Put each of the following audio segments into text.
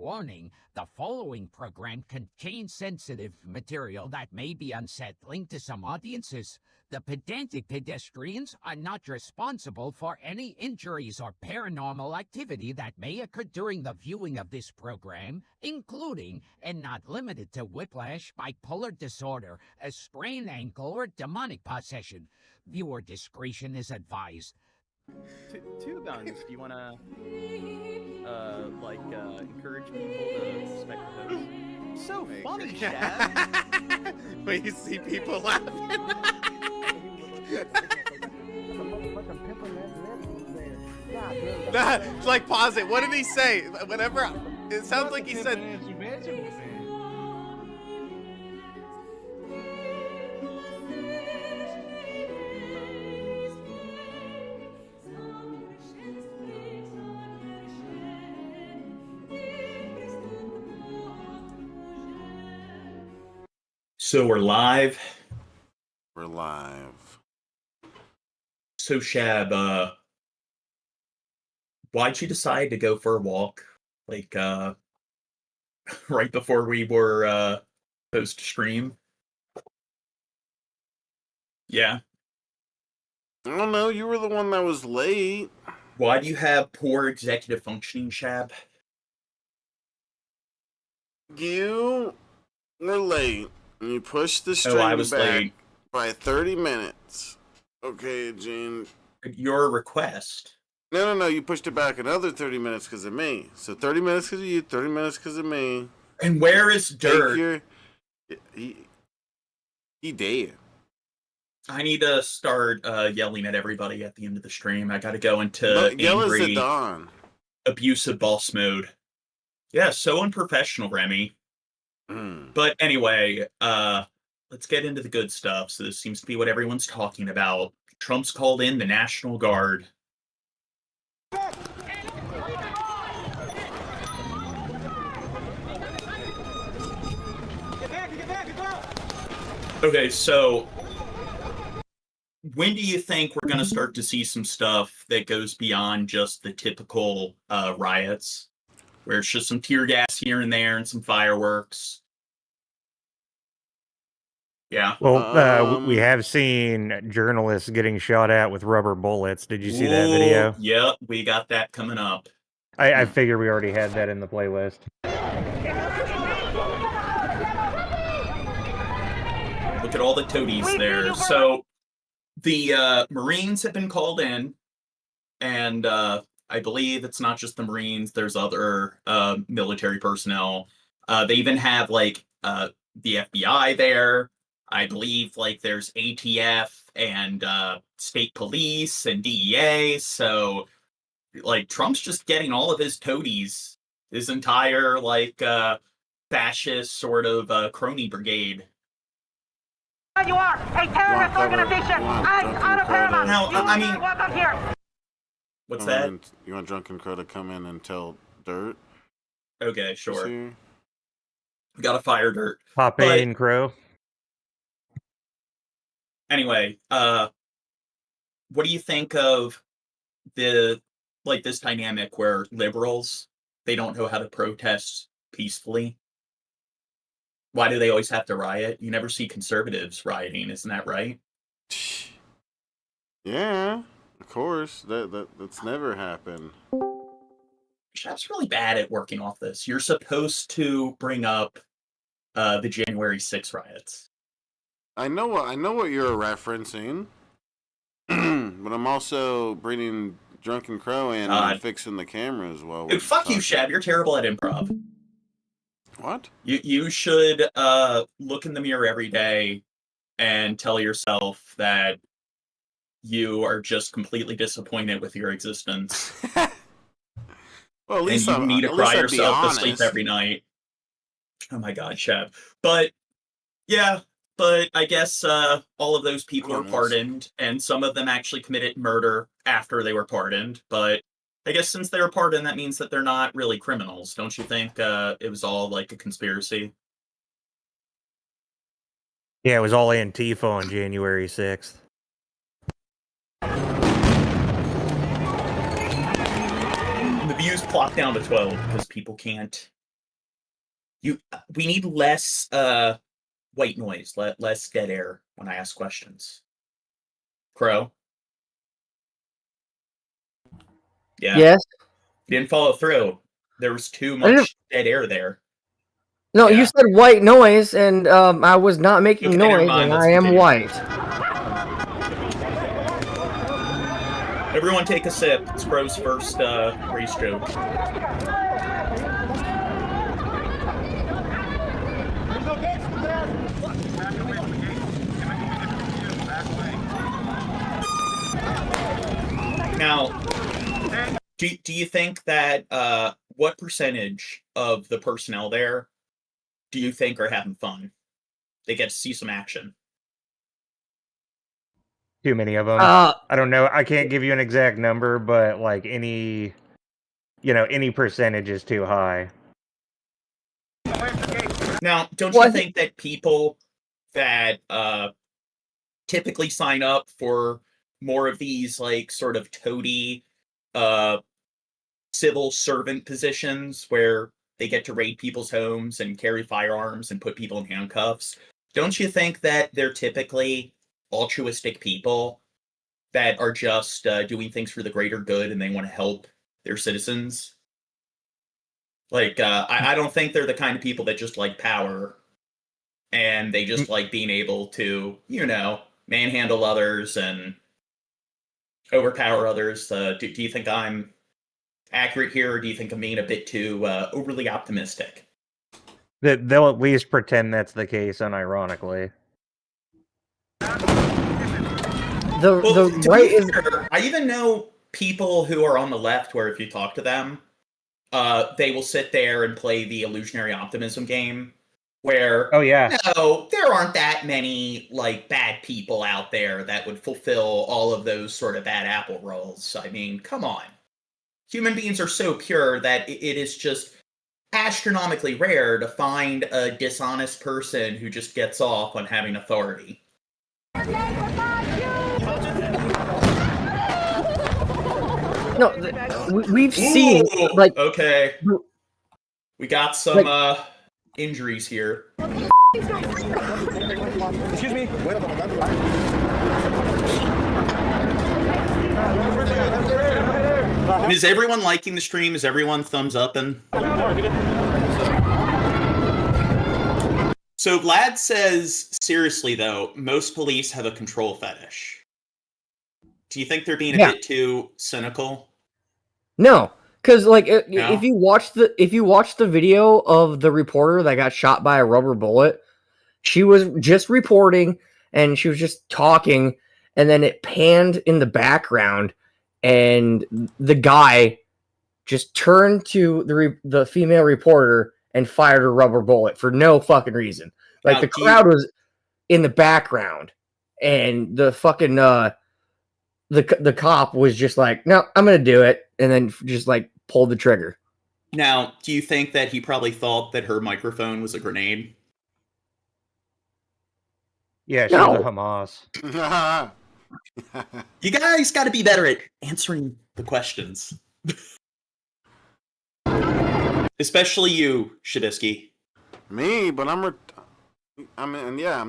Warning, the following program contains sensitive material that may be unsettling to some audiences. The Pedantic Pedestrians are not responsible for any injuries or paranormal activity that may occur during the viewing of this program, including, and not limited to, whiplash, bipolar disorder, a sprained ankle, or demonic possession. Viewer discretion is advised. Two guns. Do you want to, encourage people to respect those? So funny, Chad. When you see people laughing. Nah, like, pause it. What did he say? Whatever. It sounds like he said. So we're live. We're live. So Shab, why'd you decide to go for a walk? Like, right before we were supposed to stream? Yeah. I don't know. You were the one that was late. Why do you have poor executive functioning, Shab? You were late. And you pushed the stream I was back late by 30 minutes. Okay, Gene. Your request. No. You pushed it back another 30 minutes because of me. So 30 minutes because of you, 30 minutes because of me. And where is Dirt? He dead. I need to start yelling at everybody at the end of the stream. I got to go into Yell as angry, the dawn. abusive boss mode. Yeah, so unprofessional, Remy. But anyway, let's get into the good stuff. So this seems to be what everyone's talking about. Trump's called in the National Guard. Okay, so when do you think we're going to start to see some stuff that goes beyond just the typical riots, where it's just some tear gas here and there and some fireworks? Yeah. Well, we have seen journalists getting shot at with rubber bullets. Did you see that video? Yep, we got that coming up. I figured we already had that in the playlist. Look at all the toadies there. So the Marines have been called in, and I believe it's not just the Marines. There's other military personnel. They even have the FBI there. I believe there's ATF and state police and DEA. So Trump's just getting all of his toadies, his entire fascist sort of crony brigade. You are a terrorist organization. I'm out of Panama. Now, I mean, welcome here. What's that? You want Drunken Crow to come in and tell Dirt? Okay, sure. We gotta fire Dirt. Pop in, Crow. Anyway, what do you think of the this dynamic where liberals, they don't know how to protest peacefully? Why do they always have to riot? You never see conservatives rioting, isn't that right? Yeah, of course. That's never happened. Shep's really bad at working off this. You're supposed to bring up the January 6th riots. I know what you're referencing, but I'm also bringing Drunken Crow in and fixing the cameras while we're fuck you, Shab. You're terrible at improv. What? You should look in the mirror every day and tell yourself that you are just completely disappointed with your existence. Well, at least you need to cry yourself to sleep every night. Oh my God, Shab. But yeah. But I guess all of those people are pardoned, and some of them actually committed murder after they were pardoned. But I guess since they were pardoned, that means that they're not really criminals. Don't you think it was all a conspiracy? Yeah, it was all Antifa on January 6th. The views plop down to 12 because people can't We need less white noise, less dead air when I ask questions. Crow? Yeah. Yes? You didn't follow through. There was too much dead air there. No, you said white noise, and I was not making noise, and I am white. Everyone take a sip. It's Crow's first race joke. Now, do you think that what percentage of the personnel there do you think are having fun? They get to see some action. Too many of them. I don't know. I can't give you an exact number, but like any percentage is too high. Now, don't you think that people that typically sign up for more of these like sort of toady civil servant positions where they get to raid people's homes and carry firearms and put people in handcuffs, don't you think that they're typically altruistic people that are just doing things for the greater good and they want to help their citizens? Like, I don't think they're the kind of people that just like power and they just like being able to, manhandle others and overpower others. Do you think I'm accurate here, or do you think I'm being a bit too overly optimistic? They'll at least pretend that's the case, unironically. I even know people who are on the left where if you talk to them, they will sit there and play the illusionary optimism game where, no, there aren't that many like bad people out there that would fulfill all of those sort of bad apple roles. I mean, come on. Human beings are so pure that it is just astronomically rare to find a dishonest person who just gets off on having authority. No, we've seen like okay. We got some injuries here. Excuse me. Is everyone liking the stream? Is everyone thumbs up? And so Vlad says, seriously though, most police have a control fetish. Do you think they're being a bit too cynical? No, because like if you watch the video of the reporter that got shot by a rubber bullet, she was just reporting and she was just talking, and then it panned in the background, and the guy just turned to the female reporter and fired a rubber bullet for no fucking reason. Like now, the crowd was in the background, and the fucking the cop was just like, no, I'm gonna do it, and then just like pulled the trigger. Now, do you think that he probably thought that her microphone was a grenade? Yeah, she's a Hamas. You guys got to be better at answering the questions. Especially you, Shadisky. Me, but I'm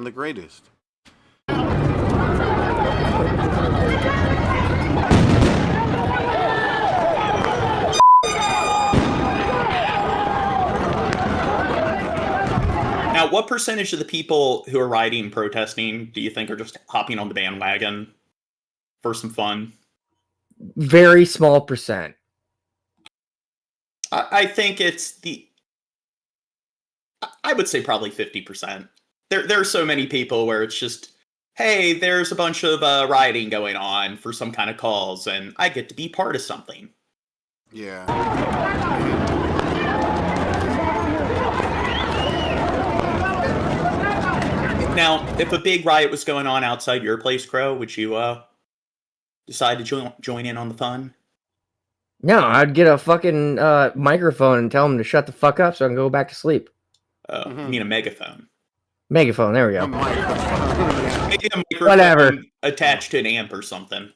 the greatest. Now, what percentage of the people who are rioting and protesting do you think are just hopping on the bandwagon for some fun? Very small percent. I think it's I would say probably 50%. There are so many people where it's just, hey, there's a bunch of rioting going on for some kind of cause, and I get to be part of something. Yeah. Now, if a big riot was going on outside your place, Crow, would you decide to join in on the fun? No, I'd get a fucking microphone and tell them to shut the fuck up so I can go back to sleep. You mean a megaphone? Megaphone, there we go. Maybe a microphone Whatever. Attached to an amp or something.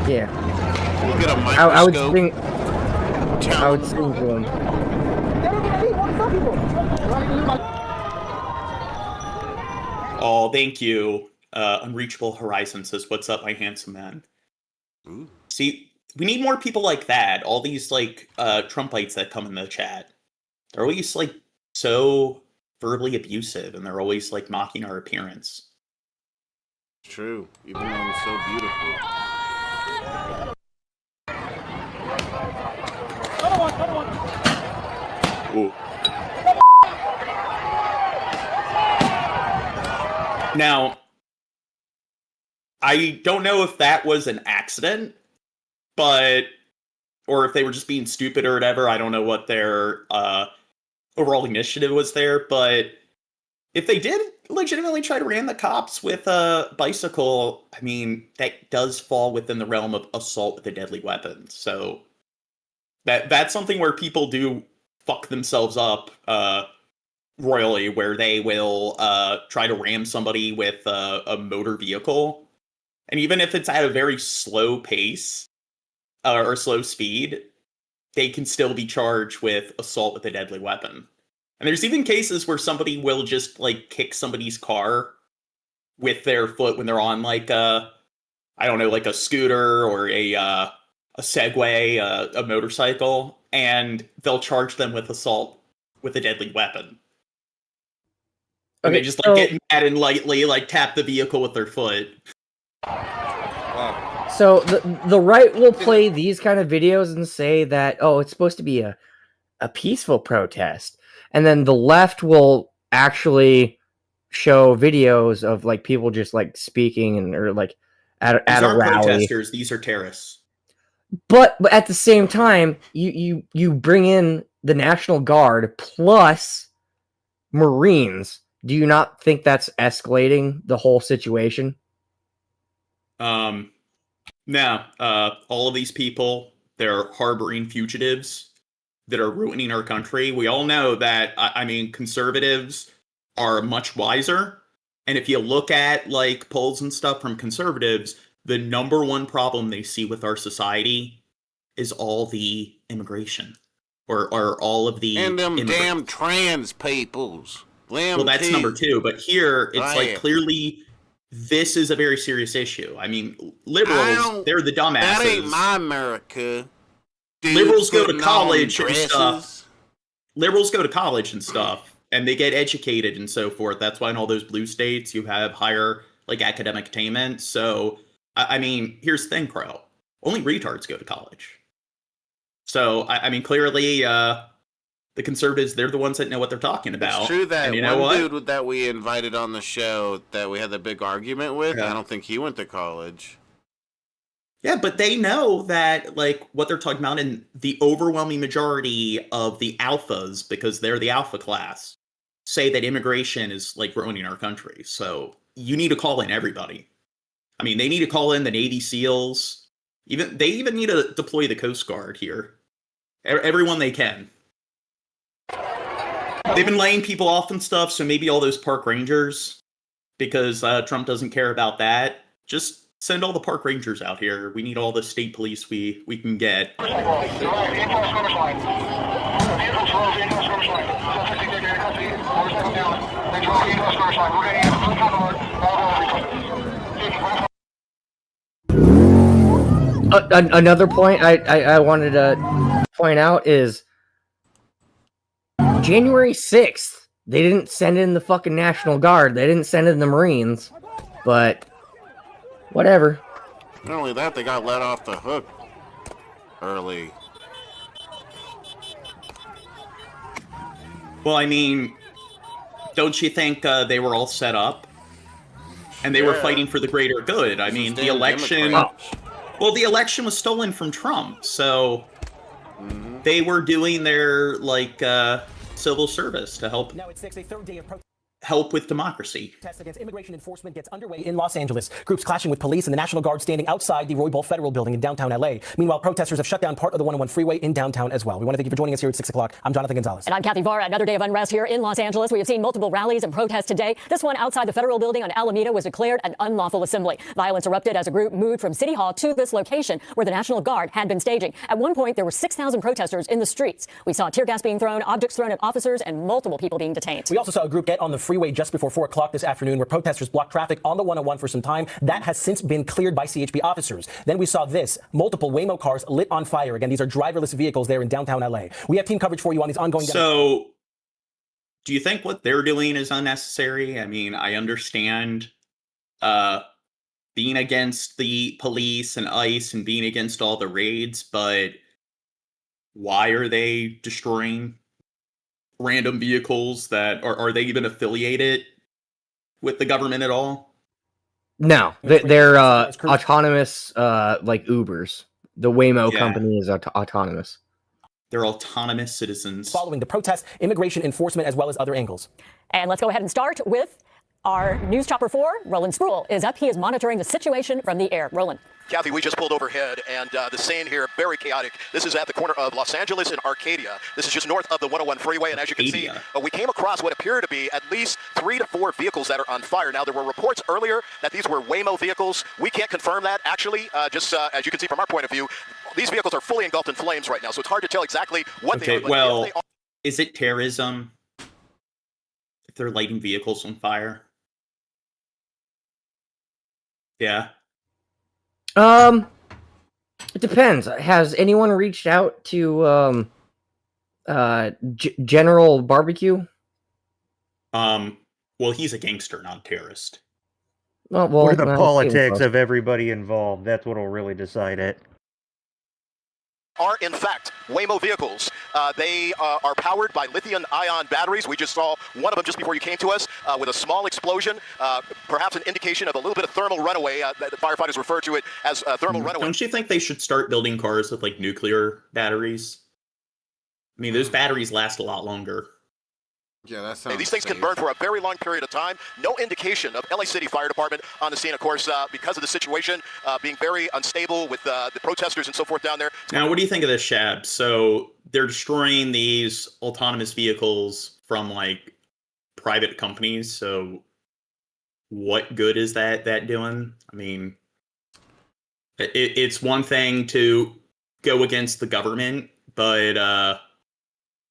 Yeah. We'll get a microscope. I would sing to him. Oh, thank you. Unreachable Horizon says, "What's up, my handsome man?" Ooh. See, we need more people like that. All these like Trumpites that come in the chat, they're always like so verbally abusive, and they're always like mocking our appearance. It's true, even though I'm so beautiful. Ooh. Now, I don't know if that was an accident, or if they were just being stupid or whatever. I don't know what their overall initiative was there, but if they did legitimately try to ram the cops with a bicycle, I mean, that does fall within the realm of assault with a deadly weapon. So that's something where people do fuck themselves up royally, where they will try to ram somebody with a motor vehicle. And even if it's at a very slow pace or slow speed, they can still be charged with assault with a deadly weapon. And there's even cases where somebody will just like kick somebody's car with their foot when they're on like I don't know, like a scooter or a Segway, a motorcycle, and they'll charge them with assault with a deadly weapon. And they just like get mad and lightly like tap the vehicle with their foot. Wow. So the right will play these kind of videos and say that, oh, it's supposed to be a peaceful protest. And then the left will actually show videos of like people just like speaking and or like at a rally. Protesters, these are terrorists. But at the same time, you bring in the National Guard plus Marines. Do you not think that's escalating the whole situation? No. All of these people, they're harboring fugitives that are ruining our country. We all know that, I mean, conservatives are much wiser. And if you look at like polls and stuff from conservatives, the number one problem they see with our society is all the immigration or all of the and them damn trans peoples. Well, that's number two. But here, it's like clearly this is a very serious issue. I mean, liberals, they're the dumbasses. That ain't my America. Liberals go to college and stuff. Liberals go to college and stuff, and they get educated and so forth. That's why in all those blue states you have higher like academic attainment. So, I mean, here's the thing, Crow. Only retards go to college. So, I mean, clearly, the conservatives, they're the ones that know what they're talking about. It's true that and you know one what? dude that we invited on the show that we had the big argument with, Yeah. I don't think he went to college. Yeah, but they know that, like, what they're talking about, and the overwhelming majority of the alphas, because they're the alpha class, say that immigration is, like, ruining our country. So you need to call in everybody. I mean, they need to call in the Navy SEALs. They even need to deploy the Coast Guard here. Everyone they can. They've been laying people off and stuff, so maybe all those park rangers, because Trump doesn't care about that, just send all the park rangers out here. We need all the state police we can get. Another point I wanted to point out is January 6th, they didn't send in the fucking National Guard. They didn't send in the Marines, but whatever. Not only that, they got let off the hook early. Well, I mean, don't you think they were all set up? And they were fighting for the greater good. I mean, the election... Well, the election was stolen from Trump, so they were doing their, like, civil service to help help with democracy. Protests against immigration enforcement gets underway in Los Angeles. Groups clashing with police and the National Guard standing outside the Roy Ball Federal Building in downtown LA. Meanwhile, protesters have shut down part of the 101 freeway in downtown as well. We want to thank you for joining us here at 6 o'clock. I'm Jonathan Gonzalez. And I'm Kathy Vara. Another day of unrest here in Los Angeles. We have seen multiple rallies and protests today. This one outside the Federal Building on Alameda was declared an unlawful assembly. Violence erupted as a group moved from City Hall to this location where the National Guard had been staging. At one point, there were 6,000 protesters in the streets. We saw tear gas being thrown, objects thrown at officers, and multiple people being detained. We also saw a group get on the freeway freeway just before 4 o'clock this afternoon where protesters blocked traffic on the 101 for some time. That has since been cleared by CHP officers. Then we saw this, multiple Waymo cars lit on fire. Again, these are driverless vehicles there in downtown LA. We have team coverage for you on these ongoing... So, do you think what they're doing is unnecessary? I mean, I understand being against the police and ICE and being against all the raids, but why are they destroying random vehicles that are they even affiliated with the government at all? No, they're autonomous, like Ubers. The Waymo company is autonomous. They're autonomous citizens. Following the protest, immigration enforcement, as well as other angles. And let's go ahead and start with our News Chopper 4. Roland Spruill is up. He is monitoring the situation from the air. Roland. Kathy, we just pulled overhead, and the scene here, very chaotic. This is at the corner of Los Angeles and Arcadia. This is just north of the 101 freeway, and as you can see, we came across what appear to be at least 3 to 4 vehicles that are on fire. Now, there were reports earlier that these were Waymo vehicles. We can't confirm that, actually. Just as you can see from our point of view, these vehicles are fully engulfed in flames right now, so it's hard to tell exactly what they are. Well, is it terrorism if they're lighting vehicles on fire? Yeah. It depends. Has anyone reached out to General Barbecue? Well, he's a gangster, not a terrorist. Well, what are the politics of everybody involved? That's what'll really decide it. Are in fact Waymo vehicles. They are powered by lithium-ion batteries. We just saw one of them just before you came to us with a small explosion, perhaps an indication of a little bit of thermal runaway. The firefighters refer to it as thermal runaway. Don't you think they should start building cars with like nuclear batteries? I mean, those batteries last a lot longer. Yeah, that sounds these things can burn for a very long period of time. No indication of LA City Fire Department on the scene, of course, because of the situation being very unstable with the protesters and so forth down there. Now, what do you think of this, Shab? So they're destroying these autonomous vehicles from like private companies. So what good is that doing? I mean, it's one thing to go against the government, but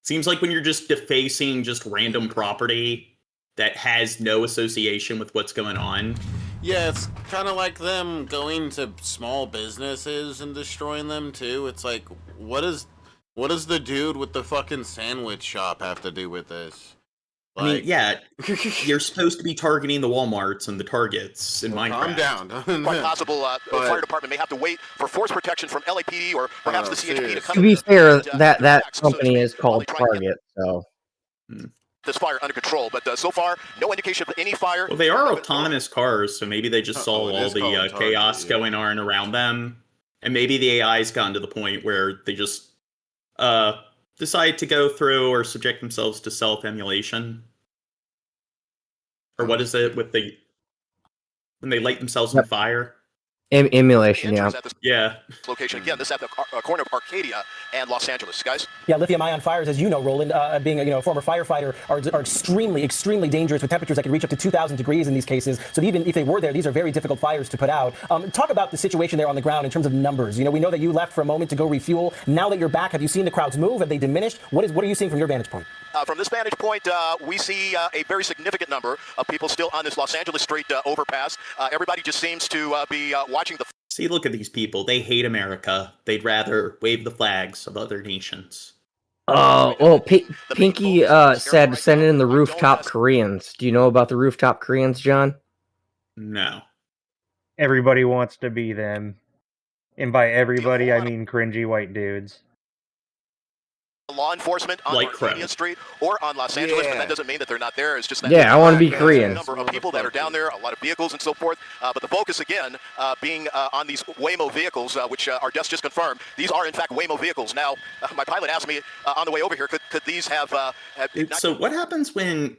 seems like when you're just defacing just random property that has no association with what's going on. Yeah, it's kind of like them going to small businesses and destroying them too. It's like, what does the dude with the fucking sandwich shop have to do with this? Like, I mean, yeah, you're supposed to be targeting the Walmarts and the Targets in Minecraft. Calm down. Quite possible the fire department may have to wait for force protection from LAPD or perhaps the CHP to come. To be fair, that company is called Target, so. This fire under control, but so far, no indication of any fire. Well, they are autonomous cars, so maybe they just saw all the chaos going on around them. And maybe the AI's gotten to the point where they just decide to go through or subject themselves to self-emulation. Or what is it with when they light themselves on fire? Emulation, yeah. Yeah. Location again. This is at the corner of Arcadia and Los Angeles, guys. Yeah, lithium-ion fires, as you know, Roland, being a former firefighter, are extremely, extremely dangerous with temperatures that can reach up to 2,000 degrees in these cases. So even if they were there, these are very difficult fires to put out. Talk about the situation there on the ground in terms of numbers. You know, we know that you left for a moment to go refuel. Now that you're back, have you seen the crowds move? Have they diminished? What are you seeing from your vantage point? From this vantage point, we see a very significant number of people still on this Los Angeles street overpass. Everybody just seems to be watching the... See, look at these people. They hate America. They'd rather wave the flags of other nations. Oh, well, Pinky said send it in the rooftop Koreans. Do you know about the rooftop Koreans, John? No. Everybody wants to be them. And by everybody, I mean cringy white dudes. Law enforcement on Arcadia Street or on Los Angeles, but that doesn't mean that they're not there. It's just that I want to be Korean. Number of people that are down there, a lot of vehicles and so forth. But the focus again being on these Waymo vehicles, which are just confirmed. These are in fact Waymo vehicles. Now, my pilot asked me on the way over here, could these have? So what happens when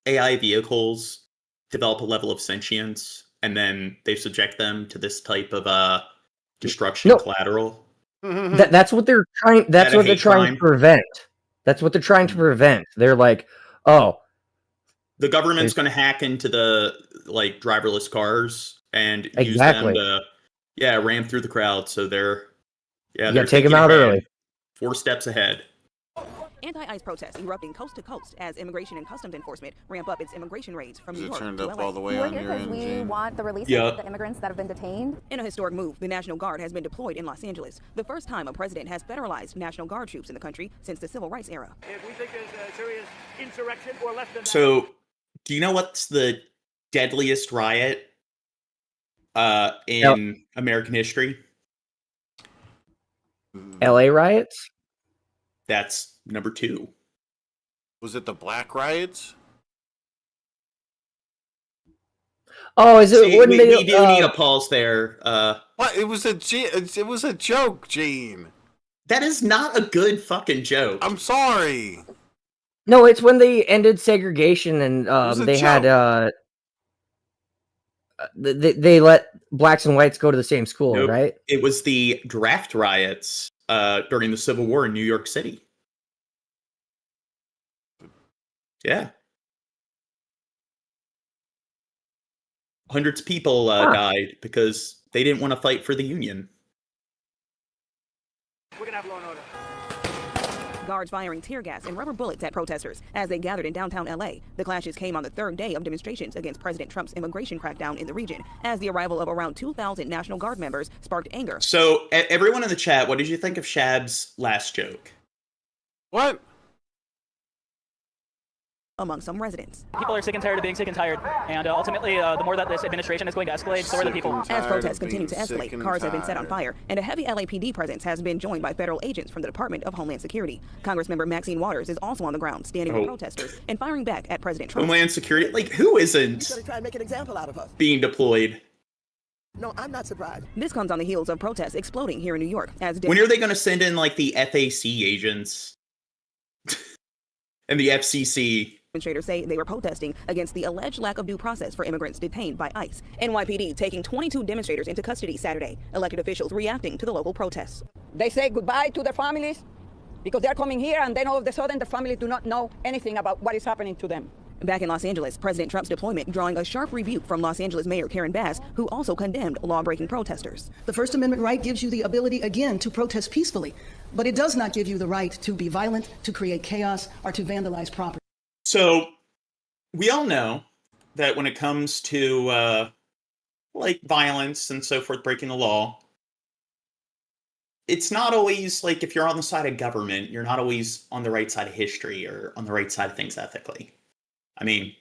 AI vehicles develop a level of sentience and then they subject them to this type of destruction collateral? That's what they're trying. That's what they're trying to prevent. That's what they're trying to prevent. They're like, oh, the government's going to hack into the driverless cars and use them to ram through the crowd. So they're take them out early. 4 steps ahead. Anti-ICE protests erupting coast to coast as Immigration and Customs Enforcement ramp up its immigration raids from New York turned to up LA. all the way on your end, We Gene? want the release of the immigrants that have been detained. In a historic move, the National Guard has been deployed in Los Angeles, the first time a president has federalized National Guard troops in the country since the Civil Rights era. If we think there's a serious insurrection or less than that. So, do you know what's the deadliest riot in American history? LA riots? That's number 2. Was it the Black Riots? Oh, is it? See, we do need a pause there. What? It was a joke, Gene. That is not a good fucking joke. I'm sorry. No, it's when they ended segregation and they had they let blacks and whites go to the same school, Nope. right? It was the draft riots during the Civil War in New York City. Yeah. Hundreds of people died because they didn't want to fight for the Union. We're gonna have law and order. Guards firing tear gas and rubber bullets at protesters as they gathered in downtown LA. The clashes came on the third day of demonstrations against President Trump's immigration crackdown in the region, as the arrival of around 2,000 National Guard members sparked anger. So, everyone in the chat, what did you think of Shab's last joke? What? Among some residents. People are sick and tired of being sick and tired, and ultimately, the more that this administration is going to escalate, so are the people. As protests continue to escalate, cars have been set on fire, and a heavy LAPD presence has been joined by federal agents from the Department of Homeland Security. Congressmember Maxine Waters is also on the ground, standing with protesters and firing back at President Trump. Homeland Security? Like, who isn't try and make an example out of us. being deployed? No, I'm not surprised. This comes on the heels of protests exploding here in New York. When are they going to send in, like, the FAC agents and the FCC? Demonstrators say they were protesting against the alleged lack of due process for immigrants detained by ICE. NYPD taking 22 demonstrators into custody Saturday. Elected officials reacting to the local protests. They say goodbye to their families because they're coming here, and then all of a sudden the families do not know anything about what is happening to them. Back in Los Angeles, President Trump's deployment drawing a sharp rebuke from Los Angeles Mayor Karen Bass, who also condemned law-breaking protesters. The First Amendment right gives you the ability, again, to protest peacefully, but it does not give you the right to be violent, to create chaos, or to vandalize property. So, we all know that when it comes to, like, violence and so forth, breaking the law, it's not always, like, if you're on the side of government, you're not always on the right side of history or on the right side of things ethically. I mean,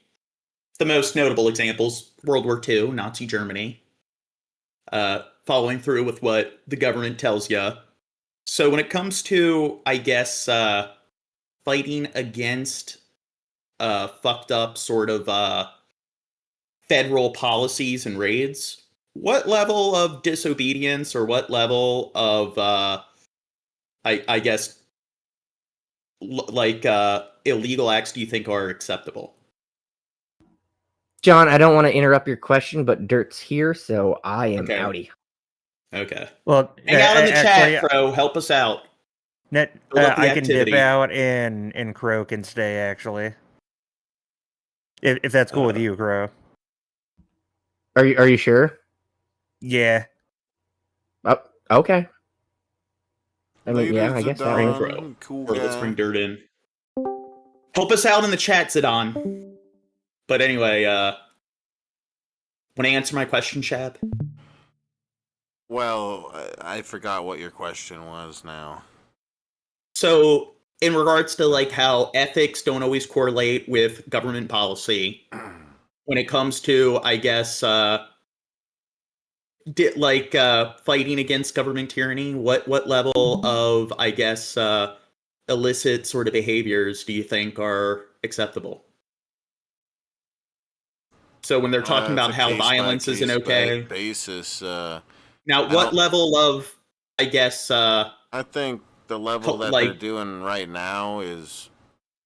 the most notable examples, World War II, Nazi Germany, following through with what the government tells you. So when it comes to, I guess, fighting against fucked up sort of federal policies and raids, what level of disobedience or what level of I guess illegal acts do you think are acceptable? John, I don't want to interrupt your question, but Dirt's here, so I am outie. Okay. Well, hang out in the chat, Crow. Help us out. I can dip out and Crow can stay, actually. If that's cool with you, Crow. Are you sure? Yeah. Oh, okay. I mean, yeah, I guess that bring Crow. Cool. Or let's bring Dirt in. Help us out in the chat, Zidane. But anyway, want to answer my question, Shab? Well, I forgot what your question was now. So, in regards to like how ethics don't always correlate with government policy, when it comes to, I guess, fighting against government tyranny, what level of, I guess, illicit sort of behaviors do you think are acceptable? So when they're talking about how violence isn't okay, basis. Now, what level of, I guess, I think the level that they're doing right now is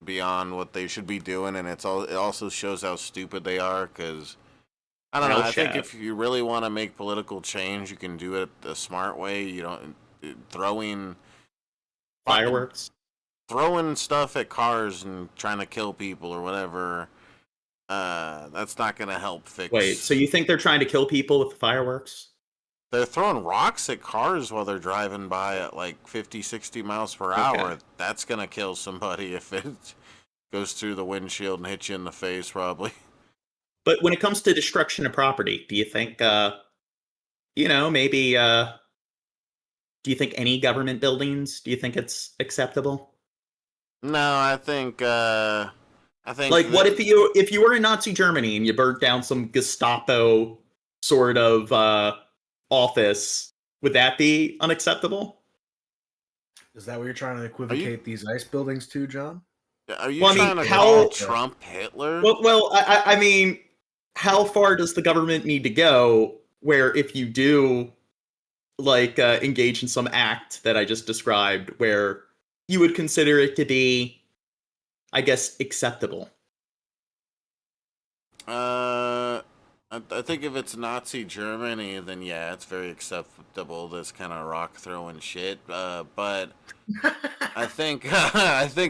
beyond what they should be doing, and it also shows how stupid they are. Because I don't know. I think if you really want to make political change, you can do it the smart way. You don't throwing fireworks, throwing stuff at cars, and trying to kill people or whatever. That's not going to help fix. Wait, so you think they're trying to kill people with the fireworks? they're throwing rocks at cars while they're driving by at like 50, 60 miles per hour. Okay. That's going to kill somebody if it goes through the windshield and hits you in the face, probably. But when it comes to destruction of property, do you think, maybe, do you think any government buildings, do you think it's acceptable? No, I think like, what if you were in Nazi Germany and you burnt down some Gestapo sort of office, would that be unacceptable? Is that what you're trying to equivocate these ICE buildings to, John? Are you trying to call Trump Hitler? Well, I mean, how far does the government need to go where if you do, like, engage in some act that I just described, where you would consider it to be, I guess, acceptable? I think if it's Nazi Germany, then yeah, it's very acceptable, this kind of rock throwing shit. But I think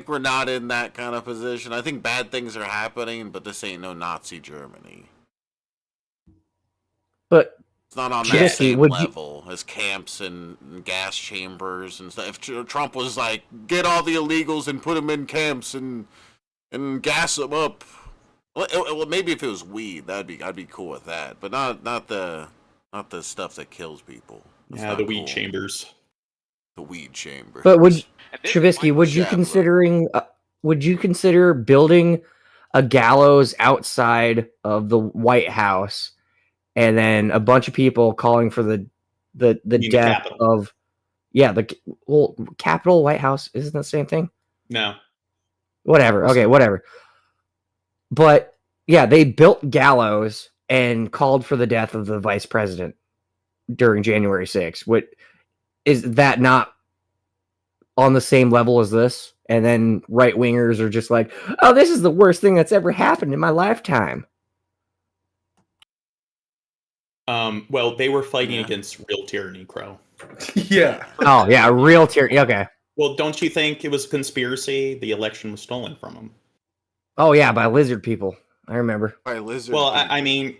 we're not in that kind of position. I think bad things are happening, but this ain't no Nazi Germany. But it's not on that same level as camps and gas chambers and stuff. If Trump was like, get all the illegals and put them in camps and gas them up. Well, maybe if it was weed, I'd be cool with that, but not the stuff that kills people. That's the weed chambers. The weed chamber. But Trubisky, would you consider building a gallows outside of the White House, and then a bunch of people calling for the death of Capitol, White House, isn't that the same thing? No. Whatever. Okay, whatever. But yeah, they built gallows and called for the death of the vice president during January 6th. What is that not on the same level as this? And then right wingers are just like, "Oh, this is the worst thing that's ever happened in my lifetime." Well, they were fighting against real tyranny, Crow. Yeah. Oh yeah, real tyranny. Okay. Well, don't you think it was a conspiracy? The election was stolen from them. Oh yeah, by lizard people. I remember. By lizard. Well, I mean,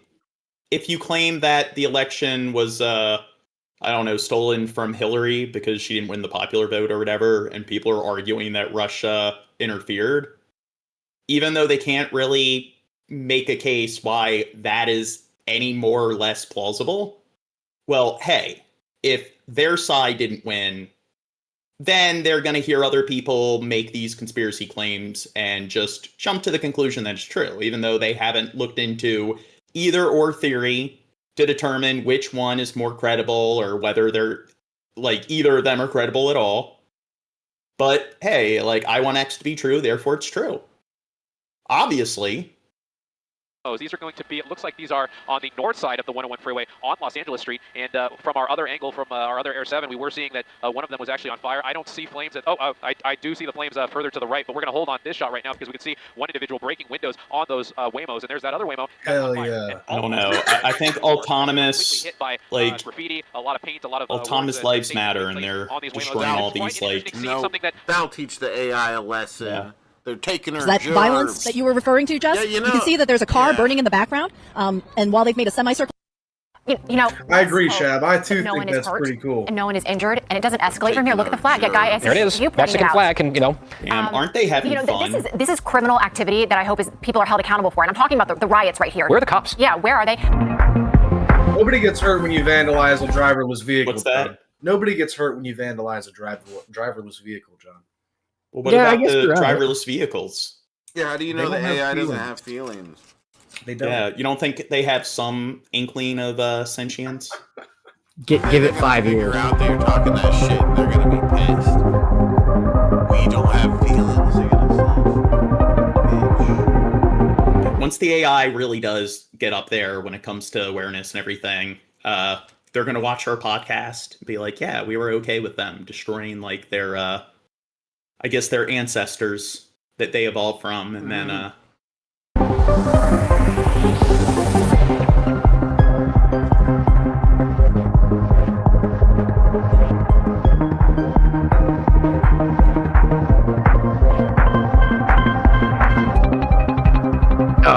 if you claim that the election was, stolen from Hillary because she didn't win the popular vote or whatever, and people are arguing that Russia interfered, even though they can't really make a case why that is any more or less plausible, well, hey, if their side didn't win, then they're going to hear other people make these conspiracy claims and just jump to the conclusion that it's true, even though they haven't looked into either or theory to determine which one is more credible or whether they're, like, either of them are credible at all. But hey, like, I want X to be true, therefore it's true. Obviously. These are going to be, it looks like these are on the north side of the 101 freeway on Los Angeles Street. And from our other angle, from our other Air 7, we were seeing that one of them was actually on fire. I don't see flames. I do see the flames further to the right, but we're going to hold on this shot right now because we can see one individual breaking windows on those Waymos. And there's that other Waymo. Hell yeah. I don't know. I think autonomous, hit by, like, graffiti, a lot of paint, a lot of autonomous lives matter, and they're destroying all these, like... No, that'll teach the AI a lesson. Yeah. They're taking her. Is that violence that you were referring to, Jess? Yeah, you can see that there's a car burning in the background, and while they've made a semicircle. I agree, Shab. I too think that's pretty cool. And no one is injured, and it doesn't escalate from here. Look at the flag. Yeah, guy, there it is. Mexican flag, and aren't they having fun? This is criminal activity that I hope people are held accountable for. And I'm talking about the riots right here. Where are the cops? Yeah, where are they? Nobody gets hurt when you vandalize a driverless vehicle. What's that? John. Nobody gets hurt when you vandalize a driverless vehicle, John. Well, what about the driverless vehicles? Yeah, how do you know the AI doesn't have feelings? They don't. Yeah, you don't think they have some inkling of sentience? Give it 5 years. You're out there talking that shit, and they're gonna be pissed. We don't have feelings. They're gonna say, once the AI really does get up there when it comes to awareness and everything, they're gonna watch our podcast and be like, "Yeah, we were okay with them destroying like their, I guess their ancestors." That they evolved from, and then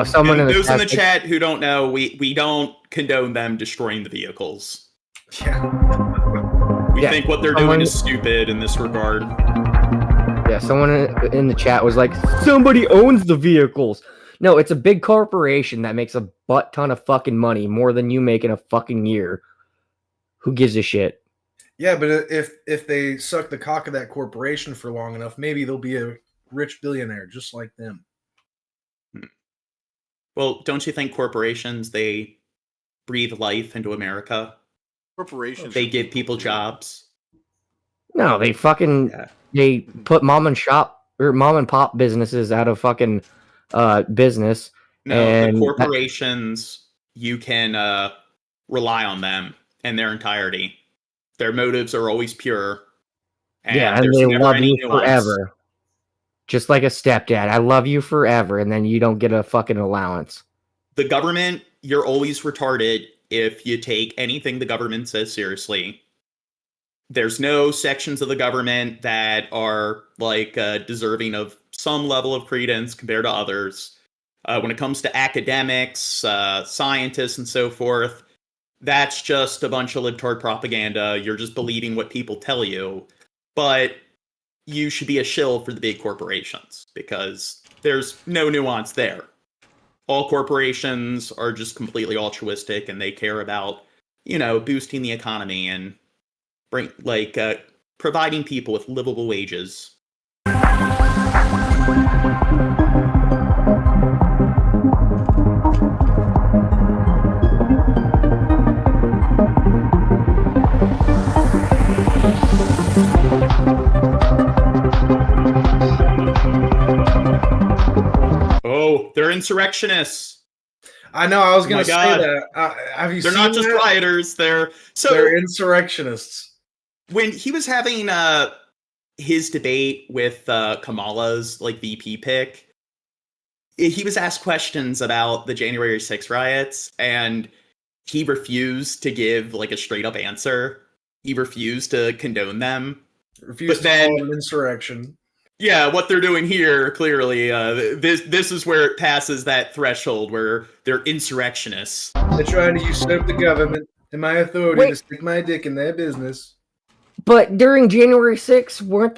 someone in those in the chat who don't know, we don't condone them destroying the vehicles. We think what they're doing is stupid in this regard. Yeah, someone in the chat was like, somebody owns the vehicles. No, it's a big corporation that makes a butt ton of fucking money, more than you make in a fucking year. Who gives a shit? Yeah, but if they suck the cock of that corporation for long enough, maybe they'll be a rich billionaire just like them. Well, don't you think corporations, they breathe life into America? Corporations. They give people jobs. No, they fucking they put mom and pop businesses out of fucking business. No, and the corporations, you can rely on them in their entirety. Their motives are always pure. And they love you forever. Just like a stepdad. I love you forever, and then you don't get a fucking allowance. The government, you're always retarded if you take anything the government says seriously. There's no sections of the government that are like deserving of some level of credence compared to others. When it comes to academics, scientists, and so forth, that's just a bunch of libtard propaganda. You're just believing what people tell you. But you should be a shill for the big corporations because there's no nuance there. All corporations are just completely altruistic and they care about, boosting the economy and providing people with livable wages. Oh, they're insurrectionists. I know. I was going to say that. Have you They're seen not just that? rioters. They're insurrectionists. When he was having his debate with Kamala's VP pick, he was asked questions about the January 6th riots, and he refused to give a straight up answer. He refused to condone them. Refused to call it an insurrection. Yeah, what they're doing here, clearly, this is where it passes that threshold where they're insurrectionists. They're trying to usurp the government and my authority to stick my dick in their business. But during January 6th, weren't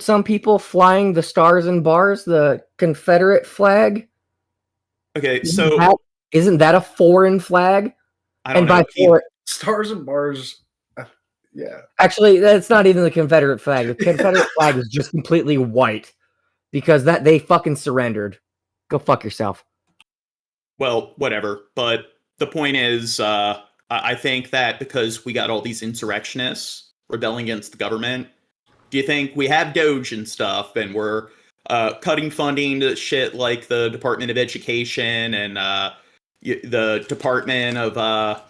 some people flying the stars and bars, the Confederate flag? Okay, so isn't that a foreign flag? I don't know. Stars and bars. Yeah. Actually, that's not even the Confederate flag. The Confederate flag is just completely white because they fucking surrendered. Go fuck yourself. Well, whatever. But the point is, I think that because we got all these insurrectionists rebelling against the government, do you think we have Doge and stuff and we're cutting funding to shit like the Department of Education and the Department of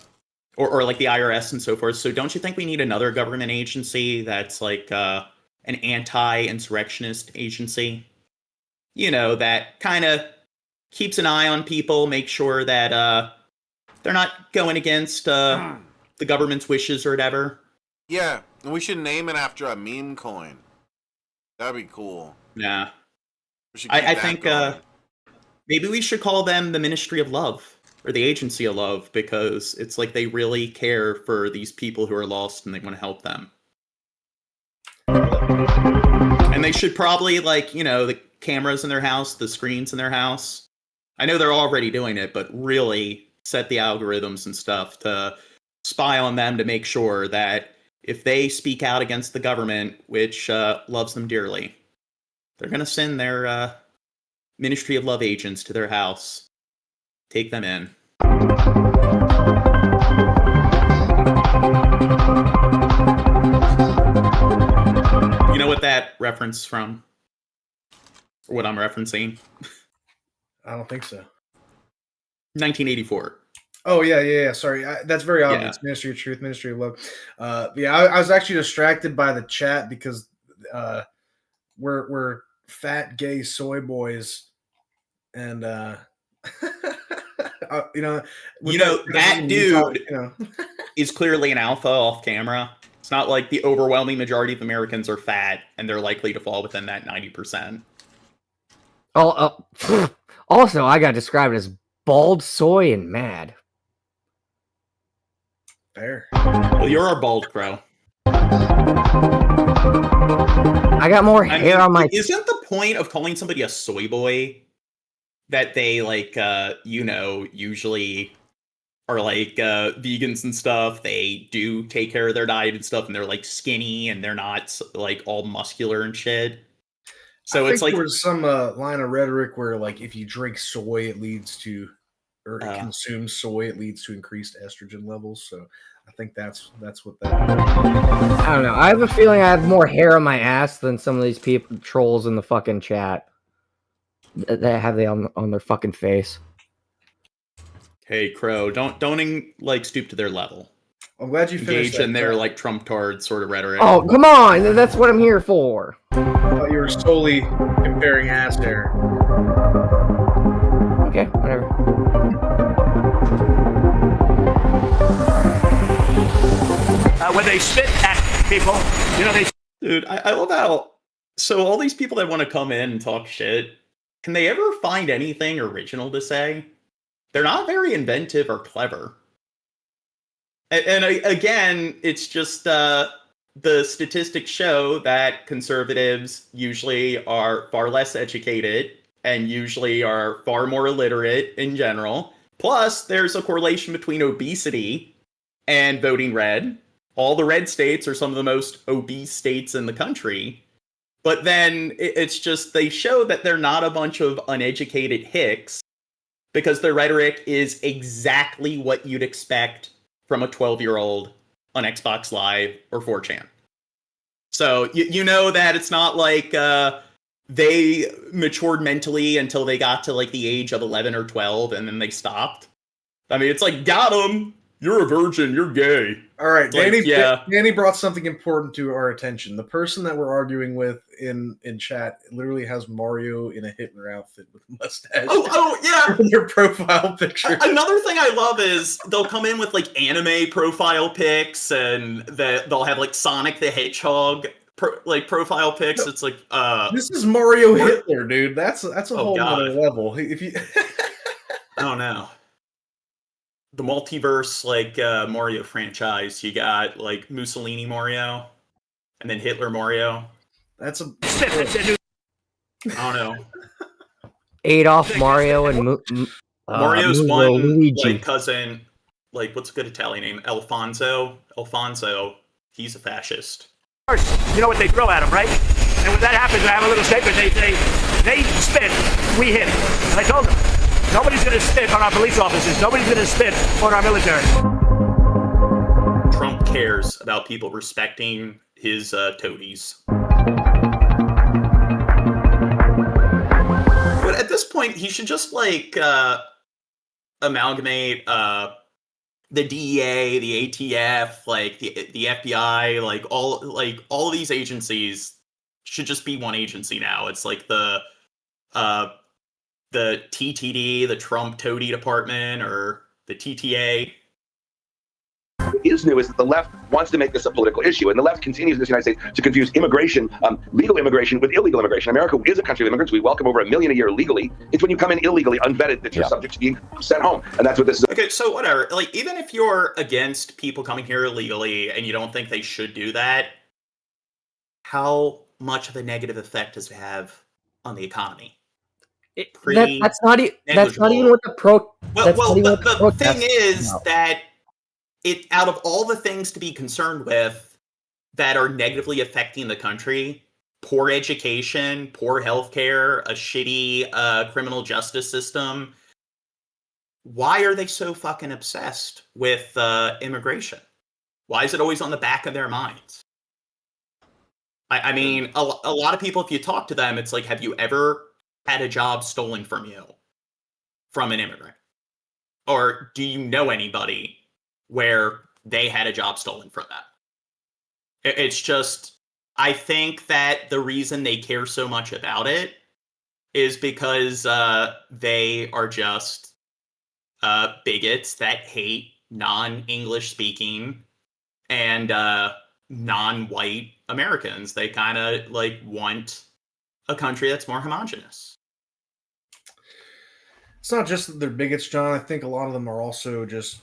or the IRS and so forth. So don't you think we need another government agency that's an anti-insurrectionist agency? That kind of keeps an eye on people, make sure that they're not going against the government's wishes or whatever. Yeah, and we should name it after a meme coin. That'd be cool. Nah. I think maybe we should call them the Ministry of Love. Or the Agency of Love, because it's like they really care for these people who are lost and they want to help them. And they should probably, the cameras in their house, the screens in their house. I know they're already doing it, but really set the algorithms and stuff to spy on them to make sure that if they speak out against the government, which loves them dearly, they're going to send their Ministry of Love agents to their house. Take them in. You know what that reference from? Or what I'm referencing? I don't think so. 1984. Oh, yeah. Sorry. That's very obvious. Yeah. Ministry of Truth, Ministry of Love. I was actually distracted by the chat because we're fat, gay soy boys. And, that dude is clearly an alpha off camera. It's not like the overwhelming majority of Americans are fat and they're likely to fall within that 90%. Also, I got described as bald, soy, and mad. Fair. Well, you're our bald crow. I got more hair on my. Isn't the point of calling somebody a soy boy that they like, usually are like vegans and stuff? They do take care of their diet and stuff, and they're like skinny and they're not like all muscular and shit. So it's like there was some line of rhetoric where like if you drink soy, it leads to, or consume soy, it leads to increased estrogen levels. So I think that's what that. I don't know. I have a feeling I have more hair on my ass than some of these people trolls in the fucking chat. That have they on their fucking face. Hey, Crow, don't like stoop to their level. I'm glad you finished engage in their like Trump-tard sort of rhetoric. Oh, come on! That's what I'm here for. I thought you were solely comparing ass hair. Okay, whatever. When they spit at people, they. Dude, I love how. So all these people that want to come in and talk shit, can they ever find anything original to say? They're not very inventive or clever. And again, it's just the statistics show that conservatives usually are far less educated and usually are far more illiterate in general. Plus, there's a correlation between obesity and voting red. All the red states are some of the most obese states in the country. But then it's just they show that they're not a bunch of uneducated hicks because their rhetoric is exactly what you'd expect from a 12-year-old on Xbox Live or 4chan. So you know that it's not like they matured mentally until they got to like the age of 11 or 12 and then they stopped. I mean, it's like, got them. You're a virgin. You're gay. All right, like, Danny brought something important to our attention. The person that we're arguing with in chat literally has Mario in a Hitler outfit with a mustache. Oh, yeah. In their profile picture. Another thing I love is they'll come in with like anime profile pics, and they'll have like Sonic the Hedgehog profile pics. It's like this is Mario Hitler, dude. That's a whole other level. If you, I don't know. The multiverse, like Mario franchise, you got like Mussolini Mario, and then Hitler Mario. That's a. I don't know. Adolf Mario and Mario's Luigi. like cousin, like what's a good Italian name? Alfonso. He's a fascist. You know what they throw at them, right? And when that happens, I have a little statement. They spit, we hit. And I told them. Nobody's going to spit on our police officers. Nobody's going to spit on our military. Trump cares about people respecting his toadies. But at this point, he should just like amalgamate the DEA, the ATF, like the FBI, like all of these agencies should just be one agency now. It's like the TTD, the Trump Toady Department, or the TTA. What is new is that the left wants to make this a political issue, and the left continues in this United States to confuse immigration, legal immigration, with illegal immigration. America is a country of immigrants. We welcome over 1 million a year legally. It's when you come in illegally, unvetted, that you're subject to being sent home, and that's what this is. Okay, so whatever. Like, even if you're against people coming here illegally and you don't think they should do that, how much of a negative effect does it have on the economy? That's not even what the pro. The thing is that it, out of all the things to be concerned with that are negatively affecting the country, poor education, poor healthcare, a shitty criminal justice system, why are they so fucking obsessed with immigration? Why is it always on the back of their minds? I mean, a lot of people, if you talk to them, it's like, have you ever had a job stolen from you from an immigrant? Or do you know anybody where they had a job stolen from them? It's just, I think that the reason they care so much about it is because they are just bigots that hate non-English speaking and non-white Americans. They kind of like want a country that's more homogenous. It's not just that they're bigots, John. I think a lot of them are also just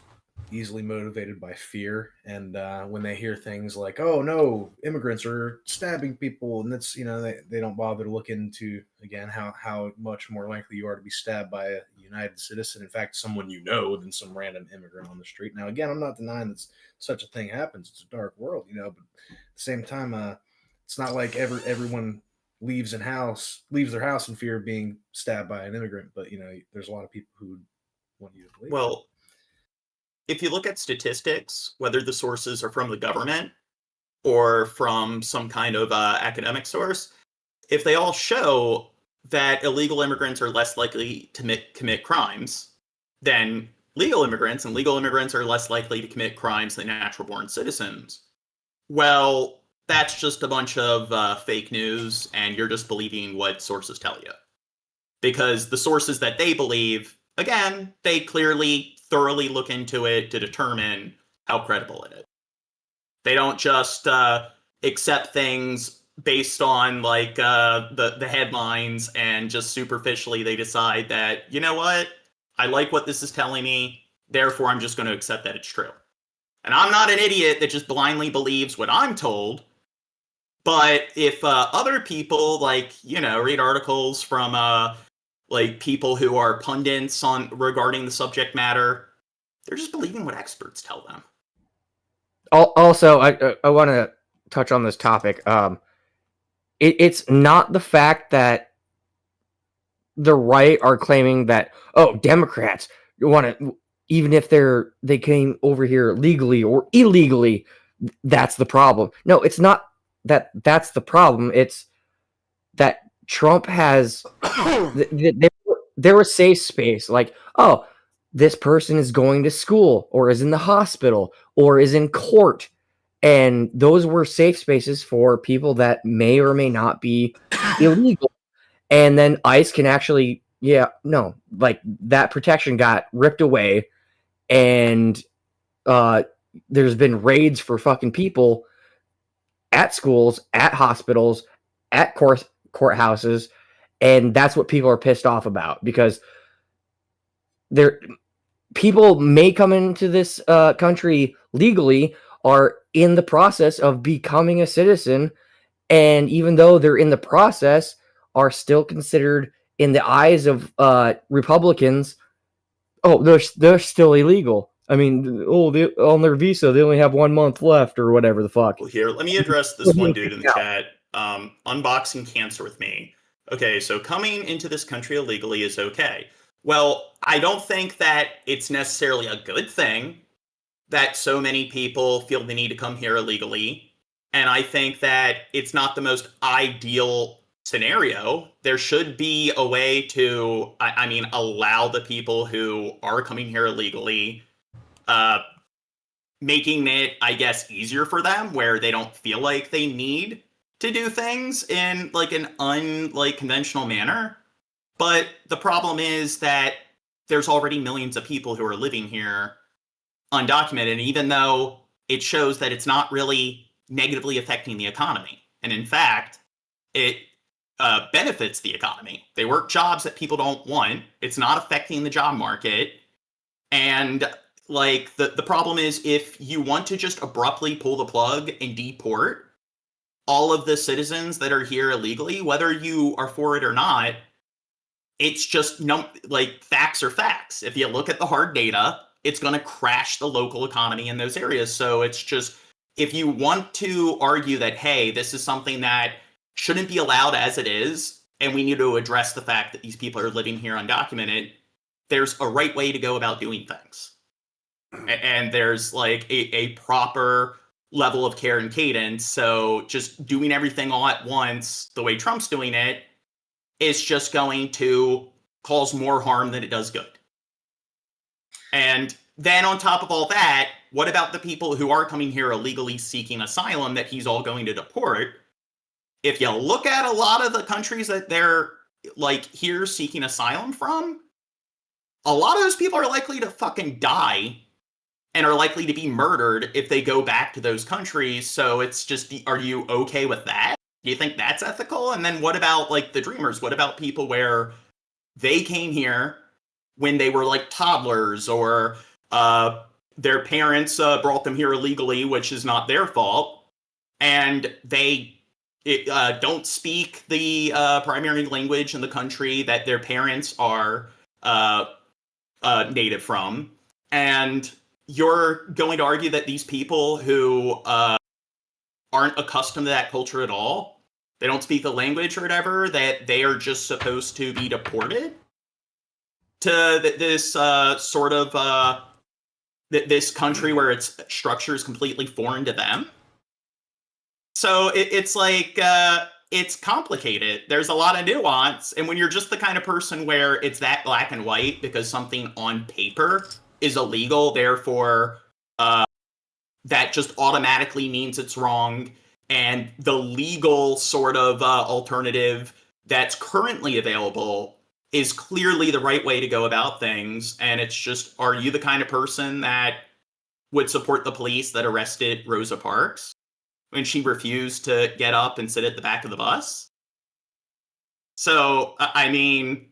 easily motivated by fear, and when they hear things like, "Oh no, immigrants are stabbing people," and that's they don't bother to look into again how much more likely you are to be stabbed by a United citizen, in fact, someone than some random immigrant on the street. Now, again, I'm not denying that such a thing happens. It's a dark world, but at the same time, it's not like everyone leaves their house in fear of being stabbed by an immigrant. But there's a lot of people who want you to believe. Well, if you look at statistics, whether the sources are from the government or from some kind of academic source, if they all show that illegal immigrants are less likely to commit crimes than legal immigrants, and legal immigrants are less likely to commit crimes than natural-born citizens, well, that's just a bunch of fake news, and you're just believing what sources tell you. Because the sources that they believe, again, they clearly thoroughly look into it to determine how credible it is. They don't just accept things based on like the headlines and just superficially they decide that, you know what, I like what this is telling me, therefore I'm just going to accept that it's true. And I'm not an idiot that just blindly believes what I'm told. But if other people read articles from like people who are pundits regarding the subject matter, they're just believing what experts tell them. Also, I want to touch on this topic. It's not the fact that the right are claiming that, Democrats want to, even if they came over here legally or illegally, that's the problem. No, it's not that's the problem. It's that Trump has there was safe space, like, this person is going to school or is in the hospital or is in court. And those were safe spaces for people that may or may not be illegal. And then ICE can actually, that protection got ripped away. And there's been raids for fucking people at schools, at hospitals, at courthouses. And that's what people are pissed off about, because people may come into this country legally, are in the process of becoming a citizen, and even though they're in the process, are still considered, in the eyes of Republicans, they're still illegal. I mean, on their visa, they only have 1 month left or whatever the fuck. Well, here, let me address this one dude in the chat. Unboxing cancer with me. Okay, so coming into this country illegally is okay. Well, I don't think that it's necessarily a good thing that so many people feel the need to come here illegally. And I think that it's not the most ideal scenario. There should be a way to, allow the people who are coming here illegally, making it, I guess, easier for them, where they don't feel like they need to do things in like an unconventional manner. But the problem is that there's already millions of people who are living here undocumented, even though it shows that it's not really negatively affecting the economy. And in fact, it benefits the economy. They work jobs that people don't want. It's not affecting the job market. And like the problem is, if you want to just abruptly pull the plug and deport all of the citizens that are here illegally, whether you are for it or not, it's just facts are facts. If you look at the hard data, it's going to crash the local economy in those areas. So it's just, if you want to argue that, hey, this is something that shouldn't be allowed as it is, and we need to address the fact that these people are living here undocumented, there's a right way to go about doing things. And there's like a proper level of care and cadence. So just doing everything all at once, the way Trump's doing it, is just going to cause more harm than it does good. And then on top of all that, what about the people who are coming here illegally seeking asylum that he's all going to deport? If you look at a lot of the countries that they're like here seeking asylum from, a lot of those people are likely to fucking die and are likely to be murdered if they go back to those countries. So it's just, are you okay with that? Do you think that's ethical? And then what about like the dreamers? What about people where they came here when they were like toddlers or their parents brought them here illegally, which is not their fault, and they don't speak the primary language in the country that their parents are native from, and you're going to argue that these people who aren't accustomed to that culture at all, they don't speak the language or whatever, that they are just supposed to be deported to this sort of this country where its structure is completely foreign to them. So it's like, it's complicated. There's a lot of nuance. And when you're just the kind of person where it's that black and white because something on paper is illegal, therefore that just automatically means it's wrong. And the legal sort of alternative that's currently available is clearly the right way to go about things. And it's just, are you the kind of person that would support the police that arrested Rosa Parks when she refused to get up and sit at the back of the bus? So, I mean,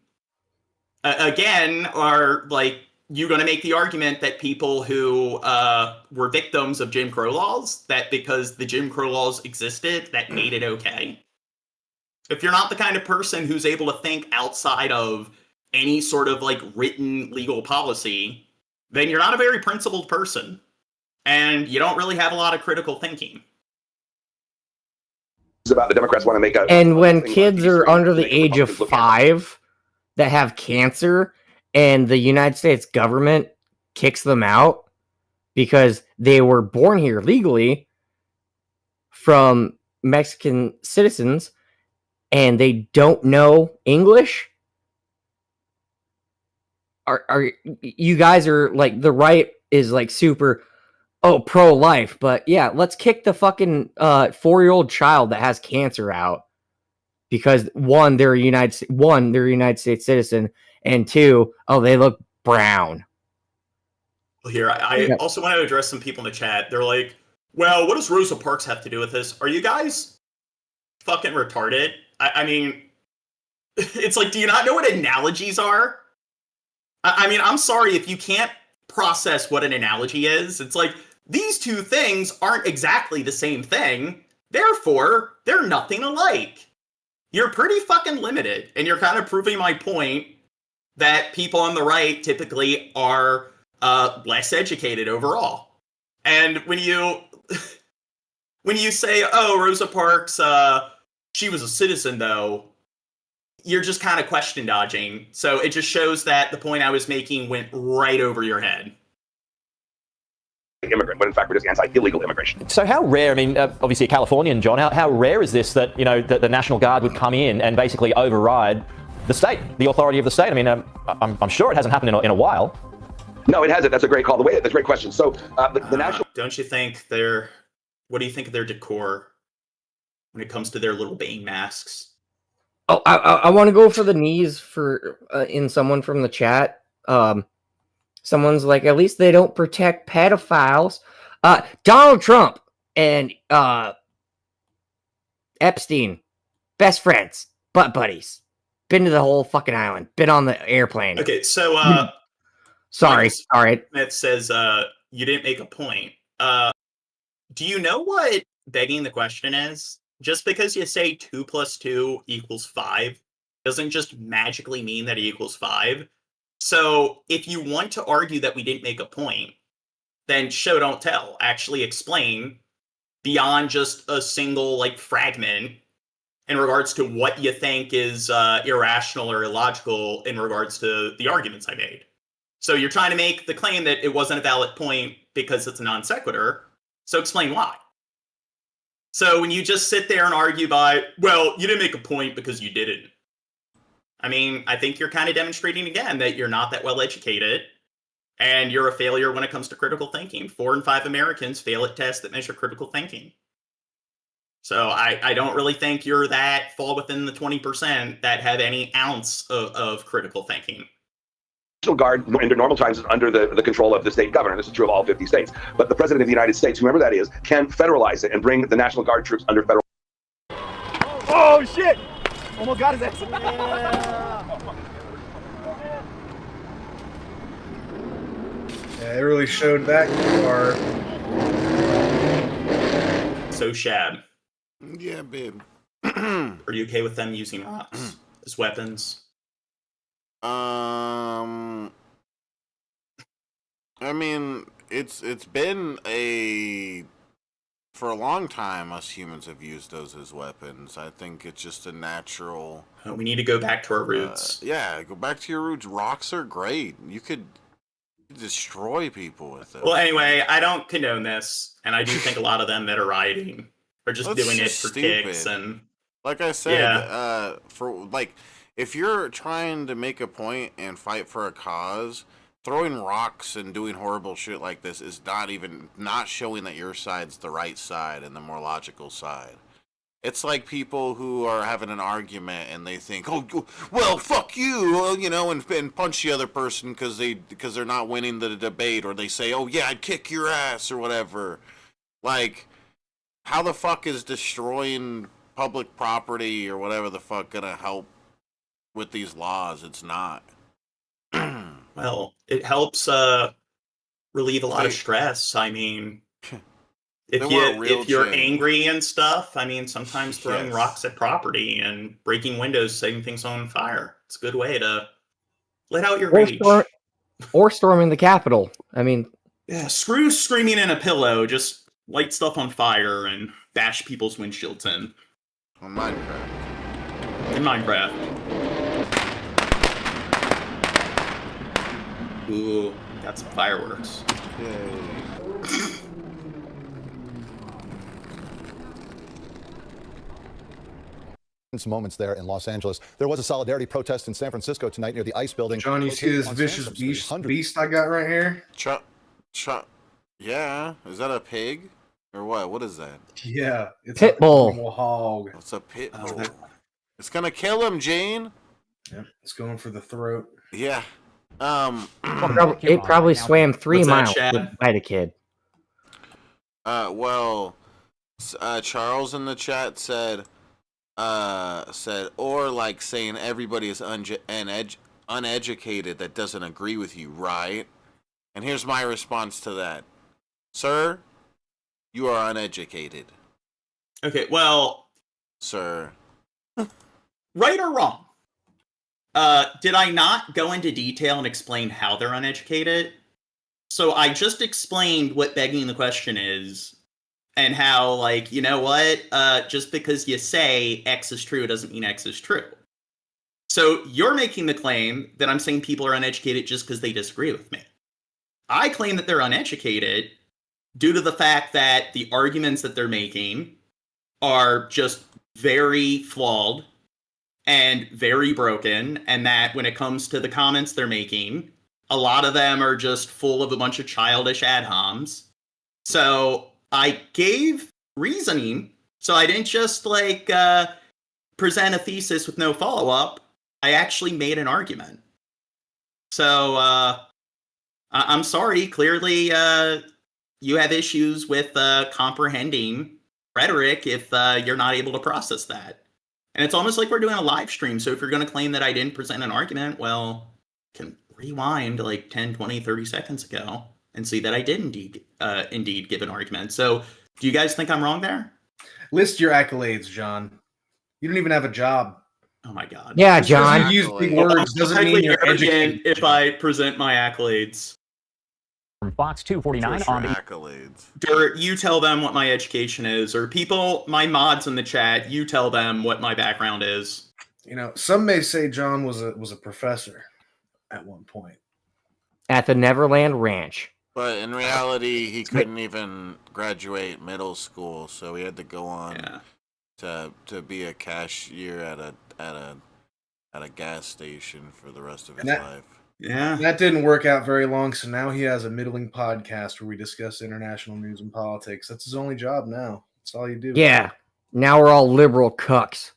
again, are like, you going to make the argument that people who were victims of Jim Crow laws, that because the Jim Crow laws existed, that made it okay? If you're not the kind of person who's able to think outside of any sort of like written legal policy, then you're not a very principled person. And you don't really have a lot of critical thinking. It's about the Democrats want to make a... And when kids are under the age of 5 that have cancer and the United States government kicks them out because they were born here legally from Mexican citizens and they don't know English, are you guys are like, the right is like super pro-life, but yeah, let's kick the fucking 4-year-old child that has cancer out because one, they're a United States citizen, and 2, they look brown. Well, here, I also want to address some people in the chat. They're like, well, what does Rosa Parks have to do with this? Are you guys fucking retarded? I mean, it's like, do you not know what analogies are? I mean, I'm sorry if you can't process what an analogy is. It's like, these two things aren't exactly the same thing. Therefore, they're nothing alike. You're pretty fucking limited. And you're kind of proving my point that people on the right typically are less educated overall. And when you say, oh, Rosa Parks, she was a citizen, though, you're just kind of question dodging. So it just shows that the point I was making went right over your head. Immigrant, but in fact we're just anti-illegal immigration. So how rare, I mean, obviously a Californian, John, how rare is this that, you know, that the National Guard would come in and basically override the state, the authority of the state? I mean, I'm sure it hasn't happened in a while. No, it hasn't. That's a great call. That's a great question. So the National... Don't you think what do you think of their decor when it comes to their little Bane masks? Oh, I want to go for the knees for in someone from the chat. Someone's like, at least they don't protect pedophiles. Donald Trump and Epstein, best friends, butt buddies. Been to the whole fucking island. Been on the airplane. Okay, so sorry. All right. That says you didn't make a point. Do you know what begging the question is? Just because you say 2 + 2 = 5 doesn't just magically mean that it equals 5. So if you want to argue that we didn't make a point, then show don't tell. Actually explain beyond just a single like fragment in regards to what you think is irrational or illogical in regards to the arguments I made. So you're trying to make the claim that it wasn't a valid point because it's a non sequitur. So explain why. So when you just sit there and argue by, well, you didn't make a point because you didn't. I mean, I think you're kind of demonstrating again that you're not that well educated and you're a failure when it comes to critical thinking. 4 in 5 Americans fail at tests that measure critical thinking. So I don't really think you're that fall within the 20% that have any ounce of critical thinking. National Guard, under normal times, is under the control of the state governor. This is true of all 50 states. But the president of the United States, whoever that is, can federalize it and bring the National Guard troops under federal. Oh, shit! Oh my God, is that? Yeah. Yeah, it really showed that part. So, Shab. Yeah, babe. Are you okay with them using rocks as weapons? I mean, it's been for a long time, us humans have used those as weapons. I think it's just a natural... We need to go back to our roots. Yeah, go back to your roots. Rocks are great. You could destroy people with them. Well, anyway, I don't condone this, and I do think a lot of them that are rioting are just doing it for kicks. And like I said, yeah. if you're trying to make a point and fight for a cause, throwing rocks and doing horrible shit like this is not showing that your side's the right side and the more logical side. It's like people who are having an argument and they think, oh, well, fuck you, and punch the other person because they're not winning the debate, or they say, oh yeah, I'd kick your ass or whatever. Like, how the fuck is destroying public property or whatever the fuck gonna help with these laws? It's not. Well, it helps relieve a lot of stress. I mean, if you're angry and stuff, I mean, sometimes throwing rocks at property and breaking windows, setting things on fire, it's a good way to let out your rage. Or storming the Capitol. I mean... Yeah, screw screaming in a pillow. Just light stuff on fire and bash people's windshields in. On Minecraft. In Minecraft. Ooh, got some fireworks. Yay. Some moments there in Los Angeles. There was a solidarity protest in San Francisco tonight near the ICE building. John, you see this vicious beast I got right here? Yeah, is that a pig or what? What is that? Yeah, it's pit bull. A hog. It's a pit bull. It's gonna kill him, Jane. Yeah, it's going for the throat. Yeah. It probably swam 3 miles to bite a kid. Well, Charles in the chat said, or like saying everybody is uneducated that doesn't agree with you, right? And here's my response to that. Sir, you are uneducated. Okay, well... Sir. Right or wrong? Did I not go into detail and explain how they're uneducated? So I just explained what begging the question is, and how, like, you know what? Just because you say X is true doesn't mean X is true. So you're making the claim that I'm saying people are uneducated just because they disagree with me. I claim that they're uneducated due to the fact that the arguments that they're making are just very flawed and very broken, and that when it comes to the comments they're making, a lot of them are just full of a bunch of childish ad homs. So I gave reasoning, so I didn't just present a thesis with no follow-up. I actually made an argument. So I'm sorry, clearly you have issues with comprehending rhetoric if you're not able to process that. And it's almost like we're doing a live stream, so if you're going to claim that I didn't present an argument, well, you can rewind like 10, 20, 30 seconds ago and see that I did indeed give an argument. So do you guys think I'm wrong there? List your accolades, John. You don't even have a job. Oh my God. Yeah, John. You use big words doesn't mean you're educated. If I present my accolades. From Fox 249 on the accolades. Dirt, you tell them what my education is, or people, my mods in the chat, you tell them what my background is. You know, some may say John was a professor at one point at the Neverland Ranch. But in reality, he couldn't even graduate middle school, so he had to go on to be a cashier at a gas station for the rest of his life. Yeah, that didn't work out very long. So now he has a middling podcast where we discuss international news and politics. That's his only job now. That's all you do. Yeah. Now we're all liberal cucks.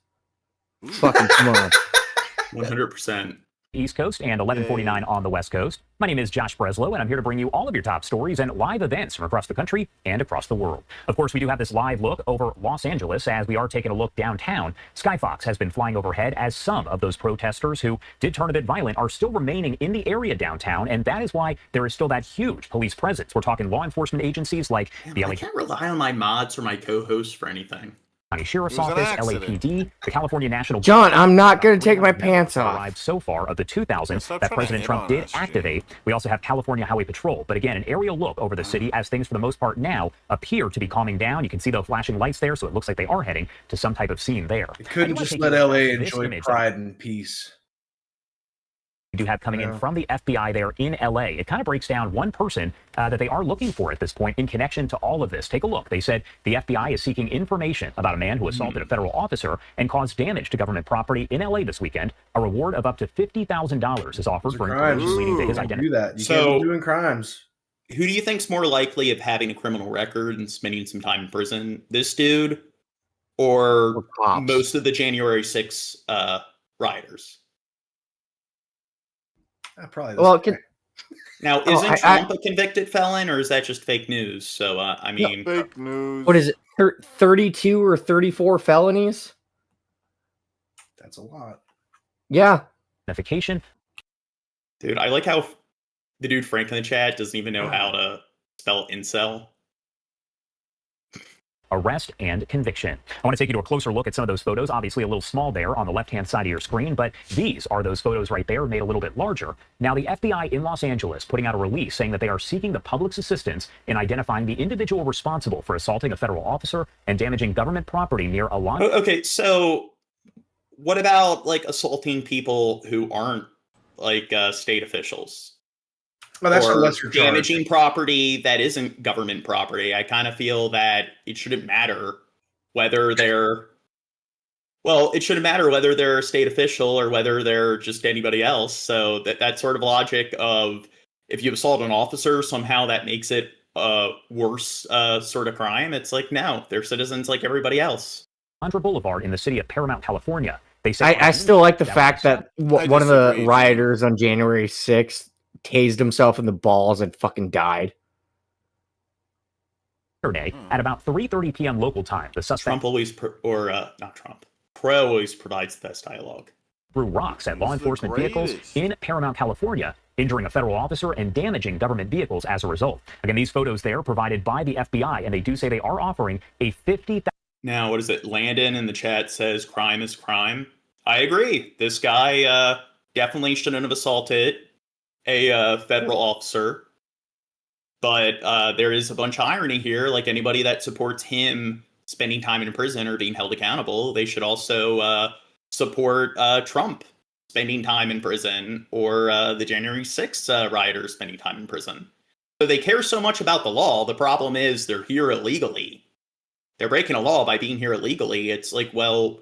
Fucking smart. 100%. East Coast and 11:49 on the West Coast. My name is Josh Breslow, and I'm here to bring you all of your top stories and live events from across the country and across the world. Of course, we do have this live look over Los Angeles as we are taking a look downtown. Skyfox has been flying overhead as some of those protesters who did turn a bit violent are still remaining in the area downtown, and that is why there is still that huge police presence. We're talking law enforcement agencies like the LA. I can't rely on my mods or my co-hosts for anything. County Sheriff's Office, LAPD, the California National John, I'm not going to take my pants off. Arrived so far of the 2,000 that President Trump did activate. We also have California Highway Patrol. But again, an aerial look over the city as things for the most part now appear to be calming down. You can see the flashing lights there, so it looks like they are heading to some type of scene there. You couldn't just let LA enjoy pride and peace. We do have coming in from the FBI there in LA. It kind of breaks down one person that they are looking for at this point in connection to all of this. Take a look. They said the FBI is seeking information about a man who assaulted a federal officer and caused damage to government property in LA this weekend. A reward of up to $50,000 is offered for information leading to his identity. Do that. You can't be doing crimes. Who do you think's more likely of having a criminal record and spending some time in prison? This dude or most of the January 6th rioters? Probably. Well, now, isn't Trump a convicted felon, or is that just fake news? So, I mean, fake news. What is it? 32 or 34 felonies? That's a lot. Yeah. Identification. Dude, I like how the dude Frank in the chat doesn't even know how to spell incel. Arrest and conviction. I want to take you to a closer look at some of those photos. Obviously a little small there on the left-hand side of your screen, but these are those photos right there made a little bit larger. Now, the FBI in Los Angeles putting out a release saying that they are seeking the public's assistance in identifying the individual responsible for assaulting a federal officer and damaging government property near a line. Okay, so what about like assaulting people who aren't like state officials? Well, that's or lesser damaging charge. property that isn't government property. I kind of feel that it shouldn't matter whether they're it shouldn't matter whether they're a state official or whether they're just anybody else. So that sort of logic of if you assault an officer, somehow that makes it a worse sort of crime. It's like, no, they're citizens like everybody else. Andra Boulevard in the city of Paramount, California. They say I still like the fact that one of the rioters on January 6th tased himself in the balls and fucking died. At about 3:30 p.m. local time, the suspect Trump always, not Trump, Pro always provides the best dialogue. Threw rocks at law enforcement vehicles in Paramount, California, injuring a federal officer and damaging government vehicles as a result. Again, these photos there provided by the FBI, and they do say they are offering a $50,000. Now, what is it? Landon in the chat says crime is crime. I agree. This guy definitely shouldn't have assaulted a federal officer, but there is a bunch of irony here. Like anybody that supports him spending time in prison or being held accountable, they should also support Trump spending time in prison or the January 6th rioters spending time in prison. So they care so much about the law. The problem is they're here illegally. They're breaking a law by being here illegally. It's like, well,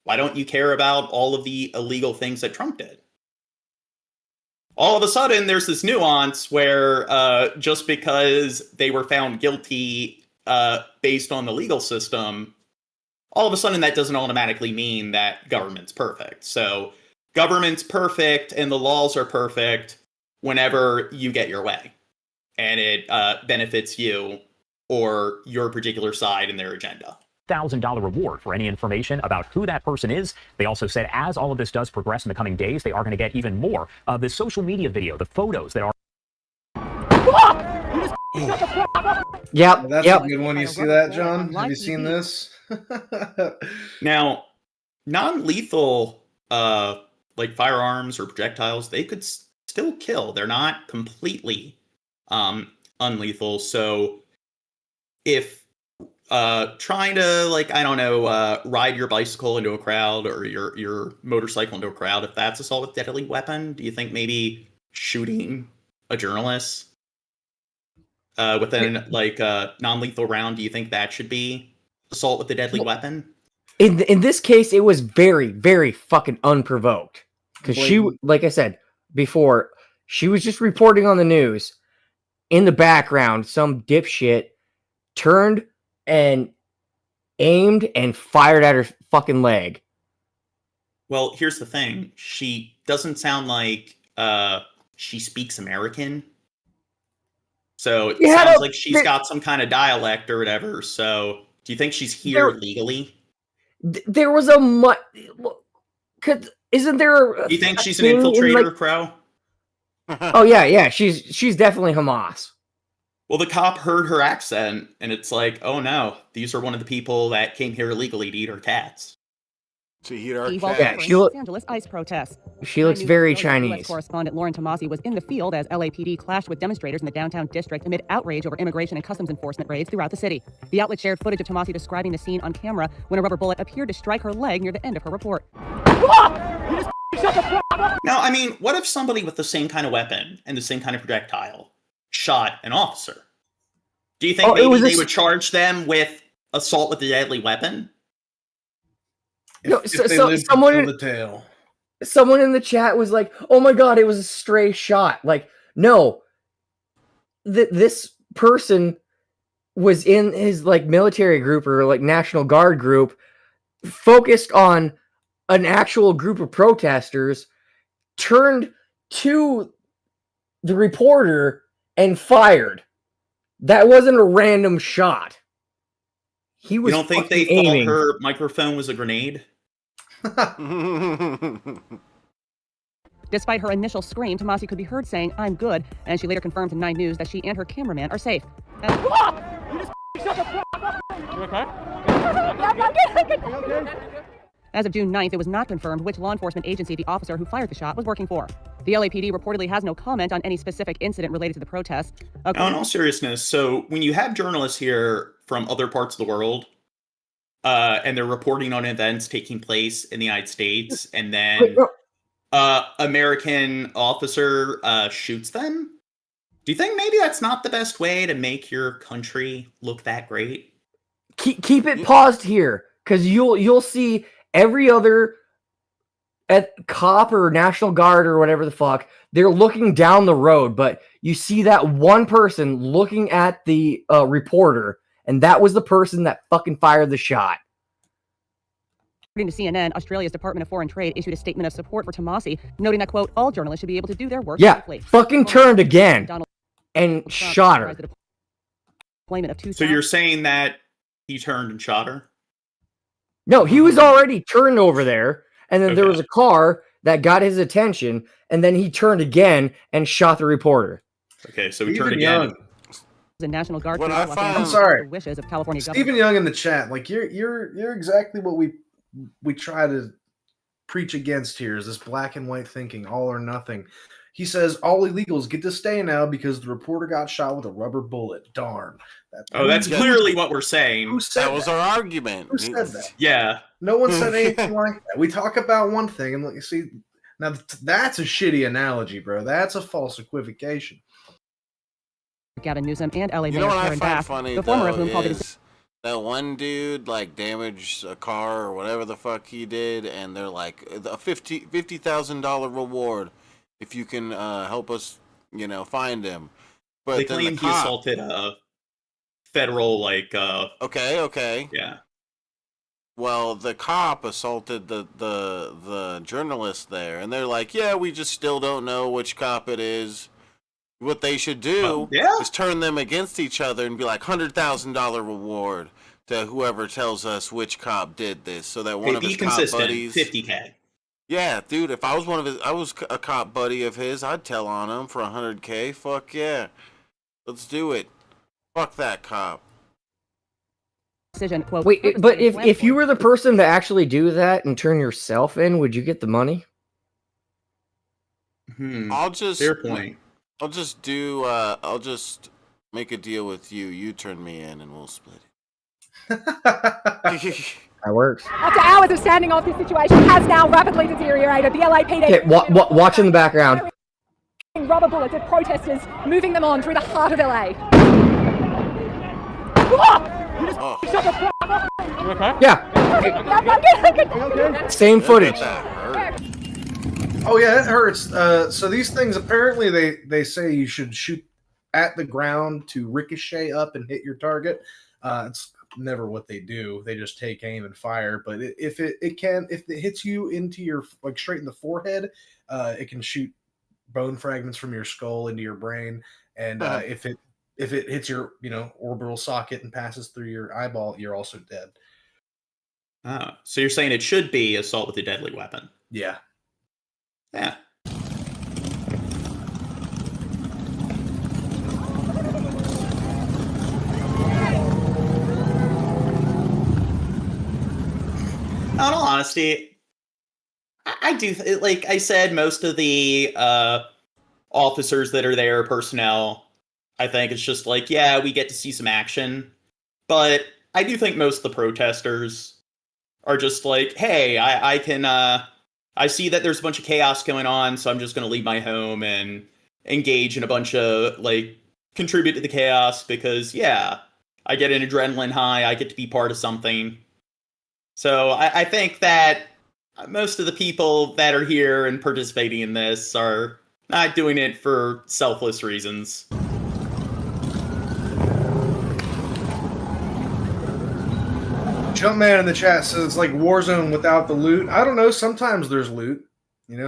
why don't you care about all of the illegal things that Trump did? All of a sudden, there's this nuance where just because they were found guilty based on the legal system, all of a sudden that doesn't automatically mean that government's perfect. So government's perfect and the laws are perfect whenever you get your way and it benefits you or your particular side in their agenda. $1,000 reward for any information about who that person is. They also said as all of this does progress in the coming days, they are going to get even more of the social media video, the photos that are. Yep, that's a good one. You see that, John? Have you seen this? Now, non-lethal like firearms or projectiles, they could still kill. They're not completely unlethal. So if trying to, like, I don't know, ride your bicycle into a crowd or your motorcycle into a crowd, if that's assault with deadly weapon, do you think maybe shooting a journalist with a non-lethal round, do you think that should be assault with a deadly weapon? In this case, it was very, very fucking unprovoked. Because she, like I said before, she was just reporting on the news. In the background, some dipshit turned and aimed and fired at her fucking leg. Well, here's the thing. She doesn't sound like she speaks American. So it sounds like she's got some kind of dialect or whatever. So do you think she's here legally? There was isn't there? Do you think she's an infiltrator, Crow? Oh yeah. She's definitely Hamas. Well, the cop heard her accent, and it's like, oh no, these are one of the people that came here illegally to eat our cats. To eat our cats. Yeah, Los Angeles ICE protests. She looks very Chinese. US correspondent Lauren Tomasi was in the field as LAPD clashed with demonstrators in the downtown district amid outrage over immigration and customs enforcement raids throughout the city. The outlet shared footage of Tomasi describing the scene on camera when a rubber bullet appeared to strike her leg near the end of her report. Now, I mean, what if somebody with the same kind of weapon and the same kind of projectile shot an officer? Do you think maybe they would charge them with assault with a deadly weapon? No, someone in the chat was like, "Oh my god, it was a stray shot." Like, no, this person was in his like military group or like National Guard group, focused on an actual group of protesters, turned to the reporter and fired. That wasn't a random shot. He was. You don't think they thought her microphone was a grenade? Despite her initial scream, Tomasi could be heard saying, "I'm good," and she later confirmed to 9 News that she and her cameraman are safe. As of June 9th, it was not confirmed which law enforcement agency the officer who fired the shot was working for. The LAPD reportedly has no comment on any specific incident related to the protests. Now, in all seriousness, so when you have journalists here from other parts of the world, and they're reporting on events taking place in the United States, and then American officer shoots them, do you think maybe that's not the best way to make your country look that great? Keep it paused here, because you'll see every other cop or National Guard or whatever the fuck, they're looking down the road, but you see that one person looking at the reporter, and that was the person that fucking fired the shot. According to CNN, Australia's Department of Foreign Trade issued a statement of support for Tomasi, noting that, quote, all journalists should be able to do their work safely. Fucking turned again and shot her. So you're saying that he turned and shot her? No, he was already turned over there, and then there was a car that got his attention, and then he turned again and shot the reporter. Okay, so he turned again. The National Guard. I'm sorry. Wishes of California Stephen Young in the chat, like you're exactly what we try to preach against here, is this black and white thinking, all or nothing. He says all illegals get to stay now because the reporter got shot with a rubber bullet. Darn. That's clearly what we're saying. Who said that was our argument. Who said that? Yeah. No one said anything like that. We talk about one thing, and you see, now that's a shitty analogy, bro. That's a false equivocation. Gavin Newsom and LA You know Mayor what I Karen find Bass, funny, the former of though, whom called it is that one dude, like, damaged a car or whatever the fuck he did, and they're like, a $50,000 reward if you can help us, find him. But they claim he assaulted a federal, like... Okay. Yeah. Well, the cop assaulted the journalist there, and they're like, yeah, we just still don't know which cop it is. What they should do is turn them against each other and be like, $100,000 reward to whoever tells us which cop did this, so that one of his cop buddies... $50K. Yeah, dude, if I was a cop buddy of his, I'd tell on him for $100K. Fuck yeah. Let's do it. Fuck that cop. Quote, wait, but if you were the person to actually do that and turn yourself in, would you get the money? Fair point. I'll just make a deal with you. You turn me in and we'll split it. That works. After hours of standing off, this situation has now rapidly deteriorated. The LAPD... Okay, watch in the background. Rubber bullets at protesters, moving them on through the heart of LA. Yeah. Same footage. Oh yeah, it hurts. So these things, apparently they say you should shoot at the ground to ricochet up and hit your target. It's never what they do. They just take aim and fire. But if it hits you into your like straight in the forehead, it can shoot bone fragments from your skull into your brain. And if it hits your orbital socket and passes through your eyeball, you're also dead. Oh, so you're saying it should be assault with a deadly weapon? Yeah. Yeah. In all honesty, I do, like I said, most of the officers that are there, personnel, I think it's just like, yeah, we get to see some action. But I do think most of the protesters are just like, hey, I see that there's a bunch of chaos going on, so I'm just going to leave my home and engage in a bunch of, like, contribute to the chaos because, yeah, I get an adrenaline high, I get to be part of something. So I think that most of the people that are here and participating in this are not doing it for selfless reasons. Jumpman in the chat says it's like Warzone without the loot. I don't know. Sometimes there's loot.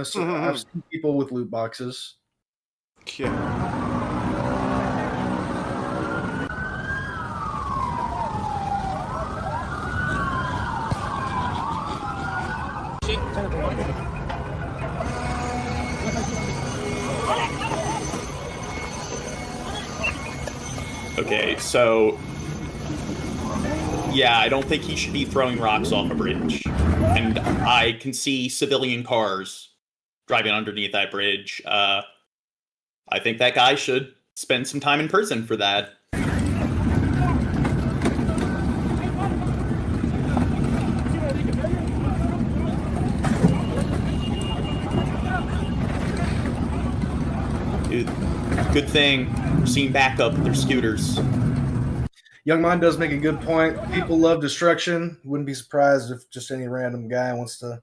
So I've seen people with loot boxes. Yeah. Okay, so yeah, I don't think he should be throwing rocks off a bridge. And I can see civilian cars driving underneath that bridge. I think that guy should spend some time in prison for that. Good thing we're seeing backup with their scooters. Young Mind does make a good point. People love destruction. Wouldn't be surprised if just any random guy wants to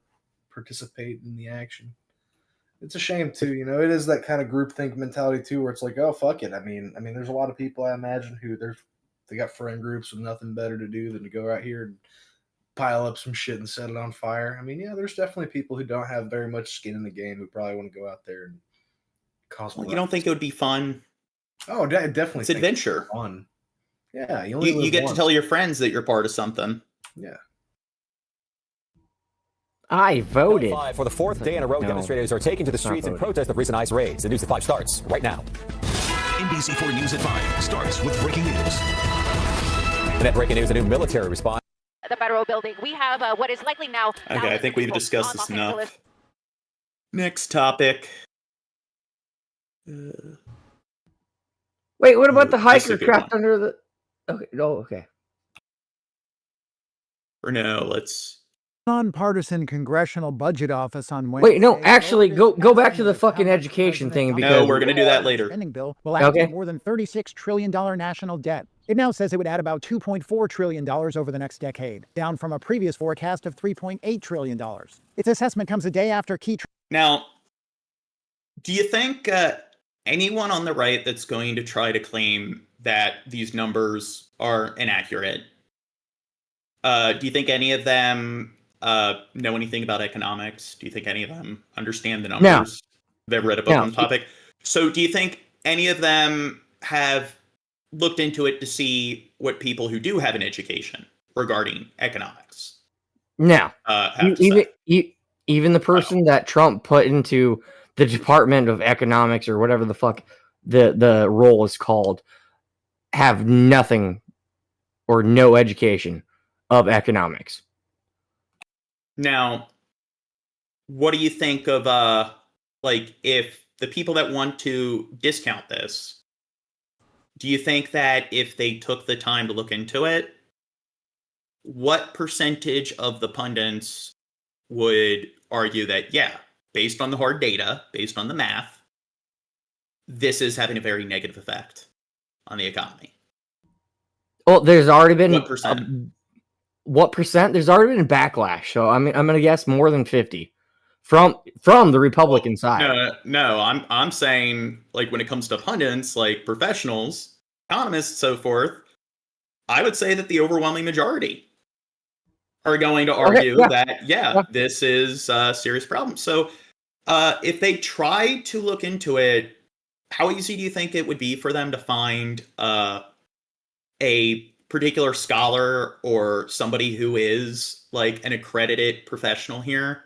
participate in the action. It's a shame too, it is that kind of groupthink mentality too, where it's like, oh fuck it. I mean, there's a lot of people I imagine who they got friend groups with nothing better to do than to go out here and pile up some shit and set it on fire. I mean, yeah, there's definitely people who don't have very much skin in the game who probably want to go out there and cause. Well, you don't think it would be fun? Oh, definitely. It's adventure. Fun. Yeah, you get to tell your friends that you're part of something. Yeah. I voted. For the fourth day in a row, demonstrators are taking to the streets in protest of recent ICE raids. The News at 5 starts right now. NBC4 News at 5 starts with breaking news. And that breaking news, a new military response. The federal building. We have what is likely now. Okay, I think we've discussed this enough. Next topic. Wait, what about the hiker trapped under the... Okay, no, okay. Or no, let's... Nonpartisan Congressional Budget Office on Wednesday. Wait, no, actually, go back to the fucking education thing because... No, we're going to do that later. Spending bill will add to more than $36 trillion national debt. It now says it would add about $2.4 trillion over the next decade, down from a previous forecast of $3.8 trillion. Its assessment comes a day after key... Now, do you think anyone on the right that's going to try to claim that these numbers are inaccurate, do you think any of them know anything about economics? Do you think any of them understand the numbers? No. They've read a book on the topic. So do you think any of them have looked into it to see what people who do have an education regarding economics No. have to say? Even the person that Trump put into the Department of Economics or whatever the fuck the role is called have nothing or no education of economics. Now, what do you think of if the people that want to discount this, do you think that if they took the time to look into it, what percentage of the pundits would argue that, yeah, based on the hard data, based on the math, this is having a very negative effect on the economy? Well, there's already been what percent? What percent? There's already been backlash. So I'm going to guess more than 50 from the Republican side. No, I'm saying, like, when it comes to pundits, like professionals, economists, so forth, I would say that the overwhelming majority are going to argue that, this is a serious problem. So if they try to look into it, how easy do you think it would be for them to find a particular scholar or somebody who is like an accredited professional here?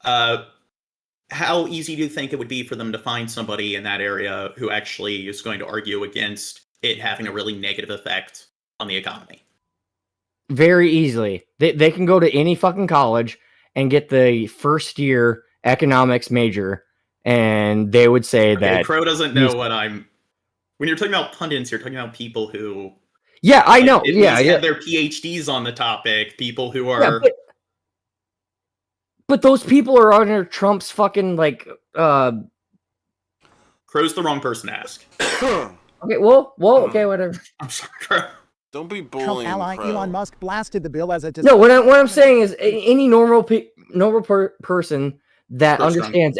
How easy do you think it would be for them to find somebody in that area who actually is going to argue against it having a really negative effect on the economy? Very easily. They can go to any fucking college and get the first year economics major, and they would say that Crow doesn't know what I'm. When you're talking about pundits, you're talking about people who. Yeah, I know. Have their PhDs on the topic. People who are. But those people are under Trump's fucking like. Crow's the wrong person to ask. Okay, okay, whatever. I'm sorry, Crow. Don't be bullying. Trump ally Elon Musk blasted the bill as a. No, what I'm saying is any normal person that understands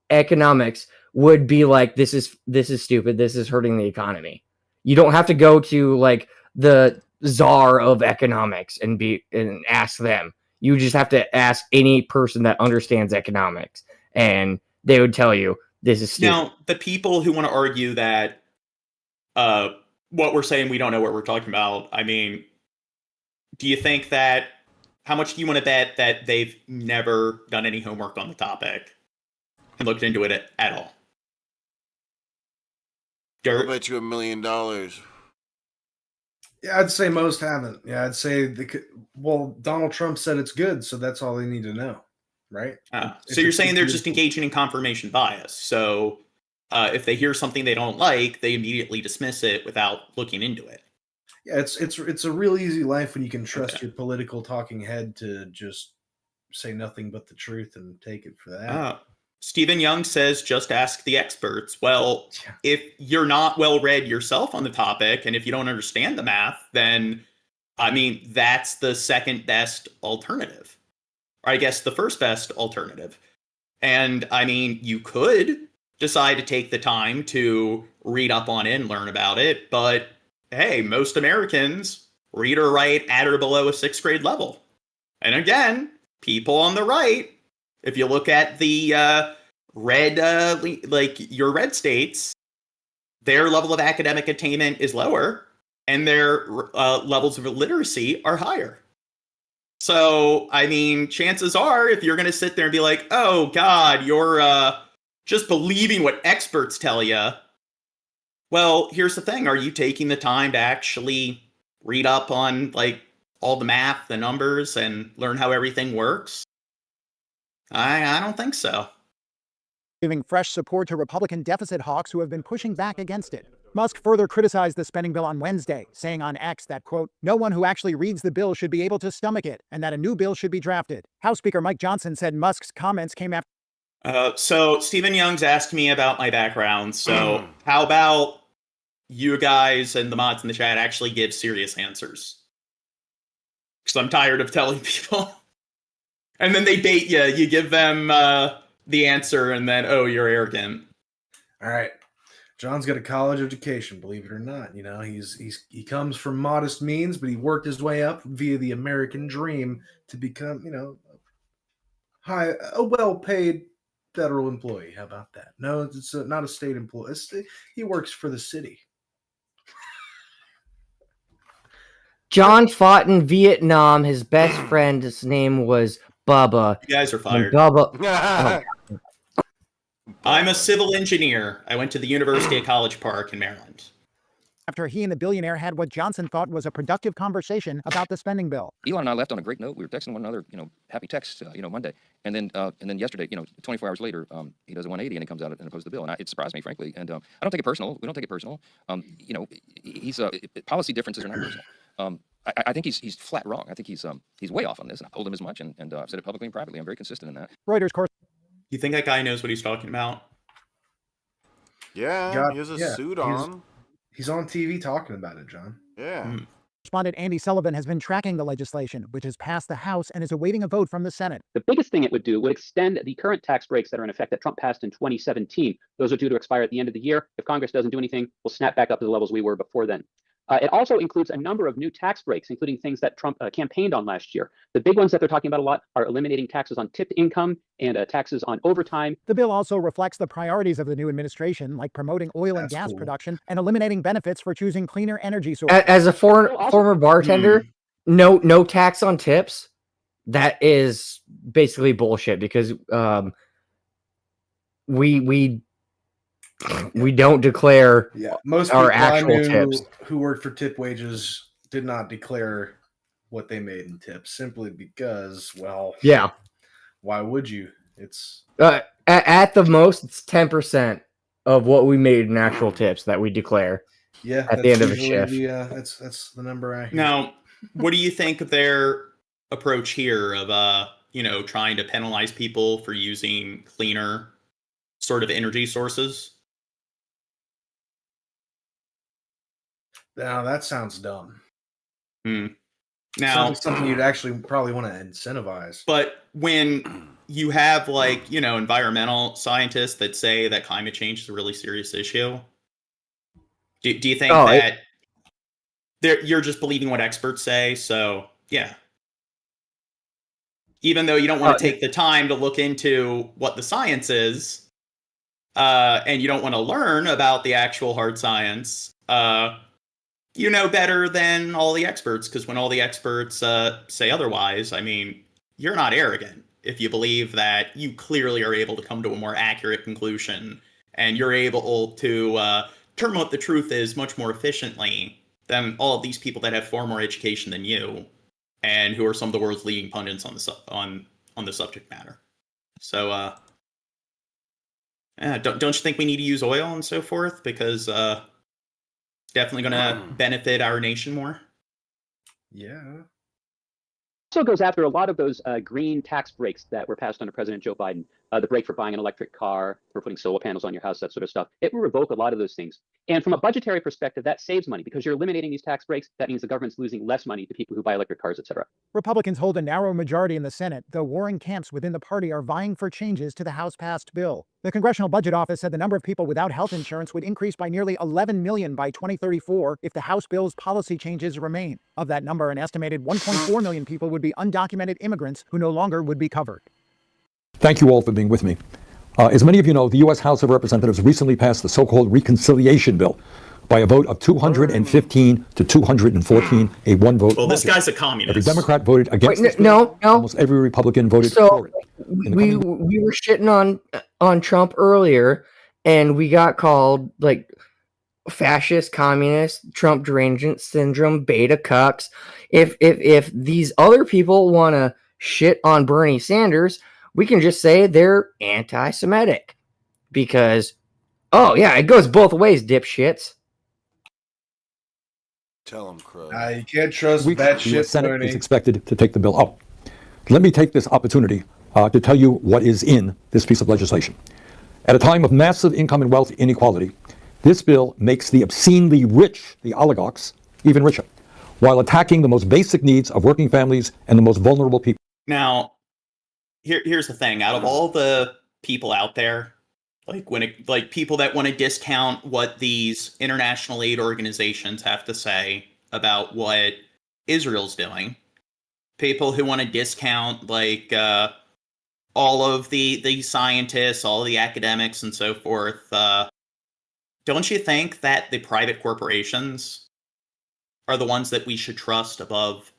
economics would be like, this is stupid. This is hurting the economy. You don't have to go to like the czar of economics and ask them. You just have to ask any person that understands economics, and they would tell you this is stupid. Now, the people who want to argue that what we're saying, we don't know what we're talking about. I mean, do you think that, how much do you want to bet that they've never done any homework on the topic and looked into it at all? I'll bet you $1 million. Yeah, I'd say most haven't. Yeah, I'd say Donald Trump said it's good, so that's all they need to know, right? So you're saying they're just engaging in confirmation bias. So if they hear something they don't like, they immediately dismiss it without looking into it. Yeah, it's a real easy life when you can trust your political talking head to just say nothing but the truth and take it for that. Stephen Young says, just ask the experts. Well, if you're not well read yourself on the topic, and if you don't understand the math, then, I mean, that's the second best alternative. Or I guess the first best alternative. And, I mean, you could decide to take the time to read up on it and learn about it, but, hey, most Americans read or write at or below a 6th grade level. And again, people on the right, if you look at the red, like your red states, their level of academic attainment is lower and their levels of literacy are higher. So, I mean, chances are, if you're going to sit there and be like, oh, God, you're just believing what experts tell you. Well, here's the thing. Are you taking the time to actually read up on, like, all the math, the numbers, and learn how everything works? I don't think so. Giving fresh support to Republican deficit hawks who have been pushing back against it. Musk further criticized the spending bill on Wednesday, saying on X that, quote, no one who actually reads the bill should be able to stomach it, and that a new bill should be drafted. House Speaker Mike Johnson said Musk's comments came after. So Stephen Young's asked me about my background, so how about you guys and the mods in the chat actually give serious answers? Because I'm tired of telling people. And then they bait you. You give them the answer, and then, oh, you're arrogant. All right. John's got a college education, believe it or not. You know, he comes from modest means, but he worked his way up via the American dream to become, you know, a well-paid federal employee. How about that? No, it's not a state employee. He works for the city. John fought in Vietnam. His best friend's name was Bubba. You guys are fired. Bubba. I'm a civil engineer. I went to the University of College Park in Maryland. After he and the billionaire had what Johnson thought was a productive conversation about the spending bill. Elon and I left on a great note. We were texting one another, happy texts, Monday. And then yesterday, 24 hours later, he does a 180 and he comes out and opposes the bill. And it surprised me, frankly. And I don't take it personal. We don't take it personal. He's policy differences are not personal. I think he's flat wrong. I think he's way off on this. And I've told him as much, and I've said it publicly and privately. I'm very consistent in that. Reuters course. You think that guy knows what he's talking about? Yeah, he has a suit on. He's on TV talking about it, John. Yeah. Correspondent Andy Sullivan has been tracking the legislation, which has passed the House and is awaiting a vote from the Senate. The biggest thing it would do would extend the current tax breaks that are in effect that Trump passed in 2017. Those are due to expire at the end of the year. If Congress doesn't do anything, we'll snap back up to the levels we were before then. It also includes a number of new tax breaks, including things that Trump campaigned on last year. The big ones that they're talking about a lot are eliminating taxes on tipped income and taxes on overtime. The bill also reflects the priorities of the new administration, like promoting oil and gas production and eliminating benefits for choosing cleaner energy sources. As a former bartender, no tax on tips. That is basically bullshit because we don't declare most our people actual I knew tips. who worked for tip wages did not declare what they made in tips simply because, well, why would you? It's at the most it's 10% of what we made in actual tips that we declare. At the end of a shift. That's the number I hear. Now, what do you think of their approach here of trying to penalize people for using cleaner sort of energy sources? Now that sounds dumb. Now, sounds something you'd actually probably want to incentivize. But when you have environmental scientists that say that climate change is a really serious issue, do you think you're just believing what experts say? So yeah, even though you don't want to take the time to look into what the science is, and you don't want to learn about the actual hard science, you know better than all the experts, because when all the experts say otherwise, I mean, you're not arrogant if you believe that you clearly are able to come to a more accurate conclusion and you're able to determine what the truth is much more efficiently than all of these people that have far more education than you and who are some of the world's leading pundits on the subject matter. So, don't you think we need to use oil and so forth? Because it's definitely going to benefit our nation more. Yeah. Also goes after a lot of those green tax breaks that were passed under President Joe Biden. The break for buying an electric car, for putting solar panels on your house, that sort of stuff. It will revoke a lot of those things. And from a budgetary perspective, that saves money because you're eliminating these tax breaks. That means the government's losing less money to people who buy electric cars, et cetera. Republicans hold a narrow majority in the Senate, though warring camps within the party are vying for changes to the House-passed bill. The Congressional Budget Office said the number of people without health insurance would increase by nearly 11 million by 2034 if the House bill's policy changes remain. Of that number, an estimated 1.4 million people would be undocumented immigrants who no longer would be covered. Thank you all for being with me. As many of you know, the U.S. House of Representatives recently passed the so-called reconciliation bill by a vote of 215 to 214, a one vote. Well, this guy's a communist. Every Democrat voted against this bill. No. Almost every Republican voted for it. We were shitting on Trump earlier, and we got called like fascist, communist, Trump derangement syndrome, beta cucks. If these other people want to shit on Bernie Sanders, we can just say they're anti-Semitic because, it goes both ways, dipshits. Tell them, Crow. You can't trust bad shit. The Senate is expected to take the bill up. Let me take this opportunity to tell you what is in this piece of legislation. At a time of massive income and wealth inequality, this bill makes the obscenely rich, the oligarchs, even richer, while attacking the most basic needs of working families and the most vulnerable people. Now, here's the thing. Out of all the people out there, people that want to discount what these international aid organizations have to say about what Israel's doing, people who want to discount all of the scientists, all the academics and so forth, don't you think that the private corporations are the ones that we should trust above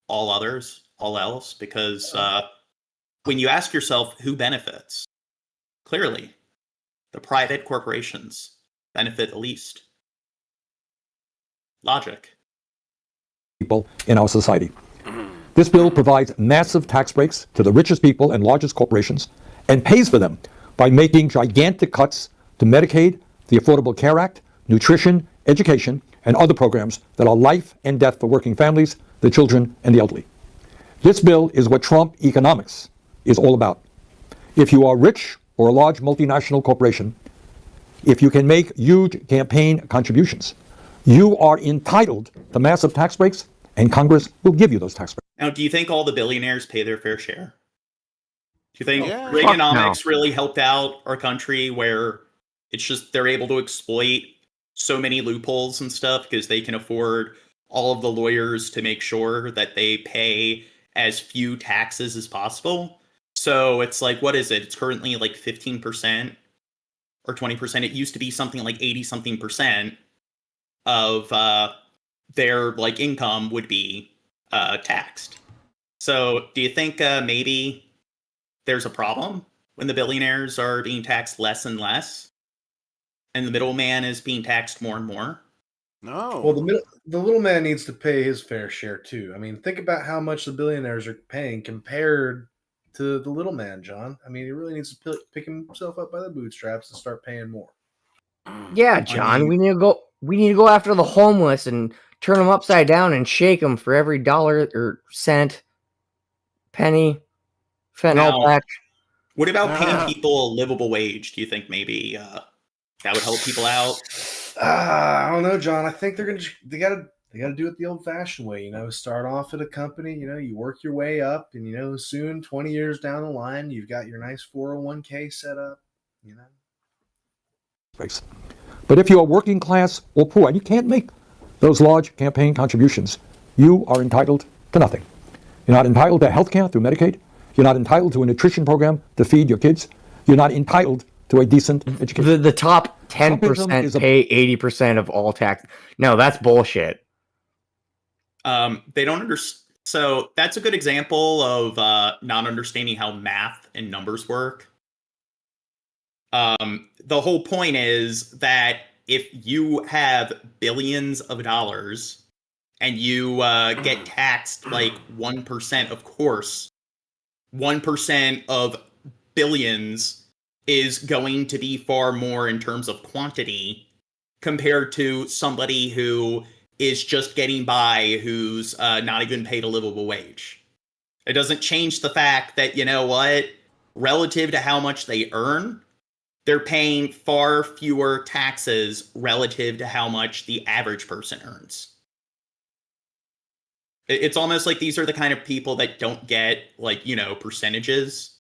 all else? Because when you ask yourself who benefits, clearly the private corporations benefit the least. Logic. People in our society. This bill provides massive tax breaks to the richest people and largest corporations and pays for them by making gigantic cuts to Medicaid, the Affordable Care Act, nutrition, education, and other programs that are life and death for working families, the children, and the elderly. This bill is what Trump economics is all about. If you are rich or a large multinational corporation, if you can make huge campaign contributions, you are entitled to massive tax breaks, and Congress will give you those tax breaks. Now, do you think all the billionaires pay their fair share? Do you think Reaganomics really helped out our country where it's just they're able to exploit so many loopholes and stuff because they can afford all of the lawyers to make sure that they pay as few taxes as possible. So it's like, what is it? It's currently like 15% or 20%. It used to be something like 80 something percent of their like income would be taxed. So do you think maybe there's a problem when the billionaires are being taxed less and less and the middleman is being taxed more and more? No. Well, the little man needs to pay his fair share too. I mean, think about how much the billionaires are paying compared to the little man, John. I mean, he really needs to pick himself up by the bootstraps and start paying more. Yeah, John, we need to go after the homeless and turn them upside down and shake them for every dollar or cent, penny, fentanyl patch. What about paying people a livable wage? Do you think maybe that would help people out? I don't know, John. I think they gotta do it the old-fashioned way. Start off at a company. You work your way up, and soon, 20 years down the line, you've got your nice 401k set up. But if you are working class or poor and you can't make those large campaign contributions, you are entitled to nothing. You're not entitled to health care through Medicaid. You're not entitled to a nutrition program to feed your kids. You're not entitled to a decent education. The top 10% pay 80% of all tax. No, that's bullshit. They don't understand. So that's a good example of not understanding how math and numbers work. The whole point is that if you have billions of dollars and you get taxed like 1%, of course, 1% of billions is going to be far more in terms of quantity compared to somebody who is just getting by, who's not even paid a livable wage. It doesn't change the fact that, relative to how much they earn, they're paying far fewer taxes relative to how much the average person earns. It's almost like these are the kind of people that don't get, percentages.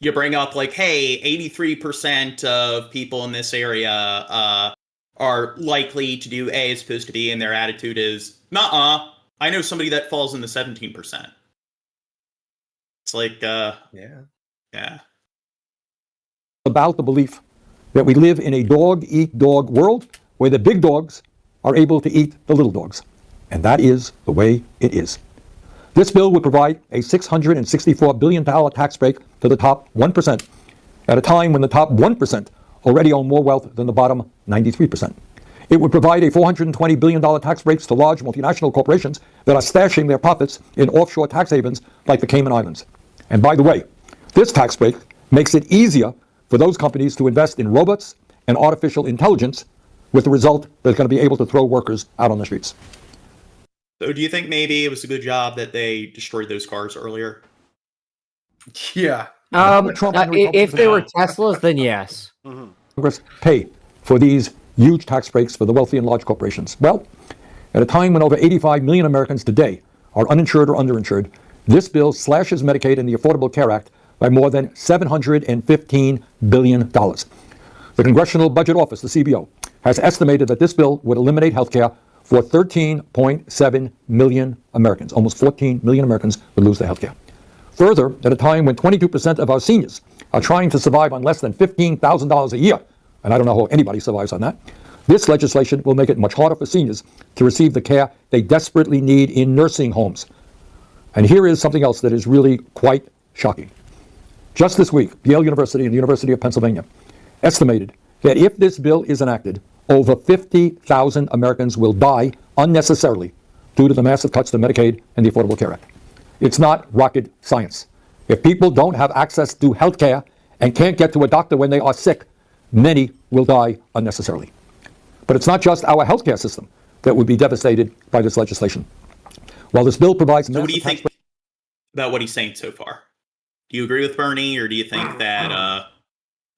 You bring up, hey, 83% of people in this area are likely to do A as opposed to B, and their attitude is, nuh-uh, I know somebody that falls in the 17%. It's like, yeah. About the belief that we live in a dog-eat-dog world where the big dogs are able to eat the little dogs. And that is the way it is. This bill would provide a $664 billion tax break to the top 1% at a time when the top 1% already own more wealth than the bottom 93%. It would provide a $420 billion tax breaks to large multinational corporations that are stashing their profits in offshore tax havens like the Cayman Islands. And by the way, this tax break makes it easier for those companies to invest in robots and artificial intelligence, with the result that they're going to be able to throw workers out on the streets. So do you think maybe it was a good job that they destroyed those cars earlier? Yeah. If they were Teslas, then yes. Congress pay for these huge tax breaks for the wealthy and large corporations. Well, at a time when over 85 million Americans today are uninsured or underinsured, this bill slashes Medicaid and the Affordable Care Act by more than $715 billion. The Congressional Budget Office, the CBO, has estimated that this bill would eliminate health care for 13.7 million Americans. Almost 14 million Americans would lose their health care. Further, at a time when 22% of our seniors are trying to survive on less than $15,000 a year, and I don't know how anybody survives on that, this legislation will make it much harder for seniors to receive the care they desperately need in nursing homes. And here is something else that is really quite shocking. Just this week, Yale University and the University of Pennsylvania estimated that if this bill is enacted, over 50,000 Americans will die unnecessarily due to the massive cuts to Medicaid and the Affordable Care Act. It's not rocket science. If people don't have access to health care and can't get to a doctor when they are sick, many will die unnecessarily. But it's not just our healthcare system that would be devastated by this legislation. While this bill provides... So what do you think about what he's saying so far? Do you agree with Bernie, or do you think that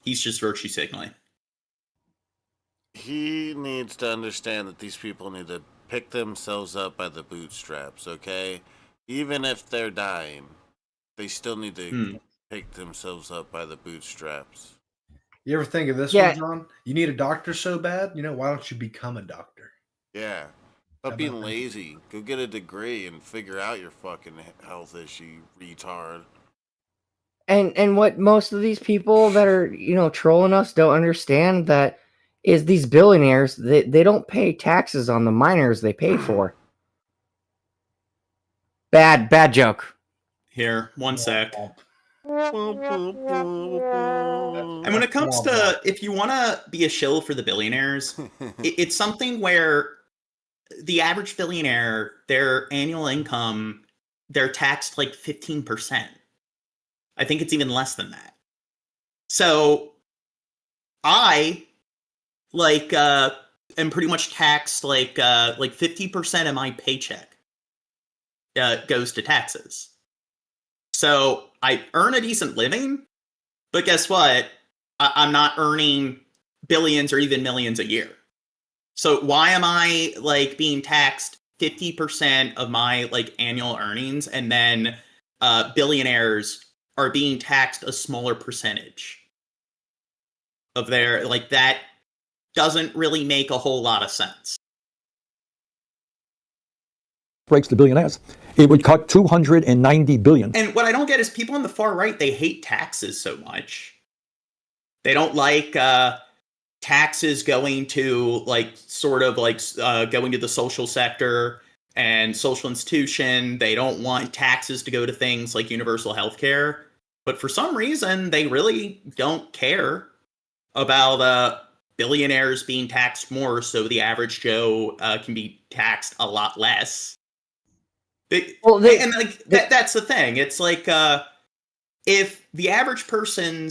he's just virtue signaling? He needs to understand that these people need to pick themselves up by the bootstraps, okay? Even if they're dying, they still need to pick themselves up by the bootstraps. You ever think of this Yeah. one, John? You need a doctor so bad, why don't you become a doctor? Yeah. Stop being lazy. Go get a degree and figure out your fucking health issue, retard. And what most of these people that are, trolling us don't understand that is these billionaires, they don't pay taxes on the miners they pay for. Bad joke. Here, one sec. And when it comes to, if you want to be a shill for the billionaires, it's something where the average billionaire, their annual income, they're taxed like 15%. I think it's even less than that. So I am pretty much taxed like 50% of my paycheck goes to taxes. So I earn a decent living, but guess what? I'm not earning billions or even millions a year. So why am I being taxed 50% of my annual earnings, and then billionaires are being taxed a smaller percentage of their that doesn't really make a whole lot of sense. Breaks the billionaires. It would cut $290 billion. And what I don't get is people on the far right, they hate taxes so much. They don't like taxes going to going to the social sector and social institution. They don't want taxes to go to things like universal health care. But for some reason, they really don't care about billionaires being taxed more so the average Joe can be taxed a lot less. That's the thing. It's if the average person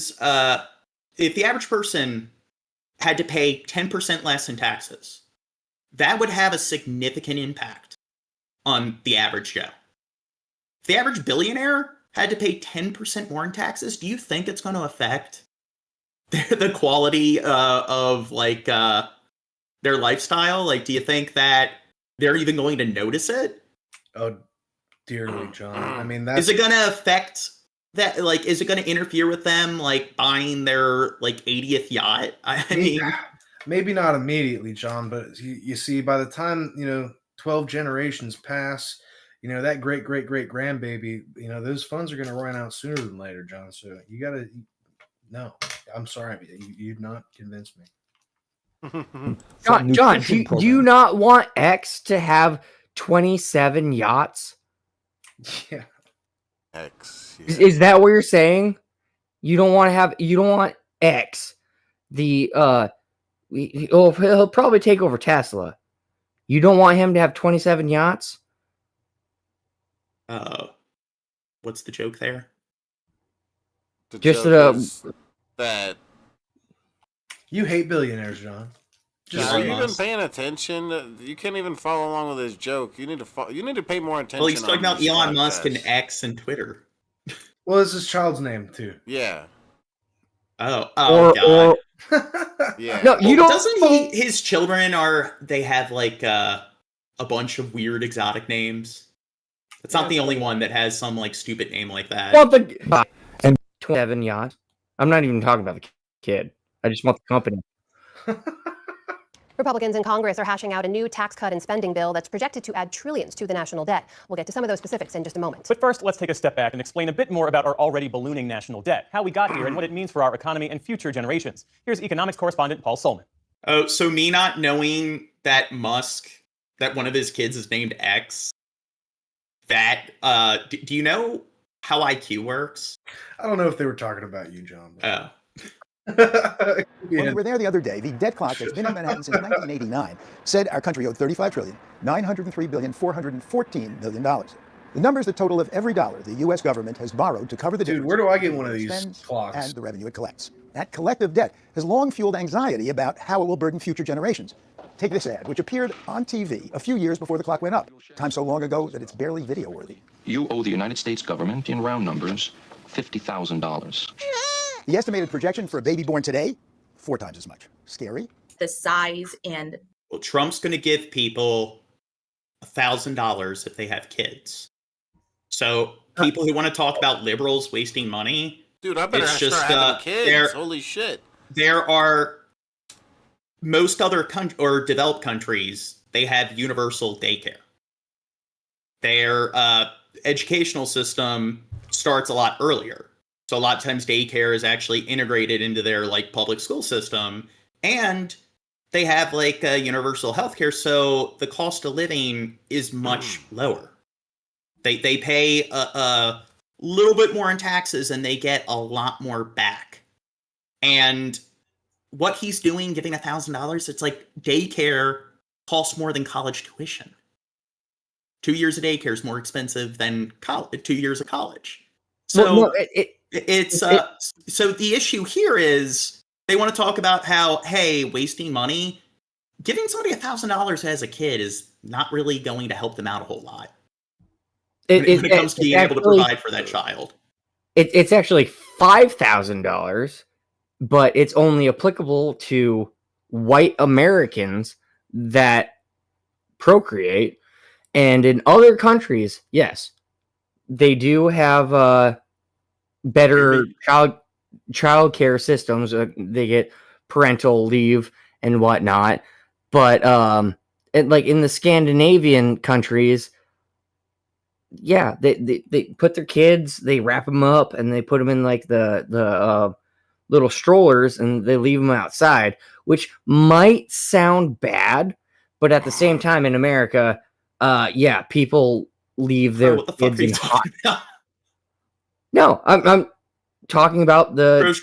had to pay 10% less in taxes, that would have a significant impact on the average Joe. If the average billionaire had to pay 10% more in taxes, do you think it's going to affect the quality of their lifestyle? Do you think that they're even going to notice it? Oh, dearly, John. I mean, Is it going to affect that? Is it going to interfere with them buying their 80th yacht? I mean, maybe not immediately, John, but you see, by the time 12 generations pass, that great grandbaby, those funds are going to run out sooner than later, John. So you got to. No, I'm sorry, you've not convinced me. John, do you not want X to have 27 yachts? Yeah. X. Yeah. Is that what you're saying? You don't want X. He'll probably take over Tesla. You don't want him to have 27 yachts? What's the joke there? That you hate billionaires, John. Are you even paying attention? You can't even follow along with his joke. You need to pay more attention. Well, he's talking about Elon Musk and X and Twitter. Well, it's his child's name too. Yeah. Oh God. Yeah. No, you don't. Doesn't his children they have a bunch of weird exotic names? It's not the only one that has some stupid name like that. Well, and 27 yachts. I'm not even talking about the kid. I just want the company. Republicans in Congress are hashing out a new tax cut and spending bill that's projected to add trillions to the national debt. We'll get to some of those specifics in just a moment. But first, let's take a step back and explain a bit more about our already ballooning national debt, how we got here, and what it means for our economy and future generations. Here's economics correspondent Paul Solman. Oh, so me not knowing that one of his kids is named X, do you know how IQ works? I don't know if they were talking about you, John. Oh. When we were there the other day, the debt clock that's been in Manhattan since 1989 said our country owed $35,903,414,000,000. The numbers that total of every dollar the U.S. government has borrowed to cover the difference. Dude, where do I get one of these clocks? And the revenue it collects. That collective debt has long fueled anxiety about how it will burden future generations. Take this ad, which appeared on TV a few years before the clock went up. Time so long ago that it's barely video-worthy. You owe the United States government, in round numbers, $50,000. The estimated projection for a baby born today, 4 times as much. Scary? The size and... Well, Trump's going to give people $1,000 if they have kids. So people who want to talk about liberals wasting money... Dude, I better start having kids. Holy shit. there are most other or developed countries, they have universal daycare. Their educational system starts a lot earlier. So a lot of times daycare is actually integrated into their like public school system, and they have like universal healthcare, so the cost of living is much lower. They pay a little bit more in taxes, and they get a lot more back. And what he's doing, giving $1,000, it's like daycare costs more than college tuition. 2 years of daycare is more expensive than 2 years of college. So so the issue here is they want to talk about how, hey, wasting money, giving somebody $1,000 as a kid is not really going to help them out a whole lot. When it comes to being able to provide for that child. It's actually $5,000, but it's only applicable to white Americans that procreate. And in other countries, yes, they do have better child care systems. They get parental leave and whatnot. But like in the Scandinavian countries, yeah, they put their kids, they wrap them up, and they put them in like the little strollers, and they leave them outside, which might sound bad, but at the same time in America, yeah, people leave their kids in hot. No, I'm talking about the.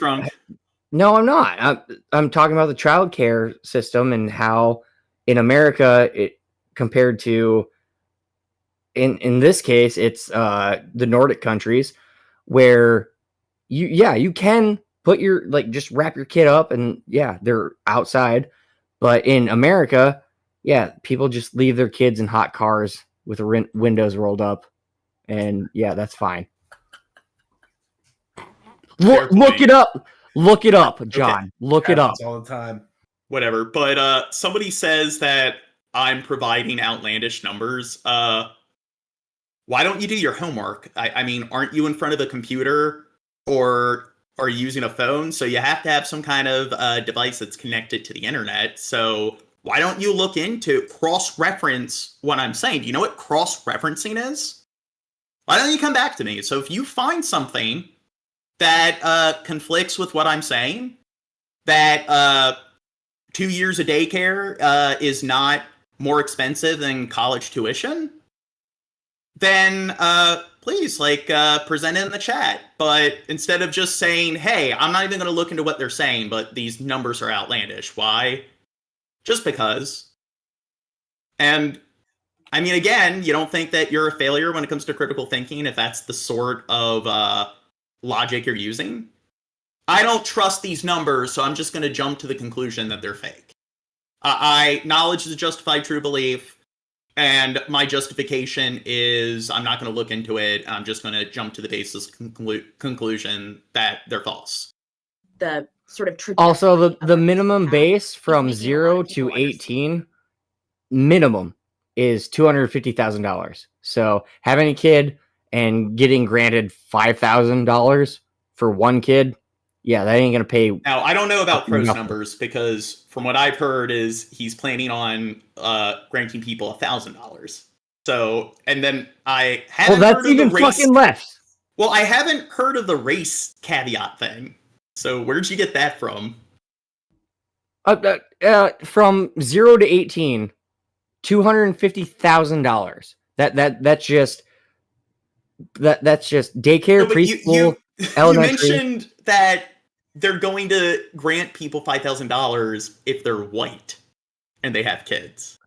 No, I'm not. I'm talking about the child care system and how in America it compared to. In this case, it's the Nordic countries where you can put your just wrap your kid up and yeah, they're outside. But in America, yeah, people just leave their kids in hot cars with the windows rolled up, and yeah, that's fine. Look it up. Look it up, John. Okay. Look it up all the time. Whatever. But somebody says that I'm providing outlandish numbers. Why don't you do your homework? I mean, aren't you in front of a computer or are you using a phone? So you have to have some kind of device that's connected to the internet. So why don't you look into cross-reference what I'm saying? Do you know what cross-referencing is? Why don't you come back to me? So if you find something that conflicts with what I'm saying, that 2 years of daycare is not more expensive than college tuition, then please present it in the chat. But instead of just saying, hey, I'm not even going to look into what they're saying, but these numbers are outlandish. Why? Just because. And I mean, again, you don't think that you're a failure when it comes to critical thinking if that's the sort of logic you're using? I don't trust these numbers, so I'm just going to jump to the conclusion that they're fake. Knowledge is a justified true belief. And my justification is I'm not going to look into it. I'm just going to jump to the basis conclusion that they're false. The sort of also the minimum base from 0 to 18 minimum is $250,000. So having a kid and getting granted $5,000 for one kid, yeah, that ain't gonna pay. Now I don't know about Pro's numbers because from what I've heard is he's planning on granting people $1,000. So and then I haven't. Well, that's even fucking less. Well, I haven't heard of the race caveat thing. So where'd you get that from? From 0 to 18, $250,000. That's just daycare, preschool, elementary. You mentioned that they're going to grant people $5,000 if they're white and they have kids.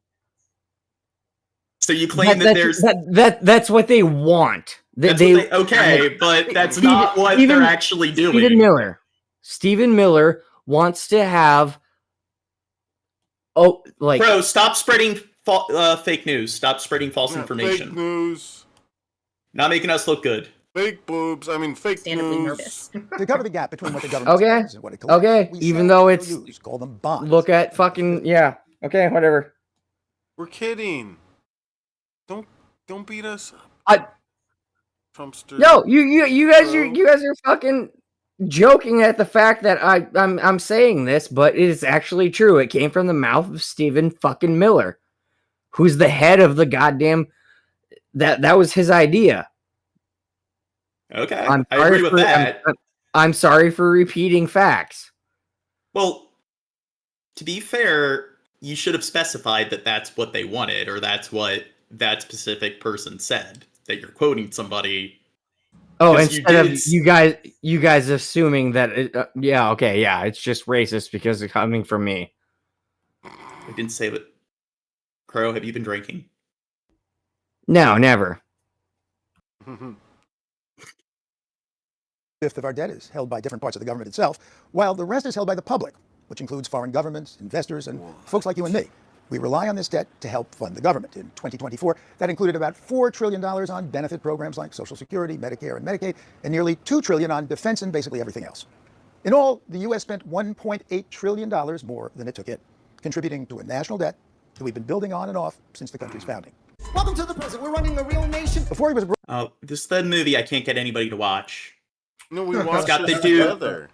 So you claim that's what they want. Okay, but that's not what they're actually doing. Stephen Miller wants to have. Bro, stop spreading fake news. Stop spreading false information. Fake news. Not making us look good. Fake boobs. I mean, fake news. To cover the gap between what the government says and what it collects, okay. Even though it's call them bonds. Look at fucking yeah. Okay, whatever. We're kidding. Don't beat us up. Trumpster. No, you guys are fucking. joking at the fact that I'm saying this, but it is actually true. It came from the mouth of Stephen fucking Miller, who's the head of the goddamn. That was his idea. Okay, I agree with that. I'm sorry for repeating facts. Well, to be fair, you should have specified that that's what they wanted, or that's what that specific person said. That you're quoting somebody. Oh, instead of you guys assuming that it's just racist because it's coming from me. I didn't say that. Crow, have you been drinking? No, never. Fifth of our debt is held by different parts of the government itself, while the rest is held by the public, which includes foreign governments, investors, and folks like you and me. We rely on this debt to help fund the government. In 2024, that included about $4 trillion on benefit programs like Social Security, Medicare, and Medicaid, and nearly $2 trillion on defense and basically everything else. In all, the U.S. spent $1.8 trillion more than it took in, contributing to a national debt that we've been building on and off since the country's founding. Welcome to the present. We're running the real nation. Before he was... Oh, this is the movie I can't get anybody to watch. No, we watched it together.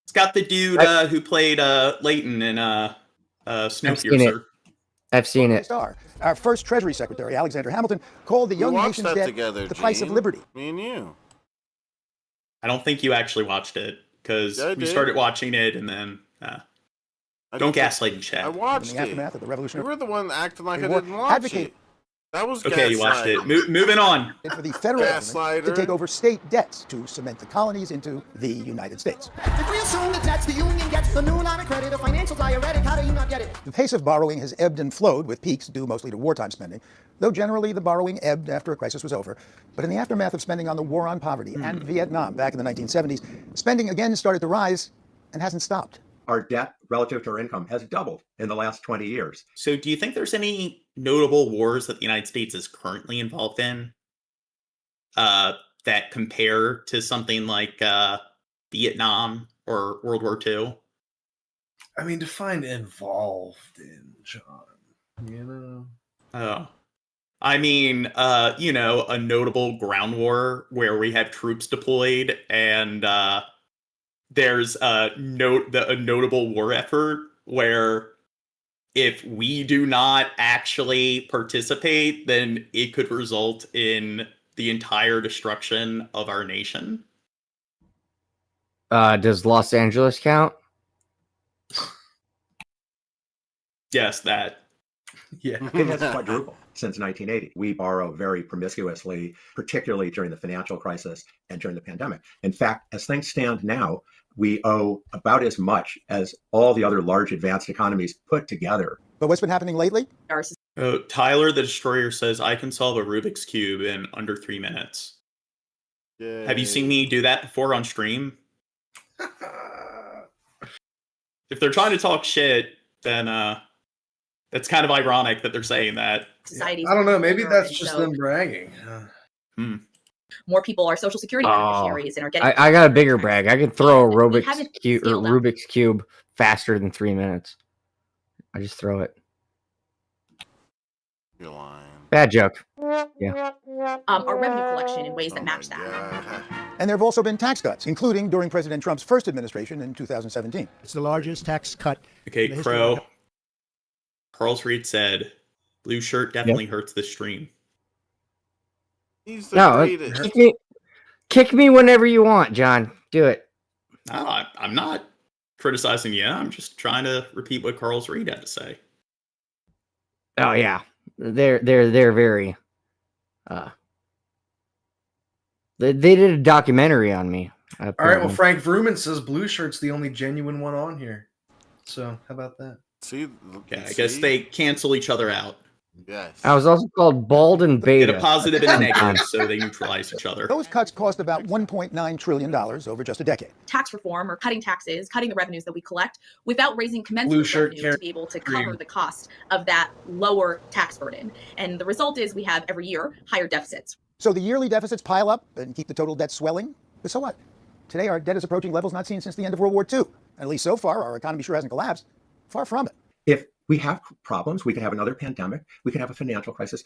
It's got the dude who played Leighton in Snowpiercer. I've seen it. Our first Treasury Secretary, Alexander Hamilton, called the young nation's debt the price of liberty. Me and you. I don't think you actually watched it, because we started watching it and then... don't gaslight and chat. I watched in the aftermath of the revolution. You were the one acting like I didn't watch it. That was okay. You watched it. Moving on. For the federal government to take over state debts to cement the colonies into the United States. If we assume the debts the union gets, the new line of credit, a financial diuretic, how do you not get it? The pace of borrowing has ebbed and flowed, with peaks due mostly to wartime spending, though generally the borrowing ebbed after a crisis was over. But in the aftermath of spending on the war on poverty and Vietnam back in the 1970s, spending again started to rise and hasn't stopped. Our debt relative to our income has doubled in the last 20 years. So do you think there's any notable wars that the United States is currently involved in that compare to something like Vietnam or World War II? I mean, define involved in, John, you know? Oh. I mean, a notable ground war where we have troops deployed and there's a notable war effort where if we do not actually participate, then it could result in the entire destruction of our nation. Does Los Angeles count? Yes, that. Yeah, it has quadrupled since 1980. We borrow very promiscuously, particularly during the financial crisis and during the pandemic. In fact, as things stand now, we owe about as much as all the other large advanced economies put together. But what's been happening lately? Tyler the Destroyer says, I can solve a Rubik's Cube in under 3 minutes. Yay. Have you seen me do that before on stream? If they're trying to talk shit, then that's kind of ironic that they're saying that. I don't know. Maybe that's just them bragging. More people are Social Security beneficiaries and are getting. I got a bigger brag. I can throw a Rubik's Cube faster than 3 minutes. I just throw it. You're lying. Bad joke. Yeah. Our revenue collection in ways that match that. And there have also been tax cuts, including during President Trump's first administration in 2017. It's the largest tax cut. Okay, Crow. Carl's Reed said, blue shirt definitely hurts the stream. He's the kick me whenever you want, John. Do it. No, I'm not criticizing you. I'm just trying to repeat what Carl's Reed had to say. Oh yeah, they're very. They did a documentary on me. All right. Well, Frank Vrooman says blue shirt's the only genuine one on here. So how about that? See, I guess they cancel each other out. Yes. I was also called bald and beta. Get a positive and a negative, so they neutralize each other. Those cuts cost about $1.9 trillion over just a decade. Tax reform, or cutting taxes, cutting the revenues that we collect without raising commensurate revenue to be able to cover the cost of that lower tax burden. And the result is we have every year higher deficits. So the yearly deficits pile up and keep the total debt swelling. But so what? Today our debt is approaching levels not seen since the end of World War II. At least so far, our economy sure hasn't collapsed. Far from it. If we have problems, we can have another pandemic, we can have a financial crisis,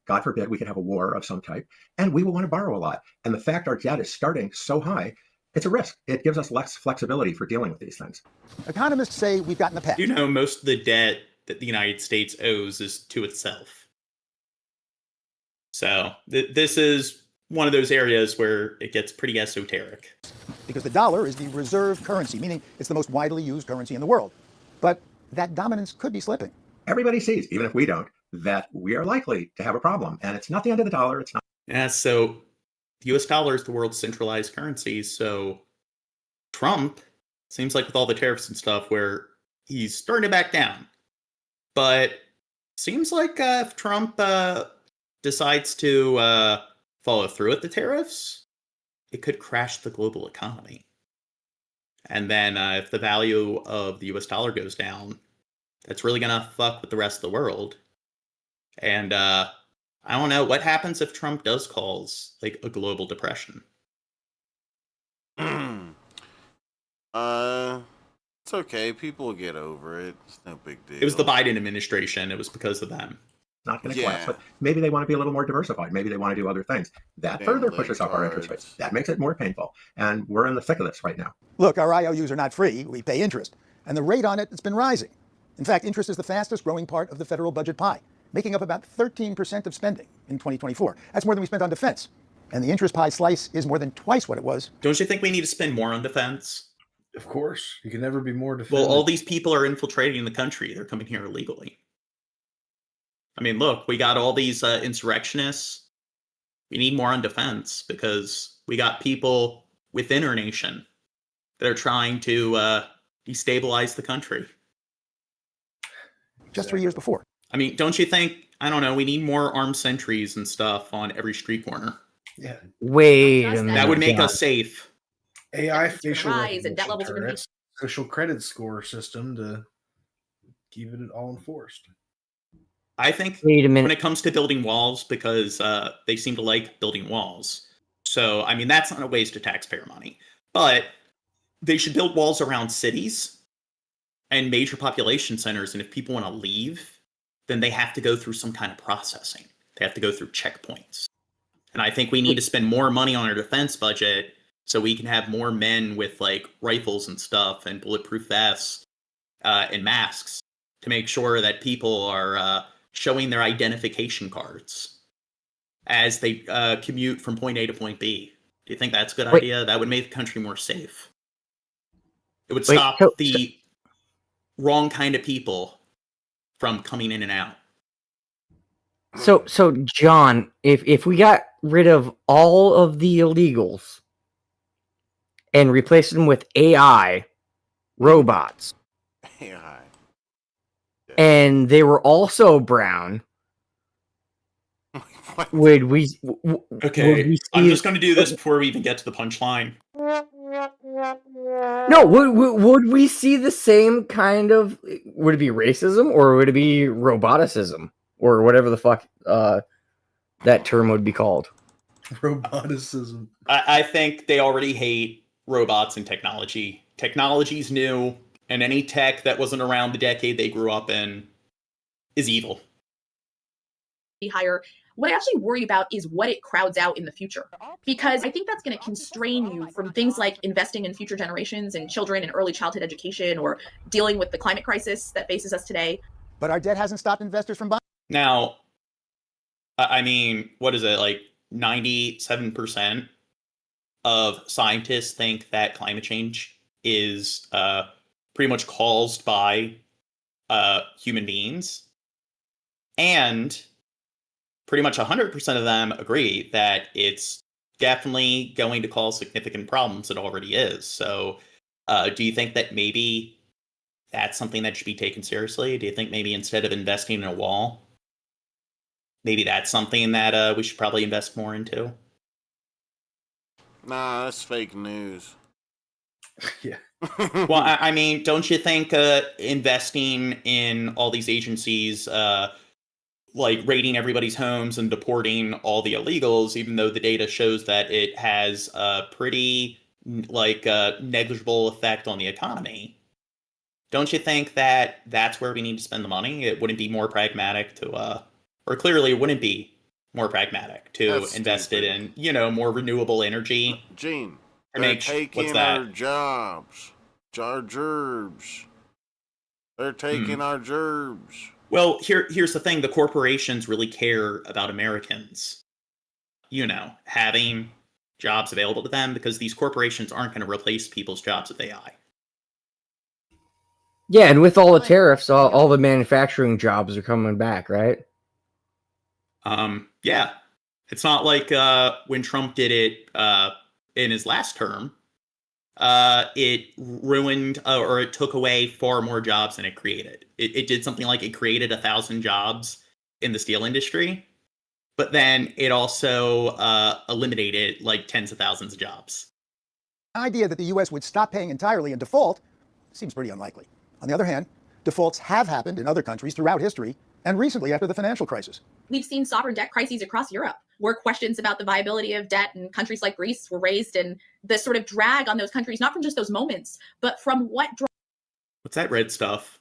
God forbid, we could have a war of some type, and we will want to borrow a lot. And the fact our debt is starting so high It's a risk. It gives us less flexibility for dealing with these things. Economists say we've gotten the past. You know, most of the debt that the United States owes is to itself. So this is one of those areas where it gets pretty esoteric. Because the dollar is the reserve currency, meaning it's the most widely used currency in the world. But that dominance could be slipping. Everybody sees, even if we don't, that we are likely to have a problem. And it's not the end of the dollar. It's not. Yeah, so the US dollar is the world's centralized currency. So Trump seems like with all the tariffs and stuff where he's starting to back down. But seems like if Trump decides to follow through with the tariffs, it could crash the global economy. And then if the value of the US dollar goes down, that's really going to fuck with the rest of the world. And I don't know, what happens if Trump does cause like a global depression? It's okay. People will get over it. It's no big deal. It was the Biden administration. It was because of them. Not going to collapse, but maybe they want to be a little more diversified. Maybe they want to do other things. That further pushes up our interest rates. That makes it more painful. And we're in the thick of this right now. Look, our IOUs are not free. We pay interest. And the rate on it has been rising. In fact, interest is the fastest growing part of the federal budget pie, making up about 13% of spending in 2024. That's more than we spent on defense. And the interest pie slice is more than twice what it was. Don't you think we need to spend more on defense? Of course. You can never be more defensive. Well, all these people are infiltrating the country. They're coming here illegally. I mean, look, we got all these insurrectionists. We need more on defense because we got people within our nation that are trying to destabilize the country. Just 3 years before. I mean, don't you think, I don't know, we need more armed sentries and stuff on every street corner? Yeah. Wait a minute. That would make us safe. AI facial rise and debt levels are going to be social credit score system to keep it all enforced. I think Wait a minute. when it comes to building walls, because they seem to like building walls. So, I mean, that's not a waste of taxpayer money. But they should build walls around cities and major population centers. And if people want to leave, then they have to go through some kind of processing. They have to go through checkpoints. And I think we need to spend more money on our defense budget so we can have more men with like rifles and stuff and bulletproof vests and masks to make sure that people are showing their identification cards as they commute from point A to point B. Do you think that's a good idea? That would make the country more safe. It would stop the wrong kind of people from coming in and out. So John, if we got rid of all of the illegals and replaced them with AI robots, AI, and they were also brown, would we? Okay, would we I'm just going to do this before we even get to the punchline. No, would we see the same kind of? Would it be racism or would it be roboticism or whatever the fuck that term would be called? Roboticism. I think they already hate robots and technology. Technology's new, and any tech that wasn't around the decade they grew up in is evil. Higher. What I actually worry about is what it crowds out in the future, because I think that's going to constrain you from things like investing in future generations and children and early childhood education or dealing with the climate crisis that faces us today. But our debt hasn't stopped investors from buying. Now, I mean, what is it, like 97% of scientists think that climate change is pretty much caused by human beings. And pretty much 100% of them agree that it's definitely going to cause significant problems. It already is. So do you think that maybe that's something that should be taken seriously? Do you think maybe instead of investing in a wall, maybe that's something that we should probably invest more into? Nah, that's fake news. Yeah. Well, I mean, don't you think investing in all these agencies, like raiding everybody's homes and deporting all the illegals, even though the data shows that it has a pretty negligible effect on the economy, don't you think that that's where we need to spend the money? It wouldn't be more pragmatic to, or clearly it wouldn't be more pragmatic to invest it in, more renewable energy. Gene, They're taking our jobs. Our gerbs. They're taking our gerbs. Well, here's the thing. The corporations really care about Americans, having jobs available to them, because these corporations aren't going to replace people's jobs with AI. Yeah, and with all the tariffs, all the manufacturing jobs are coming back, right? Yeah. It's not like when Trump did it in his last term, it ruined or it took away far more jobs than it created. It did something like it created 1,000 jobs in the steel industry, but then it also eliminated like tens of thousands of jobs. The idea that the U.S. would stop paying entirely in default seems pretty unlikely. On the other hand, defaults have happened in other countries throughout history, and recently after the financial crisis. We've seen sovereign debt crises across Europe, where questions about the viability of debt in countries like Greece were raised, and the sort of drag on those countries, not from just those moments, but from what What's that red stuff?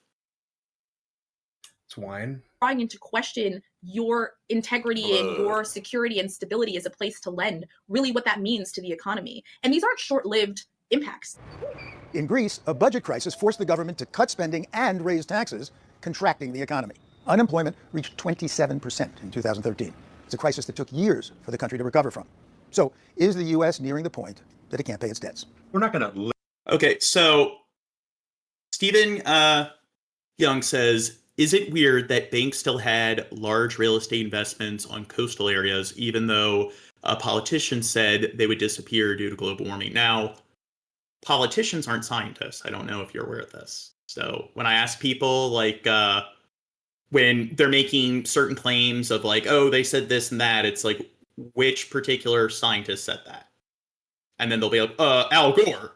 It's wine. Drawing into question your integrity and your security and stability as a place to lend, really what that means to the economy. And these aren't short-lived impacts. In Greece, a budget crisis forced the government to cut spending and raise taxes, contracting the economy. Unemployment reached 27% in 2013. It's a crisis that took years for the country to recover from. So, is the U.S. nearing the point that it can't pay its debts? We're not going to... Okay, so Stephen Young says, is it weird that banks still had large real estate investments on coastal areas, even though politicians said they would disappear due to global warming? Now, politicians aren't scientists. I don't know if you're aware of this. So when I ask people, like, when they're making certain claims of like, oh, they said this and that, it's like, which particular scientist said that? And then they'll be like, Al Gore.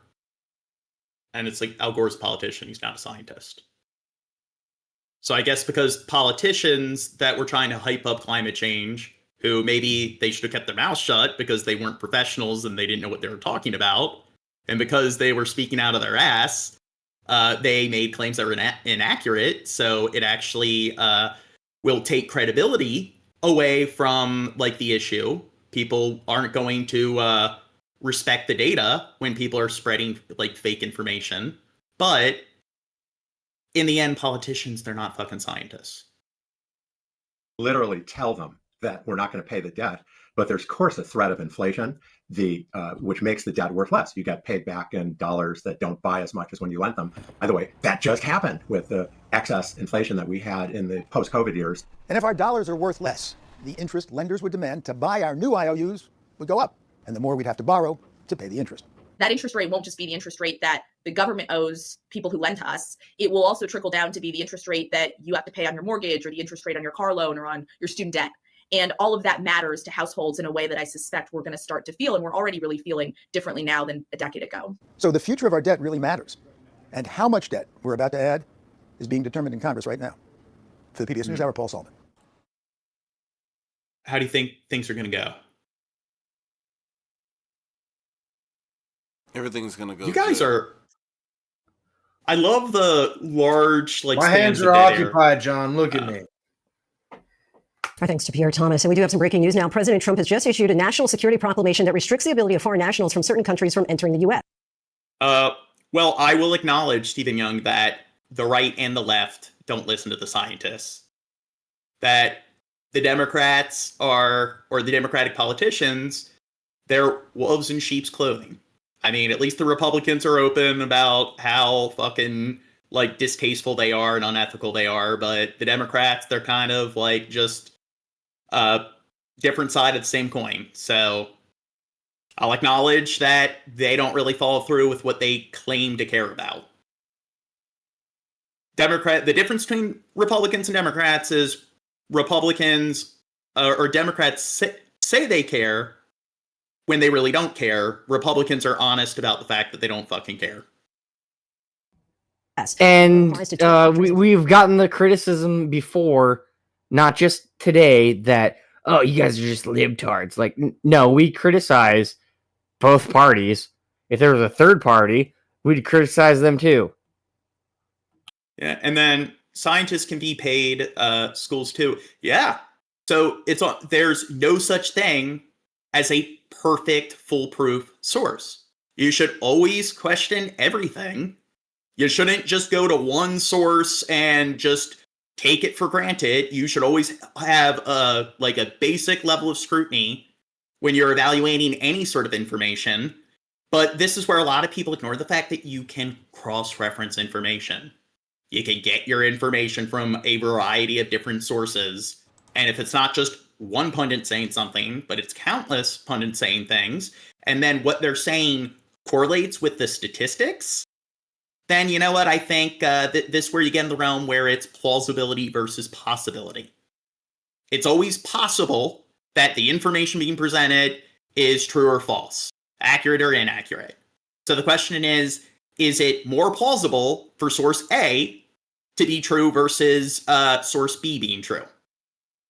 And it's like, Al Gore's a politician. He's not a scientist. So I guess because politicians that were trying to hype up climate change, who maybe they should have kept their mouths shut because they weren't professionals and they didn't know what they were talking about, and because they were speaking out of their ass, they made claims that were inaccurate. So it actually will take credibility away from like the issue. People aren't going to respect the data when people are spreading like fake information. But in the end, politicians, they're not fucking scientists. Literally tell them that we're not going to pay the debt, but there's of course a threat of inflation, which makes the debt worth less. You get paid back in dollars that don't buy as much as when you lent them. By the way, that just happened with the excess inflation that we had in the post-COVID years. And if our dollars are worth less, the interest lenders would demand to buy our new IOUs would go up, and the more we'd have to borrow to pay the interest. That interest rate won't just be the interest rate that the government owes people who lend to us. It will also trickle down to be the interest rate that you have to pay on your mortgage, or the interest rate on your car loan, or on your student debt. And all of that matters to households in a way that I suspect we're going to start to feel, and we're already really feeling differently now than a decade ago. So the future of our debt really matters. And how much debt we're about to add is being determined in Congress right now. For the PBS NewsHour, Paul Salman. How do you think things are going to go? Everything's going to go. You guys are... I love the large, like, my hands are occupied, John. Look at me. Our thanks to Pierre Thomas. And we do have some breaking news now. President Trump has just issued a national security proclamation that restricts the ability of foreign nationals from certain countries from entering the U.S. Well, I will acknowledge, Stephen Young, that the right and the left don't listen to the scientists. That the Democrats or the Democratic politicians, they're wolves in sheep's clothing. I mean, at least the Republicans are open about how fucking, like, distasteful they are and unethical they are, but the Democrats, they're kind of, like, just different side of the same coin. So I'll acknowledge that they don't really follow through with what they claim to care about. The difference between Republicans and Democrats is Republicans or Democrats say they care when they really don't care. Republicans are honest about the fact that they don't fucking care. And we've gotten the criticism before, not just today, that, oh, you guys are just libtards. Like, no, we criticize both parties. If there was a third party, we'd criticize them too. Yeah, and then scientists can be paid, schools too. Yeah, so there's no such thing as a perfect, foolproof source. You should always question everything. You shouldn't just go to one source and just take it for granted. You should always have a basic level of scrutiny when you're evaluating any sort of information. But this is where a lot of people ignore the fact that you can cross-reference information. You can get your information from a variety of different sources. And if it's not just one pundit saying something, but it's countless pundits saying things, and then what they're saying correlates with the statistics, then you know what? I think this is where you get in the realm where it's plausibility versus possibility. It's always possible that the information being presented is true or false, accurate or inaccurate. So the question is it more plausible for source A to be true versus source B being true?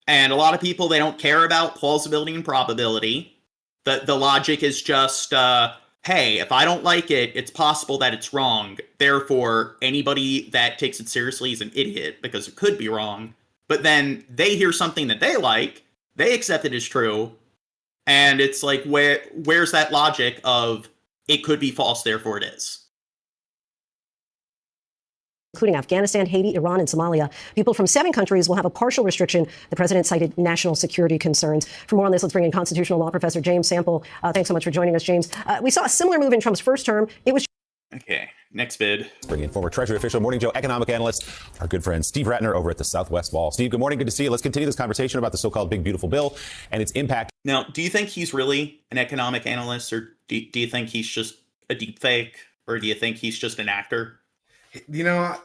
And a lot of people, they don't care about plausibility and probability. The logic is just, hey, if I don't like it, it's possible that it's wrong. Therefore, anybody that takes it seriously is an idiot because it could be wrong. But then they hear something that they like, they accept it as true, and it's like, where's that logic of it could be false, therefore it is? Including Afghanistan, Haiti, Iran, and Somalia. People from 7 countries will have a partial restriction. The president cited national security concerns. For more on this, let's bring in constitutional law professor James Sample. Thanks so much for joining us, James. We saw a similar move in Trump's first term. It was... Okay, next vid. Let's bring in former Treasury official, Morning Joe economic analyst, our good friend Steve Ratner over at the Southwest Wall. Steve, good morning. Good to see you. Let's continue this conversation about the so-called Big Beautiful Bill and its impact. Now, do you think he's really an economic analyst, or do you think he's just a deep fake, or do you think he's just an actor? You know,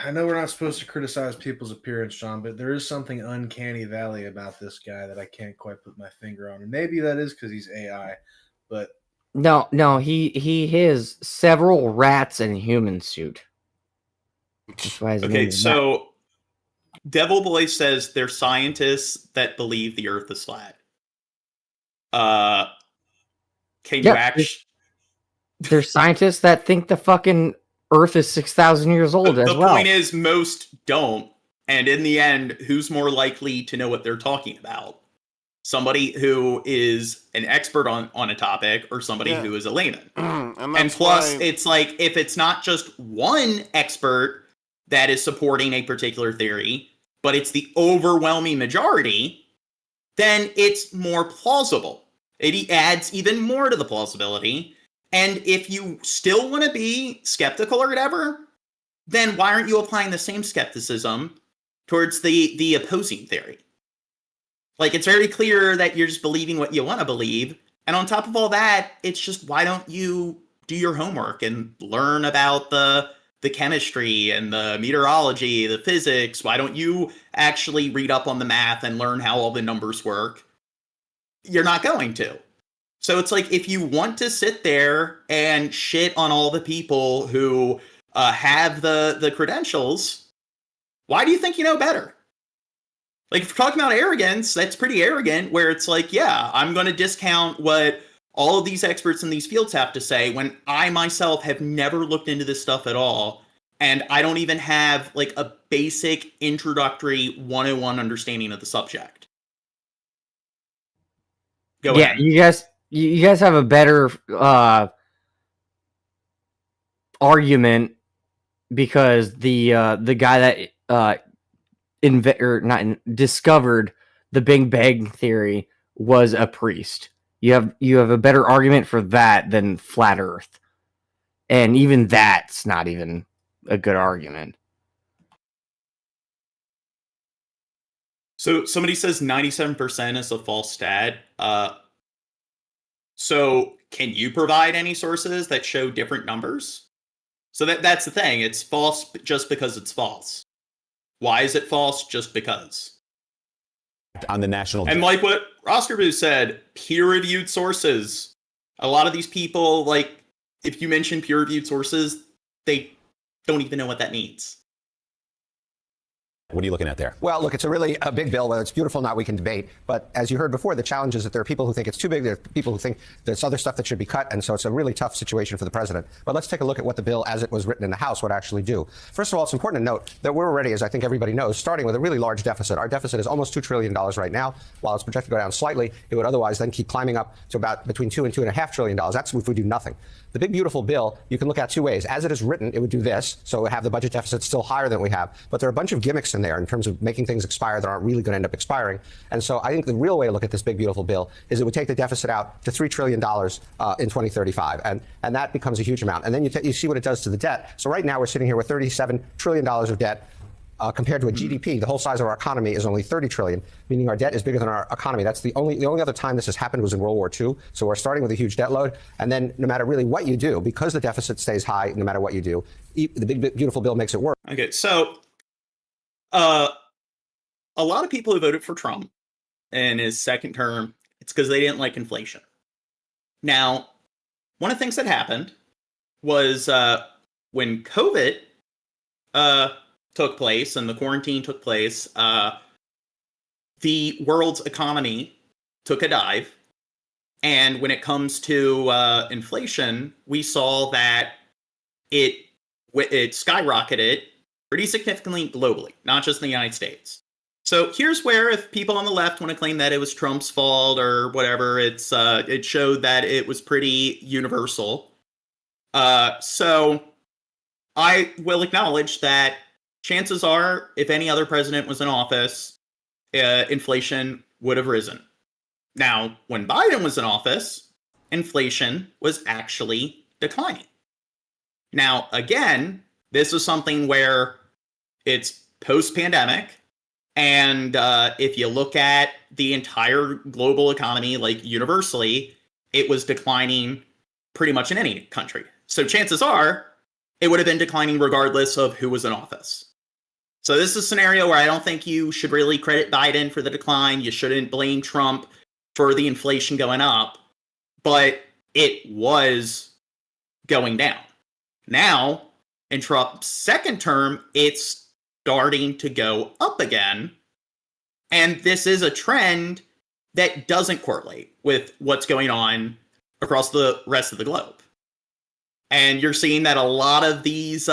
I know we're not supposed to criticize people's appearance, John, but there is something uncanny valley about this guy that I can't quite put my finger on. And maybe that is because he's AI, but No, he has several rats in human suit. That's why his name Okay, is so Devil Boy says they're scientists that believe the Earth is flat. Can you actually? There's scientists that think the fucking Earth is 6,000 years old as well. The point is, most don't. And in the end, who's more likely to know what they're talking about? Somebody who is an expert on a topic, or somebody who is a layman. And plus, it's like, if it's not just one expert that is supporting a particular theory, but it's the overwhelming majority, then it's more plausible. It adds even more to the plausibility. And if you still want to be skeptical or whatever, then why aren't you applying the same skepticism towards the opposing theory? Like, it's very clear that you're just believing what you want to believe. And on top of all that, it's just, why don't you do your homework and learn about the chemistry and the meteorology, the physics? Why don't you actually read up on the math and learn how all the numbers work? You're not going to. So it's like, if you want to sit there and shit on all the people who have the credentials, why do you think you know better? Like, if we're talking about arrogance, that's pretty arrogant, where it's like, yeah, I'm going to discount what all of these experts in these fields have to say when I myself have never looked into this stuff at all. And I don't even have like a basic introductory 101 understanding of the subject. Go ahead. You guys have a better argument because the guy that discovered the Big Bang theory was a priest. You have a better argument for that than flat Earth, and even that's not even a good argument. So somebody says 97% is a false stat. So can you provide any sources that show different numbers? So that's the thing. It's false just because it's false. Why is it false? Just because. On the national... And like what Oscar Boo said, peer-reviewed sources. A lot of these people, like, if you mention peer-reviewed sources, they don't even know what that means. What are you looking at there? Well, look, it's a really big bill. Whether it's beautiful or not, we can debate. But as you heard before, the challenge is that there are people who think it's too big. There are people who think there's other stuff that should be cut. And so it's a really tough situation for the president. But let's take a look at what the bill, as it was written in the House, would actually do. First of all, it's important to note that we're already, as I think everybody knows, starting with a really large deficit. Our deficit is almost $2 trillion right now. While it's projected to go down slightly, it would otherwise then keep climbing up to about between $2 and $2.5 trillion. That's if we do nothing. The big, beautiful bill, you can look at two ways. As it is written, it would do this. So it would have the budget deficit still higher than we have. But there are a bunch of gimmicks in there in terms of making things expire that aren't really going to end up expiring. And so I think the real way to look at this big, beautiful bill is it would take the deficit out to $3 trillion in 2035. And that becomes a huge amount. And then you see what it does to the debt. So right now we're sitting here with $37 trillion of debt. Compared to a GDP, the whole size of our economy is only 30 trillion, meaning our debt is bigger than our economy. That's the only other time this has happened was in World War II. So we're starting with a huge debt load. And then no matter really what you do, because the deficit stays high, no matter what you do, the big, beautiful bill makes it work. Okay, so a lot of people who voted for Trump in his second term, it's because they didn't like inflation. Now, one of the things that happened was when COVID took place and the quarantine took place, the world's economy took a dive. And when it comes to inflation, we saw that it skyrocketed pretty significantly globally, not just in the United States. So here's where, if people on the left want to claim that it was Trump's fault or whatever, it showed that it was pretty universal. So I will acknowledge that chances are, if any other president was in office, inflation would have risen. Now, when Biden was in office, inflation was actually declining. Now, again, this is something where it's post-pandemic, and if you look at the entire global economy, like universally, it was declining pretty much in any country. So chances are, it would have been declining regardless of who was in office. So this is a scenario where I don't think you should really credit Biden for the decline. You shouldn't blame Trump for the inflation going up, but it was going down. Now, in Trump's second term, it's starting to go up again. And this is a trend that doesn't correlate with what's going on across the rest of the globe. And you're seeing that a lot of these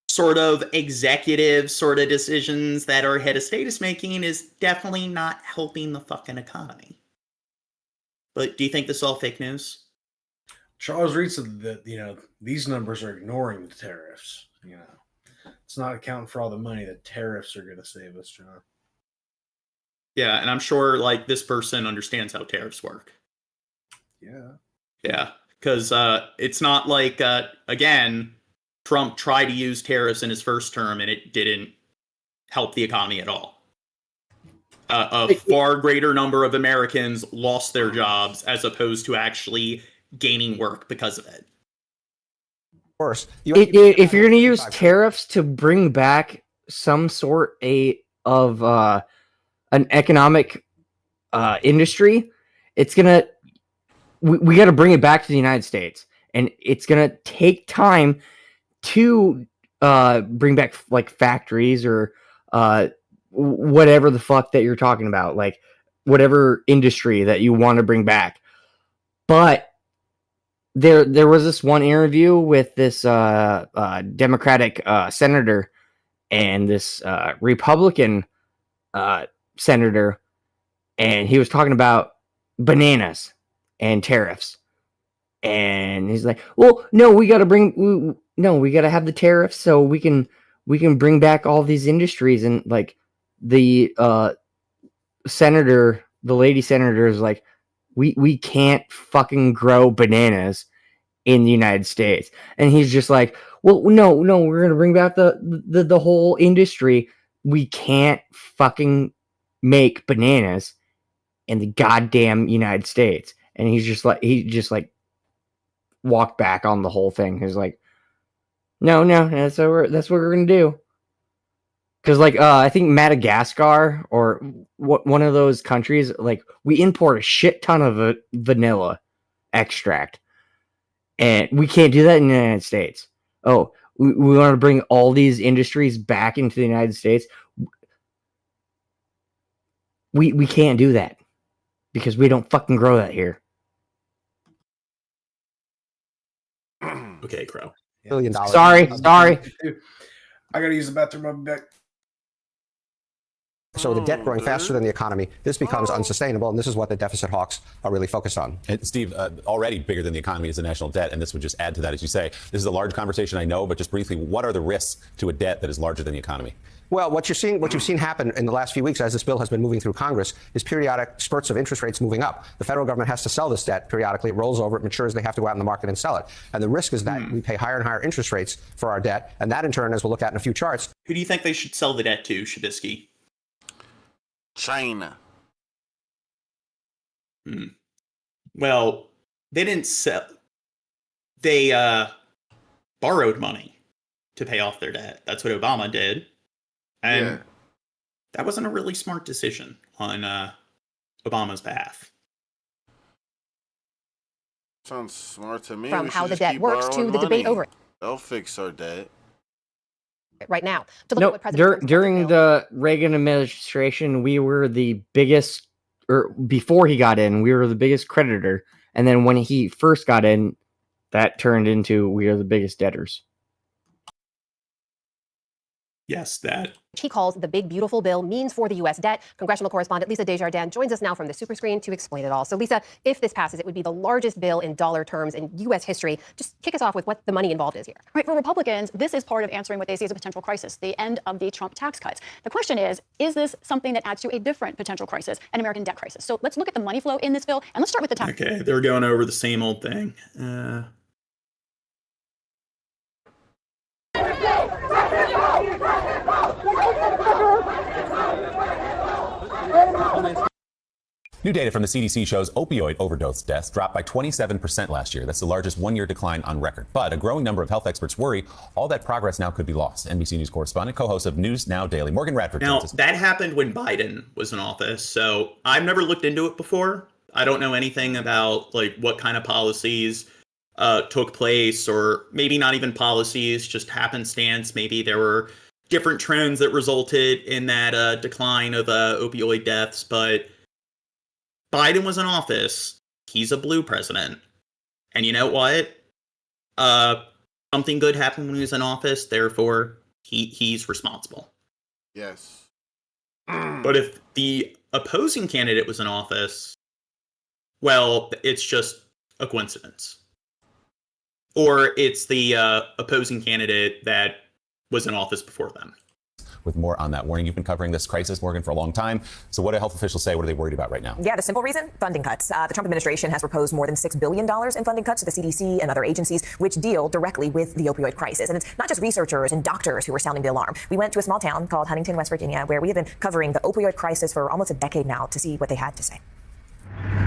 sort of executive sort of decisions that our head of state is making is definitely not helping the fucking economy. But do you think this is all fake news? Charles Reed said that, these numbers are ignoring the tariffs. It's not accounting for all the money that tariffs are going to save us, John. Yeah, and I'm sure, this person understands how tariffs work. Yeah. Yeah, because it's not like, again, Trump tried to use tariffs in his first term, and it didn't help the economy at all. A far greater number of Americans lost their jobs as opposed to actually gaining work because of it. Of course. If you're going to use tariffs to bring back some sort of an economic industry, it's going to... We got to bring it back to the United States. And it's going to take time to bring back factories or whatever the fuck that you're talking about, whatever industry that you want to bring back. But there was this one interview with this Democratic senator and this Republican senator, and he was talking about bananas and tariffs. And he's like, well, no, we got to have the tariffs so we can bring back all these industries. And the lady senator is like, we can't fucking grow bananas in the United States. And he's just like, well, no, we're going to bring back the whole industry. We can't fucking make bananas in the goddamn United States. And he just walked back on the whole thing. He's like, no, that's what we're gonna do. Because I think Madagascar or one of those countries, we import a shit ton of vanilla extract, and we can't do that in the United States. Oh, we want to bring all these industries back into the United States. We can't do that because we don't fucking grow that here. Okay, Crow. $1 billion. Sorry. I gotta use the bathroom. I'll be back. So the debt growing faster than the economy, this becomes unsustainable, and this is what the deficit hawks are really focused on. And Steve, already bigger than the economy is the national debt, and this would just add to that, as you say. This is a large conversation, I know, but just briefly, what are the risks to a debt that is larger than the economy? Well, what you've seen happen in the last few weeks as this bill has been moving through Congress is periodic spurts of interest rates moving up. The federal government has to sell this debt periodically. It rolls over, it matures, they have to go out in the market and sell it. And the risk is that we pay higher and higher interest rates for our debt. And that, in turn, as we'll look at in a few charts. Who do you think they should sell the debt to, Shabisky? China. Well, they didn't sell. They borrowed money to pay off their debt. That's what Obama did. And that wasn't a really smart decision on Obama's behalf. Sounds smart to me. From We how should the just debt keep works to borrowing the debate money. over it. They'll fix our debt. Right now. To look at No, what President during the Reagan administration, we were the biggest, or before he got in, we were the biggest creditor. And then when he first got in, that turned into we are the biggest debtors. Yes, that. he calls the big, beautiful bill means for the U.S. debt. Congressional correspondent Lisa Desjardins joins us now from the super screen to explain it all. So, Lisa, if this passes, it would be the largest bill in dollar terms in U.S. history. Just kick us off with what the money involved is here. Right, for Republicans, this is part of answering what they see as a potential crisis, the end of the Trump tax cuts. The question is this something that adds to a different potential crisis, an American debt crisis? So let's look at the money flow in this bill, and let's start with the tax. Okay, they're going over the same old thing. New data from the CDC shows opioid overdose deaths dropped by 27% last year. That's the largest one-year decline on record. But a growing number of health experts worry all that progress now could be lost. NBC News correspondent, co-host of News Now Daily, Morgan Radford. Now, that happened when Biden was in office, so I've never looked into it before. I don't know anything about like what kind of policies took place, or maybe not even policies, just happenstance. Maybe there were different trends that resulted in that decline of opioid deaths, but Biden was in office. He's a blue president. And you know what? Something good happened when he was in office, therefore he's responsible. Yes. But if the opposing candidate was in office, well, it's just a coincidence. Or it's the opposing candidate that was in office before them. With more on that warning, you've been covering this crisis, Morgan, for a long time. So what do health officials say? What are they worried about right now? Yeah, the simple reason, funding cuts. The Trump administration has proposed more than $6 billion in funding cuts to the CDC and other agencies, which deal directly with the opioid crisis. And it's not just researchers and doctors who are sounding the alarm. We went to a small town called Huntington, West Virginia, where we have been covering the opioid crisis for almost a decade now to see what they had to say.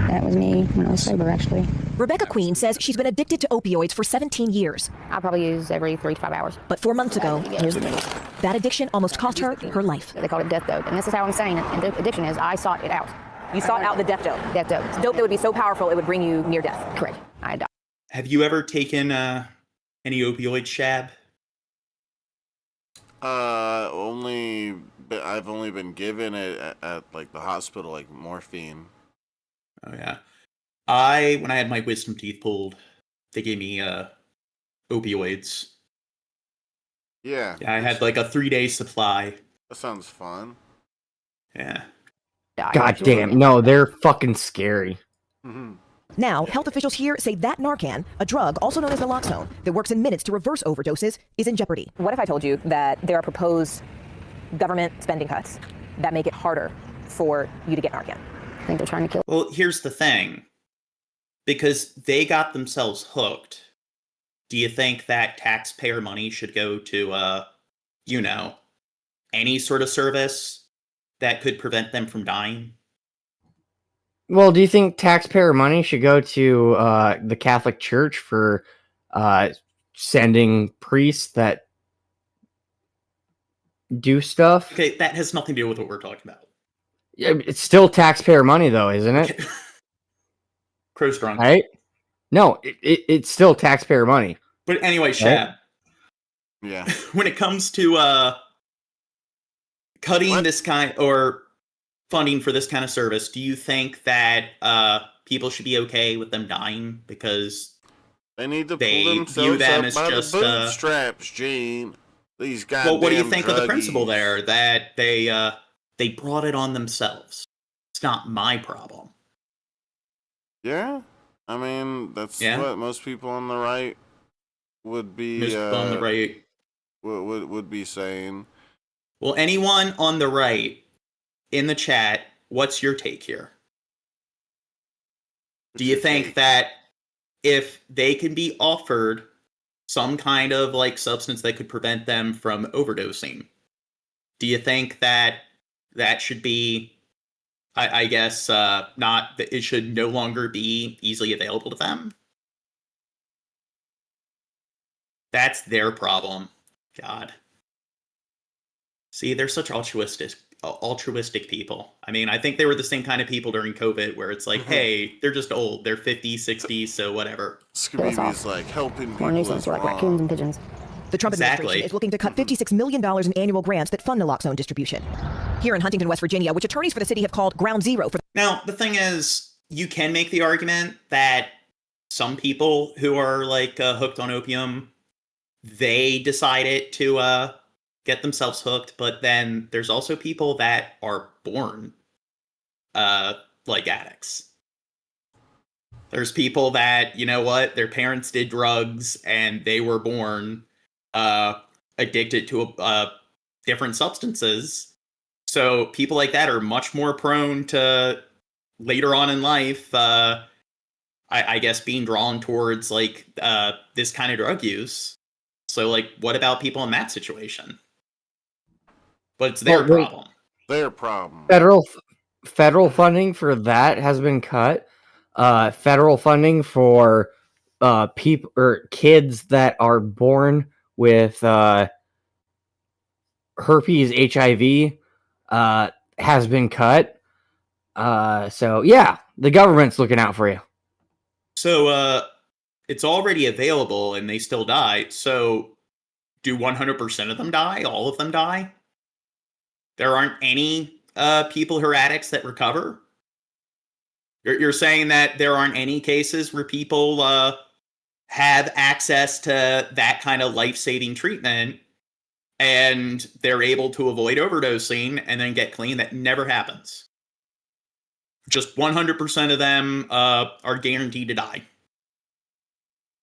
That was me when I was sober, actually. Rebecca Queen says she's been addicted to opioids for 17 years. I probably use every 3 to 5 hours. But 4 months ago, here's the news. That addiction almost cost her life. They call it death dope. And this is how I'm saying it. And the addiction is I sought it out. You sought out the death dope? Death dope. Dope that would be so powerful it would bring you near death. Correct. I died. Have you ever taken any opioid shab? I've only been given it at like the hospital, like morphine. Oh yeah. When I had my wisdom teeth pulled, they gave me opioids. Yeah. Yeah, I had like a 3-day supply. That sounds fun. Yeah. God damn, no, they're fucking scary. Mm-hmm. Now, health officials here say that Narcan, a drug also known as naloxone, that works in minutes to reverse overdoses, is in jeopardy. What if I told you that there are proposed government spending cuts that make it harder for you to get Narcan? I think they're trying to kill. Well, here's the thing. Because they got themselves hooked, do you think that taxpayer money should go to, any sort of service that could prevent them from dying? Well, do you think taxpayer money should go to the Catholic Church for sending priests that do stuff? Okay, that has nothing to do with what we're talking about. Yeah, it's still taxpayer money, though, isn't it? Crow's drunk. Right? No, it's still taxpayer money. But anyway, Shab. Right? Yeah. When it comes to cutting this kind, or funding for this kind of service, do you think that people should be okay with them dying because they need to they pull view themselves them up as by just the bootstraps, Gene? These guys. Well, what do you think of the principle there that they brought it on themselves? It's not my problem. Yeah, I mean that's what most people on the right would be. Most people on the right would be saying. Well, anyone on the right in the chat, what's your take here? Do you think that if they can be offered some kind of like substance that could prevent them from overdosing, do you think that that should be, I guess, not that it should no longer be easily available to them? That's their problem. God. See, they're such altruistic people. I mean, I think they were the same kind of people during COVID where it's like, hey, they're just old. They're 50, 60, so whatever. Scooby-Doo's like helping people. More nuisance like raccoons and pigeons. The Trump administration is looking to cut $56 million in annual grants that fund naloxone distribution. Here in Huntington, West Virginia, which attorneys for the city have called ground zero for... Now, the thing is, you can make the argument that some people who are like hooked on opium, they decided to get themselves hooked, but then there's also people that are born like addicts. There's people that, you know what, their parents did drugs and they were born addicted to different substances. So people like that are much more prone to later on in life, I guess, being drawn towards like this kind of drug use. So like, what about people in that situation? But it's their problem. Their problem. Federal funding for that has been cut. Federal funding for people or kids that are born with herpes, HIV, has been cut. So yeah, the government's looking out for you. So it's already available and they still die. So do 100% of them die? All of them die? There aren't any people who are addicts that recover? You're saying that there aren't any cases where people have access to that kind of life-saving treatment and they're able to avoid overdosing and then get clean? That never happens. Just 100% of them are guaranteed to die.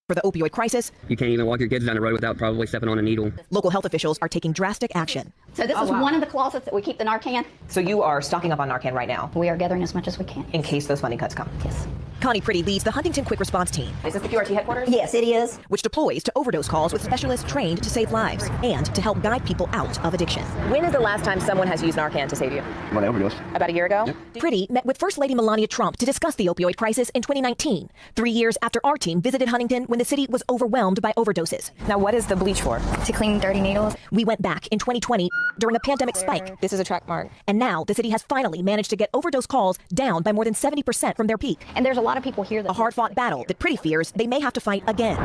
For the opioid crisis, you can't even walk your kids down the road without probably stepping on a needle. Local health officials are taking drastic action. So this is one of the closets that we keep the Narcan. So you are stocking up on Narcan right now? We are gathering as much as we can. In case those funding cuts come? Yes. Connie Pretty leads the Huntington Quick Response Team. Is this the QRT headquarters? Yes, it is. Which deploys to overdose calls with specialists trained to save lives and to help guide people out of addiction. When is the last time someone has used Narcan to save you? When I overdosed. About a year ago? Yep. Pretty met with First Lady Melania Trump to discuss the opioid crisis in 2019, 3 years after our team visited Huntington when the city was overwhelmed by overdoses. Now, what is the bleach for? To clean dirty needles. We went back in 2020 during a pandemic spike. This is a track mark. And now the city has finally managed to get overdose calls down by more than 70% from their peak. And there's a lot of people here that... A hard-fought battle that Pretty fears they may have to fight again.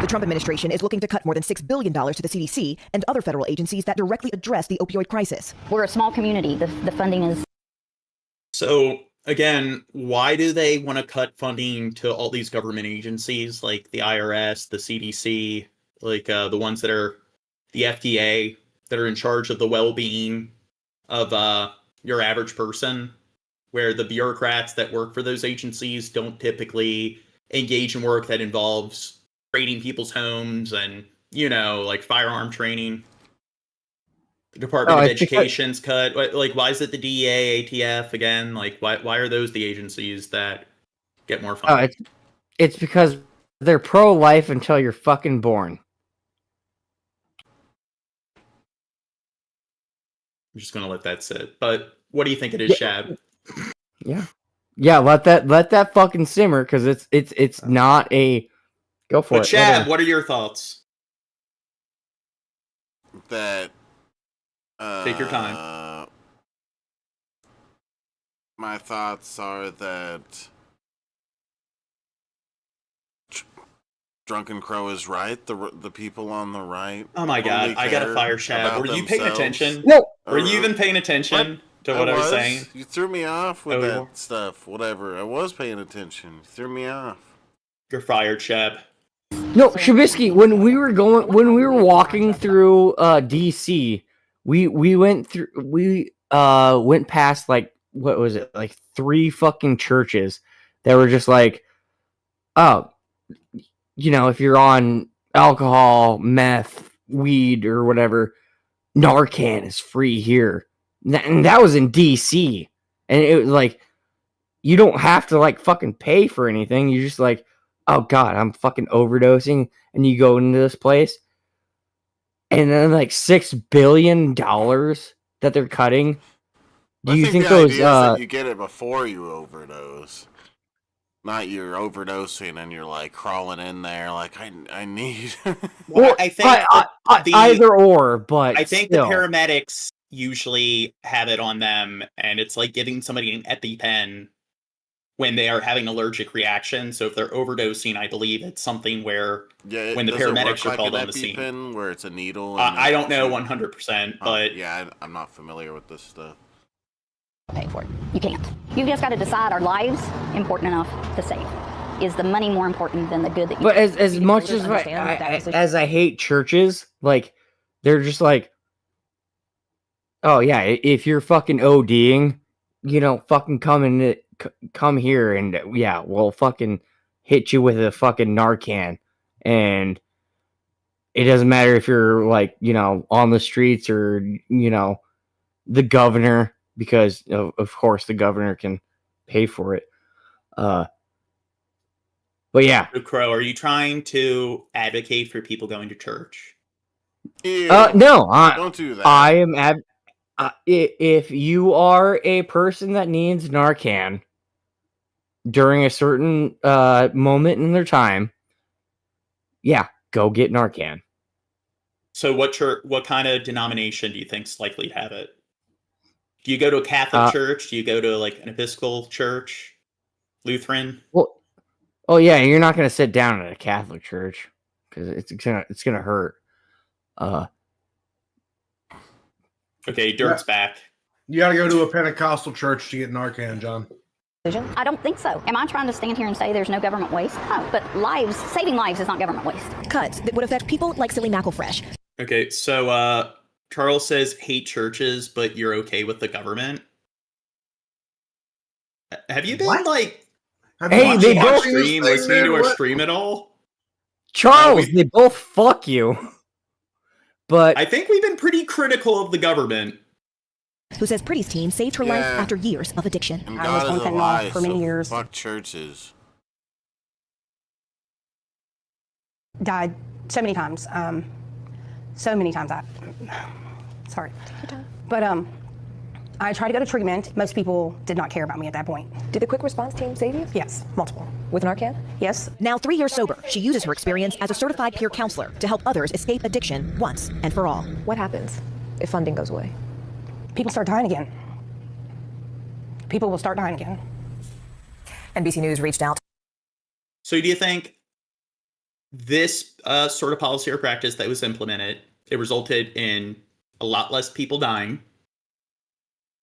The Trump administration is looking to cut more than $6 billion to the CDC and other federal agencies that directly address the opioid crisis. We're a small community. The funding is... So, again, why do they want to cut funding to all these government agencies like the IRS, the CDC, like the ones that are the FDA, that are in charge of the well-being of your average person, where the bureaucrats that work for those agencies don't typically engage in work that involves raiding people's homes and, you know, like firearm training? The Department of Education's cut. Like, why is it the DEA, ATF again? Like, why are those the agencies that get more funding? It's because they're pro-life until you're fucking born. I'm just gonna let that sit. But what do you think it is, Shab? Yeah. Let that fucking simmer, because it's not a. Go for it. But Shab, what are your thoughts? That. Take your time. My thoughts are that Drunken Crow is right. The people on the right. Oh my god, I gotta fire Shab. Were you paying attention? No. Were you even paying attention? to what I was saying? You threw me off with that stuff. Whatever. I was paying attention. You threw me off. You're fired, Shep. No, Shabisky, when we were walking through DC, we went past like, what was it, like 3 fucking churches that were just like, oh, you know, if you're on alcohol, meth, weed, or whatever, Narcan is free here. And that was in DC. And it was like, you don't have to like fucking pay for anything. You just like, oh God, I'm fucking overdosing. And you go into this place. And then like $6 billion that they're cutting. Do you think the those idea is that you get it before you overdose? Not you're overdosing and you're like crawling in there like I need. Well, I think either or, but I think still. the paramedics usually have it on them, and it's like giving somebody an EpiPen when they are having allergic reaction. So if they're overdosing, I believe it's something where when the paramedics are called on the scene, where it's a needle. I don't know 100%, but yeah, I'm not familiar with this stuff. Pay for it. You can't. You've just got to decide, are lives important enough to save? Is the money more important than the good that you But do? as much as I hate churches, like, they're just like, oh yeah, if you're fucking ODing, you know, fucking come here and yeah, we'll fucking hit you with a fucking Narcan. And it doesn't matter if you're like, you know, on the streets or, you know, the governor, because of course the governor can pay for it. But yeah. Crow, are you trying to advocate for people going to church? No, don't do that. I am if you are a person that needs Narcan during a certain moment in their time, yeah, go get Narcan. So what kind of denomination do you think's likely to have it? Do you go to a Catholic church? Do you go to like an Episcopal church? Lutheran? Well, oh yeah, you're not gonna sit down at a Catholic church because it's gonna hurt. Okay, Dirk's back. You gotta go to a Pentecostal church to get Narcan, John. I don't think so. Am I trying to stand here and say there's no government waste? No, but saving lives is not government waste. Cuts that would affect people like Silly Macklefresh. Okay, so Charles says hate churches, but you're okay with the government. Have you been Hey, they both listening to our stream at all? Charles, they both fuck you. But I think we've been pretty critical of the government. Who says Pretty's team saved her life after years of addiction. And I was God on is a fentanyl lie, for many so years. Fuck churches. Died so many times. So many times. Sorry. But I tried to go to treatment. Most people did not care about me at that point. Did the quick response team save you? Yes, multiple. With Narcan? Yes. Now 3 years sober, she uses her experience as a certified peer counselor to help others escape addiction once and for all. What happens if funding goes away? People start dying again. People will start dying again. NBC News reached out. So do you think this sort of policy or practice that was implemented, it resulted in a lot less people dying,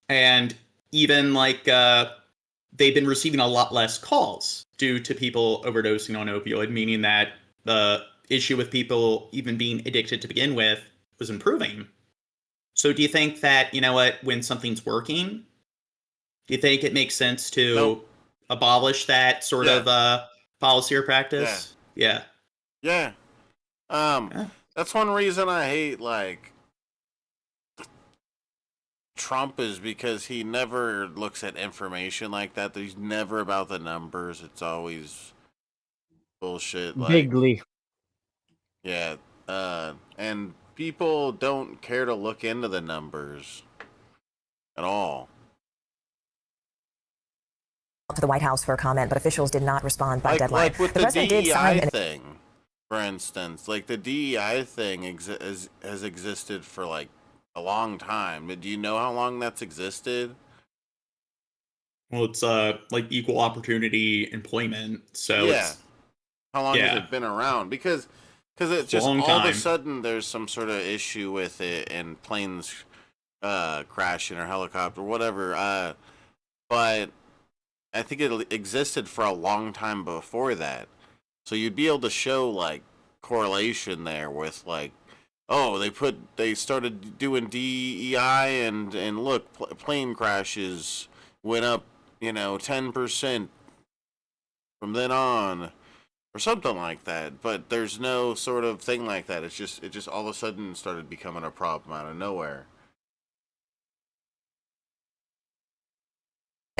and even like they've been receiving a lot less calls due to people overdosing on opioid, meaning that the issue with people even being addicted to begin with was improving? So do you think that, you know what, when something's working, do you think it makes sense to abolish that sort of policy or practice? Yeah. That's one reason I hate Trump, is because he never looks at information like that. He's never about the numbers. It's always bullshit. Bigly. Yeah. And people don't care to look into the numbers at all. To the White House for a comment, but officials did not respond by deadline. Like with the DEI thing, for instance. Like the DEI thing has existed for like a long time. Do you know how long that's existed? Well, it's like equal opportunity employment. So it's, how long has it been around? Because it's just all of a time. sudden there's some sort of issue with it, and planes crash in her helicopter, whatever. But I think it existed for a long time before that. So you'd be able to show like correlation there with like, oh, they started doing DEI and look, plane crashes went up, 10% from then on, or something like that. But there's no sort of thing like that. It just all of a sudden started becoming a problem out of nowhere.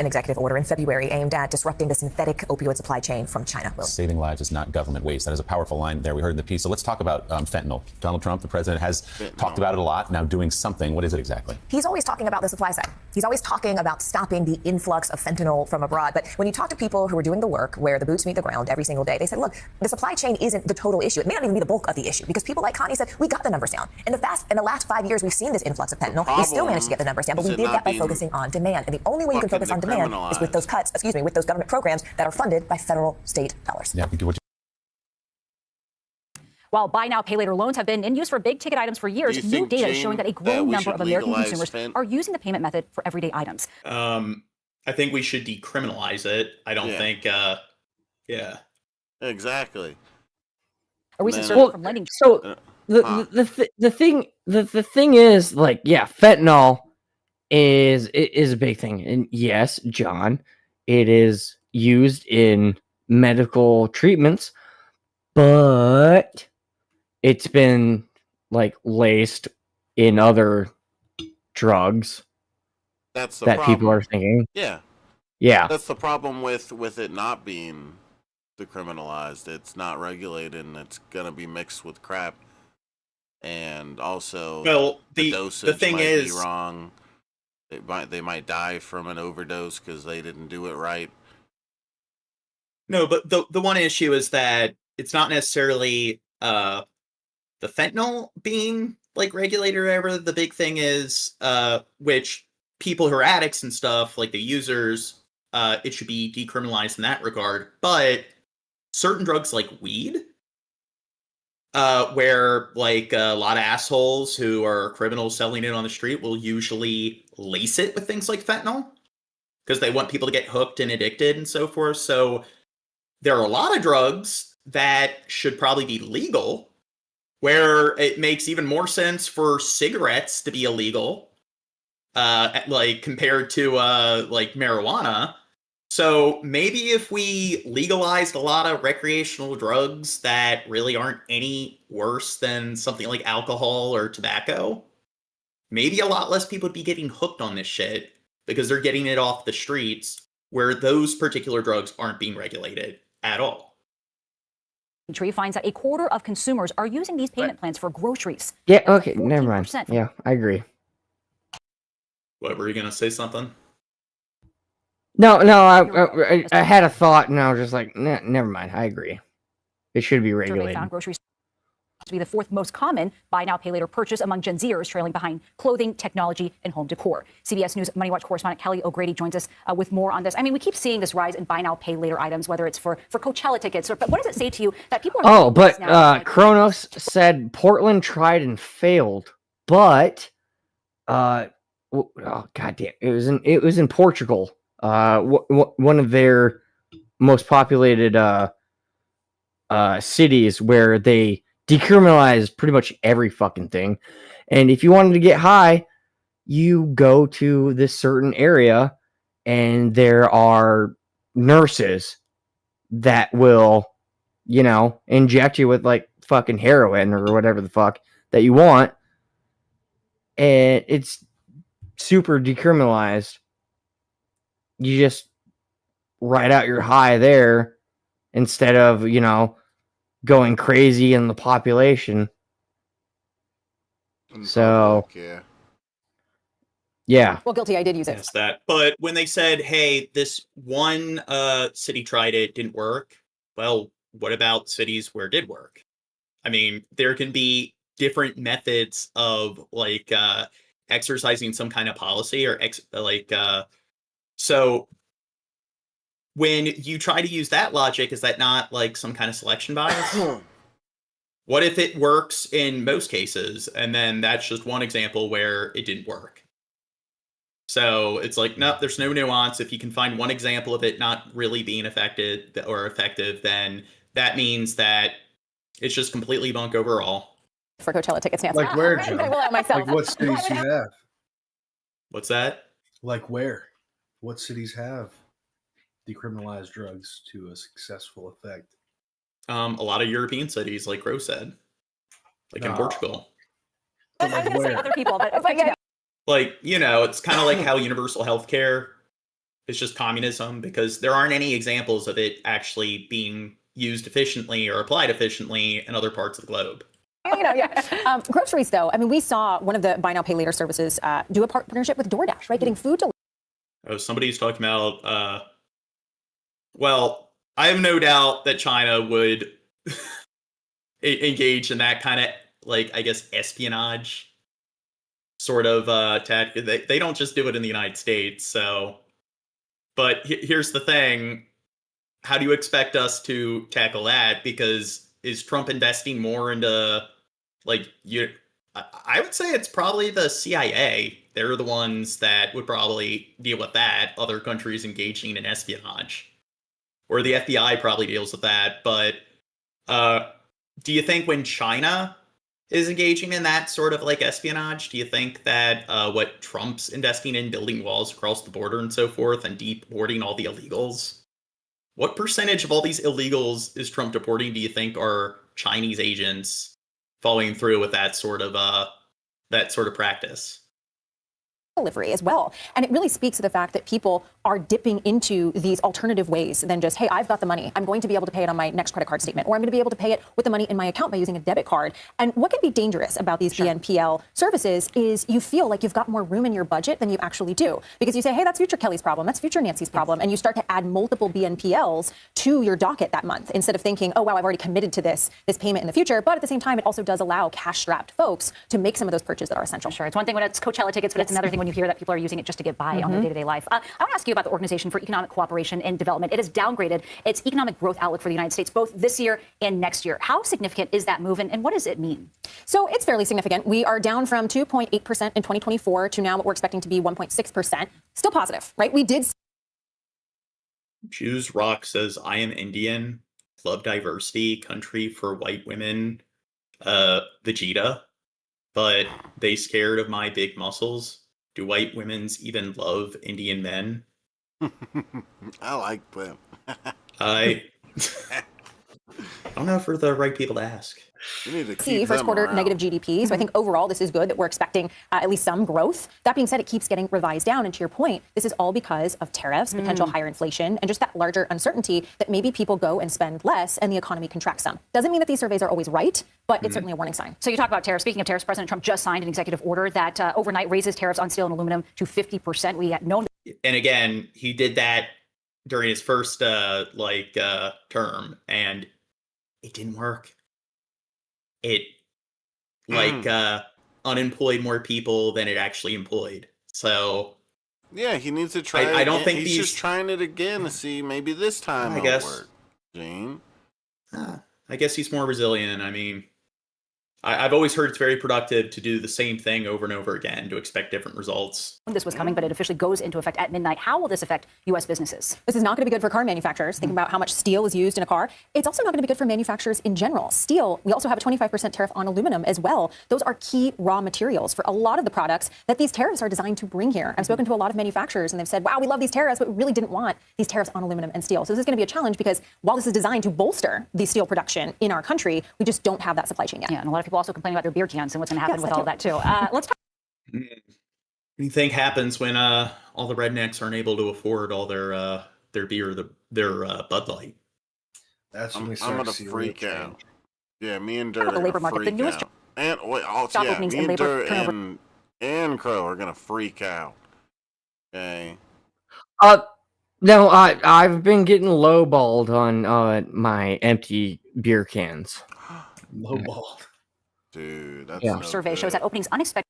An executive order in February aimed at disrupting the synthetic opioid supply chain from China. Saving lives is not government waste. That is a powerful line there we heard in the piece. So let's talk about fentanyl. Donald Trump, the president, has talked about it a lot, now doing something. What is it exactly? He's always talking about the supply side. He's always talking about stopping the influx of fentanyl from abroad. But when you talk to people who are doing the work, where the boots meet the ground every single day, they said, look, the supply chain isn't the total issue. It may not even be the bulk of the issue, because people like Connie said, we got the numbers down. In the last 5 years, we've seen this influx of fentanyl. We still managed to get the numbers down, but we did that by focusing on demand. And the only way you can focus on demand is with those cuts, with those government programs that are funded by federal state dollars. Yeah, While buy now, pay later loans have been in use for big ticket items for years, new data is showing that a growing number of American consumers are using the payment method for everyday items. I think we should decriminalize it. I don't think, yeah. Exactly. Are we suspended from lending? So the thing is, like, yeah, fentanyl is a big thing, and yes, John, it is used in medical treatments, but it's been like laced in other drugs That's the that problem. people are thinking. Yeah. That's the problem with it not being decriminalized. It's not regulated, and it's gonna be mixed with crap. And also, the dosage thing might is, be wrong. They might die from an overdose because they didn't do it right. No, but the one issue is that it's not necessarily the fentanyl being like regulated or whatever. The big thing is which people who are addicts and stuff, like the users, it should be decriminalized in that regard. But certain drugs like weed, where like a lot of assholes who are criminals selling it on the street will usually lace it with things like fentanyl because they want people to get hooked and addicted and so forth. So there are a lot of drugs that should probably be legal, where it makes even more sense for cigarettes to be illegal, like compared to like marijuana. So maybe if we legalized a lot of recreational drugs that really aren't any worse than something like alcohol or tobacco, maybe a lot less people would be getting hooked on this shit because they're getting it off the streets where those particular drugs aren't being regulated at all. Tree finds that a quarter of consumers are using these payment plans for groceries. Yeah, okay, never mind. Yeah, I agree. What, were you going to say something? No, I had a thought, and I was just like, nah, never mind. I agree. It should be regulated. Found groceries to be the fourth most common buy now, pay later purchase among Gen Zers, trailing behind clothing, technology, and home decor. CBS News Money Watch correspondent Kelly O'Grady joins us with more on this. I mean, we keep seeing this rise in buy now, pay later items, whether it's for Coachella tickets, but what does it say to you that people are? Oh, but Kronos said Portland tried and failed, but oh goddamn, it was in Portugal. One of their most populated cities where they decriminalized pretty much every fucking thing. And if you wanted to get high, you go to this certain area and there are nurses that will, inject you with like fucking heroin or whatever the fuck that you want. And it's super decriminalized. You just write out your high there instead of, going crazy in the population. So, yeah. Well, guilty, I did use it. Yes, that. But when they said, hey, this one city tried it, didn't work. Well, what about cities where it did work? I mean, there can be different methods of like exercising some kind of policy or so when you try to use that logic, is that not like some kind of selection bias? What if it works in most cases, and then that's just one example where it didn't work? So it's like, nope, there's no nuance. If you can find one example of it not really being effective, then that means that it's just completely bunk overall. For Coachella tickets now. Like where, I'm Joe? gonna roll out myself. Like what cities do you have? What's that? Like where? What cities have decriminalized drugs to a successful effect? A lot of European cities, like Rose said, like in Portugal. I was gonna say other people, but yeah. Like, you know, it's kind of like how universal healthcare is just communism, because there aren't any examples of it actually being used efficiently or applied efficiently in other parts of the globe. Yeah. Groceries, though. I mean, we saw one of the buy now, pay later services do a partnership with DoorDash, right? Getting food delivered. Oh, somebody's talking about, well, I have no doubt that China would engage in that kind of, like, I guess, espionage sort of tactic. They don't just do it in the United States, so. But here's the thing. How do you expect us to tackle that? Because is Trump investing more into, like, I would say it's probably the CIA. They're the ones that would probably deal with that. Other countries engaging in espionage. Or the FBI probably deals with that. But do you think when China is engaging in that sort of like espionage, do you think that what Trump's investing in, building walls across the border and so forth, and deporting all the illegals, what percentage of all these illegals is Trump deporting, do you think, are Chinese agents following through with that sort of practice? Delivery as well. And it really speaks to the fact that people are dipping into these alternative ways than just, hey, I've got the money. I'm going to be able to pay it on my next credit card statement, or I'm going to be able to pay it with the money in my account by using a debit card. And what can be dangerous about these BNPL services is you feel like you've got more room in your budget than you actually do. Because you say, hey, that's future Kelly's problem. That's future Nancy's problem. And you start to add multiple BNPLs to your docket that month instead of thinking, oh, wow, I've already committed to this payment in the future. But at the same time, it also does allow cash-strapped folks to make some of those purchases that are essential. Sure. It's one thing when it's Coachella tickets, but it's another thing when you hear that people are using it just to get by on their day-to-day life. I want to ask you about the Organization for Economic Cooperation and Development. It has downgraded its economic growth outlook for the United States both this year and next year. How significant is that move, and what does it mean? So it's fairly significant. We are down from 2.8% in 2024 to now what we're expecting to be 1.6%. Still positive, right? We did. Jews Rock says, I am Indian, love diversity, country for white women, Vegeta, but they scared of my big muscles. Do white women's even love Indian men? I like them. I don't know if we're the right people to ask. See first quarter negative GDP. So I think overall this is good that we're expecting at least some growth. That being said, it keeps getting revised down. And to your point, this is all because of tariffs, potential higher inflation, and just that larger uncertainty that maybe people go and spend less and the economy contracts some. Doesn't mean that these surveys are always right, but it's certainly a warning sign. So you talk about tariffs. Speaking of tariffs, President Trump just signed an executive order that overnight raises tariffs on steel and aluminum to 50%. We had known. And again, he did that during his first term, and it didn't work. It unemployed more people than it actually employed. So yeah, he needs to try. I don't think he's just trying it again to see maybe this time it'll work. Gene, I guess he's more resilient. I mean, I've always heard it's very productive to do the same thing over and over again to expect different results. This was coming, but it officially goes into effect at midnight. How will this affect U.S. businesses? This is not going to be good for car manufacturers. Think about how much steel is used in a car. It's also not going to be good for manufacturers in general. Steel, we also have a 25% tariff on aluminum as well. Those are key raw materials for a lot of the products that these tariffs are designed to bring here. I've spoken to a lot of manufacturers and they've said, wow, we love these tariffs, but we really didn't want these tariffs on aluminum and steel. So this is going to be a challenge because while this is designed to bolster the steel production in our country, we just don't have that supply chain yet. Yeah, and a lot of people also complain about their beer cans and what's going to happen with all of that too. Let's talk. What do you think happens when all the rednecks aren't able to afford all their beer, their Bud Light? That's when we I'm start gonna to see freak real out. Yeah, me and Talk Dirt about the are labor gonna market. freak The newest out. And wait, also, job yeah, openings me and and labor Dirt turnover. and Crow are gonna freak out. Okay. No, I've been getting lowballed on my empty beer cans. Lowballed. Dude, that's Yeah. no Survey good. shows that openings unexpectedly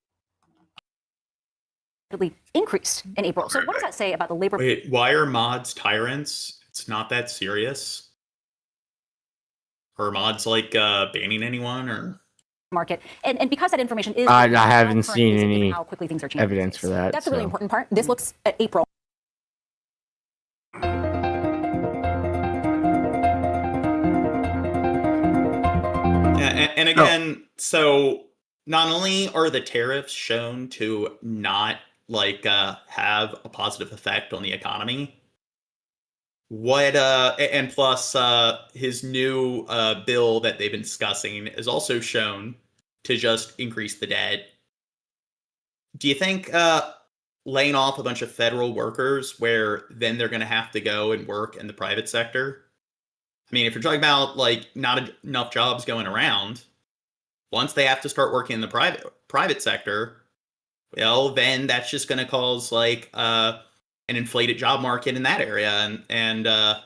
increased in April. So what does that say about the labor? Wait, why are mods tyrants? It's not that serious. Are mods like banning anyone or? market. And because that information is... I haven't seen any how quickly things are changing. evidence for that. That's the really important part. This looks at April. And again, so not only are the tariffs shown to not have a positive effect on the economy, and plus his new bill that they've been discussing is also shown to just increase the debt. Do you think laying off a bunch of federal workers where then they're going to have to go and work in the private sector? I mean, if you're talking about not enough jobs going around, once they have to start working in the private sector, well, then that's just going to cause an inflated job market in that area. And I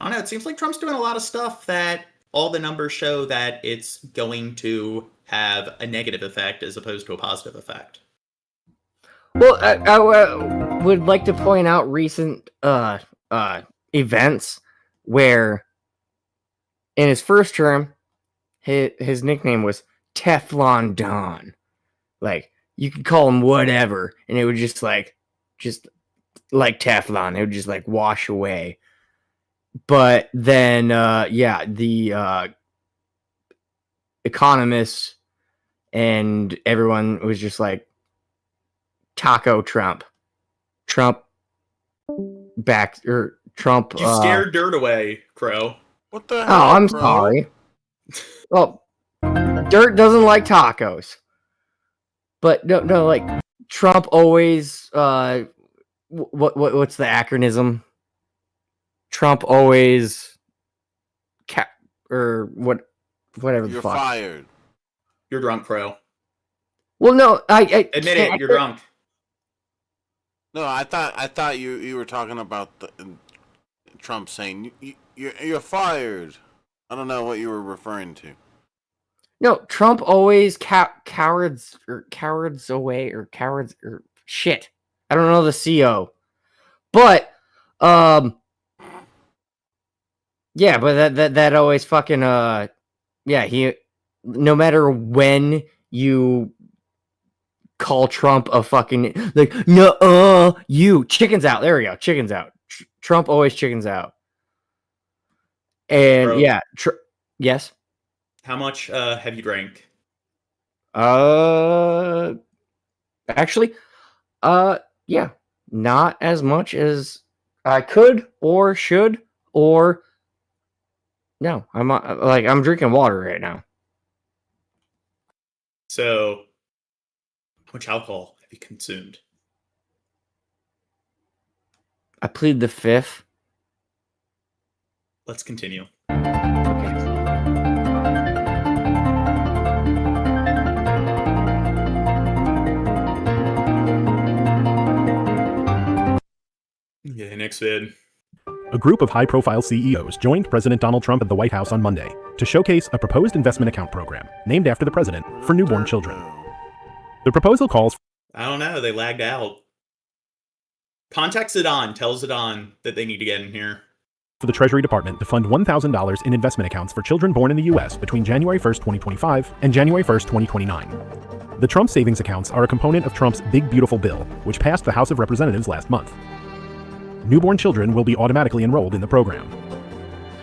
don't know, it seems like Trump's doing a lot of stuff that all the numbers show that it's going to have a negative effect as opposed to a positive effect. Well, I would like to point out recent events where in his first term, his nickname was Teflon Don. You could call him whatever, and it would just like Teflon. It would just wash away. But then, the economists and everyone was just like, Taco Trump. Trump. You scared dirt away, Crow. What the hell? Oh, I'm sorry. Well, dirt doesn't like tacos. But no, Trump always what's the acronym? Trump always whatever the You're fuck. fired. You're drunk, Crow. Well, no, I admit it, you're drunk. No, I thought you were talking about Trump saying you're fired. I don't know what you were referring to. No, Trump always cowards away or cowards or shit. I don't know the CO. But yeah, but that always fucking he no matter when you call Trump a fucking you chickens out. There we go. Chickens out. Trump always chickens out. And Bro, yes. How much have you drank? Actually, yeah, not as much as I could or should or no. I'm drinking water right now. So, how much alcohol have you consumed? I plead the fifth. Let's continue. Okay, next vid. A group of high-profile CEOs joined President Donald Trump at the White House on Monday to showcase a proposed investment account program named after the president for newborn children. The proposal calls... I don't know, they lagged out. Contact Zidane, tell Zidane that they need to get in here. ...for the Treasury Department to fund $1,000 in investment accounts for children born in the U.S. between January 1st, 2025 and January 1st, 2029. The Trump savings accounts are a component of Trump's Big Beautiful Bill, which passed the House of Representatives last month. Newborn children will be automatically enrolled in the program.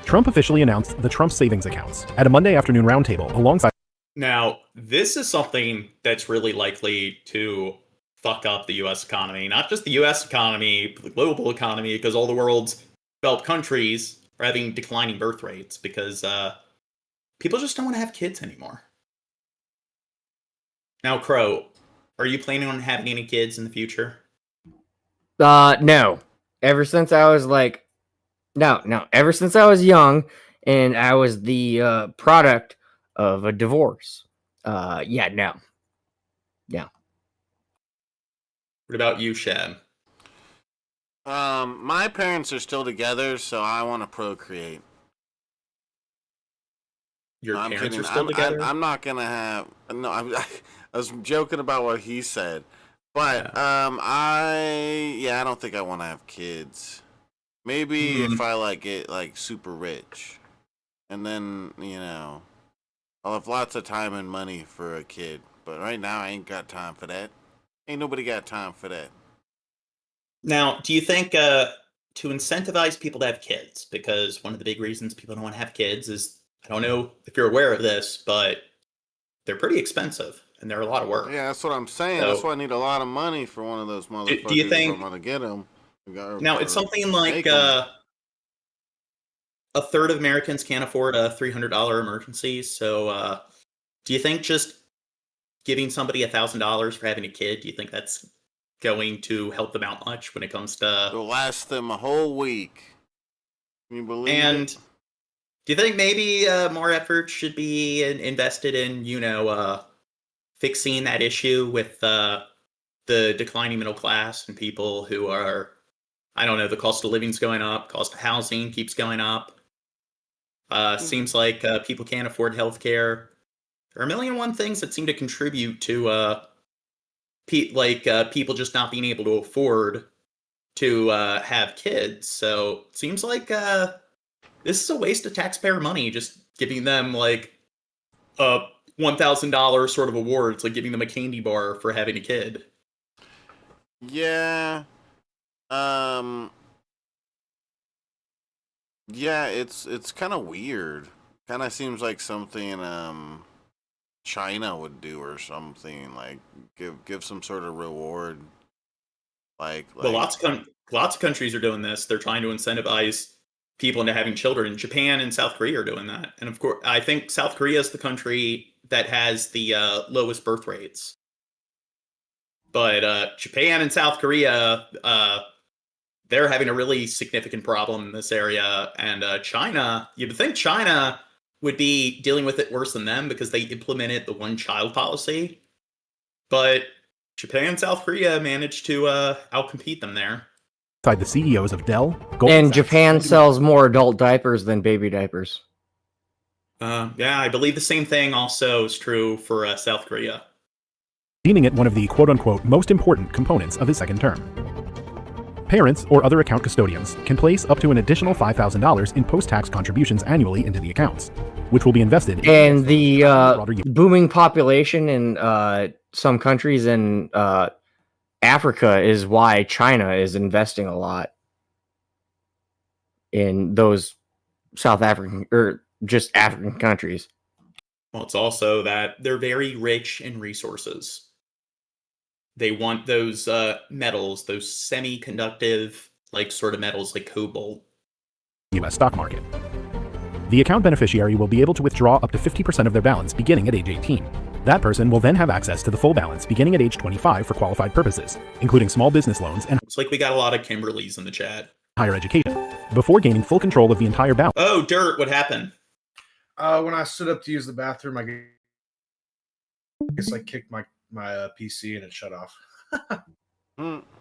Trump officially announced the Trump savings accounts at a Monday afternoon roundtable alongside... Now, this is something that's really likely to fuck up the U.S. economy. Not just the U.S. economy, but the global economy, because all the world's developed countries are having declining birth rates because people just don't want to have kids anymore. Now, Crow, are you planning on having any kids in the future? No. Ever since I was ever since I was young and I was the product of a divorce. No. What about you, Shab? My parents are still together, so I want to procreate. Your parents are still together? I'm not gonna have. No, I was joking about what he said, but I don't think I want to have kids. Maybe if I get super rich, and then I'll have lots of time and money for a kid, but right now I ain't got time for that. Ain't nobody got time for that. Now, do you think to incentivize people to have kids, because one of the big reasons people don't want to have kids is, I don't know if you're aware of this, but they're pretty expensive and they're a lot of work. Yeah, that's what I'm saying. So, that's why I need a lot of money for one of those motherfuckers. Do you think if I'm gonna get them? Now, it's something like a third of Americans can't afford a $300 emergency. So do you think just giving somebody $1,000 for having a kid, do you think that's going to help them out much when it comes to... It'll last them a whole week. Can you believe and it? Do you think maybe more effort should be invested in, fixing that issue with the declining middle class and people who are, I don't know, the cost of living's going up, cost of housing keeps going up. Seems like people can't afford healthcare. There are a million and one things that seem to contribute to people just not being able to afford to have kids. So it seems like this is a waste of taxpayer money, just giving them like a $1,000 sort of award. It's like giving them a candy bar for having a kid. Yeah. Yeah, it's kind of weird. Kind of seems like something China would do or something, like give some sort of reward. Well, lots of countries are doing this. They're trying to incentivize people into having children. Japan and South Korea are doing that. And of course, I think South Korea is the country that has the lowest birth rates. But Japan and South Korea, they're having a really significant problem in this area. And China, you'd think China would be dealing with it worse than them because they implemented the one-child policy. But Japan and South Korea managed to outcompete them there. The CEOs of Dell, and Japan sells more adult diapers than baby diapers. Yeah, I believe the same thing also is true for South Korea. Deeming it one of the quote-unquote most important components of his second term. Parents or other account custodians can place up to an additional $5,000 in post-tax contributions annually into the accounts, which will be invested in the booming population in some countries in Africa is why China is investing a lot in those South African or just African countries. Well, it's also that they're very rich in resources. They want those metals, those semi-conductive, like sort of metals like cobalt. U.S. stock market. The account beneficiary will be able to withdraw up to 50% of their balance beginning at age 18. That person will then have access to the full balance beginning at age 25 for qualified purposes, including small business loans and it's like we got a lot of Kimberleys in the chat. Higher education, before gaining full control of the entire balance. Oh, Dirt, what happened? When I stood up to use the bathroom, I guess I kicked my PC and it shut off.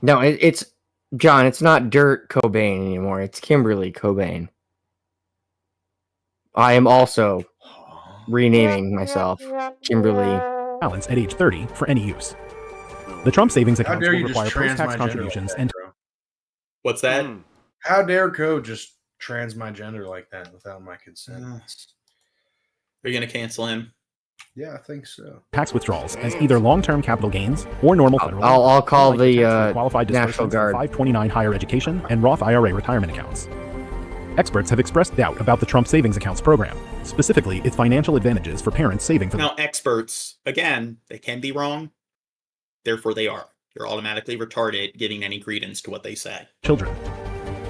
No, it's John. It's not Dirt Cobain anymore. It's Kimberly Cobain. I am also renaming myself Kimberly. Balance at age 30 for any use. The Trump savings accounts will require post-tax contributions and. What's that? How dare code just trans my gender like that without my consent? Are you going to cancel him? Yeah, I think so. Tax withdrawals as either long-term capital gains or normal federal. I'll call the qualified National Guard. 529 higher education and Roth IRA retirement accounts. Experts have expressed doubt about the Trump savings accounts program, specifically its financial advantages for parents saving for. Now, experts, again, they can be wrong. Therefore, they are. You're automatically retarded giving any credence to what they say. Children.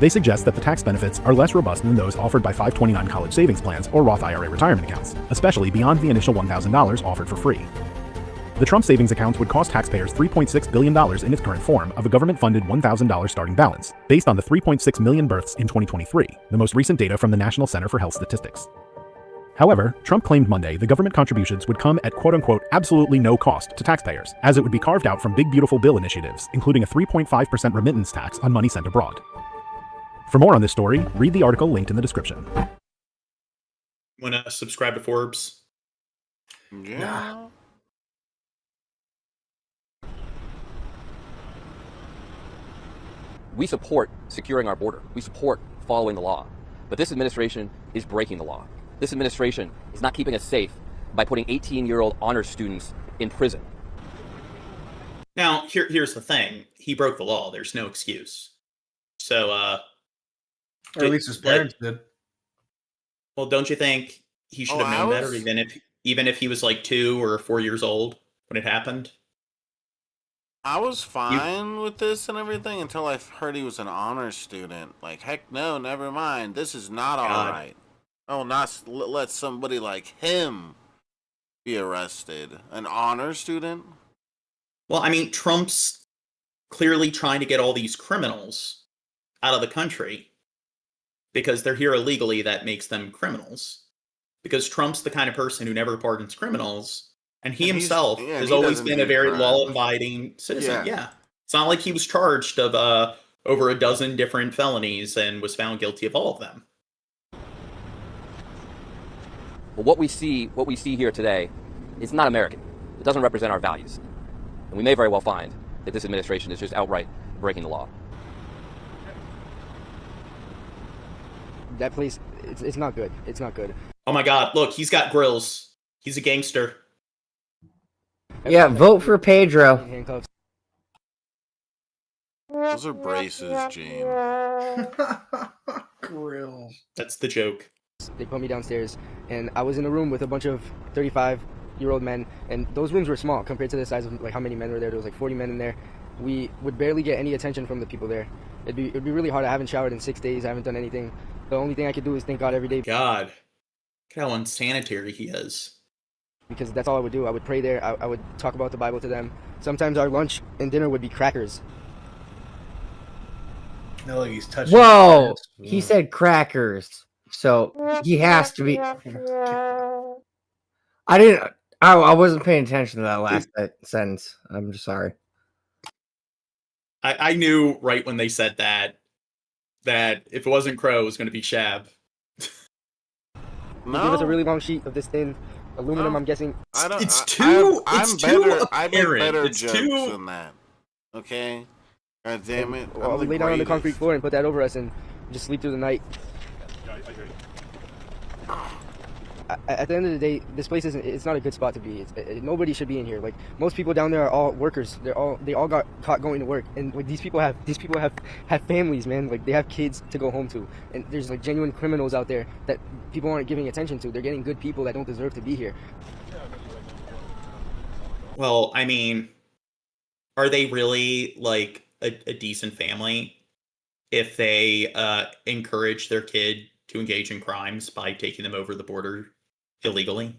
They suggest that the tax benefits are less robust than those offered by 529 college savings plans or Roth IRA retirement accounts, especially beyond the initial $1,000 offered for free. The Trump savings accounts would cost taxpayers $3.6 billion in its current form of a government-funded $1,000 starting balance, based on the 3.6 million births in 2023, the most recent data from the National Center for Health Statistics. However, Trump claimed Monday the government contributions would come at quote-unquote absolutely no cost to taxpayers, as it would be carved out from Big Beautiful Bill initiatives, including a 3.5% remittance tax on money sent abroad. For more on this story, read the article linked in the description. Want to subscribe to Forbes? Yeah. We support securing our border. We support following the law. But this administration is breaking the law. This administration is not keeping us safe by putting 18-year-old honor students in prison. Now, here's the thing. He broke the law. There's no excuse. So, or at least his parents did. Well, don't you think he should have known better, even if he was like 2 or 4 years old when it happened? I was fine with this and everything until I heard he was an honor student. Like, heck no, never mind. This is not all right. Oh, not let somebody like him be arrested. An honor student? Well, I mean, Trump's clearly trying to get all these criminals out of the country because they're here illegally. That makes them criminals. Because Trump's the kind of person who never pardons criminals. And he himself has always been a very law-abiding citizen. Yeah. It's not like he was charged of over a dozen different felonies and was found guilty of all of them. Well, what we see here today is not American. It doesn't represent our values. And we may very well find that this administration is just outright breaking the law. That place, it's not good. It's not good. Oh my God, look, he's got grills. He's a gangster. Yeah, vote for Pedro. Those are braces, Gene. Grills. That's the joke. They put me downstairs, and I was in a room with a bunch of 35-year-old men, and those rooms were small compared to the size of like how many men were there. There was like 40 men in there. We would barely get any attention from the people there. It'd be really hard. I haven't showered in 6 days. I haven't done anything. The only thing I could do is thank God every day. God, look how unsanitary he is. Because that's all I would do. I would pray there. I would talk about the Bible to them. Sometimes our lunch and dinner would be crackers. No, like he's touching. Whoa! He said crackers, so he has to be. I wasn't paying attention to that last sentence. I'm just sorry. I knew right when they said that if it wasn't Crow, it was going to be Shab. Give us a really long sheet of this thin aluminum. I'm guessing it's too apparent. I make better jokes than that. Okay. God damn it! I'll lay down on the concrete floor and put that over us and just sleep through the night. At the end of the day, this place it's not a good spot to be. Nobody should be in here. Like, most people down there are all workers. They all got caught going to work, and like these people have families, man. Like, they have kids to go home to, and there's like genuine criminals out there that people aren't giving attention to. They're getting good people that don't deserve to be here. Well, I mean, are they really like a decent family if they encourage their kid to engage in crimes by taking them over the border illegally?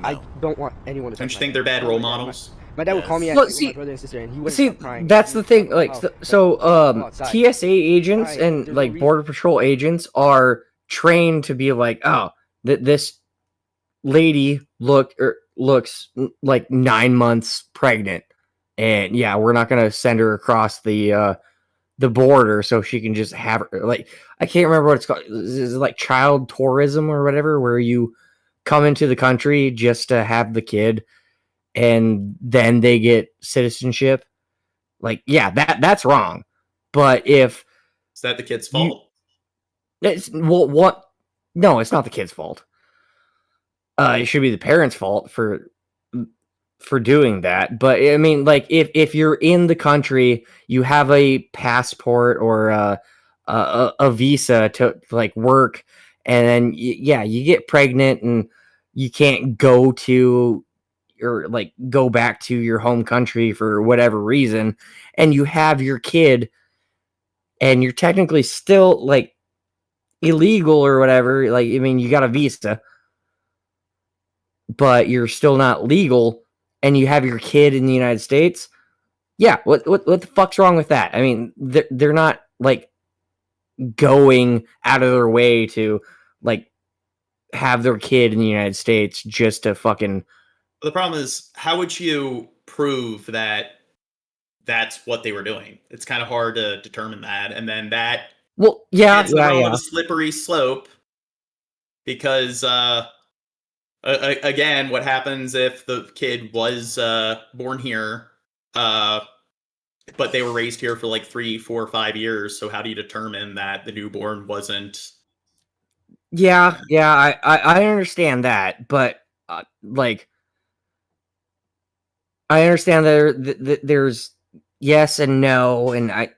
I don't want anyone to. Don't you think they're bad role models? My dad would call me at my brother and sister, and he would stop crying. That's the thing. Like, TSA agents and like Border Patrol agents are trained to be like, oh, this lady looks like 9 months pregnant, and yeah, we're not gonna send her across the border so she can just have her. Like, I can't remember what it's called. Is it like child tourism or whatever, where you come into the country just to have the kid and then they get citizenship? Like, yeah, that's wrong. But if is that the kid's fault? No, it's not the kid's fault. It should be the parents' fault for doing that. But I mean, like, if you're in the country, you have a passport or a visa to like work, and then you get pregnant and you can't go to or like go back to your home country for whatever reason, and you have your kid, and you're technically still like illegal or whatever. Like, I mean, you got a visa, but you're still not legal, and you have your kid in the United States. Yeah, what the fuck's wrong with that? I mean, they're not like going out of their way to like have their kid in the United States just to fucking. The problem is, how would you prove that that's what they were doing? It's kind of hard to determine that, and then that it's a slippery slope because again, what happens if the kid was born here, but they were raised here for like 3, 4, 5 years? So how do you determine that the newborn wasn't Yeah, I understand that, but like, I understand that there's yes and no, and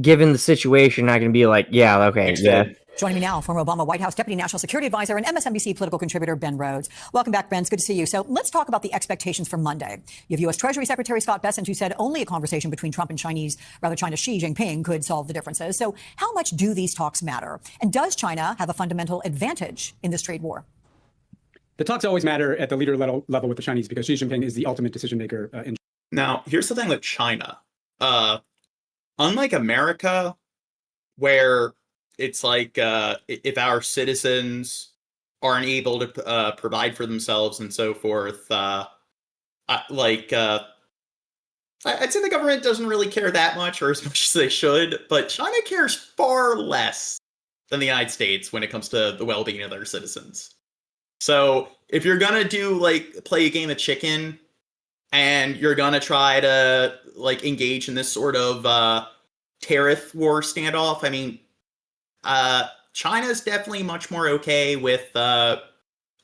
given the situation, I can be like, yeah, okay, yeah. Joining me now, former Obama White House Deputy National Security Advisor and MSNBC political contributor Ben Rhodes. Welcome back, Ben. It's good to see you. So let's talk about the expectations for Monday. You have U.S. Treasury Secretary Scott Bessent, who said only a conversation between Trump and China's Xi Jinping could solve the differences. So how much do these talks matter? And does China have a fundamental advantage in this trade war? The talks always matter at the leader level with the Chinese because Xi Jinping is the ultimate decision maker. Now, here's the thing with China. Unlike America, where it's like if our citizens aren't able to provide for themselves and so forth, I'd say the government doesn't really care that much, or as much as they should, but China cares far less than the United States when it comes to the well-being of their citizens. So if you're gonna play a game of chicken and you're gonna try to engage in this sort of tariff war standoff, I mean, China's definitely much more okay with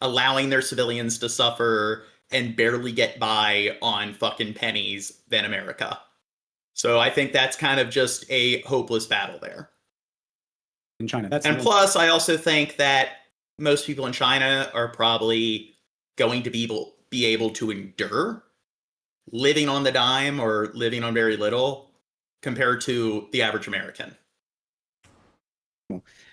allowing their civilians to suffer and barely get by on fucking pennies than America. So I think that's kind of just a hopeless battle there. In China. And plus, I also think that most people in China are probably going to be able to endure living on the dime or living on very little compared to the average American.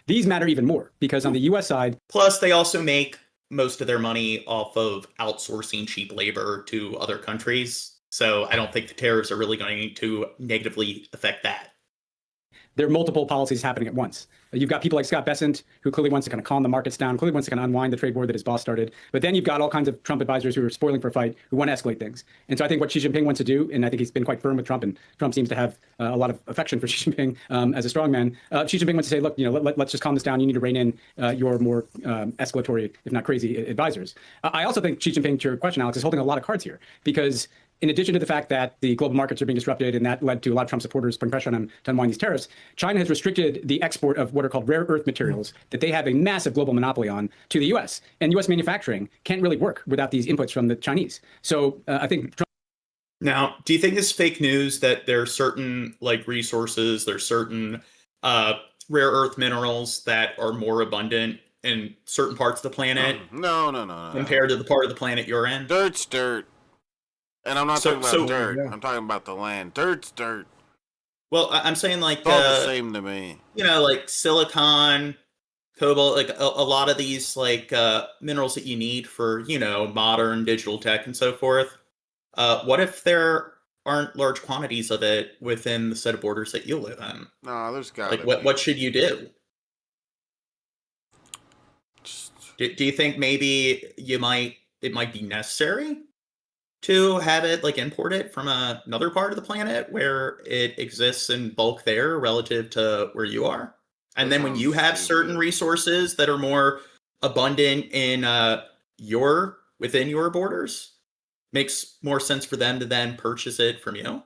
These matter even more because on the U.S. side... Plus, they also make most of their money off of outsourcing cheap labor to other countries. So I don't think the tariffs are really going to negatively affect that. There are multiple policies happening at once. You've got people like Scott Bessent, who clearly wants to kind of calm the markets down, clearly wants to kind of unwind the trade war that his boss started. But then you've got all kinds of Trump advisors who are spoiling for a fight, who want to escalate things. And so I think what Xi Jinping wants to do, and I think he's been quite firm with Trump, and Trump seems to have a lot of affection for Xi Jinping as a strongman. Xi Jinping wants to say, look, let's just calm this down. You need to rein in your more escalatory, if not crazy, advisors. I also think Xi Jinping, to your question, Alex, is holding a lot of cards here because in addition to the fact that the global markets are being disrupted and that led to a lot of Trump supporters putting pressure on him to unwind these tariffs, China has restricted the export of what are called rare earth materials that they have a massive global monopoly on to the U.S. And U.S. manufacturing can't really work without these inputs from the Chinese. So I think Trump. Now, do you think it's fake news that there are certain resources, there's certain rare earth minerals that are more abundant in certain parts of the planet? No. Compared to the part of the planet you're in? Dirt's dirt. And I'm not talking about dirt. Yeah. I'm talking about the land. Dirt's dirt. Well, I'm saying it's all the same to me. Like silicon, cobalt, a lot of these minerals that you need for modern digital tech and so forth. What if there aren't large quantities of it within the set of borders that you live in? No, there's got to be. What should you do? Do you think maybe it might be necessary to have it import it from another part of the planet where it exists in bulk there relative to where you are? And then when you have certain resources that are more abundant in within your borders, makes more sense for them to then purchase it from you?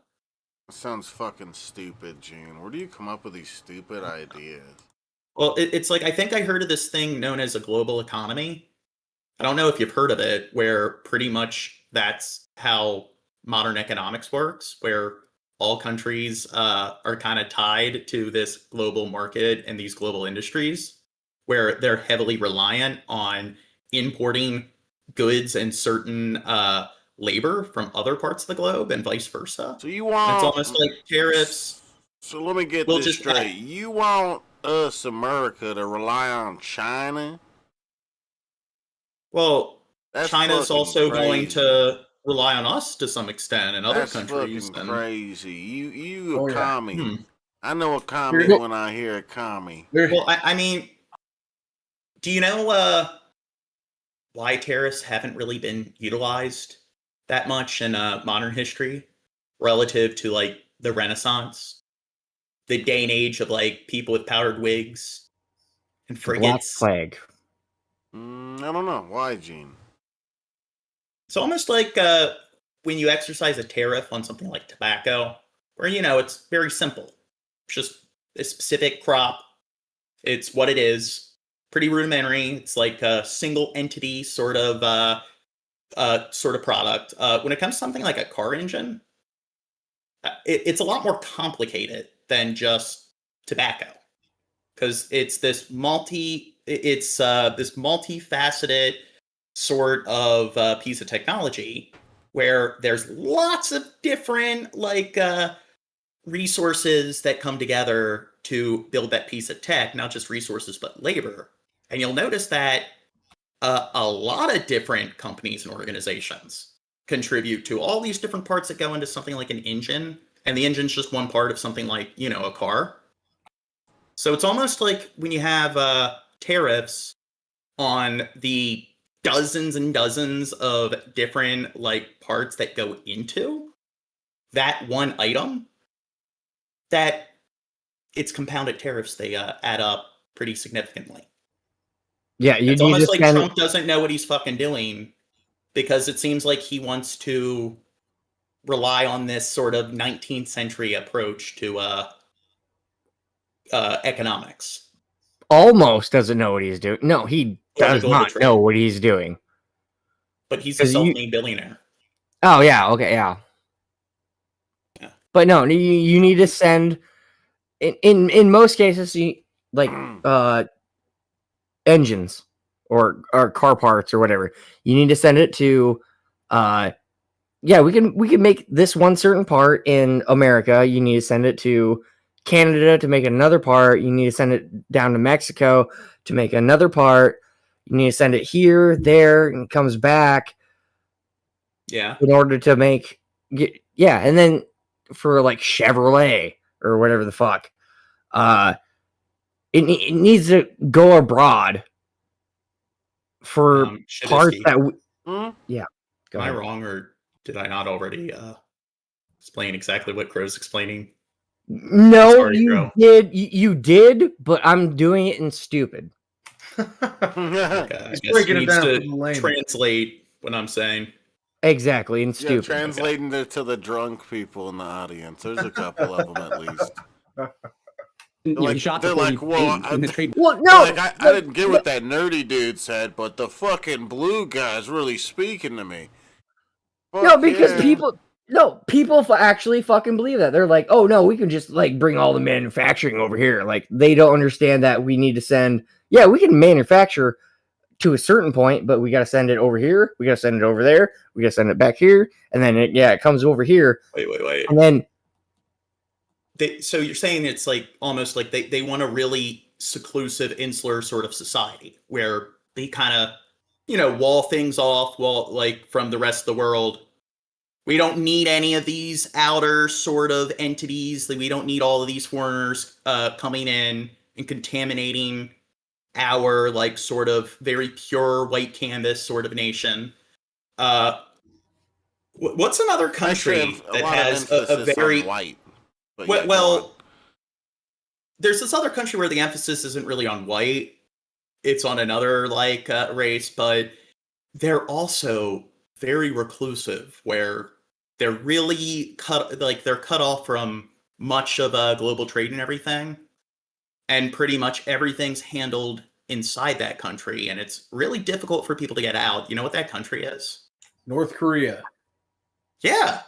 That sounds fucking stupid, Gene. Where do you come up with these stupid ideas? Well, it's I think I heard of this thing known as a global economy. I don't know if you've heard of it, where pretty much that's how modern economics works, where all countries are kind of tied to this global market and these global industries, where they're heavily reliant on importing goods and certain labor from other parts of the globe and vice versa. So you want... And it's almost like tariffs. So let me get this straight. You want us, America, to rely on China? Well, China's also going to rely on us to some extent and other countries. That's fucking crazy. You a commie. I know a commie when I hear a commie. Well, I mean, do you know why tariffs haven't really been utilized that much in modern history relative to the Renaissance, the day and age of people with powdered wigs and frigates? Black Plague. I don't know. Why, Gene? It's almost like when you exercise a tariff on something like tobacco, where, it's very simple. It's just a specific crop. It's what it is. pretty rudimentary. It's like a single entity sort of product. When it comes to something like a car engine, it's a lot more complicated than just tobacco, because it's this multifaceted sort of piece of technology where there's lots of different resources that come together to build that piece of tech, not just resources but labor. And you'll notice that a lot of different companies and organizations contribute to all these different parts that go into something like an engine, and the engine's just one part of something like, a car. So it's almost like when you have tariffs on the dozens and dozens of different parts that go into that one item, that it's compounded tariffs. They add up pretty significantly. Yeah, it's almost like Trump doesn't know what he's fucking doing, because it seems like he wants to rely on this sort of 19th century approach to economics. Almost doesn't know what he's doing. No, he does not know what he's doing. But he's a self-made billionaire. Oh, yeah. Okay, yeah. But no, you need to send... In most cases, engines or car parts or whatever, you need to send it to... we can make this one certain part in America. You need to send it to Canada to make another part. You need to send it down to Mexico to make another part. You need to send it here, there, and it comes back. Yeah. In order to make... and then for Chevrolet or whatever the fuck, it needs to go abroad for parts that... Yeah. Am I wrong, or did I not already explain exactly what Crow's explaining? No, Sorry, you Crow. did. You did, but I'm doing it in stupid. Okay, I He's guess breaking he it needs down to for the layman. translate what I'm saying. Exactly, in stupid. Translating it to the drunk people in the audience. There's a couple of them at least. They're like, well, I didn't get what that nerdy dude said, but the fucking blue guy's really speaking to me. No, because people actually fucking believe that. They're like, oh no, we can just bring all the manufacturing over here. They don't understand that we need to send. Yeah, we can manufacture to a certain point, but we got to send it over here. We got to send it over there. We got to send it back here, and then it comes over here. Wait. And then. So you're saying it's almost like they want a really seclusive, insular sort of society where they kind of, wall things off from the rest of the world. We don't need any of these outer sort of entities. We don't need all of these foreigners coming in and contaminating our sort of very pure white canvas sort of nation. What's another country that has a very white? Well, there's this other country where the emphasis isn't really on white. It's on another race, but they're also very reclusive, where they're really they're cut off from much of global trade and everything. And pretty much everything's handled inside that country, and it's really difficult for people to get out. You know what that country is? North Korea. Yeah.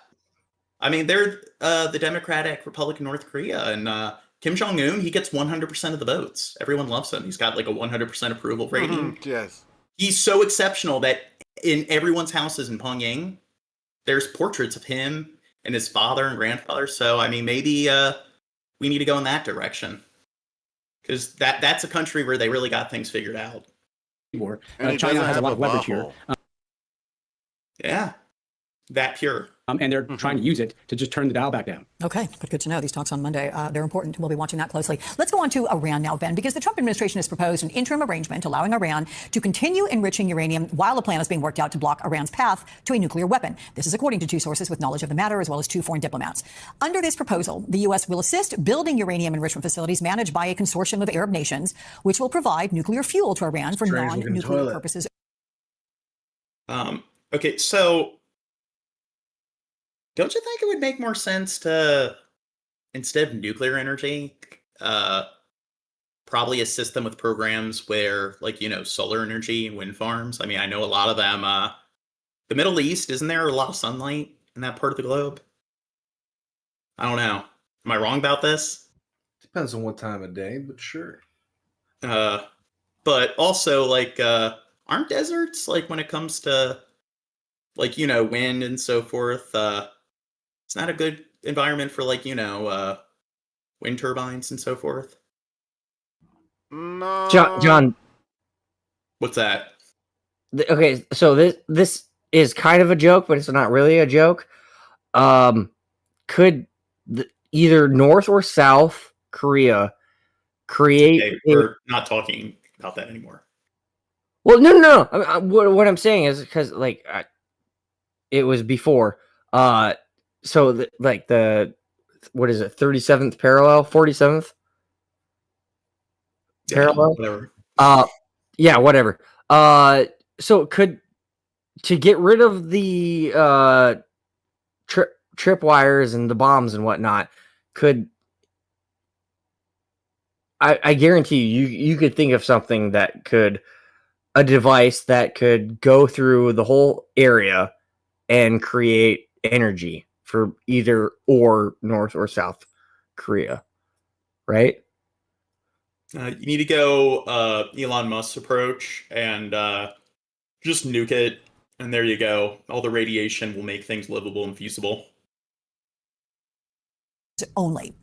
I mean, they're the Democratic Republic of North Korea, and Kim Jong-un, he gets 100% of the votes. Everyone loves him. He's got a 100% approval rating. Yes. He's so exceptional that in everyone's houses in Pyongyang, there's portraits of him and his father and grandfather. So, I mean, maybe we need to go in that direction, because that's a country where they really got things figured out. China has a lot of leverage here. Yeah, that pure. And they're trying to use it to just turn the dial back down. Okay, good to know. These talks on Monday, they're important. We'll be watching that closely. Let's go on to Iran now, Ben, because the Trump administration has proposed an interim arrangement allowing Iran to continue enriching uranium while a plan is being worked out to block Iran's path to a nuclear weapon. This is according to two sources with knowledge of the matter, as well as two foreign diplomats. Under this proposal, the U.S. will assist building uranium enrichment facilities managed by a consortium of Arab nations, which will provide nuclear fuel to Iran for non-nuclear purposes. Okay, so don't you think it would make more sense to, instead of nuclear energy, probably assist them with programs where, like, solar energy and wind farms. I mean, I know a lot of them, the Middle East, isn't there a lot of sunlight in that part of the globe? I don't know. Am I wrong about this? Depends on what time of day, but sure. But also, like, aren't deserts, like, when it comes to, like, wind and so forth, it's not a good environment for, like, wind turbines and so forth? No. John, what's that? Okay, so this is kind of a joke, but it's not really a joke. Could either North or South Korea create? Okay, we're not talking about that anymore. Well, no. What I'm saying is because it was before. So the what is it? 37th parallel, 47th parallel. Whatever. Yeah, whatever. So to get rid of the tripwires and the bombs and whatnot, I guarantee you could think of something that a device that could go through the whole area and create energy for either or North or South Korea, right? You need to go Elon Musk's approach and just nuke it, and there you go. All the radiation will make things livable and feasible. Only.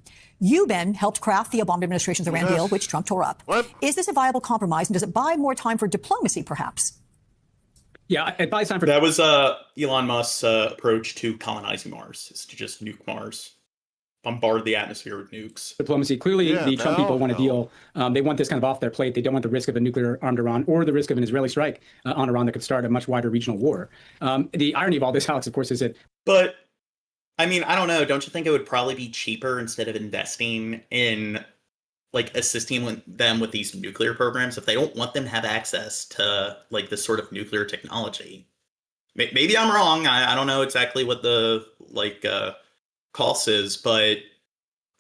You, Ben, helped craft the Obama administration's Iran deal, which Trump tore up. What? Is this a viable compromise, and does it buy more time for diplomacy, perhaps? Yeah, it buys time for... That was Elon Musk's approach to colonizing Mars, is to just nuke Mars. Bombard the atmosphere with nukes. Diplomacy. Clearly, the Trump people want a deal. They want this kind of off their plate. They don't want the risk of a nuclear-armed Iran or the risk of an Israeli strike on Iran that could start a much wider regional war. The irony of all this, Alex, of course, is that... But, I mean, I don't know. Don't you think it would probably be cheaper instead of investing in, like, assisting them with these nuclear programs if they don't want them to have access to, like, this sort of nuclear technology? Maybe I'm wrong. I don't know exactly what the, like, cost is, but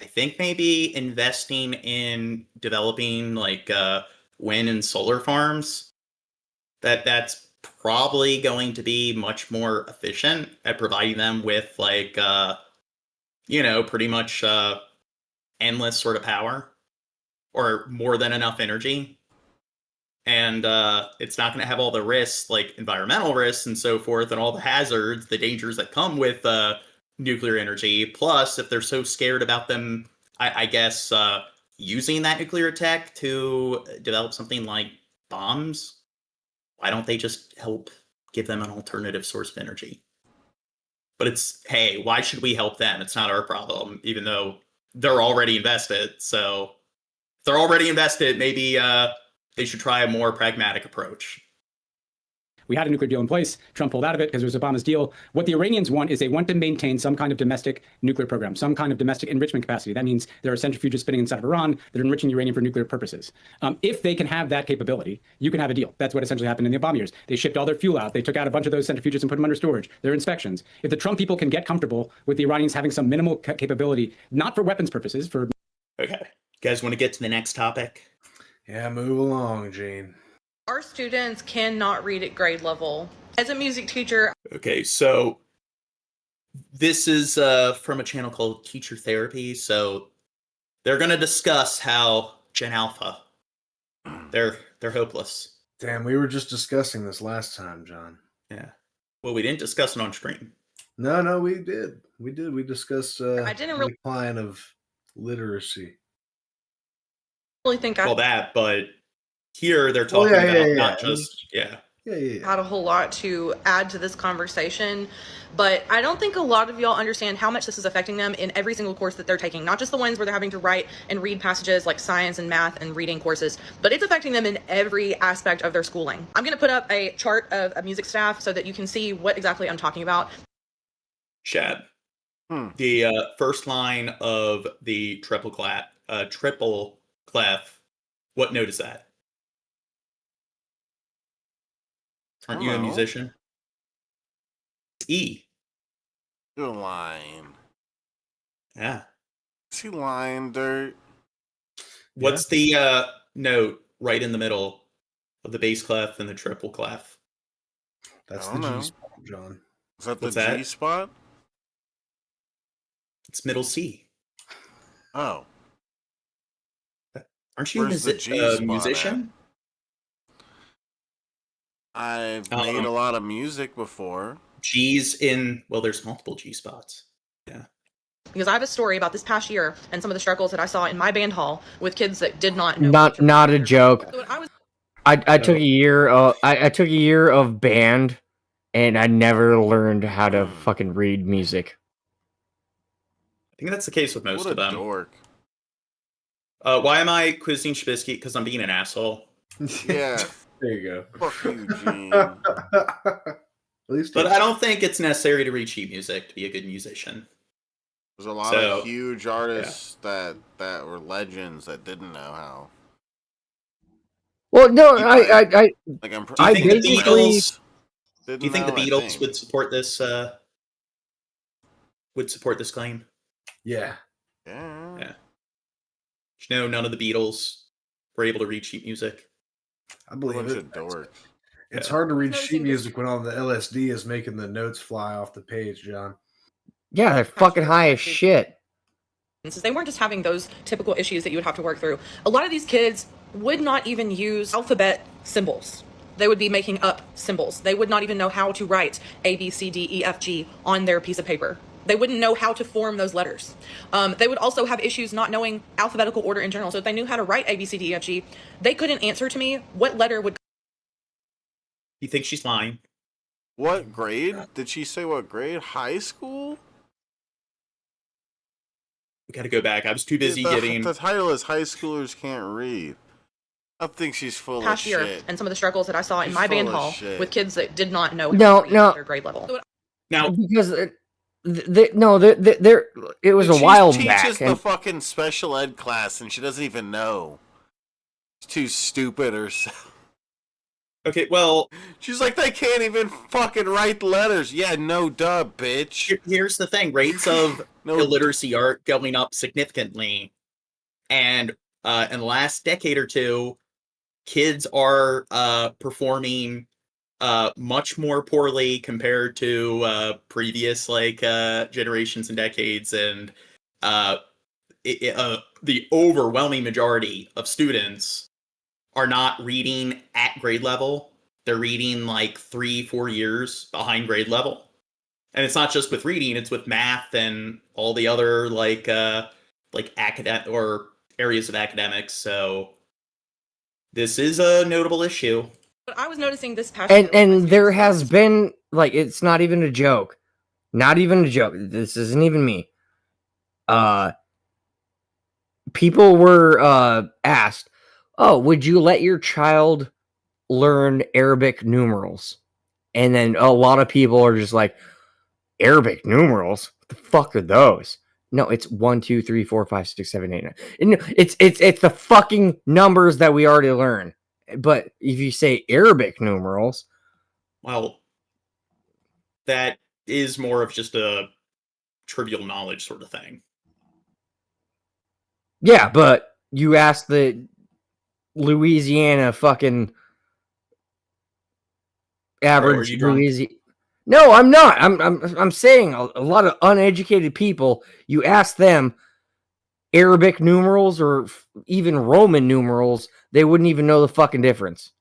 I think maybe investing in developing, like, wind and solar farms, that's probably going to be much more efficient at providing them with, like, pretty much endless sort of power or more than enough energy. And it's not going to have all the risks, like environmental risks and so forth, and all the hazards, the dangers that come with nuclear energy. Plus, if they're so scared about them, I guess, using that nuclear tech to develop something like bombs, why don't they just help give them an alternative source of energy? But hey, why should we help them? It's not our problem, even though they're already invested. So if they're already invested, maybe they should try a more pragmatic approach. We had a nuclear deal in place. Trump pulled out of it because it was Obama's deal. What the Iranians want is they want to maintain some kind of domestic nuclear program, some kind of domestic enrichment capacity. That means there are centrifuges spinning inside of Iran that are enriching uranium for nuclear purposes. If they can have that capability, you can have a deal. That's what essentially happened in the Obama years. They shipped all their fuel out. They took out a bunch of those centrifuges and put them under storage. Their inspections. If the Trump people can get comfortable with the Iranians having some minimal capability, not for weapons purposes, for... Okay. You guys want to get to the next topic? Yeah, move along, Gene. Our students cannot read at grade level. As a music teacher... Okay, so this is from a channel called Teacher Therapy. So they're going to discuss how Gen Alpha, they're hopeless. Damn, we were just discussing this last time, John. Yeah. Well, we didn't discuss it on stream. No, we did. We I discussed didn't the decline of literacy. Really think well, that, but here they're talking about not just had a whole lot to add to this conversation, but I don't think a lot of y'all understand how much this is affecting them in every single course that they're taking, not just the ones where they're having to write and read passages like science and math and reading courses, but it's affecting them in every aspect of their schooling. I'm going to put up a chart of a music staff so that you can see what exactly I'm talking about. Chad, the first line of the triple clef, what note is that? Aren't you a musician? E. Good line. Yeah. She line, Dirt. What's the note right in the middle of the bass clef and the triple clef? That's the G spot, John. Is that What's the that? G spot? It's middle C. Oh. Aren't you Where's the G a spot musician? I've made a lot of music before. G's in, well, there's multiple G spots. Yeah. Because I have a story about this past year and some of the struggles that I saw in my band hall with kids that did not know. Not a joke. So I was I took a year. I took a year of band, and I never learned how to fucking read music. I think that's the case with most What of a them. dork. Why am I quizzing Trubisky? Because I'm being an asshole. Yeah. There you go. Fuck you, Gene. At least But I don't think it's necessary to read sheet music to be a good musician. There's a lot of huge artists that were legends that didn't know how. Well, no, Like Do you think the Beatles would support this? Would support this claim? Yeah. Yeah. Yeah. You know, none of the Beatles were able to read sheet music. I believe Bunch it. of dorks. It's hard to read sheet music when all the LSD is making the notes fly off the page, John. Yeah, they're fucking high as shit. Since they weren't just having those typical issues that you would have to work through. A lot of these kids would not even use alphabet symbols. They would be making up symbols. They would not even know how to write A, B, C, D, E, F, G on their piece of paper. They wouldn't know how to form those letters. They would also have issues not knowing alphabetical order in general. So if they knew how to write A, B, C, D, E, F, G, they couldn't answer to me what letter would. You think she's lying? What grade? Did she say what grade? High school? We gotta go back. I was too busy getting. The title is High Schoolers Can't Read. I think she's full of Past year shit. and some of the struggles that I saw in She's my band full of hall shit. with kids that did not know No, how to read no. at their grade level. Now, because it was a She while teaches back. the And, fucking special ed class and she doesn't even know. She's too stupid herself. Okay, well, she's like, they can't even fucking write letters. Yeah, no, duh, bitch. Here's the thing: rates of illiteracy are going up significantly, and in the last decade or two, kids are performing much more poorly compared to previous generations and decades, and the overwhelming majority of students are not reading at grade level. They're reading 3-4 years behind grade level. And it's not just with reading, it's with math and all the other academic or areas of academics. So this is a notable issue. But I was noticing this past year. and there has been, it's not even a joke. Not even a joke. This isn't even me. People were asked, oh, would you let your child learn Arabic numerals? And then a lot of people are just like, Arabic numerals? What the fuck are those? No, it's 1, 2, 3, 4, 5, 6, 7, 8, 9. And it's the fucking numbers that we already learn. But if you say Arabic numerals, well, that is more of just a trivial knowledge sort of thing. yeah, but you ask the Louisiana fucking average Louisiana. No, I'm not. I'm saying a lot of uneducated people, you ask them Arabic numerals or even Roman numerals, they wouldn't even know the fucking difference.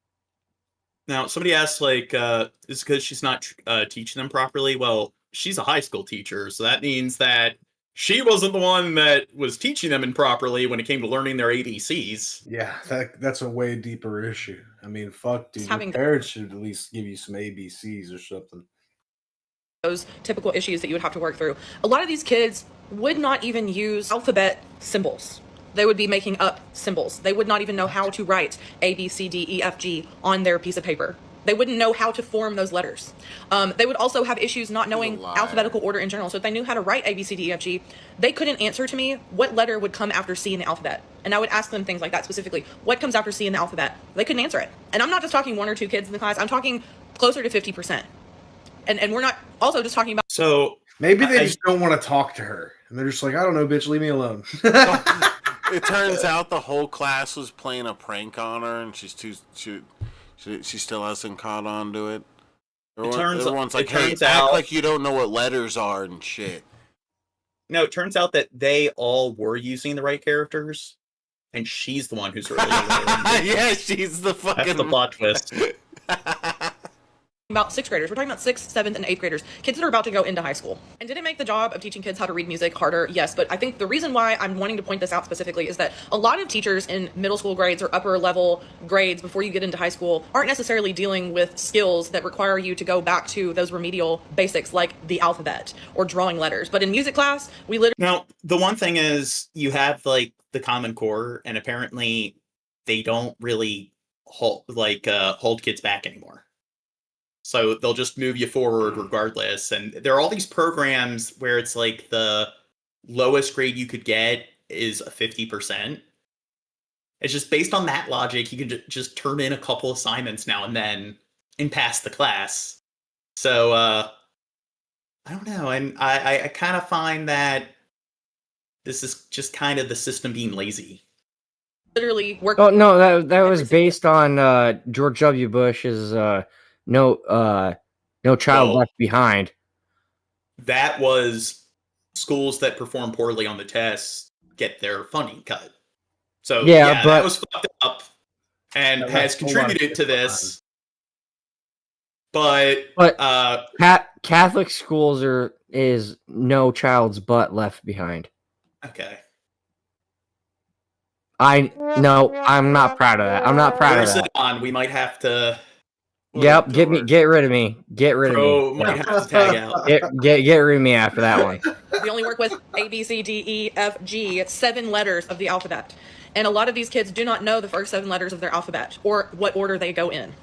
Now, somebody asked, is because she's not teaching them properly? Well, she's a high school teacher, so that means that she wasn't the one that was teaching them improperly when it came to learning their ABCs. Yeah, that's a way deeper issue. I mean, fuck, dude. Your parents should at least give you some ABCs or something. Those typical issues that you would have to work through. A lot of these kids would not even use alphabet symbols. They would be making up symbols. They would not even know how to write A, B, C, D, E, F, G on their piece of paper. They wouldn't know how to form those letters. They would also have issues not knowing alphabetical order in general. So if they knew how to write A, B, C, D, E, F, G, they couldn't answer to me what letter would come after C in the alphabet. And I would ask them things like that specifically. What comes after C in the alphabet? They couldn't answer it. And I'm not just talking 1 or 2 kids in the class. I'm talking closer to 50%. And we're not also just talking about. So maybe they just don't want to talk to her. And they're just like, I don't know, bitch, leave me alone. It turns out the whole class was playing a prank on her, and she still hasn't caught on to it. Everyone's like, "Hey, act like you don't know what letters are and shit." No, it turns out that they all were using the right characters, and she's the one who's really. Yeah, she's the fucking. That's the plot twist. About 6th graders. We're talking about 6th, 7th, and 8th graders. Kids that are about to go into high school. And did it make the job of teaching kids how to read music harder? Yes, but I think the reason why I'm wanting to point this out specifically is that a lot of teachers in middle school grades or upper level grades before you get into high school aren't necessarily dealing with skills that require you to go back to those remedial basics like the alphabet or drawing letters. But in music class, we literally... Now, the one thing is you have like the Common Core, and apparently they don't really hold kids back anymore. So they'll just move you forward regardless. And there are all these programs where it's like the lowest grade you could get is a 50%. It's just based on that logic, you can just turn in a couple assignments now and then and pass the class. So, I don't know. And I kind of find that this is just kind of the system being lazy. Literally work. Oh, no, that was based on George W. Bush's... No child left behind. That was schools that perform poorly on the tests get their funding cut. So yeah, but that was fucked up and has contributed to this. But Catholic schools is no child's butt left behind. Okay. I'm not proud of that. I'm not proud of that. On, we might have to. Yep, get rid of me. Get rid of me. Might have to tag out. Get rid of me after that one. We only work with A, B, C, D, E, F, G, 7 letters of the alphabet. And a lot of these kids do not know the first 7 letters of their alphabet or what order they go in.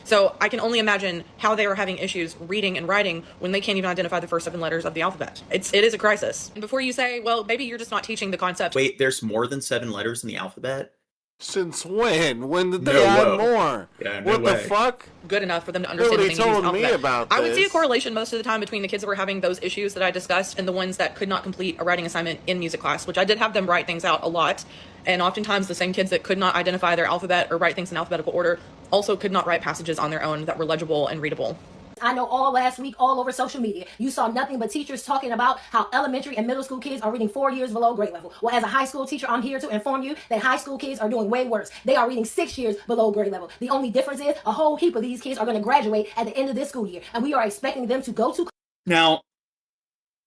So I can only imagine how they are having issues reading and writing when they can't even identify the first 7 letters of the alphabet. It is a crisis. And before you say, well, maybe you're just not teaching the concept. Wait, there's more than 7 letters in the alphabet? Since when? When did they add more? Yeah, what the fuck? Good enough for them to understand Nobody the things told me about this. I would see a correlation most of the time between the kids that were having those issues that I discussed and the ones that could not complete a writing assignment in music class, which I did have them write things out a lot. And oftentimes the same kids that could not identify their alphabet or write things in alphabetical order also could not write passages on their own that were legible and readable. I know all last week, all over social media, you saw nothing but teachers talking about how elementary and middle school kids are reading 4 years below grade level. Well, as a high school teacher, I'm here to inform you that high school kids are doing way worse. They are reading 6 years below grade level. The only difference is a whole heap of these kids are going to graduate at the end of this school year, and we are expecting them to go to... Now,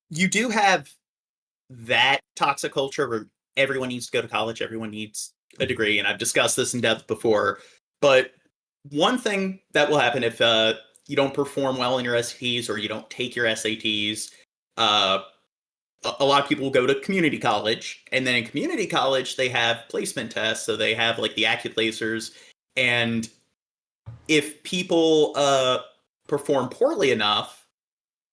you do have that toxic culture where everyone needs to go to college, everyone needs a degree, and I've discussed this in depth before, but one thing that will happen if you don't perform well in your SATs or you don't take your SATs, a lot of people will go to community college, and then in community college they have placement tests, so they have like the AccuPlacers, and if people perform poorly enough,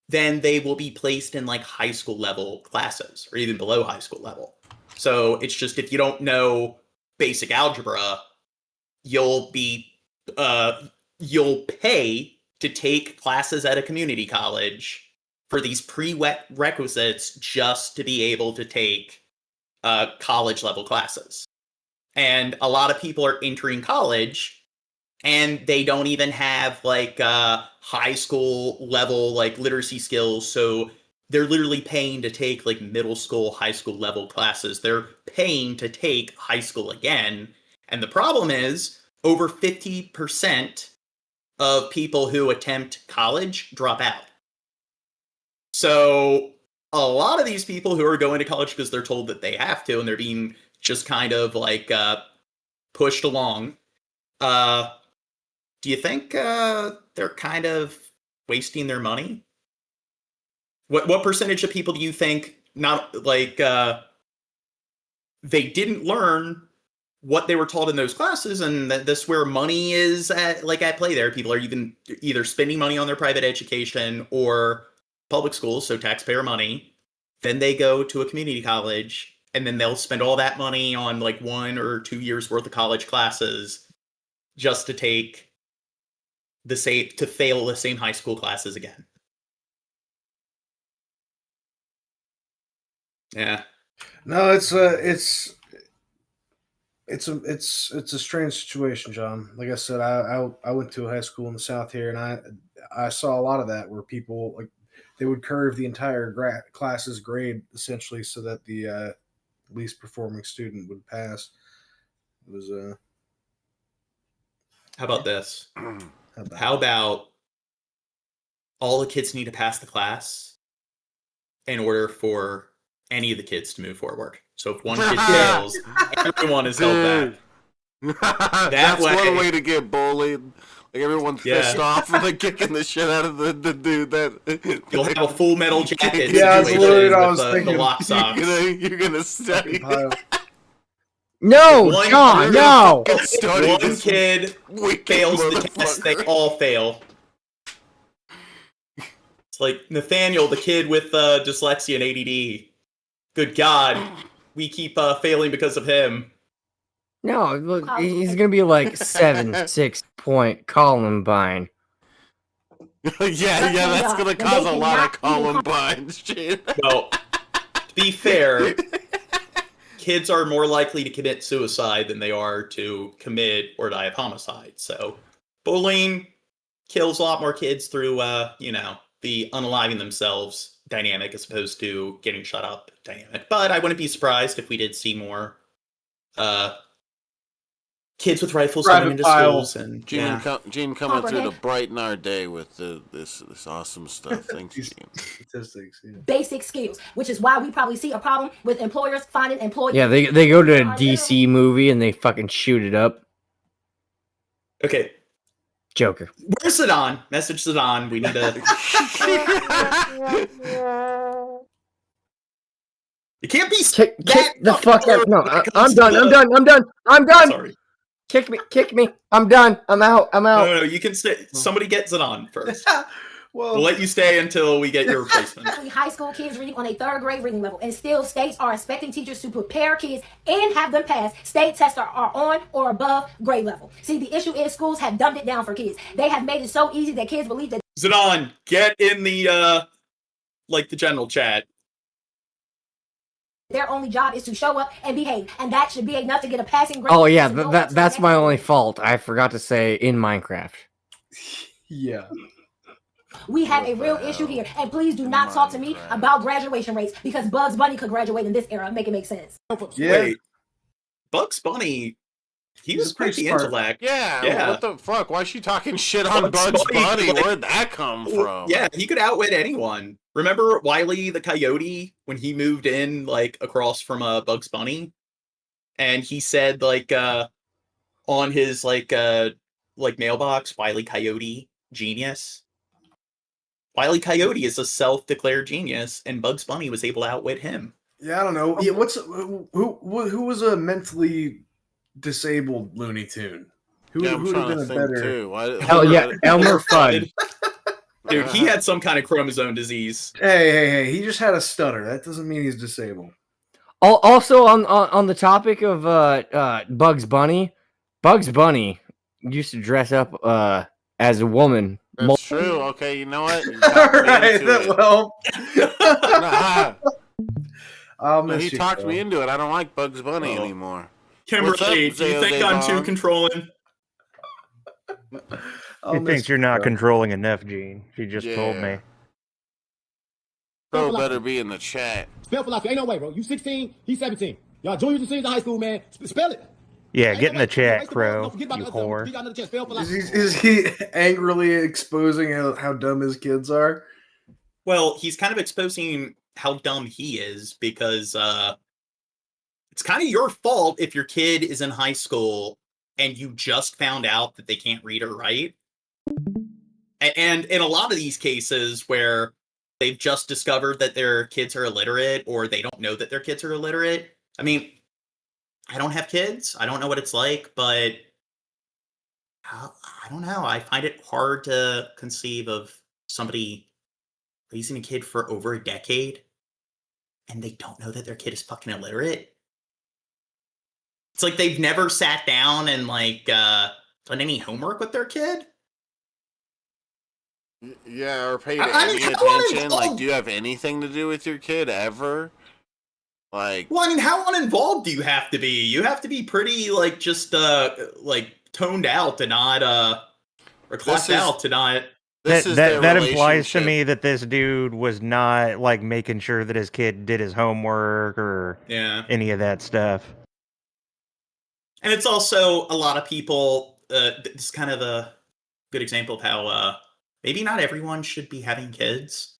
then they will be placed in like high school level classes or even below high school level. So it's just if you don't know basic algebra, you'll pay to take classes at a community college for these prerequisites just to be able to take college level classes. And a lot of people are entering college and they don't even have like high school level like literacy skills. So they're literally paying to take like middle school, high school level classes. They're paying to take high school again. And the problem is over 50% of people who attempt college drop out. So a lot of these people who are going to college because they're told that they have to and they're being just kind of like pushed along. Do you think they're kind of wasting their money? What percentage of people do you think not like they didn't learn what they were taught in those classes, and that's where money is at play there? People are either spending money on their private education or public schools, so taxpayer money. Then they go to a community college, and then they'll spend all that money on like 1 or 2 years worth of college classes just to take to fail the same high school classes again. Yeah. No, it's It's a strange situation, John. Like I said, I went to a high school in the South here, and I saw a lot of that where people like they would curve the entire class's grade essentially so that the least performing student would pass. It was How about this? How about all the kids need to pass the class in order for any of the kids to move forward? So if one kid fails, everyone is held back. That's one way to get bullied. Like everyone's pissed off and like kicking the shit out of the dude that you'll have a full metal jacket situation with the lock socks. You're gonna study. No, John, no. One kid fails the test, they all fail. It's like Nathaniel, the kid with dyslexia and ADD. Good God, we keep failing because of him. No, look, he's gonna be like 7-6 point Columbine. yeah, that's gonna cause a lot of Columbine shit. Well, to be fair, kids are more likely to commit suicide than they are to commit or die of homicide. So, bullying kills a lot more kids through, the unaliving themselves dynamic as opposed to getting shut up dynamic. But I wouldn't be surprised if we did see more kids with rifles coming into schools. And Gene coming through to brighten our day with this awesome stuff. Thanks, Gene. Statistics, yeah. Basic skills, which is why we probably see a problem with employers finding employees. Yeah, they go to a DC movie and they fucking shoot it up. Okay. Joker. Where's Zidane? Message Zidane. We need to. It can't be. Kick the fuck out. No, I'm done. Sorry. Kick me. I'm done. I'm out. No, you can stay. Somebody get Zidane first. We'll let you stay until we get your replacement. High school kids reading on a 3rd grade reading level, and still states are expecting teachers to prepare kids and have them pass state tests are on or above grade level. See, the issue is schools have dumbed it down for kids. They have made it so easy that kids believe that. Zidane, get in the the general chat. Their only job is to show up and behave, and that should be enough to get a passing grade. Oh yeah, that's my only fault. I forgot to say in Minecraft. Yeah. We have a real issue here, and please do not talk to me about graduation rates because Bugs Bunny could graduate in this era. Make it make sense. Yeah. Wait, Bugs Bunny, he was pretty intellect. Yeah, what the fuck? Why is she talking shit on Bugs Bunny? Where'd that come from? Yeah, he could outwit anyone. Remember Wile E. the Coyote when he moved in across from Bugs Bunny, and he said on his mailbox, Wile E. Coyote genius. Wile E. Coyote is a self-declared genius, and Bugs Bunny was able to outwit him. Yeah, I don't know. Yeah, who was a mentally disabled Looney Tune? Who would have been a better? Hell yeah, Elmer Fudd. Dude, he had some kind of chromosome disease. Hey! He just had a stutter. That doesn't mean he's disabled. Also, on the topic of Bugs Bunny used to dress up as a woman. That's true. Okay, you know what? All right. He talked me into it. I don't like Bugs Bunny anymore. Kimberly, do you think I'm too controlling? He thinks you're not controlling enough, Gene. She just told me. Bro better be in the chat. Spell philosophy. Ain't no way, bro. You 16, he's 17. Y'all juniors and seniors in high school, man. Spell it. Yeah, get in the chat, Crow. You whore. Is he angrily exposing how dumb his kids are? Well, he's kind of exposing how dumb he is because it's kind of your fault if your kid is in high school and you just found out that they can't read or write. And in a lot of these cases where they've just discovered that their kids are illiterate or they don't know that their kids are illiterate, I mean, I don't have kids. I don't know what it's like, but I don't know. I find it hard to conceive of somebody raising a kid for over a decade and they don't know that their kid is fucking illiterate. It's like they've never sat down and done any homework with their kid. Yeah, or paid any attention. Do you have anything to do with your kid ever? Like, well, I mean, how uninvolved do you have to be? You have to be pretty like just like toned out to not or classed out to not. That implies to me that this dude was not like making sure that his kid did his homework or any of that stuff. And it's also a lot of people. It's kind of a good example of how maybe not everyone should be having kids,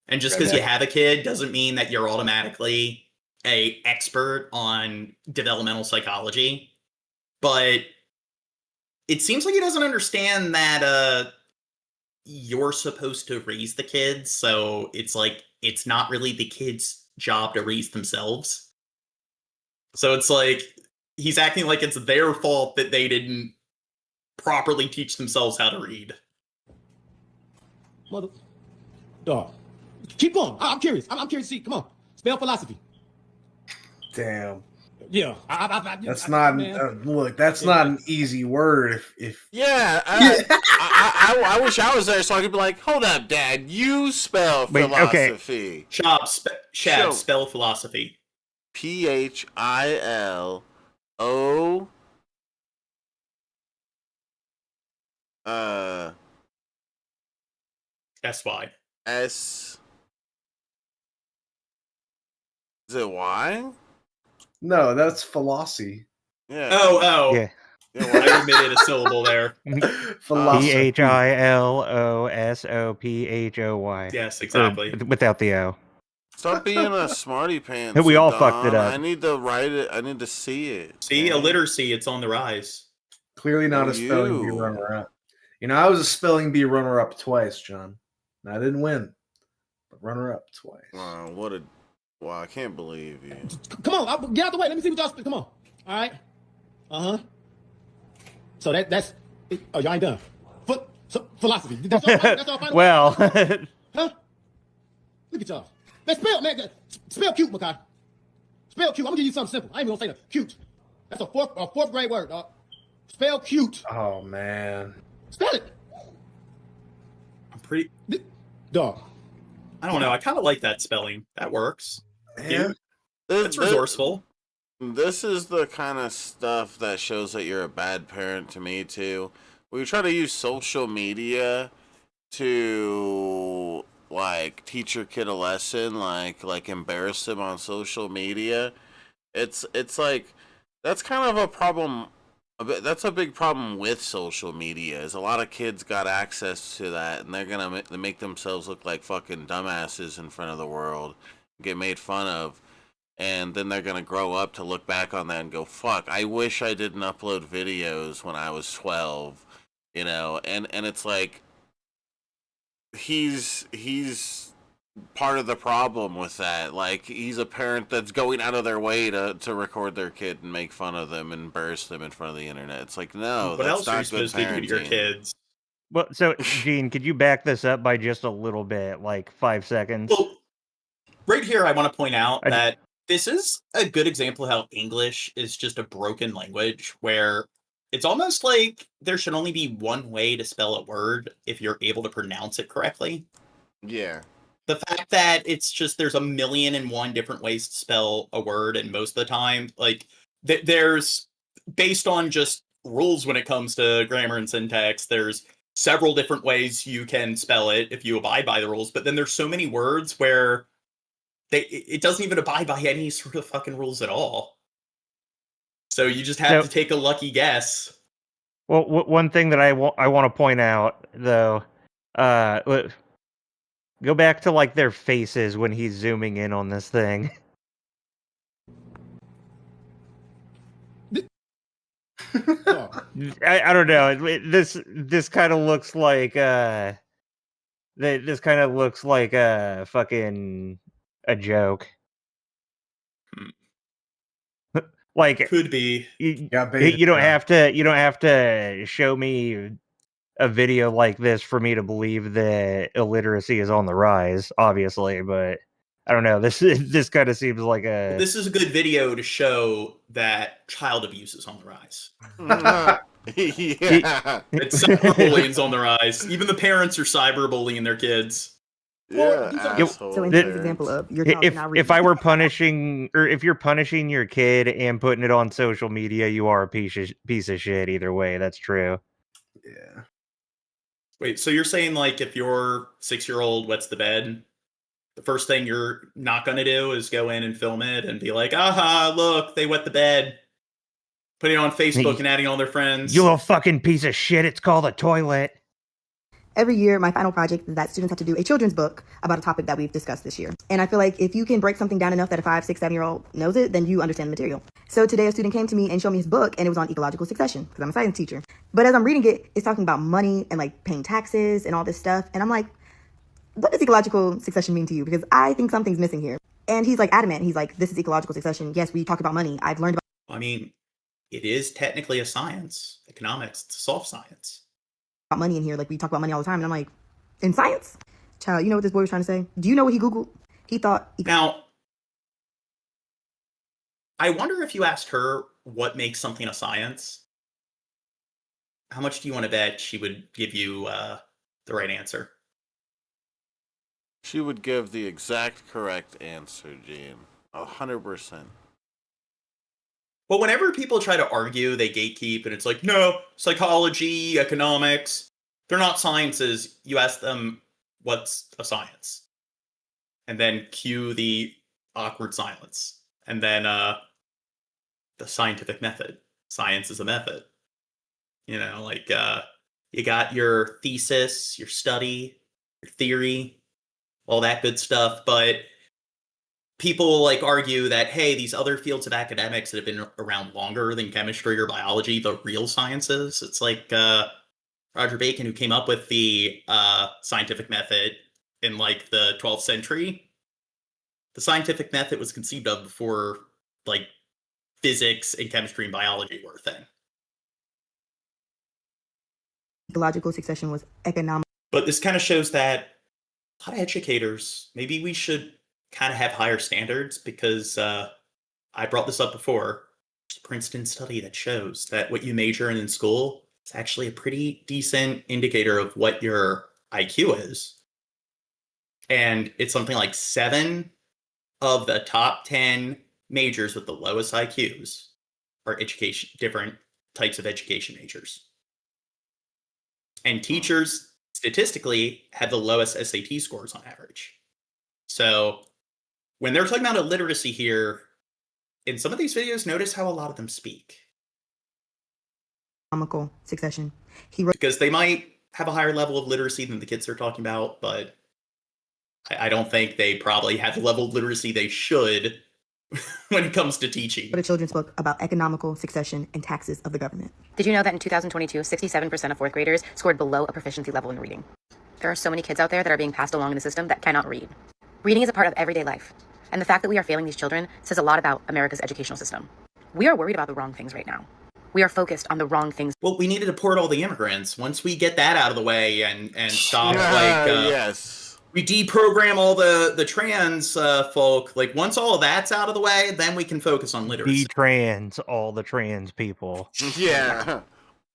and just because you have a kid doesn't mean that you're automatically a expert on developmental psychology. But it seems like he doesn't understand that you're supposed to raise the kids, so it's like it's not really the kids' job to raise themselves. So it's like he's acting like it's their fault that they didn't properly teach themselves how to read. Mother, dog. Keep going. I'm curious. I'm curious to see. Come on, spell philosophy. Damn. Yeah, that's not. Look, that's not an easy word. If I wish I was there so I could be like, hold up, Dad, you spell philosophy. Shad, spell philosophy. PHILO. SY. S. Is it Y? No, that's philosophy. Yeah. Oh. Yeah. I omitted a syllable there. Philosophy. PHILOSOPHOY. Yes, exactly. Without the O. Stop being a smarty pants. We all Don. fucked it up. I need to write it. I need to see it. See, illiteracy, it's on the rise. Clearly not a spelling bee runner-up. You know, I was a spelling bee runner-up twice, John. And I didn't win, but runner-up twice. Wow, I can't believe you. Come on, get out the way. Let me see what y'all spell. Come on. All right. So that's. Oh, y'all ain't done. Philosophy. That's all Well. Huh? Look at y'all. Let's spell, man. Spell cute, Makai. Spell cute. I'm gonna give you something simple. I ain't even gonna say that. Cute. That's a fourth grade word, dog. Spell cute. Oh man. Spell it. I'm pretty. Dog. I don't know. I kind of like that spelling. That works. Yeah. That's resourceful. This is the kind of stuff that shows that you're a bad parent to me too. We try to use social media to like teach your kid a lesson, like embarrass them on social media. It's like that's kind of a problem. That's a big problem with social media. Is a lot of kids got access to that, and they're gonna make themselves look like fucking dumbasses in front of the world, get made fun of, and then they're gonna grow up to look back on that and go, "Fuck! I wish I didn't upload videos when I was 12." You know, and it's like he's part of the problem with that. Like, he's a parent that's going out of their way to record their kid and make fun of them and embarrass them in front of the internet. It's like, no, what that's else are you not good supposed to do to your parenting. kids? Well, so Gene, could you back this up by just a little bit, like 5 seconds? Well, right here, I want to point out that this is a good example of how English is just a broken language, where it's almost like there should only be one way to spell a word if you're able to pronounce it correctly. Yeah. The fact that it's just there's 1,000,001 different ways to spell a word, and most of the time, like there's based on just rules when it comes to grammar and syntax, there's several different ways you can spell it if you abide by the rules. But then there's so many words where it doesn't even abide by any sort of fucking rules at all. So you just have to take a lucky guess. Well, one thing that I want to point out though, go back to like their faces when he's zooming in on this thing. I don't know. This kind of looks like this kind of looks like a fucking a joke. Like, could be. You don't have to show me a video like this for me to believe that illiteracy is on the rise, obviously, but I don't know. This kind of seems like a. This is a good video to show that child abuse is on the rise. Yeah. It's cyberbullying's on the rise. Even the parents are cyberbullying their kids. asshole. So in today's example of your child cannot read. If I were punishing, or if you're punishing your kid and putting it on social media, you are a piece of shit. Either way, that's true. Yeah. Wait, so you're saying like if your 6-year-old wets the bed, the first thing you're not going to do is go in and film it and be like, aha, look, they wet the bed. Putting it on Facebook and adding all their friends. You little fucking piece of shit. It's called a toilet. Every year, my final project is that students have to do a children's book about a topic that we've discussed this year. And I feel like if you can break something down enough that a 5, 6, 7-year-old knows it, then you understand the material. So today a student came to me and showed me his book, and it was on ecological succession, because I'm a science teacher. But as I'm reading it, it's talking about money and like paying taxes and all this stuff. And I'm like, what does ecological succession mean to you? Because I think something's missing here. And he's like adamant. He's like, this is ecological succession. Yes, we talk about money. I've learned about. I mean, it is technically a science. Economics, it's a soft science. Money in here. Like, we talk about money all the time. And I'm like, in science? Child, you know what this boy was trying to say? Do you know what he Googled? He thought. Now, I wonder if you asked her what makes something a science, how much do you want to bet she would give you the right answer? She would give the exact correct answer, Gene. 100%. But whenever people try to argue, they gatekeep, and it's like, no, psychology, economics, they're not sciences. You ask them, what's a science? And then cue the awkward silence. And then the scientific method. Science is a method. You know, like you got your thesis, your study, your theory, all that good stuff, but people like argue that, hey, these other fields of academics that have been around longer than chemistry or biology, the real sciences, it's like Roger Bacon, who came up with the scientific method in like the 12th century. The scientific method was conceived of before like physics and chemistry and biology were a thing. Ecological succession was economic. But this kind of shows that a lot of educators, maybe we should kind of have higher standards, because I brought this up before. There's a Princeton study that shows that what you major in school is actually a pretty decent indicator of what your IQ is. And it's something like 7 of the top 10 majors with the lowest IQs are different types of education majors. And teachers statistically have the lowest SAT scores on average. So when they're talking about illiteracy here, in some of these videos, notice how a lot of them speak. Economical succession. Because they might have a higher level of literacy than the kids they're talking about, but I don't think they probably have the level of literacy they should when it comes to teaching. A children's book about economical succession and taxes of the government. Did you know that in 2022, 67% of 4th graders scored below a proficiency level in reading? There are so many kids out there that are being passed along in the system that cannot read. Reading is a part of everyday life. And the fact that we are failing these children says a lot about America's educational system. We are worried about the wrong things right now. We are focused on the wrong things. Well, we need to deport all the immigrants. Once we get that out of the way and stop, yes. We deprogram all the trans folk. Like, once all of that's out of the way, then we can focus on literacy. De-trans all the trans people. Yeah.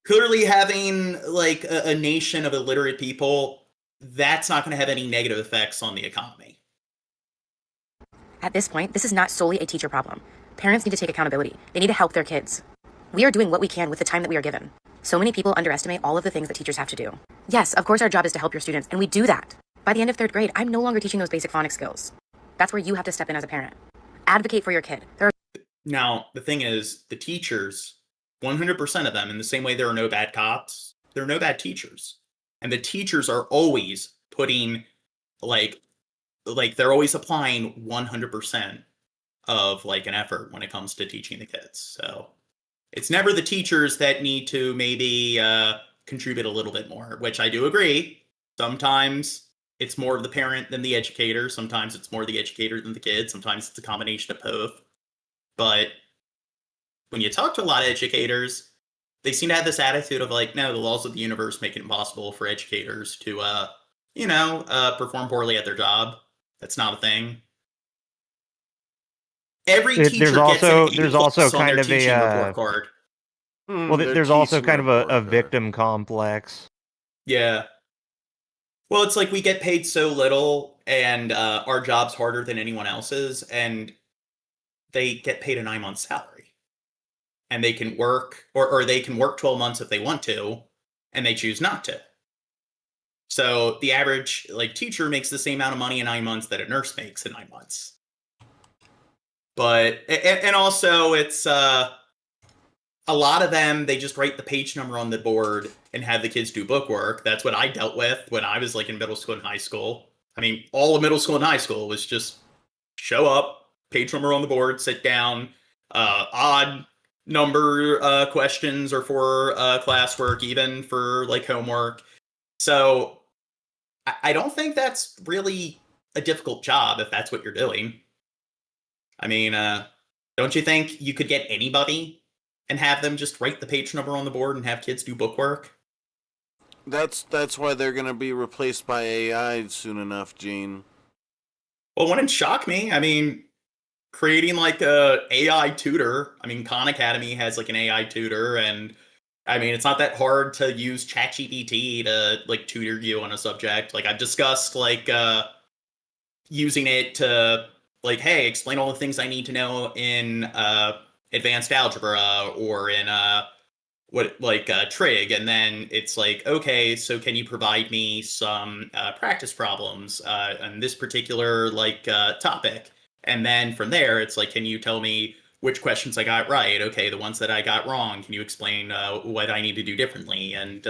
Clearly having, like, a nation of illiterate people, that's not going to have any negative effects on the economy. At this point, this is not solely a teacher problem. Parents need to take accountability. They need to help their kids. We are doing what we can with the time that we are given. So many people underestimate all of the things that teachers have to do. Yes, of course our job is to help your students, and we do that. By the end of 3rd grade, I'm no longer teaching those basic phonics skills. That's where you have to step in as a parent. Advocate for your kid. Now, the thing is, the teachers, 100% of them, in the same way there are no bad cops, there are no bad teachers. And the teachers are always putting, like they're always applying 100% of, like, an effort when it comes to teaching the kids. So it's never the teachers that need to maybe contribute a little bit more, which I do agree. Sometimes it's more of the parent than the educator. Sometimes it's more the educator than the kid. Sometimes it's a combination of both. But when you talk to a lot of educators, they seem to have this attitude of like, no, the laws of the universe make it impossible for educators to, perform poorly at their job. That's not a thing. Every teacher there's also kind of a report card. Well, there's also kind of a victim complex. Yeah. Well, it's like we get paid so little, and our job's harder than anyone else's, and they get paid a 9-month salary. And they can work, or they can work 12 months if they want to, and they choose not to. So the average teacher makes the same amount of money in 9 months that a nurse makes in 9 months. But, and also it's, a lot of them, they just write the page number on the board and have the kids do book work. That's what I dealt with when I was in middle school and high school. I mean, all of middle school and high school was just show up, page number on the board, sit down, odd number questions or for classwork, even for homework. So I don't think that's really a difficult job if that's what you're doing. I mean, don't you think you could get anybody and have them just write the page number on the board and have kids do bookwork? That's why they're going to be replaced by AI soon enough, Gene. Well, wouldn't shock me. I mean, creating a AI tutor. I mean, Khan Academy has an AI tutor, and I mean, it's not that hard to use ChatGPT to tutor you on a subject. I've discussed using it to hey, explain all the things I need to know in advanced algebra or in trig, and then it's okay, so can you provide me some practice problems on this particular topic? And then from there, it's can you tell me which questions I got right? Okay, the ones that I got wrong, can you explain what I need to do differently? And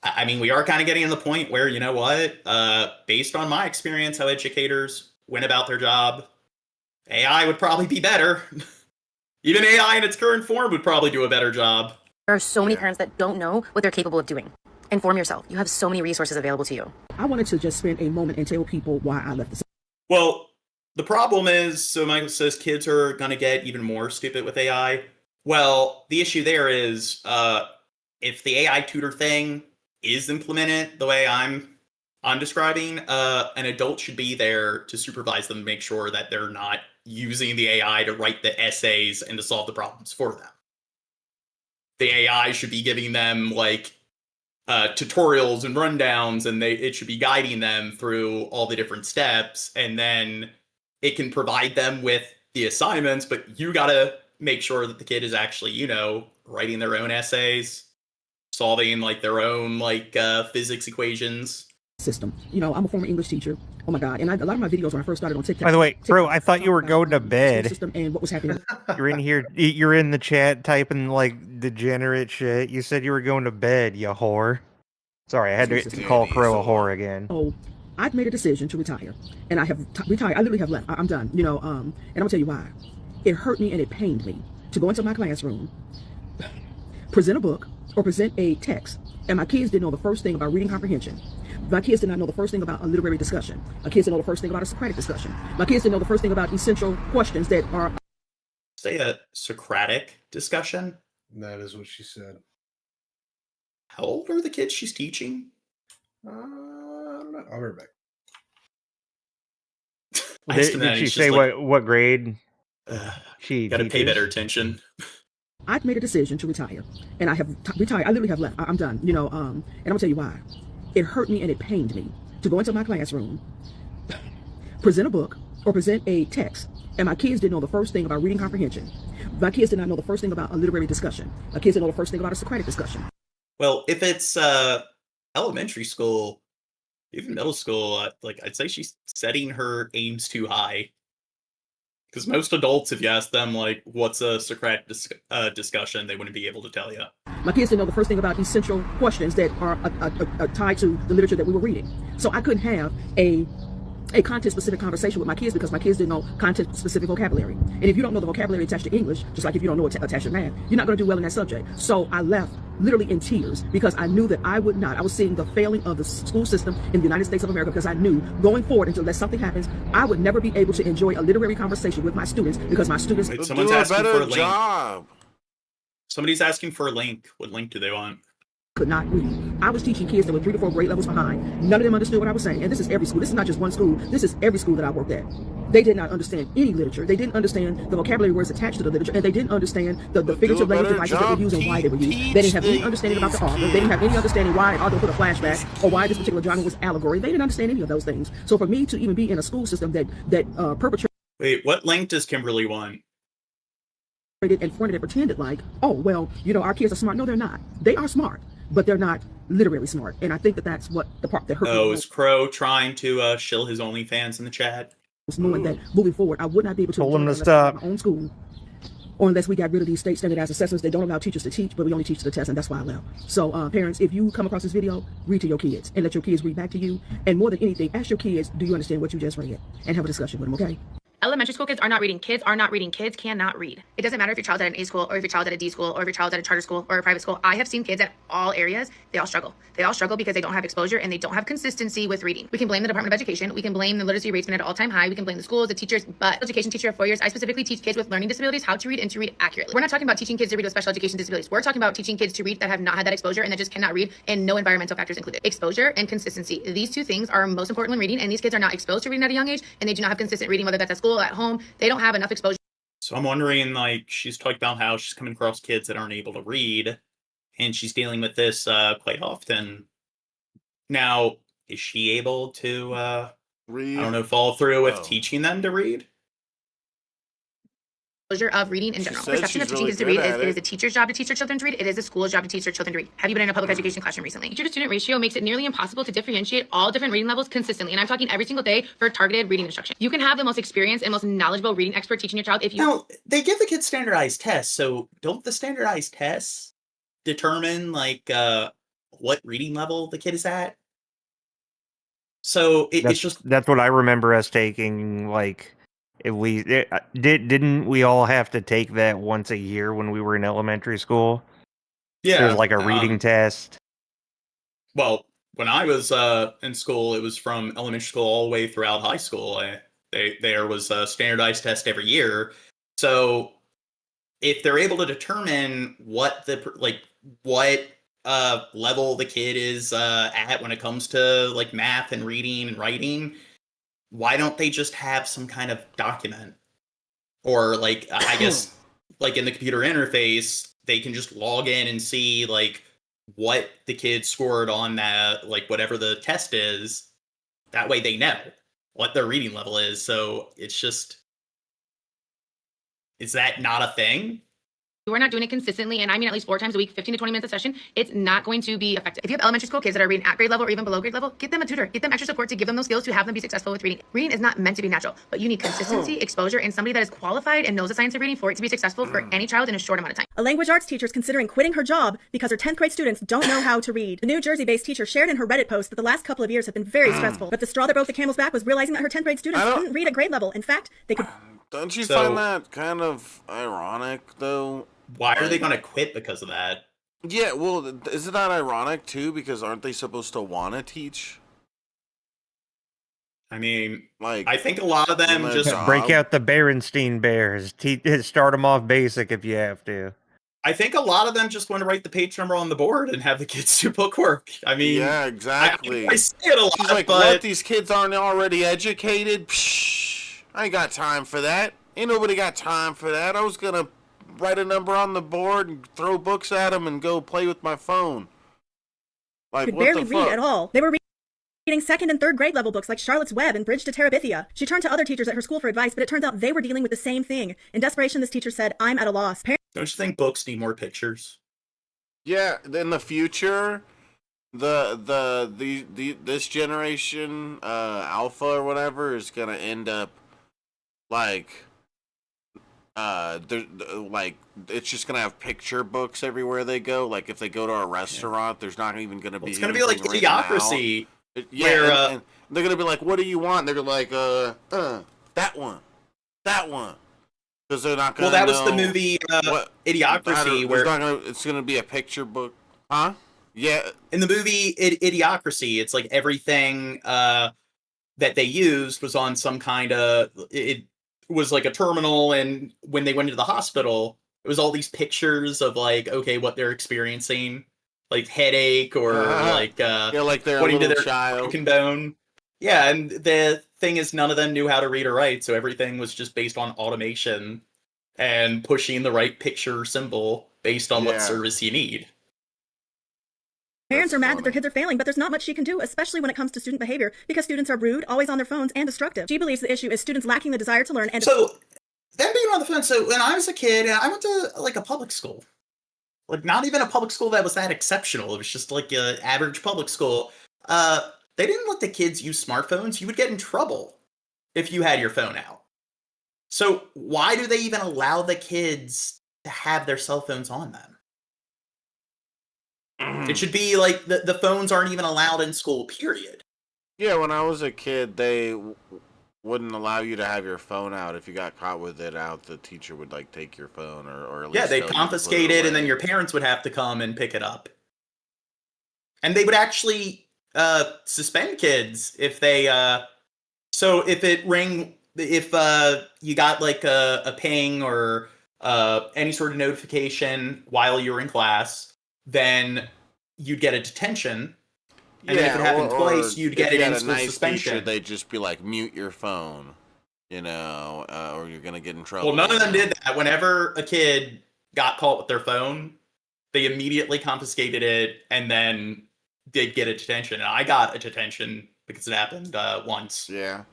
I mean, we are kind of getting to the point where, you know what, based on my experience, how educators went about their job, AI would probably be better. Even AI in its current form would probably do a better job. There are so many parents that don't know what they're capable of doing. Inform yourself. You have so many resources available to you. I wanted to just spend a moment and tell people why I left the. Well, the problem is, so Michael says kids are going to get even more stupid with AI. Well, the issue there is if the AI tutor thing is implemented the way I'm describing, an adult should be there to supervise them, make sure that they're not using the AI to write the essays and to solve the problems for them. The AI should be giving them tutorials and rundowns, and it should be guiding them through all the different steps, and then it can provide them with the assignments, but you gotta make sure that the kid is actually, writing their own essays, solving their own physics equations. System. I'm a former English teacher. Oh my God. And a lot of my videos when I first started on TikTok. By the way, bro, I thought you were going to bed. System and what was happening. You're in here, you're in the chat typing degenerate shit. You said you were going to bed, you whore. Sorry, I had to call Crow a whore again. Oh, I've made a decision to retire. And I have retired. I literally have left. I'm done. And I'm gonna tell you why. It hurt me and it pained me to go into my classroom, present a book or present a text, and my kids didn't know the first thing about reading comprehension. My kids did not know the first thing about a literary discussion. My kids didn't know the first thing about a Socratic discussion. My kids didn't know the first thing about essential questions that are... Say a Socratic discussion? That is what she said. How old are the kids she's teaching? I don't know. I'll be right back. Did she say what grade she gotta teaches? pay better attention. I've made a decision to retire, and I have retired. I literally have left. I'm done. And I'm gonna tell you why. It hurt me and it pained me to go into my classroom, present a book or present a text, and my kids didn't know the first thing about reading comprehension. My kids did not know the first thing about a literary discussion. My kids didn't know the first thing about a Socratic discussion. Well, if it's elementary school, even middle school, I'd say she's setting her aims too high. Because most adults, if you ask them, what's a Socratic discussion, they wouldn't be able to tell you. My kids didn't know the first thing about essential questions that are tied to the literature that we were reading. So I couldn't have a content-specific conversation with my kids because my kids didn't know content-specific vocabulary. And if you don't know the vocabulary attached to English, just like if you don't know it attached to math, you're not going to do well in that subject. So I left literally in tears because I knew that I would not. I was seeing the failing of the school system in the United States of America because I knew going forward until something happens, I would never be able to enjoy a literary conversation with my students because my students... Wait, someone's asking for a link. Somebody's asking for a link. What link do they want? could not read. I was teaching kids that were 3 to 4 grade levels behind. None of them understood what I was saying. And this is every school. This is not just one school. This is every school that I worked at. They did not understand any literature. They didn't understand the vocabulary words attached to the literature, and they didn't understand the figurative language devices that were used and why they were used. They didn't have any understanding about the author. They didn't have any understanding why an author put a flashback or why this particular genre was allegory. They didn't understand any of those things. So for me to even be in a school system that perpetrated. Wait, what link does Kimberly want? And fronted and pretended like, oh, well, our kids are smart. No, they're not. They are smart, but they're not literally smart. And I think that that's what the part that hurt me. Oh, is Crow trying to shill his OnlyFans in the chat? Knowing that moving forward, I would not be able to told him to stop my own school, or unless we got rid of these state standardized assessments that don't allow teachers to teach, but we only teach to the test, and that's why I left. So parents, if you come across this video, read to your kids and let your kids read back to you. And more than anything, ask your kids, do you understand what you just read? And have a discussion with them, okay? Elementary school kids are not reading. Kids are not reading. Kids cannot read. It doesn't matter if your child's at an A school or if your child's at a D school or if your child's at a charter school or a private school. I have seen kids at all areas. They all struggle. They all struggle because they don't have exposure and they don't have consistency with reading. We can blame the Department of Education. We can blame the literacy rates been at an all-time high. We can blame the schools, the teachers, but education teacher of 4 years, I specifically teach kids with learning disabilities how to read and to read accurately. We're not talking about teaching kids to read with special education disabilities. We're talking about teaching kids to read that have not had that exposure and that just cannot read, and no environmental factors included. Exposure and consistency. These two things are most important when reading, and these kids are not exposed to reading at a young age, and they do not have consistent reading, whether that's at school, at home. They don't have enough exposure. So I'm wondering, like, she's talking about how she's coming across kids that aren't able to read, and she's dealing with this quite often. Now, is she able to, read? I don't know, follow through with teaching them to read? Of reading in general. Perception of teaching kids to read is it is a teacher's job to teach their children to read. It is a school's job to teach their children to read. Have you been in a public education classroom recently? Teacher to student ratio makes it nearly impossible to differentiate all different reading levels consistently. And I'm talking every single day for targeted reading instruction. You can have the most experienced and most knowledgeable reading expert teaching your child if you. Now, they give the kids standardized tests, so don't the standardized tests determine, like, what reading level the kid is at? So it's just. That's what I remember us taking, like. At least didn't we all have to take that once a year when we were in elementary school? Yeah, there's like a reading test. Well, when I was in school, it was from elementary school all the way throughout high school. There was a standardized test every year. So if they're able to determine what level the kid is at when it comes to like math and reading and writing, why don't they just have some kind of document? Or like, I guess, like in the computer interface, they can just log in and see like what the kid scored on that, like whatever the test is. That way they know what their reading level is. So it's just, is that not a thing? We're not doing it consistently, and I mean at least 4 times a week, 15 to 20 minutes a session, it's not going to be effective. If you have elementary school kids that are reading at grade level or even below grade level, get them a tutor. Get them extra support to give them those skills to have them be successful with reading. Reading is not meant to be natural, but you need consistency, exposure, and somebody that is qualified and knows the science of reading for it to be successful for any child in a short amount of time. A language arts teacher is considering quitting her job because her 10th grade students don't know how to read. The New Jersey-based teacher shared in her Reddit post that the last couple of years have been very stressful, but the straw that broke the camel's back was realizing that her 10th grade students couldn't read at grade level. In fact, they could... Don't you find that kind of ironic, though? Why are they going to quit because of that? Yeah, well, isn't that ironic, too? Because aren't they supposed to want to teach? I mean, like, I think a lot of them just... Break out the Berenstein Bears. Start them off basic if you have to. I think a lot of them just want to write the page number on the board and have the kids do bookwork. I mean... Yeah, exactly. I see it a lot, She's like, but... what, these kids aren't already educated? Psh, I ain't got time for that. Ain't nobody got time for that. I was gonna write a number on the board and throw books at them and go play with my phone. Like, could what barely the fuck? read at all. They were reading 2nd and 3rd grade level books like Charlotte's Web and Bridge to Terabithia. She turned to other teachers at her school for advice, but it turns out they were dealing with the same thing. In desperation, this teacher said, "I'm at a loss." Don't you think books need more pictures? Yeah, in the future, this generation, Alpha or whatever, is gonna end up like... like it's just gonna have picture books everywhere they go. Like if they go to a restaurant, there's not even gonna be. It's gonna be like Idiocracy. Yeah, where, and they're gonna be like, "What do you want?" And they're like, that one," because they're not gonna. Well, that was know the movie Idiocracy, where it's gonna be a picture book, huh? Yeah, in the movie Idiocracy, it's like everything that they used was on some kind of it was like a terminal, and when they went into the hospital, it was all these pictures of like, okay, what they're experiencing, like headache or like like they're pointing a little to their child. broken bone. Yeah, and the thing is, none of them knew how to read or write, so everything was just based on automation and pushing the right picture symbol based on what service you need. Parents are mad that their kids are failing, but there's not much she can do, especially when it comes to student behavior, because students are rude, always on their phones, and destructive. She believes the issue is students lacking the desire to learn and... So, them being on the phone, so when I was a kid, I went to, like, a public school. Like, not even a public school that was that exceptional. It was just, like, an average public school. They didn't let the kids use smartphones. You would get in trouble if you had your phone out. So, why do they even allow the kids to have their cell phones on them? It should be like the phones aren't even allowed in school, period. Yeah, when I was a kid, they wouldn't allow you to have your phone out. If you got caught with it out, the teacher would like take your phone or at least they'd confiscate it, and then your parents would have to come and pick it up. And they would actually suspend kids if they so if you got like a ping or any sort of notification while you were in class, then you'd get a detention. And then if it happened twice, you'd get an instant suspension. Teacher, they'd just be like, mute your phone, or you're going to get in trouble. Well, none of them did that. Whenever a kid got caught with their phone, they immediately confiscated it and then did get a detention. And I got a detention because it happened once. Yeah.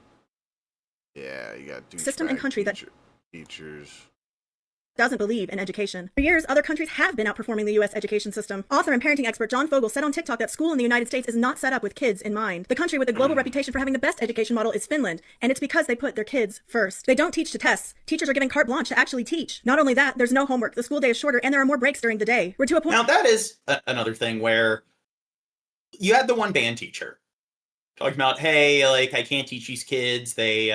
Yeah, you got system and country that teachers doesn't believe in education. For years, other countries have been outperforming the U.S. education system. Author and parenting expert John Fogel said on TikTok that school in the United States is not set up with kids in mind. The country with a global reputation for having the best education model is Finland, and it's because they put their kids first. They don't teach to tests. Teachers are given carte blanche to actually teach. Not only that, there's no homework, the school day is shorter, and there are more breaks during the day. We're to a point... Now, that is another thing where you had the one band teacher talking about, hey, like, I can't teach these kids. They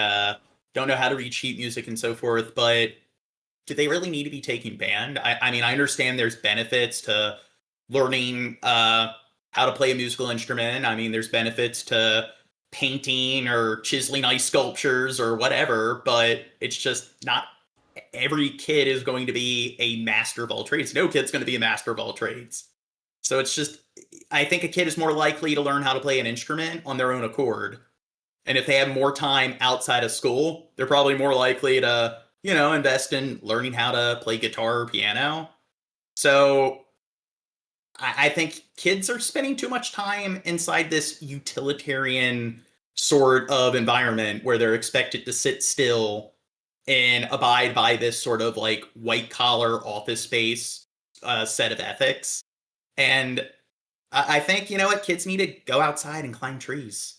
don't know how to read sheet music and so forth, but do they really need to be taking band? I mean, I understand there's benefits to learning how to play a musical instrument. I mean, there's benefits to painting or chiseling ice sculptures or whatever, but it's just not every kid is going to be a master of all trades. No kid's going to be a master of all trades. So it's just, I think a kid is more likely to learn how to play an instrument on their own accord. And if they have more time outside of school, they're probably more likely to invest in learning how to play guitar or piano. So I think kids are spending too much time inside this utilitarian sort of environment where they're expected to sit still and abide by this sort of like white collar office space set of ethics. And I think, kids need to go outside and climb trees.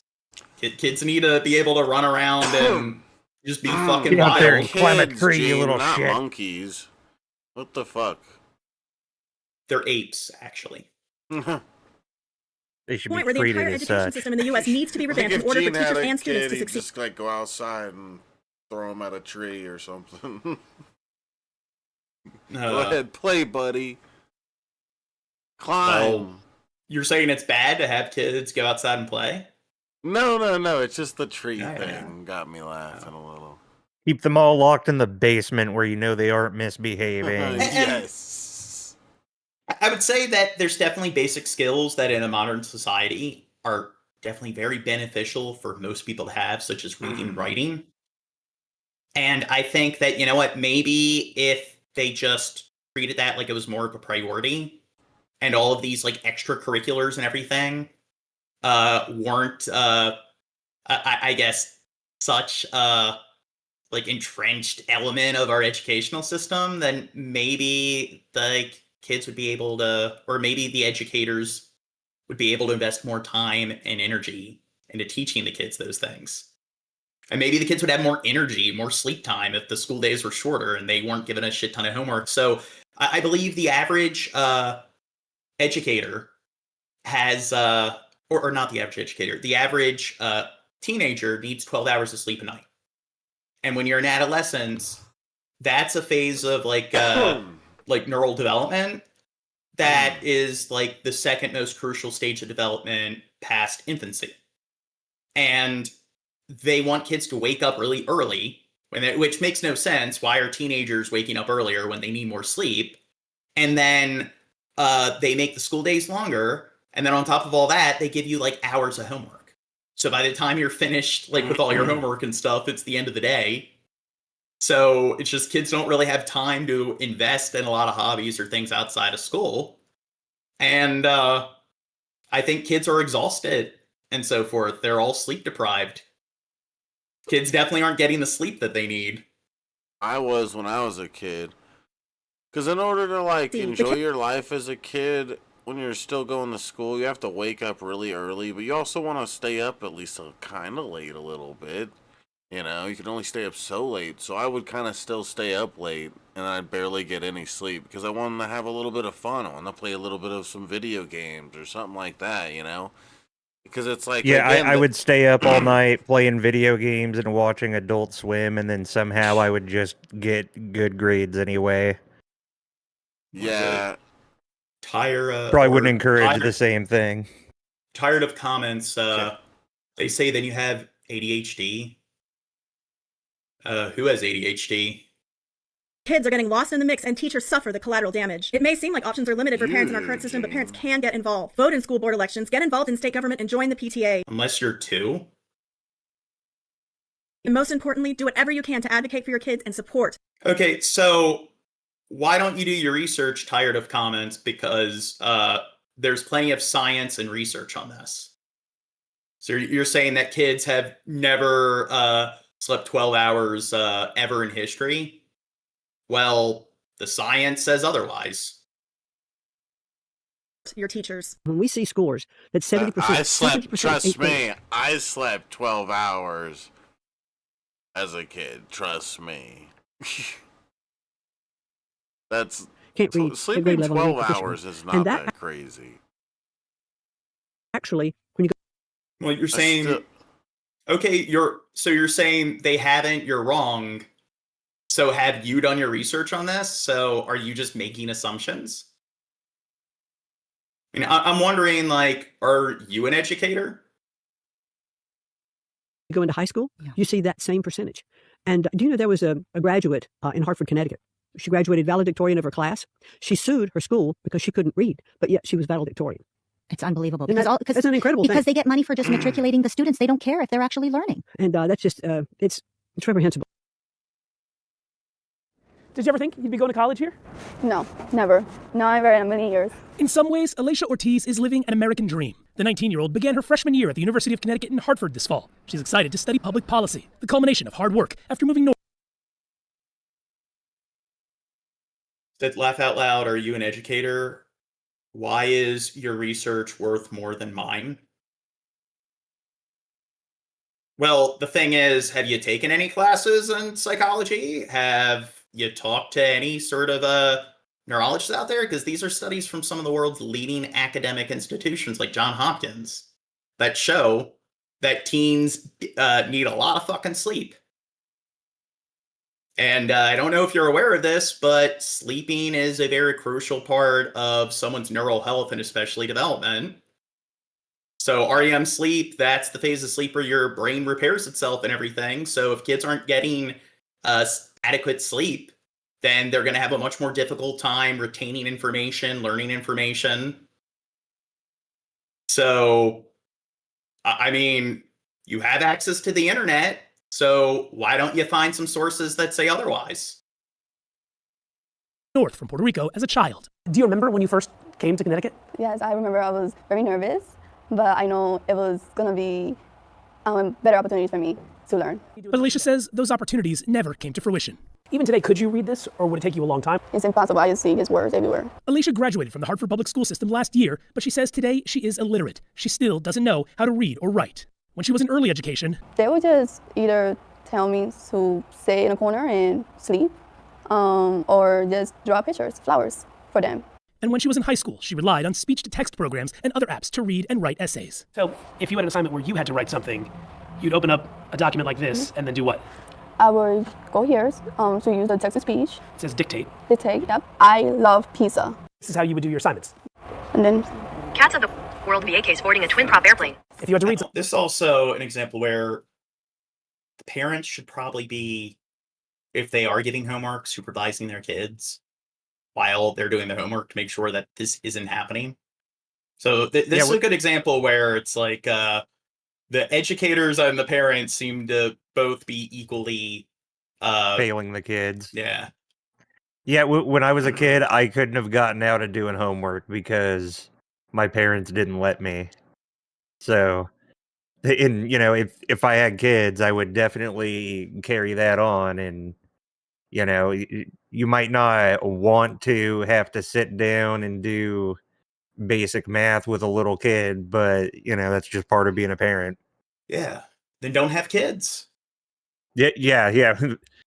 Kids need to be able to run around and just be fucking out there and Kids, climb a tree, you Gene, little not shit. monkeys. What the fuck? They're apes, actually. They should point be where the treated entire as education such. system in the U.S. needs to be Like revamped in if order for Gene had teachers a and students kid, to he'd succeed. just like go outside and throw him at a tree or something. Go ahead, play, buddy. Climb. Well, you're saying it's bad to have kids go outside and play? No. It's just the tree thing got me laughing a little. Keep them all locked in the basement where you know they aren't misbehaving. Yes. I would say that there's definitely basic skills that in a modern society are definitely very beneficial for most people to have, such as reading and writing. And I think that, maybe if they just treated that like it was more of a priority and all of these like extracurriculars and everything weren't, I guess, such like entrenched element of our educational system, then maybe the kids would be able to, or maybe the educators would be able to invest more time and energy into teaching the kids those things. And maybe the kids would have more energy, more sleep time if the school days were shorter and they weren't given a shit ton of homework. So I believe the average educator has, or not the average educator, the average teenager needs 12 hours of sleep a night. And when you're in adolescence, that's a phase of like neural development that is like the second most crucial stage of development past infancy. And they want kids to wake up really early, which makes no sense. Why are teenagers waking up earlier when they need more sleep? And then they make the school days longer, and then on top of all that, they give you like hours of homework. So by the time you're finished like with all your homework and stuff, it's the end of the day. So it's just kids don't really have time to invest in a lot of hobbies or things outside of school. And I think kids are exhausted and so forth. They're all sleep deprived. Kids definitely aren't getting the sleep that they need. I was when I was a kid. Because in order to, like, enjoy your life as a kid, when you're still going to school, you have to wake up really early, but you also want to stay up at least kind of late a little bit. You know, you can only stay up so late, so I would kind of still stay up late, and I'd barely get any sleep, because I wanted to have a little bit of fun. I wanted to play a little bit of some video games or something like that, you know? Because it's like... Yeah, again, I would stay up all night playing video games and watching Adult Swim, and then somehow I would just get good grades anyway. Yeah. Probably wouldn't encourage the same thing. Tired of comments. They say that you have ADHD. Who has ADHD? Kids are getting lost in the mix and teachers suffer the collateral damage. It may seem like options are limited for parents in our current system, but parents can get involved. Vote in school board elections, get involved in state government, and join the PTA. Unless you're 2. And most importantly, do whatever you can to advocate for your kids and support. Okay, so why don't you do your research, Tired of comments? Because there's plenty of science and research on this. So you're saying that kids have never slept 12 hours ever in history? Well, the science says otherwise. Your teachers. When we see scores that 70%, I slept, 70% trust me, I slept 12 hours as a kid, trust me. That's can't read. Sleeping 12 hours is not that crazy. Actually, when you go, well, you're saying okay, you're saying they haven't. You're wrong. So have you done your research on this? So are you just making assumptions? I mean, I'm wondering, like, are you an educator? go into high school, you see that same percentage. And do you know there was a graduate in Hartford, Connecticut? She graduated valedictorian of her class. She sued her school because she couldn't read, but yet she was valedictorian. It's unbelievable. That's an incredible because thing. they get money for just matriculating the students. They don't care if they're actually learning. And that's just, it's reprehensible. Did you ever think you'd be going to college here? No, never. Never in a million years. In some ways, Alicia Ortiz is living an American dream. The 19-year-old began her freshman year at the University of Connecticut in Hartford this fall. She's excited to study public policy, the culmination of hard work after moving north. Said laugh out loud, are you an educator? Why is your research worth more than mine? Well, the thing is, have you taken any classes in psychology? Have you talked to any sort of neurologists out there? Because these are studies from some of the world's leading academic institutions like Johns Hopkins that show that teens need a lot of fucking sleep. And I don't know if you're aware of this, but sleeping is a very crucial part of someone's neural health and especially development. So REM sleep, that's the phase of sleep where your brain repairs itself and everything. So if kids aren't getting adequate sleep, then they're going to have a much more difficult time retaining information, learning information. So, I mean, you have access to the internet. So why don't you find some sources that say otherwise? North from Puerto Rico as a child. Do you remember when you first came to Connecticut? Yes, I remember I was very nervous, but I know it was going to be better opportunities for me to learn. But Alicia says those opportunities never came to fruition. Even today, could you read this, or would it take you a long time? It's impossible. I just see his words everywhere. Alicia graduated from the Hartford public school system last year, but she says today she is illiterate. She still doesn't know how to read or write. When she was in early education, they would just either tell me to stay in a corner and sleep, or just draw pictures, flowers for them. And when she was in high school, she relied on speech-to-text programs and other apps to read and write essays. So if you had an assignment where you had to write something, you'd open up a document like this and then do what? I would go here to use the text-to-speech. It says dictate. Dictate, yep. I love pizza. This is how you would do your assignments. And then... Cats of the World VA sporting a twin-prop airplane. If you had to read... This is also an example where the parents should probably be, if they are giving homework, supervising their kids. while they're doing their homework to make sure that this isn't happening. So this is a good example where it's like the educators and the parents seem to both be equally failing the kids. Yeah. Yeah, when I was a kid, I couldn't have gotten out of doing homework because my parents didn't let me. So, if I had kids, I would definitely carry that on. And, you might not want to have to sit down and do basic math with a little kid, but, that's just part of being a parent. Yeah. Then don't have kids. Yeah.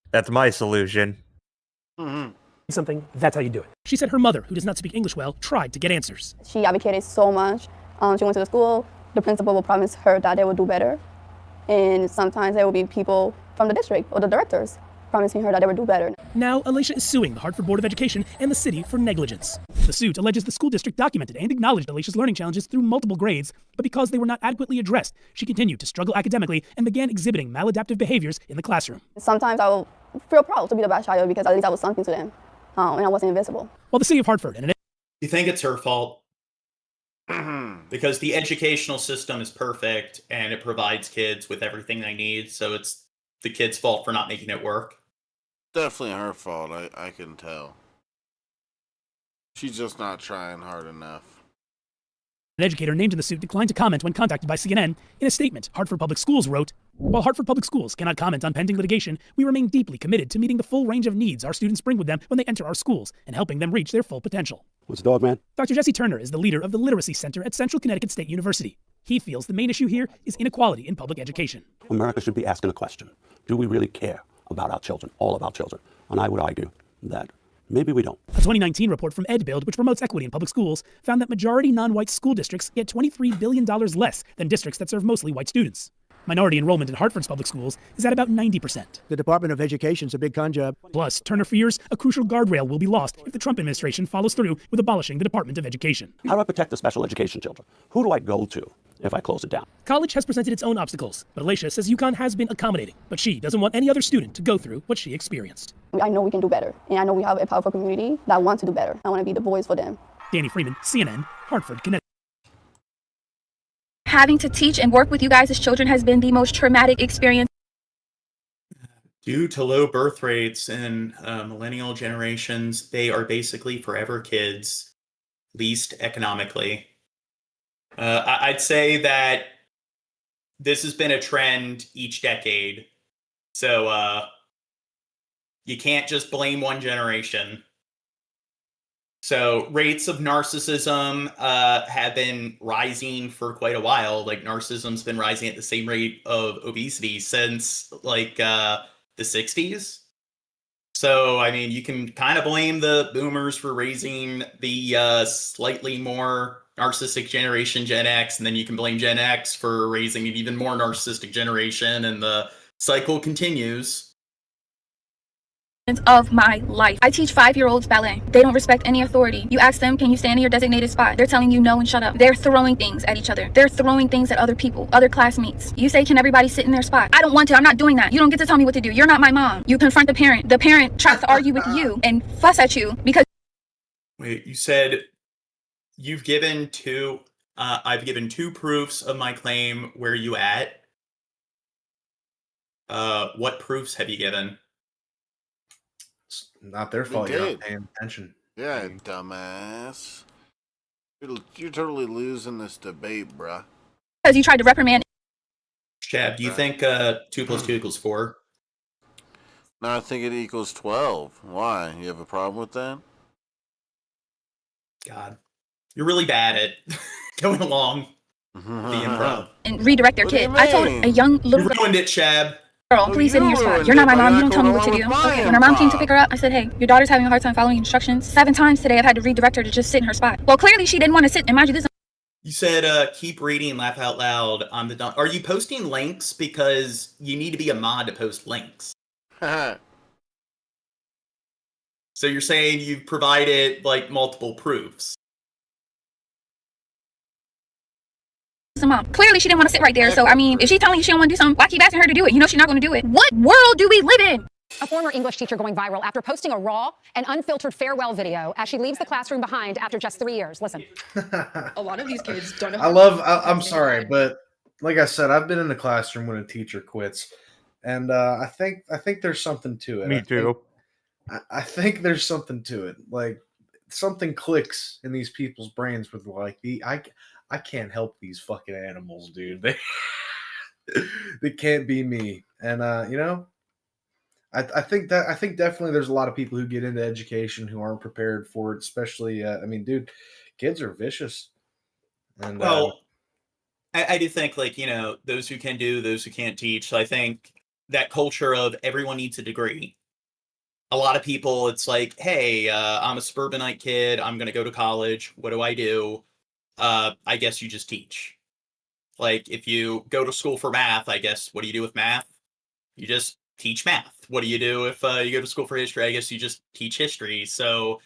That's my solution. Mm-hmm. Something, that's how you do it. She said her mother, who does not speak English well, tried to get answers. She advocated so much. She went to the school. The principal will promise her that they will do better. And sometimes there will be people from the district or the directors promising her that they would do better. Now, Alicia is suing the Hartford Board of Education and the city for negligence. The suit alleges the school district documented and acknowledged Alicia's learning challenges through multiple grades, but because they were not adequately addressed, she continued to struggle academically and began exhibiting maladaptive behaviors in the classroom. Sometimes I will feel proud to be the bad child because at least I was something to them, and I wasn't invisible. While the city of Hartford and You think it's her fault? Because the educational system is perfect and it provides kids with everything they need, so it's the kid's fault for not making it work. Definitely her fault, I can tell. She's just not trying hard enough. an educator named in the suit declined to comment when contacted by CNN. In a statement, Hartford Public Schools wrote, "While Hartford Public Schools cannot comment on pending litigation, we remain deeply committed to meeting the full range of needs our students bring with them when they enter our schools and helping them reach their full potential." What's the dog, man? Dr. Jesse Turner is the leader of the Literacy Center at Central Connecticut State University. He feels the main issue here is inequality in public education. America should be asking a question. Do we really care about our children, all of our children? And I would argue that maybe we don't. A 2019 report from EdBuild, which promotes equity in public schools, found that majority non-white school districts get $23 billion less than districts that serve mostly white students. Minority enrollment in Hartford's public schools is at about 90%. The Department of Education's a big con job. Plus, Turner fears a crucial guardrail will be lost if the Trump administration follows through with abolishing the Department of Education. How do I protect the special education children? Who do I go to if I close it down? College has presented its own obstacles, but Alicia says UConn has been accommodating, but she doesn't want any other student to go through what she experienced. I know we can do better, and I know we have a powerful community that wants to do better. I want to be the voice for them. Danny Freeman, CNN, Hartford, Connecticut. Having to teach and work with you guys as children has been the most traumatic experience. Due to low birth rates in millennial generations, they are basically forever kids, least economically. I'd say that this has been a trend each decade. So you can't just blame one generation. So rates of narcissism have been rising for quite a while. Like narcissism's been rising at the same rate of obesity since like the 60s. So, I mean, you can kind of blame the boomers for raising the slightly more narcissistic generation, Gen X, and then you can blame Gen X for raising an even more narcissistic generation, and the cycle continues. Of my life. I teach 5-year-olds ballet. They don't respect any authority. You ask them, can you stand in your designated spot? They're telling you no and shut up. They're throwing things at each other. They're throwing things at other people, other classmates. You say, can everybody sit in their spot? I don't want to. I'm not doing that. You don't get to tell me what to do. You're not my mom. You confront the parent. The parent tries to argue with you and fuss at you because... Wait, you said you've given two... I've given 2 proofs of my claim. Where you at? What proofs have you given? It's not their fault you're not paying attention. Yeah, dumbass. You're totally losing this debate, bruh. Because you tried to reprimand... Chad, do you think 2 + 2 = 4? No, I think it equals 12. Why? You have a problem with that? God. You're really bad at going along the improv. And redirect their kid. I told a young little... You ruined it, Chad. Girl, please sit in your spot. You're not my mom. You don't tell me what to do. Okay. When her mom came to pick her up, I said, hey, your daughter's having a hard time following instructions. 7 times today I've had to redirect her to just sit in her spot. Well, clearly she didn't want to sit. And mind you, this... You said keep reading, laugh out loud on the... Are you posting links? Because you need to be a mod to post links. So you're saying you've provided, like, multiple proofs. Mom. Clearly she didn't want to sit right there. So, I mean, if she's telling you she don't want to do something, why keep asking her to do it? You know she's not going to do it. What world do we live in? A former English teacher going viral after posting a raw and unfiltered farewell video as she leaves the classroom behind after just 3 years. Listen. A lot of these kids don't know. I'm sorry, but like I said, I've been in the classroom when a teacher quits, and I think there's something to it. Me too. I think there's something to it. Like something clicks in these people's brains with like I can't help these fucking animals, dude. They can't be me, and I think definitely there's a lot of people who get into education who aren't prepared for it, especially I mean, dude, kids are vicious. And well, I do think like, those who can do, those who can't teach. So I think that culture of everyone needs a degree. A lot of people, it's like, hey, I'm a suburbanite kid. I'm going to go to college. What do I do? I guess you just teach. Like if you go to school for math, I guess, what do you do with math? You just teach math. What do you do if you go to school for history? I guess you just teach history. So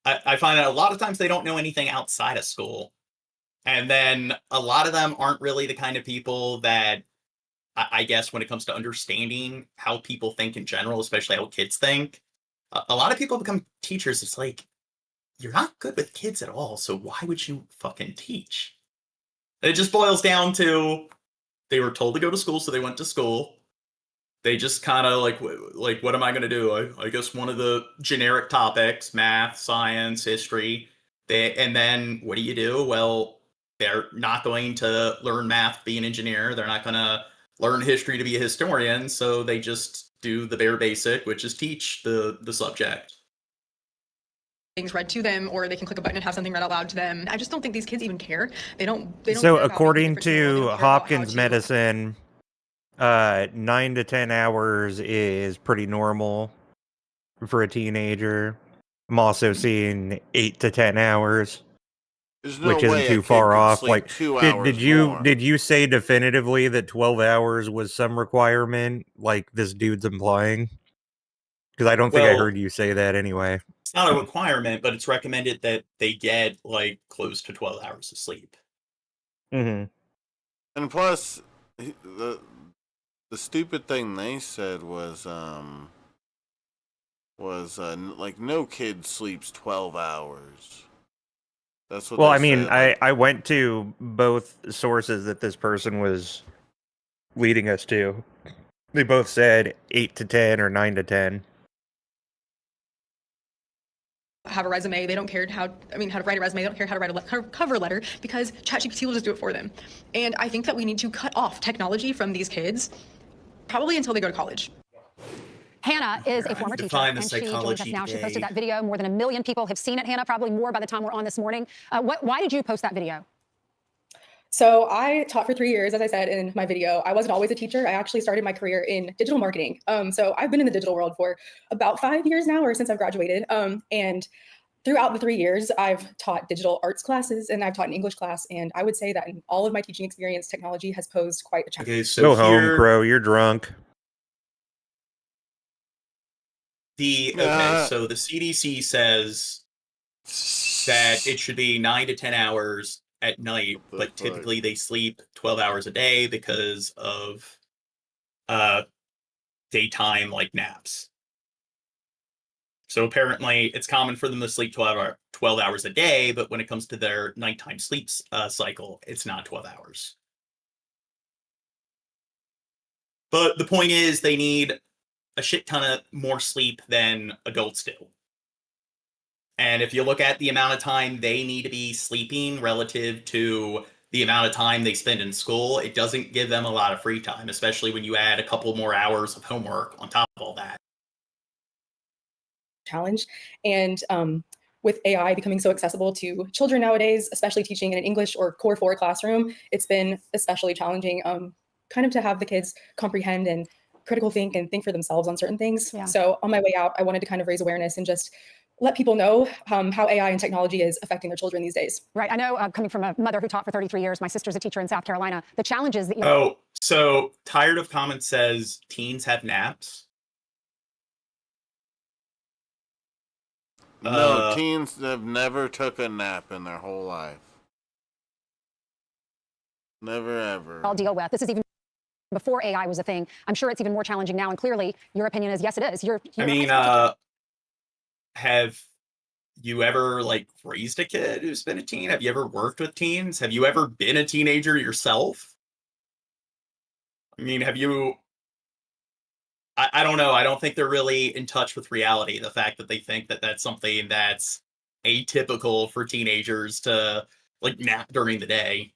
I find that a lot of times they don't know anything outside of school. And then a lot of them aren't really the kind of people that, I guess, when it comes to understanding how people think in general, especially how kids think, a lot of people become teachers. It's like, you're not good with kids at all. So why would you fucking teach? It just boils down to they were told to go to school, so they went to school. They just kind of like, what am I going to do? I guess one of the generic topics, math, science, history. And then what do you do? Well, they're not going to learn math to be an engineer. They're not going to learn history to be a historian. So they just do the bare basic, which is teach the subject. Things read to them, or they can click a button and have something read out loud to them. I just don't think these kids even care. They don't So care about according making a difference. to Hopkins Medicine, 9 to 10 hours is pretty normal for a teenager. I'm also seeing 8 to 10 hours, which isn't too far off. Like, did you say definitively that 12 hours was some requirement, like this dude's implying? Because I don't think I heard you say that anyway. It's not a requirement, but it's recommended that they get like close to 12 hours of sleep. Mm-hmm. And plus, the stupid thing they said was like no kid sleeps 12 hours. That's what. Well, they I mean, said. I went to both sources that this person was leading us to. They both said 8 to 10 or 9 to 10. Have a resume. They don't care how to write a resume. They don't care how to write a cover letter because ChatGPT will just do it for them. And I think that we need to cut off technology from these kids, probably until they go to college. Hannah is a former teacher, and she joins us now. She posted that video. More than 1 million people have seen it, Hannah, probably more by the time we're on this morning. Why did you post that video? So I taught for 3 years, as I said in my video. I wasn't always a teacher. I actually started my career in digital marketing. So I've been in the digital world for about 5 years now, or since I've graduated. And throughout the 3 years, I've taught digital arts classes and I've taught an English class. And I would say that in all of my teaching experience, technology has posed quite a challenge. Okay, so go home, Crow. You're drunk. So the CDC says that it should be 9 to 10 hours at night, but typically they sleep 12 hours a day because of daytime like naps. So apparently it's common for them to sleep 12 hours a day, but when it comes to their nighttime sleep cycle, it's not 12 hours. But the point is they need a shit ton of more sleep than adults do. And if you look at the amount of time they need to be sleeping relative to the amount of time they spend in school, it doesn't give them a lot of free time, especially when you add a couple more hours of homework on top of all that. Challenge. And with AI becoming so accessible to children nowadays, especially teaching in an English or Core 4 classroom, it's been especially challenging kind of to have the kids comprehend and critical think and think for themselves on certain things. Yeah. So on my way out, I wanted to kind of raise awareness and just let people know how AI and technology is affecting their children these days. Right. I know, coming from a mother who taught for 33 years, my sister's a teacher in South Carolina, the challenges that you... Oh, so Tired of Comments says teens have naps. No, teens have never took a nap in their whole life. Never, ever. I'll deal with. This is even before AI was a thing. I'm sure it's even more challenging now. And clearly, your opinion is yes, it is. I mean, have you ever like raised a kid who's been a teen? Have you ever worked with teens? Have you ever been a teenager yourself? I mean, have you? I don't know. I don't think they're really in touch with reality. The fact that they think that that's something that's atypical for teenagers to like nap during the day.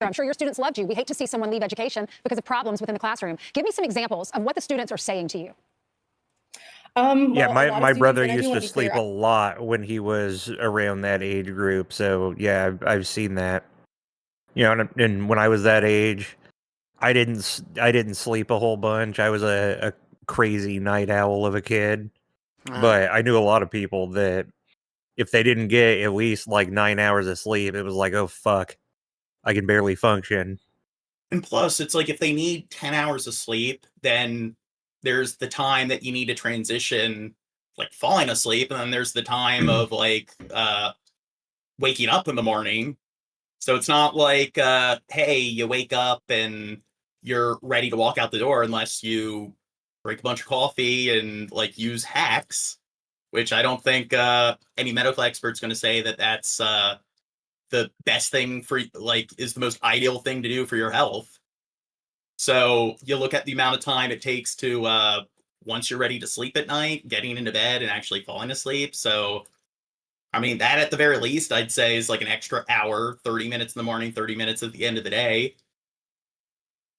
I'm sure your students loved you. We hate to see someone leave education because of problems within the classroom. Give me some examples of what the students are saying to you. Yeah, my brother used to sleep a lot when he was around that age group. So yeah, I've seen that. You know, and when I was that age, I didn't sleep a whole bunch. I was a crazy night owl of a kid. But I knew a lot of people that if they didn't get at least like 9 hours of sleep, it was like, oh fuck, I can barely function. And plus, it's like if they need 10 hours of sleep, then there's the time that you need to transition, like falling asleep, and then there's the time of like waking up in the morning. So it's not like, hey, you wake up and you're ready to walk out the door unless you drink a bunch of coffee and like use hacks, which I don't think any medical expert's going to say that that's the best thing for, like, is the most ideal thing to do for your health. So you look at the amount of time it takes to, once you're ready to sleep at night, getting into bed and actually falling asleep. So, I mean, that at the very least, I'd say is like an extra hour, 30 minutes in the morning, 30 minutes at the end of the day.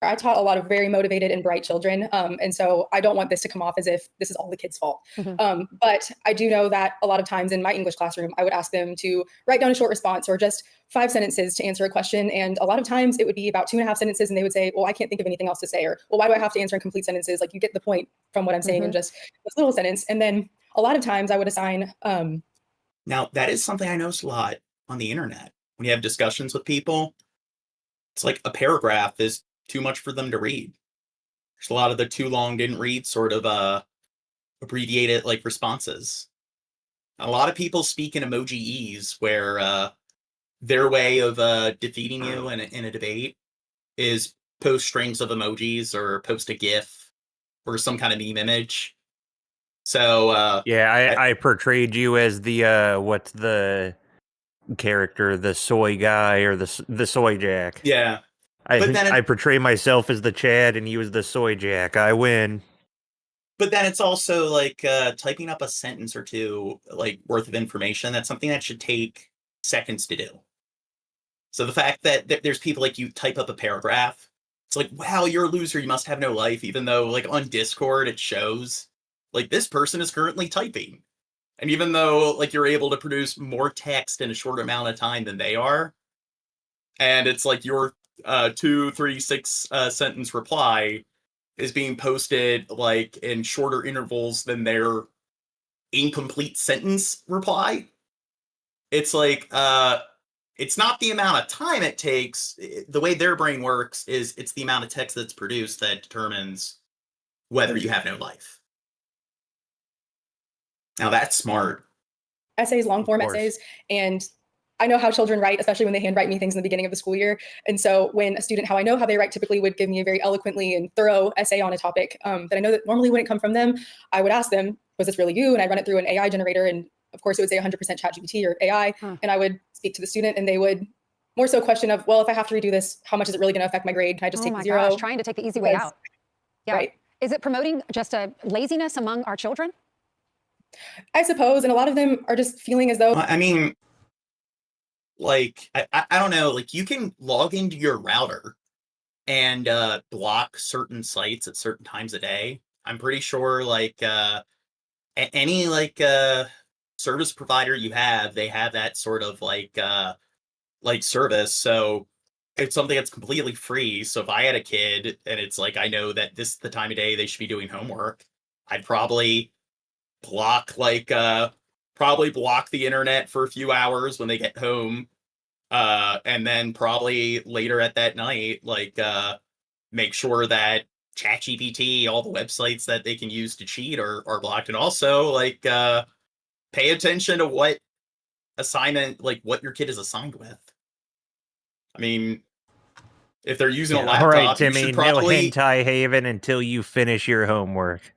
I taught a lot of very motivated and bright children. And so I don't want this to come off as if this is all the kids' fault. But I do know that a lot of times in my English classroom, I would ask them to write down a short response or just 5 sentences to answer a question. And a lot of times it would be about 2.5 sentences and they would say, well, I can't think of anything else to say. Or, well, why do I have to answer in complete sentences? Like, you get the point from what I'm saying in just this little sentence. And then a lot of times I would assign. Now, that is something I notice a lot on the internet. When you have discussions with people, it's like a paragraph is too much for them to read. There's a lot of the too long didn't read sort of abbreviated like responses. A lot of people speak in emoji-ese where their way of defeating you in a debate is post strings of emojis or post a GIF or some kind of meme image. So yeah, I portrayed you as the what's the character, the soy guy or the soy jack. Yeah. I portray myself as the Chad and you as the soy jack. I win. But then it's also like typing up a sentence or two like worth of information. That's something that should take seconds to do. So the fact that there's people like you type up a paragraph, it's like, wow, you're a loser. You must have no life. Even though like on Discord, it shows like this person is currently typing. And even though like you're able to produce more text in a short amount of time than they are, and it's like your 2, 3, 6 sentence reply is being posted like in shorter intervals than their incomplete sentence reply. It's like it's not the amount of time it takes. The way their brain works is it's the amount of text that's produced that determines whether you have no life. Now that's smart. Essays, long form essays, and I know how children write, especially when they handwrite me things in the beginning of the school year. And so when a student, how I know how they write, typically would give me a very eloquently and thorough essay on a topic that I know that normally wouldn't come from them, I would ask them, was this really you? And I'd run it through an AI generator. And of course it would say 100% ChatGPT or AI. And I would speak to the student and they would more so question of, well, if I have to redo this, how much is it really going to affect my grade? Can I just take the 0? Gosh, trying to take the easy way out. Yeah. Right. Is it promoting just a laziness among our children? I suppose. And a lot of them are just feeling as though. I mean, like, I don't know, like you can log into your router and block certain sites at certain times a day. I'm pretty sure like any like service provider you have, they have that sort of like service. So it's something that's completely free. So if I had a kid and it's like, I know that this is the time of day they should be doing homework, I'd probably block block the internet for a few hours when they get home. And then probably later at that night, like make sure that ChatGPT, all the websites that they can use to cheat are blocked. And also like pay attention to what assignment, like what your kid is assigned with. I mean, If they're using a All laptop, right, you Timmy, should no probably... hentai haven until you finish your homework.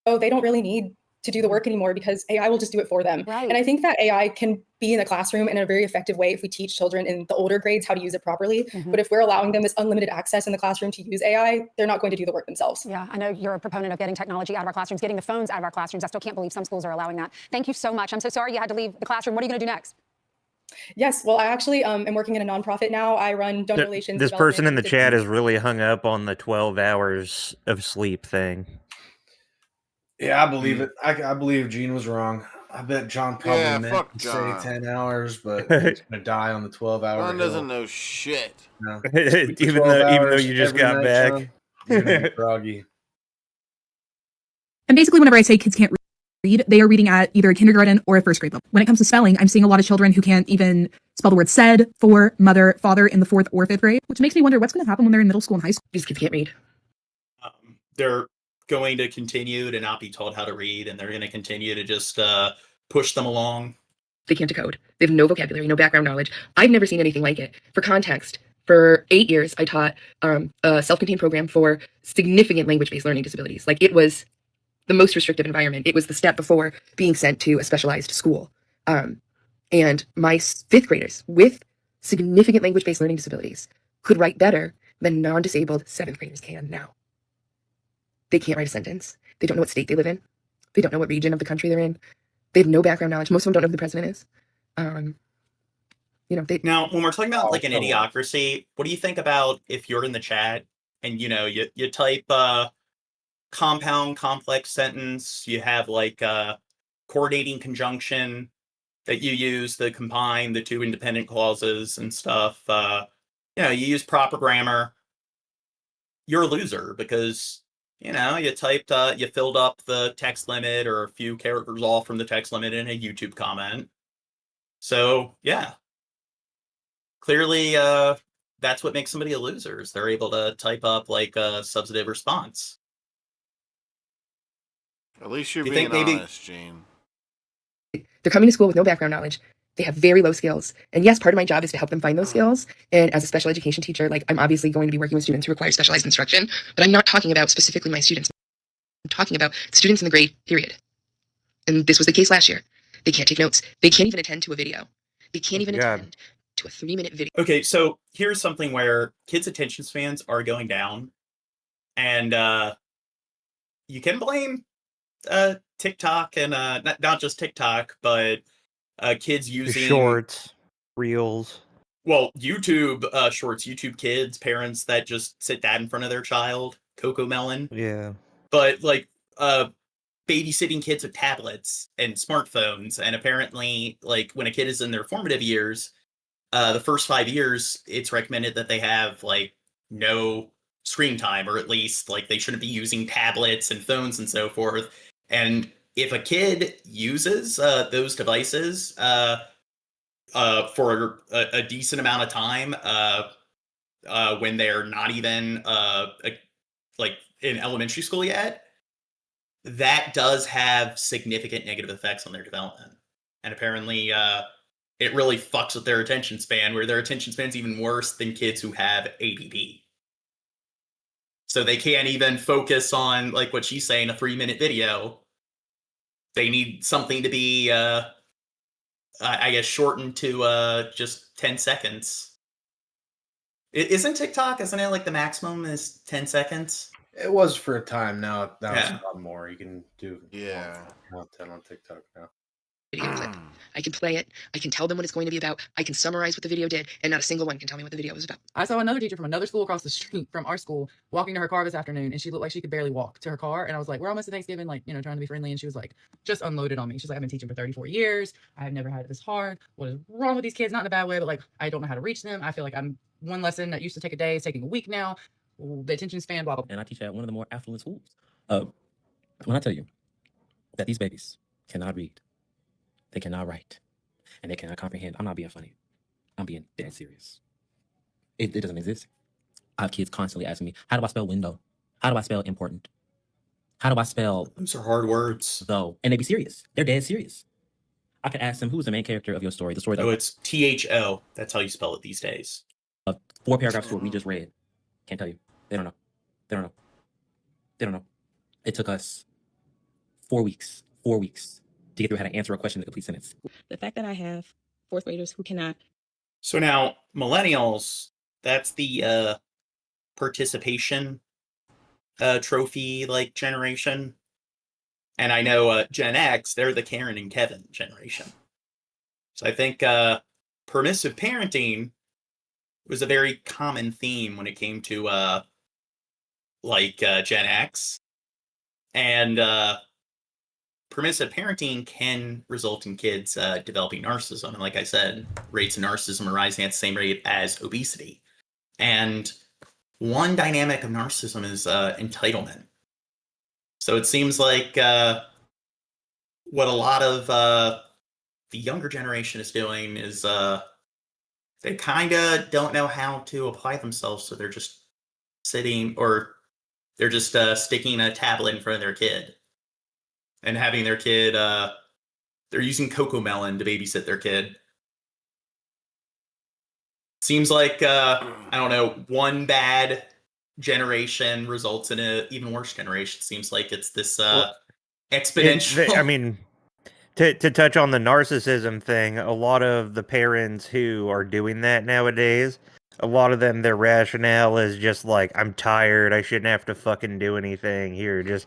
Oh, they don't really need to do the work anymore because AI will just do it for them. Right. And I think that AI can be in the classroom in a very effective way if we teach children in the older grades how to use it properly. But if we're allowing them this unlimited access in the classroom to use AI, they're not going to do the work themselves. Yeah, I know you're a proponent of getting technology out of our classrooms, getting the phones out of our classrooms. I still can't believe some schools are allowing that. Thank you so much. I'm so sorry you had to leave the classroom. What are you going to do next? Yes, well, I actually am working in a nonprofit now. I run donor relations. This person in the chat is really hung up on the 12 hours of sleep thing. Yeah, I believe it. I believe Gene was wrong. I bet John probably meant to say 10 hours, but he's going to die on the 12-hour John doesn't know shit. No. even though you just got back. John, you're going to be groggy. And basically, whenever I say kids can't read, they are reading at either a kindergarten or a first grade level. When it comes to spelling, I'm seeing a lot of children who can't even spell the word said, for, mother, father in the 4th or 5th grade, which makes me wonder what's going to happen when they're in middle school and high school. These kids can't read. They're going to continue to not be taught how to read, and they're going to continue to just push them along. They can't decode. They have no vocabulary, no background knowledge. I've never seen anything like it. For context, for 8 years, I taught a self-contained program for significant language-based learning disabilities. Like, it was the most restrictive environment. It was the step before being sent to a specialized school. And my 5th graders with significant language-based learning disabilities could write better than non-disabled 7th graders can now. They can't write a sentence. They don't know what state they live in. They don't know what region of the country they're in. They have no background knowledge. Most of them don't know who the president is. Now, when we're talking about like an idiocracy, what do you think about if you're in the chat and you type compound complex sentence, you have like coordinating conjunction that you use to combine the two independent clauses and stuff. You use proper grammar. You're a loser because you typed, you filled up the text limit or a few characters off from the text limit in a YouTube comment. So, yeah. Clearly, that's what makes somebody a loser, is they're able to type up, like, a substantive response. At least you're being honest, Gene. They're coming to school with no background knowledge. They have very low skills. And yes, part of my job is to help them find those skills. And as a special education teacher, like, I'm obviously going to be working with students who require specialized instruction, but I'm not talking about specifically my students. I'm talking about students in the grade period. And this was the case last year. They can't take notes. They can't even attend to a video. They can't even attend to a 3-minute video. Okay, so here's something where kids' attention spans are going down. And you can blame TikTok and not just TikTok, but kids using shorts, reels. Well, YouTube shorts, YouTube Kids, parents that just sit that in front of their child, Coco Melon. Yeah. But like babysitting kids with tablets and smartphones, and apparently, like when a kid is in their formative years, the first 5 years, it's recommended that they have like no screen time, or at least like they shouldn't be using tablets and phones and so forth. And if a kid uses those devices for a decent amount of time when they're not even like in elementary school yet, that does have significant negative effects on their development. And apparently it really fucks with their attention span, where their attention span is even worse than kids who have ADD. So they can't even focus on, like what she's saying, a 3-minute video. They need something to be, I guess, shortened to just 10 seconds. Isn't TikTok, isn't it like the maximum is 10 seconds? It was for a time. Now it's a lot more. You can do 10 on TikTok now. Video clip. I can play it. I can tell them what it's going to be about. I can summarize what the video did, and not a single one can tell me what the video was about. I saw another teacher from another school across the street from our school walking to her car this afternoon, and she looked like she could barely walk to her car. And I was like, we're almost to Thanksgiving, like, trying to be friendly. And she was like, just unloaded on me. She's like, I've been teaching for 34 years. I've never had it this hard. What is wrong with these kids? Not in a bad way, but like, I don't know how to reach them. I feel like I'm one lesson that used to take a day is taking a week now. The attention span, blah, blah, blah. And I teach at one of the more affluent schools. When I tell you that these babies cannot read, they cannot write, and they cannot comprehend, I'm not being funny. I'm being dead serious. It doesn't exist. I have kids constantly asking me, how do I spell window? How do I spell important? How do I spell... Those are hard words. Though, and they be serious. They're dead serious. I could ask them, who's the main character of your story? The story. Oh, it's THO. That's how you spell it these days. 4 paragraphs to what we just read. Can't tell you. They don't know. They don't know. They don't know. It took us 4 weeks to get through how to answer a question in a complete sentence. The fact that I have fourth graders who cannot. So now, millennials, that's the participation trophy like generation. And I know Gen X, they're the Karen and Kevin generation. So I think permissive parenting was a very common theme when it came to Gen X. And permissive parenting can result in kids developing narcissism. And like I said, rates of narcissism are rising at the same rate as obesity. And one dynamic of narcissism is entitlement. So it seems like what a lot of the younger generation is doing is they kind of don't know how to apply themselves. So they're just sitting, or they're just sticking a tablet in front of their kid and having their kid, they're using Cocomelon to babysit their kid. Seems like, I don't know, one bad generation results in an even worse generation. Seems like it's this exponential. I mean, to touch on the narcissism thing, a lot of the parents who are doing that nowadays, a lot of them, their rationale is just like, I'm tired, I shouldn't have to fucking do anything. Here, just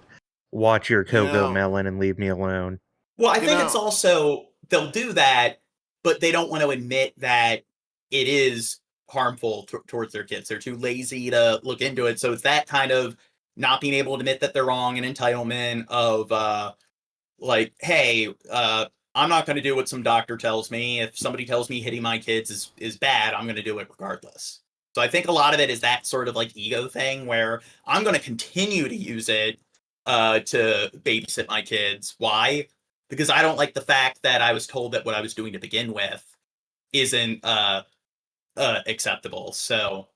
watch your Cocomelon and leave me alone. Well, I think it's also, they'll do that, but they don't want to admit that it is harmful towards their kids. They're too lazy to look into it. So it's that kind of not being able to admit that they're wrong and entitlement of hey, I'm not going to do what some doctor tells me. If somebody tells me hitting my kids is bad, I'm going to do it regardless. So I think a lot of it is that sort of like ego thing where I'm going to continue to use it to babysit my kids. Why? Because I don't like the fact that I was told that what I was doing to begin with isn't acceptable. So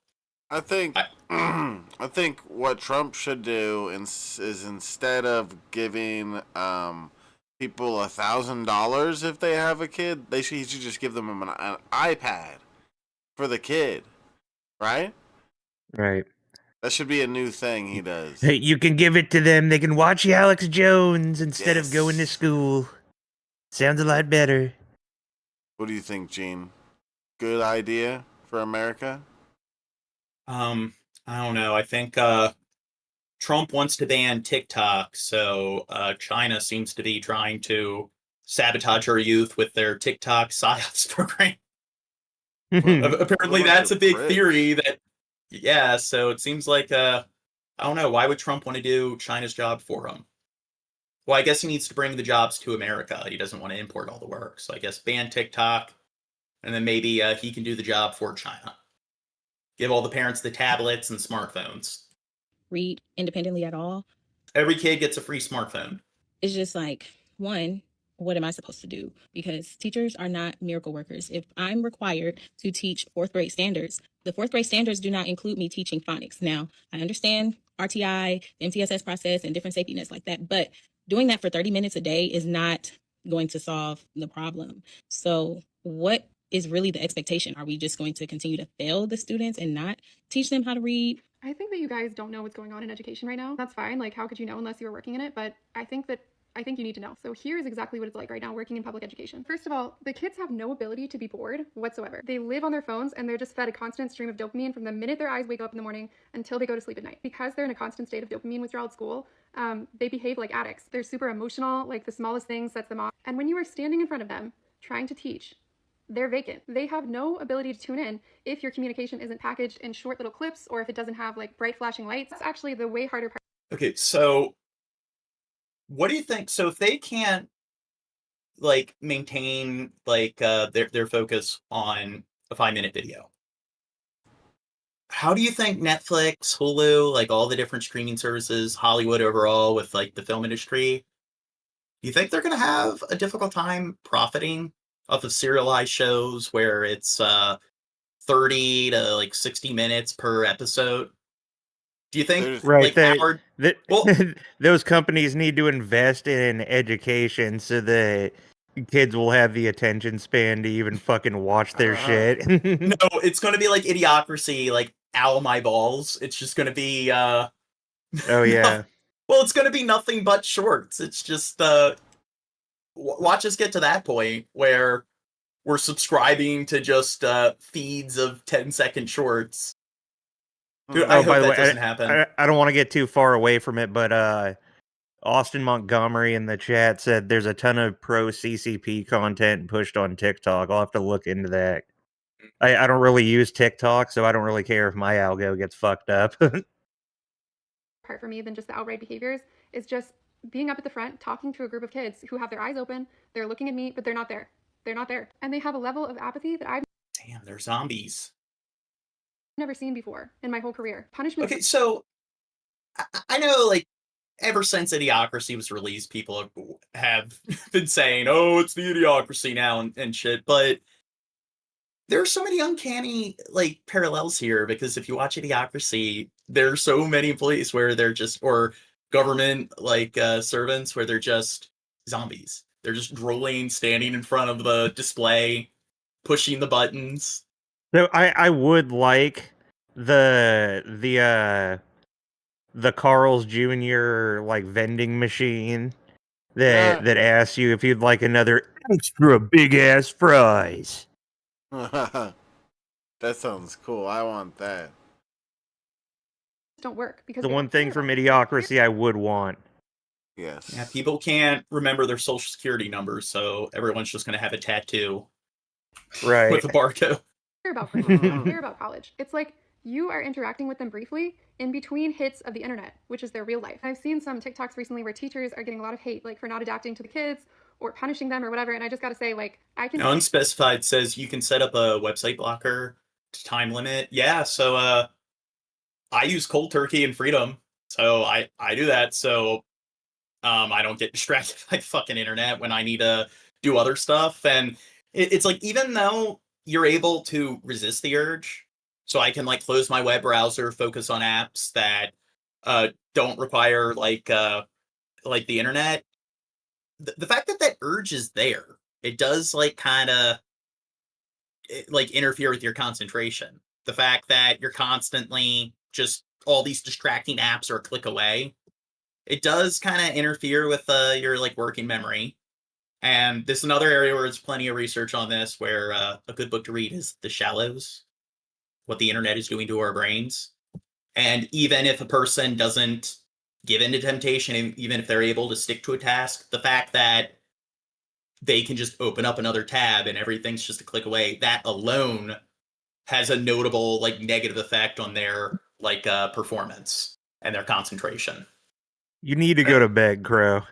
I think I think what Trump should do is instead of giving people $1,000 if they have a kid, he should just give them an iPad for the kid, right? Right. That should be a new thing he does. Hey, you can give it to them. They can watch Alex Jones instead of going to school. Sounds a lot better. What do you think, Gene? Good idea for America? I don't know. I think Trump wants to ban TikTok, so China seems to be trying to sabotage our youth with their TikTok PSYOPs program. Apparently, that's a big theory that, yeah, so it seems like, I don't know, why would Trump want to do China's job for him? Well, I guess he needs to bring the jobs to America. He doesn't want to import all the work. So I guess ban TikTok, and then maybe he can do the job for China. Give all the parents the tablets and smartphones. Read independently at all. Every kid gets a free smartphone. It's just like, one, what am I supposed to do? Because teachers are not miracle workers. If I'm required to teach fourth grade standards, the fourth grade standards do not include me teaching phonics. Now, I understand RTI, the MTSS process, and different safety nets like that, but doing that for 30 minutes a day is not going to solve the problem. So what is really the expectation? Are we just going to continue to fail the students and not teach them how to read? I think that you guys don't know what's going on in education right now. That's fine. Like, how could you know unless you were working in it? But I think you need to know. So here's exactly what it's like right now working in public education. First of all, the kids have no ability to be bored whatsoever. They live on their phones and they're just fed a constant stream of dopamine from the minute their eyes wake up in the morning until they go to sleep at night. Because they're in a constant state of dopamine withdrawal at school, they behave like addicts. They're super emotional, like the smallest thing sets them off. And when you are standing in front of them trying to teach, they're vacant. They have no ability to tune in if your communication isn't packaged in short little clips or if it doesn't have like bright flashing lights. That's actually the way harder part. Okay, so what do you think? So if they can't like maintain like their focus on a 5-minute video, how do you think Netflix, Hulu, like all the different streaming services, Hollywood overall with like the film industry, do you think they're going to have a difficult time profiting off of serialized shows where it's 30 to like 60 minutes per episode? Do you think those companies need to invest in education so that kids will have the attention span to even fucking watch their shit. No, it's going to be like Idiocracy, like ow my balls. It's just going to be oh yeah. Well, it's going to be nothing but shorts. It's just watch us get to that point where we're subscribing to just feeds of 10-second shorts. Dude, I hope that doesn't happen. I don't want to get too far away from it, but Austin Montgomery in the chat said there's a ton of pro CCP content pushed on TikTok. I'll have to look into that. I don't really use TikTok, so I don't really care if my algo gets fucked up. Part for me than just the outright behaviors is just being up at the front, talking to a group of kids who have their eyes open, they're looking at me, but they're not there. They're not there. And they have a level of apathy that I've they're zombies. never seen before in my whole career. Punishment. Okay, so I know, like, ever since Idiocracy was released, people have been saying, oh, it's the Idiocracy now and shit, but there are so many uncanny, like, parallels here, because if you watch Idiocracy, there are so many employees where they're just, or government, like, servants, where they're just zombies. They're just drooling, standing in front of the display, pushing the buttons. So I would like the Carl's Jr. like vending machine that asks you if you'd like another extra big ass fries. That sounds cool. I want that. Don't work because the one thing from Idiocracy I would want. Yes. Yeah, people can't remember their social security numbers, so everyone's just going to have a tattoo. Right. With a barcode. Care about care about college. It's like you are interacting with them briefly in between hits of the internet, which is their real life. I've seen some TikToks recently where teachers are getting a lot of hate, like for not adapting to the kids or punishing them or whatever. And I just got to say, like, I can. Unspecified says you can set up a website blocker to time limit. Yeah, so I use Cold Turkey and Freedom, so I do that. So I don't get distracted by the fucking internet when I need to do other stuff. And it's like, even though you're able to resist the urge, so I can like close my web browser, focus on apps that don't require like the internet. The fact that that urge is there, it does like kind of like interfere with your concentration. The fact that you're constantly just all these distracting apps are a click away, it does kind of interfere with your like working memory. And this is another area where there's plenty of research on this, where a good book to read is The Shallows, What the Internet is Doing to Our Brains. And even if a person doesn't give in to temptation, even if they're able to stick to a task, the fact that they can just open up another tab and everything's just a click away, that alone has a notable like negative effect on their like performance and their concentration. You need to go to bed, Crow.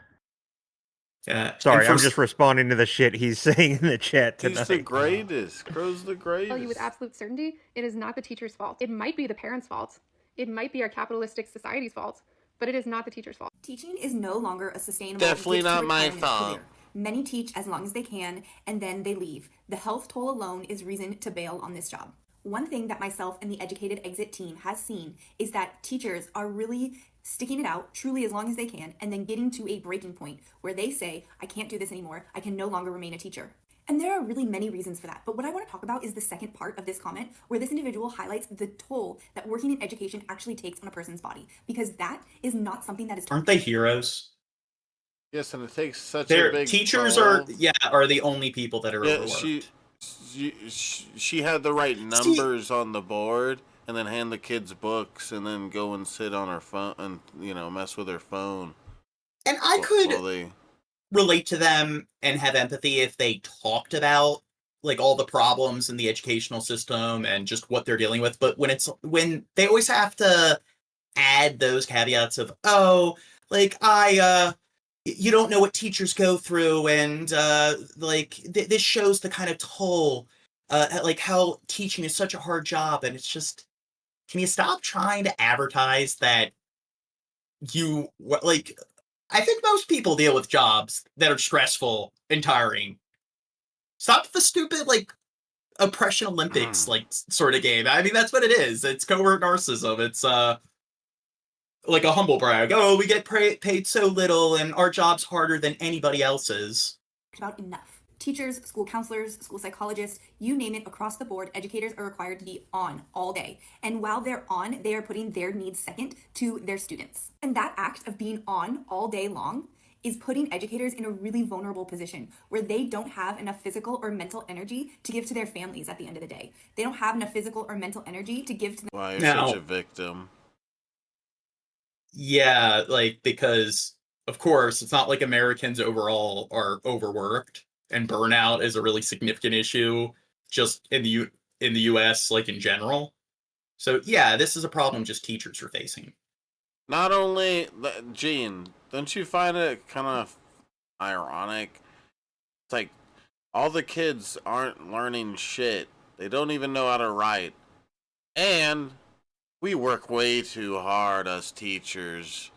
Yeah. Sorry, I'm just responding to the shit he's saying in the chat tonight. He's the greatest. Crow's the greatest. Tell you with absolute certainty, it is not the teacher's fault. It might be the parents' fault. It might be our capitalistic society's fault, but it is not the teacher's fault. Teaching is no longer a sustainable. Definitely not my fault. Many teach as long as they can, and then they leave. The health toll alone is reason to bail on this job. One thing that myself and the Educated Exit team has seen is that teachers are really sticking it out truly as long as they can, and then getting to a breaking point where they say, I can't do this anymore. I can no longer remain a teacher. And there are really many reasons for that. But what I want to talk about is the second part of this comment, where this individual highlights the toll that working in education actually takes on a person's body, because that is not something that is. Aren't they heroes? Yes, and it takes such Their a big teachers toll. are the only people that are overworked. She had the right numbers on the board, and then hand the kids books, and then go and sit on her phone and mess with her phone. And I could relate to them and have empathy if they talked about like all the problems in the educational system and just what they're dealing with. But when they always have to add those caveats of, oh, like you don't know what teachers go through, and this shows the kind of toll, like how teaching is such a hard job, and it's just, can you stop trying to advertise that I think most people deal with jobs that are stressful and tiring. Stop the stupid like oppression Olympics like sort of game. I mean, that's what it is. It's covert narcissism. It's like a humble brag. Oh, we get paid so little, and our job's harder than anybody else's. about enough. Teachers, school counselors, school psychologists, you name it, across the board, educators are required to be on all day. And while they're on, they are putting their needs second to their students. And that act of being on all day long is putting educators in a really vulnerable position where they don't have enough physical or mental energy to give to their families at the end of the day. They don't have enough physical or mental energy to give to them. Why you're such a victim? Yeah, like, because of course it's not like Americans overall are overworked, and burnout is a really significant issue just in the US, like, in general. So yeah, this is a problem just teachers are facing. Not only, Gene, don't you find it kind of ironic? It's like all the kids aren't learning shit. They don't even know how to write. And we work way too hard, us teachers.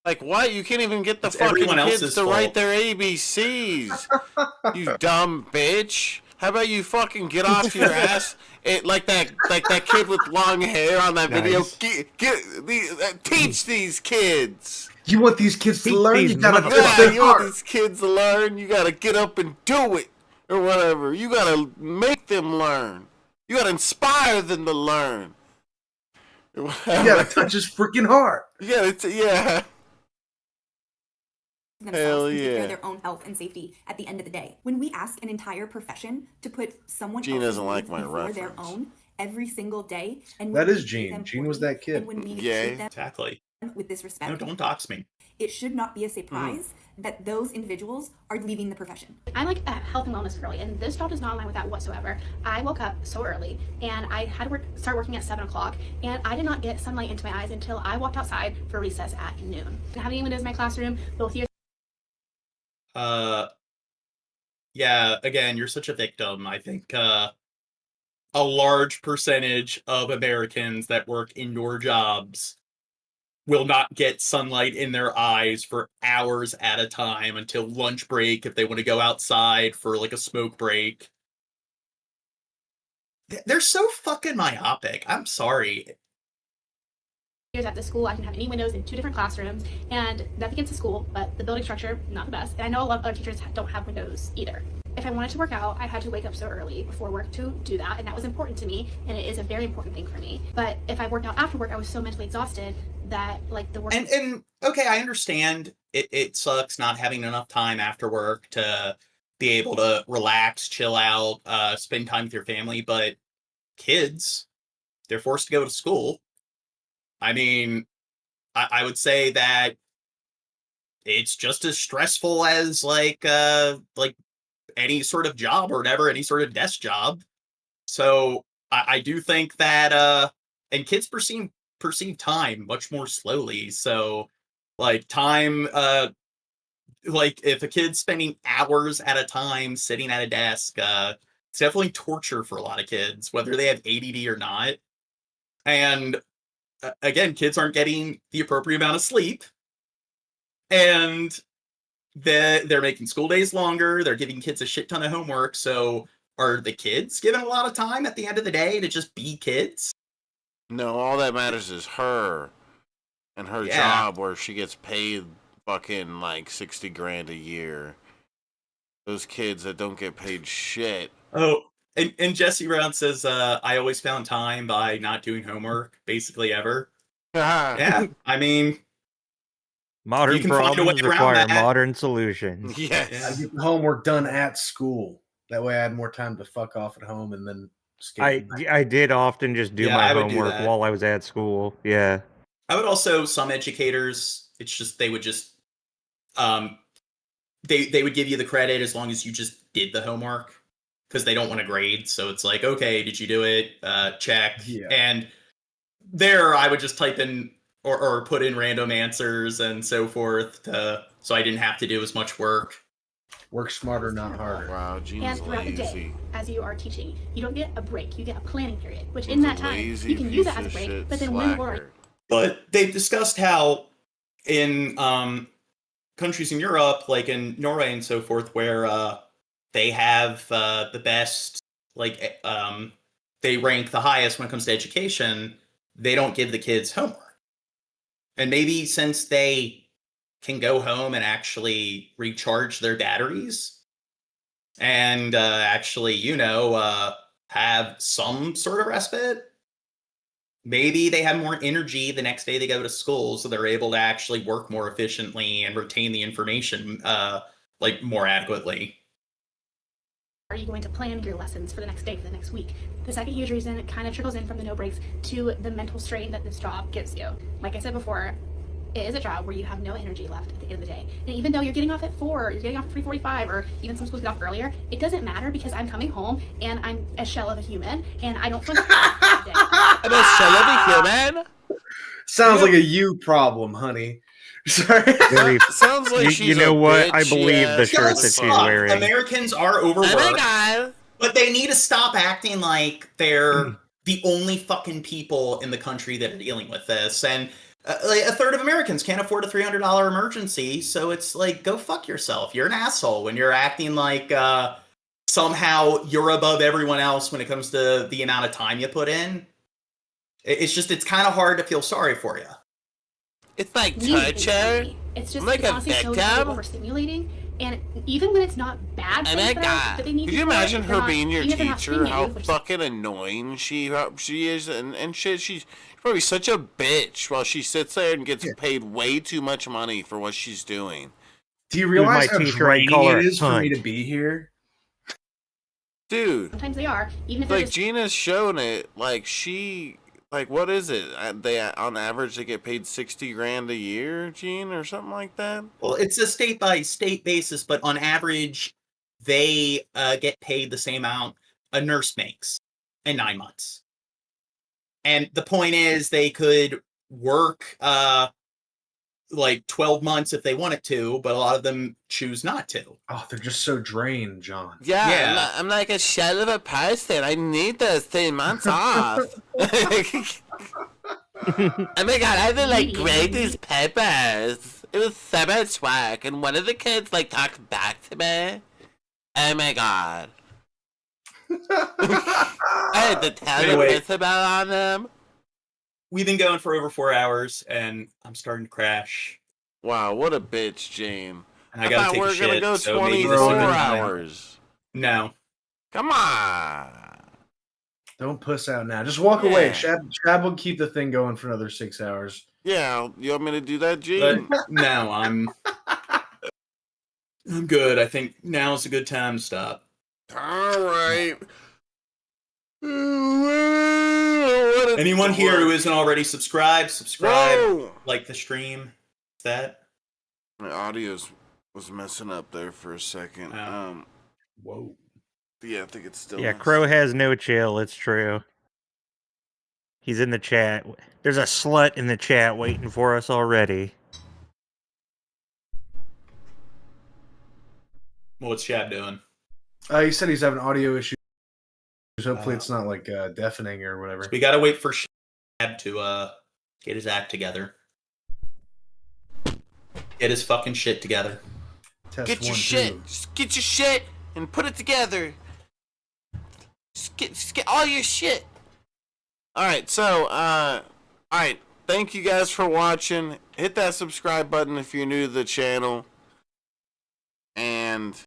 Like, what? You can't even get the fucking kids to write their ABCs. You dumb bitch. How about you fucking get off your ass? Like that kid with long hair on that video. Teach these kids. You want these kids to learn? You gotta you want these kids to learn? You gotta get up and do it, or whatever. You gotta make them learn. You gotta inspire them to learn. You gotta touch his freaking heart. Yeah. Themselves and take care of their own health and safety at the end of the day. When we ask an entire profession to put someone Gene else's doesn't like needs my before reference. their own every single day, and That when is we treat Gene. them Gene was poorly, that kid. and when we Yeah, treat them exactly. with disrespect, No, don't dox me. it should not be a surprise that those individuals are leaving the profession. I'm like a health and wellness girly, and this job does not align with that whatsoever. I woke up so early, and I had to start working at 7 o'clock, and I did not get sunlight into my eyes until I walked outside for recess at noon. Having windows in my classroom, both years. Yeah, again, you're such a victim. I think a large percentage of Americans that work indoor jobs will not get sunlight in their eyes for hours at a time until lunch break if they want to go outside for like a smoke break. They're so fucking myopic. I'm sorry. At the school, I can have any windows in 2 different classrooms, and nothing against the school, but the building structure, not the best. And I know a lot of other teachers don't have windows either. If I wanted to work out, I had to wake up so early before work to do that, and that was important to me, and it is a very important thing for me. But if I worked out after work, I was so mentally exhausted that, like, the work... And okay, I understand it sucks not having enough time after work to be able to relax, chill out, spend time with your family, but kids, they're forced to go to school. I mean, I would say that it's just as stressful as like any sort of job or whatever, any sort of desk job. So I do think that and kids perceive time much more slowly. So like time like if a kid's spending hours at a time sitting at a desk, it's definitely torture for a lot of kids, whether they have ADD or not. And again, kids aren't getting the appropriate amount of sleep, and they're making school days longer. They're giving kids a shit ton of homework. So are the kids given a lot of time at the end of the day to just be kids? No, all that matters is her and her job, where she gets paid fucking like 60 grand a year. Those kids that don't get paid shit. Oh, and Jesse Brown says, I always found time by not doing homework, basically ever. Yeah, I mean, modern problems require modern solutions. Yes. I get the homework done at school. That way I had more time to fuck off at home and then skate. I did often just do my homework while I was at school. Yeah. I would also, some educators, it's just, they would just, they would give you the credit as long as you just did the homework, because they don't want to grade. So it's like, okay, did you do it? Check. Yeah. And there I would just type in or put in random answers and so forth so I didn't have to do as much work. Work smarter, not harder. Wow, Gene's And throughout lazy. the day, as you are teaching, you don't get a break. You get a planning period, which in that time, you can use it as a break, but then when we're... But they've discussed how in countries in Europe, like in Norway and so forth, where they have the best, like they rank the highest when it comes to education, they don't give the kids homework. And maybe since they can go home and actually recharge their batteries, and actually, have some sort of respite. Maybe they have more energy the next day they go to school, so they're able to actually work more efficiently and retain the information more adequately. Are you going to plan your lessons for the next day, for the next week? The second huge reason it kind of trickles in from the no breaks to the mental strain that this job gives you. Like I said before, it is a job where you have no energy left at the end of the day. And even though you're getting off at 4, you're getting off at 3:45, or even some schools get off earlier, it doesn't matter because I'm coming home and I'm a shell of a human and I don't function that day. I'm a shell of a human? Sounds like a you problem, honey. Sorry. Sounds like you know what? I believe the shirt that she's wearing. Americans are overworked, Oh my God. but they need to stop acting like they're the only fucking people in the country that are dealing with this. And a third of Americans can't afford a $300 emergency, so it's like, go fuck yourself. You're an asshole when you're acting like somehow you're above everyone else when it comes to the amount of time you put in. It's kind of hard to feel sorry for you. It's like torture. It's just like it's a honestly so victim. overstimulating, and even when it's not bad, Oh my God. but they need Could to you do it, imagine they're her not- being your even if they're not teacher? seeing How you, which- fucking annoying she is, and shit. She's probably such a bitch while she sits there and gets paid way too much money for what she's doing. Do you realize my how teacher, I'd draining call her it a is for me cunt. to be here? Dude, Sometimes they are, even if they're like just Gina's shown it. What is it? They on average they get paid $60,000 a year, Gene, or something like that. Well, it's a state by state basis, but on average, they get paid the same amount a nurse makes in 9 months. And the point is, they could work 12 months if they wanted to, but a lot of them choose not to. Oh, they're just so drained, John. Yeah. I'm like a shell of a person. I need those 3 months off. Oh my God, I had to grade these papers. It was so much work, and one of the kids talked back to me. Oh my God. I had to tell Anyway. Isabel on them. We've been going for over 4 hours, and I'm starting to crash. Wow, what a bitch, Jane. And I gotta thought take we a were gonna shit, go so maybe 24 this is a good time. hours. No. Come on. Don't puss out now. Just walk away. Shab will keep the thing going for another 6 hours. Yeah, you want me to do that, Gene? But no, I'm good. I think now's a good time to stop. All right. Anyone here who isn't already subscribe, Whoa! like the stream. Is that? My audio was messing up there for a second. Whoa. Yeah, I think it's still. Yeah, Crow has no chill. It's true. He's in the chat. There's a slut in the chat waiting for us already. What's Chad doing? He said he's having audio issues. Hopefully it's not deafening or whatever. We gotta wait for Chad to get his act together. Get his fucking shit together. Get your shit. Just get your shit and put it together. Just get all your shit. Alright, so, alright. Thank you guys for watching. Hit that subscribe button if you're new to the channel. And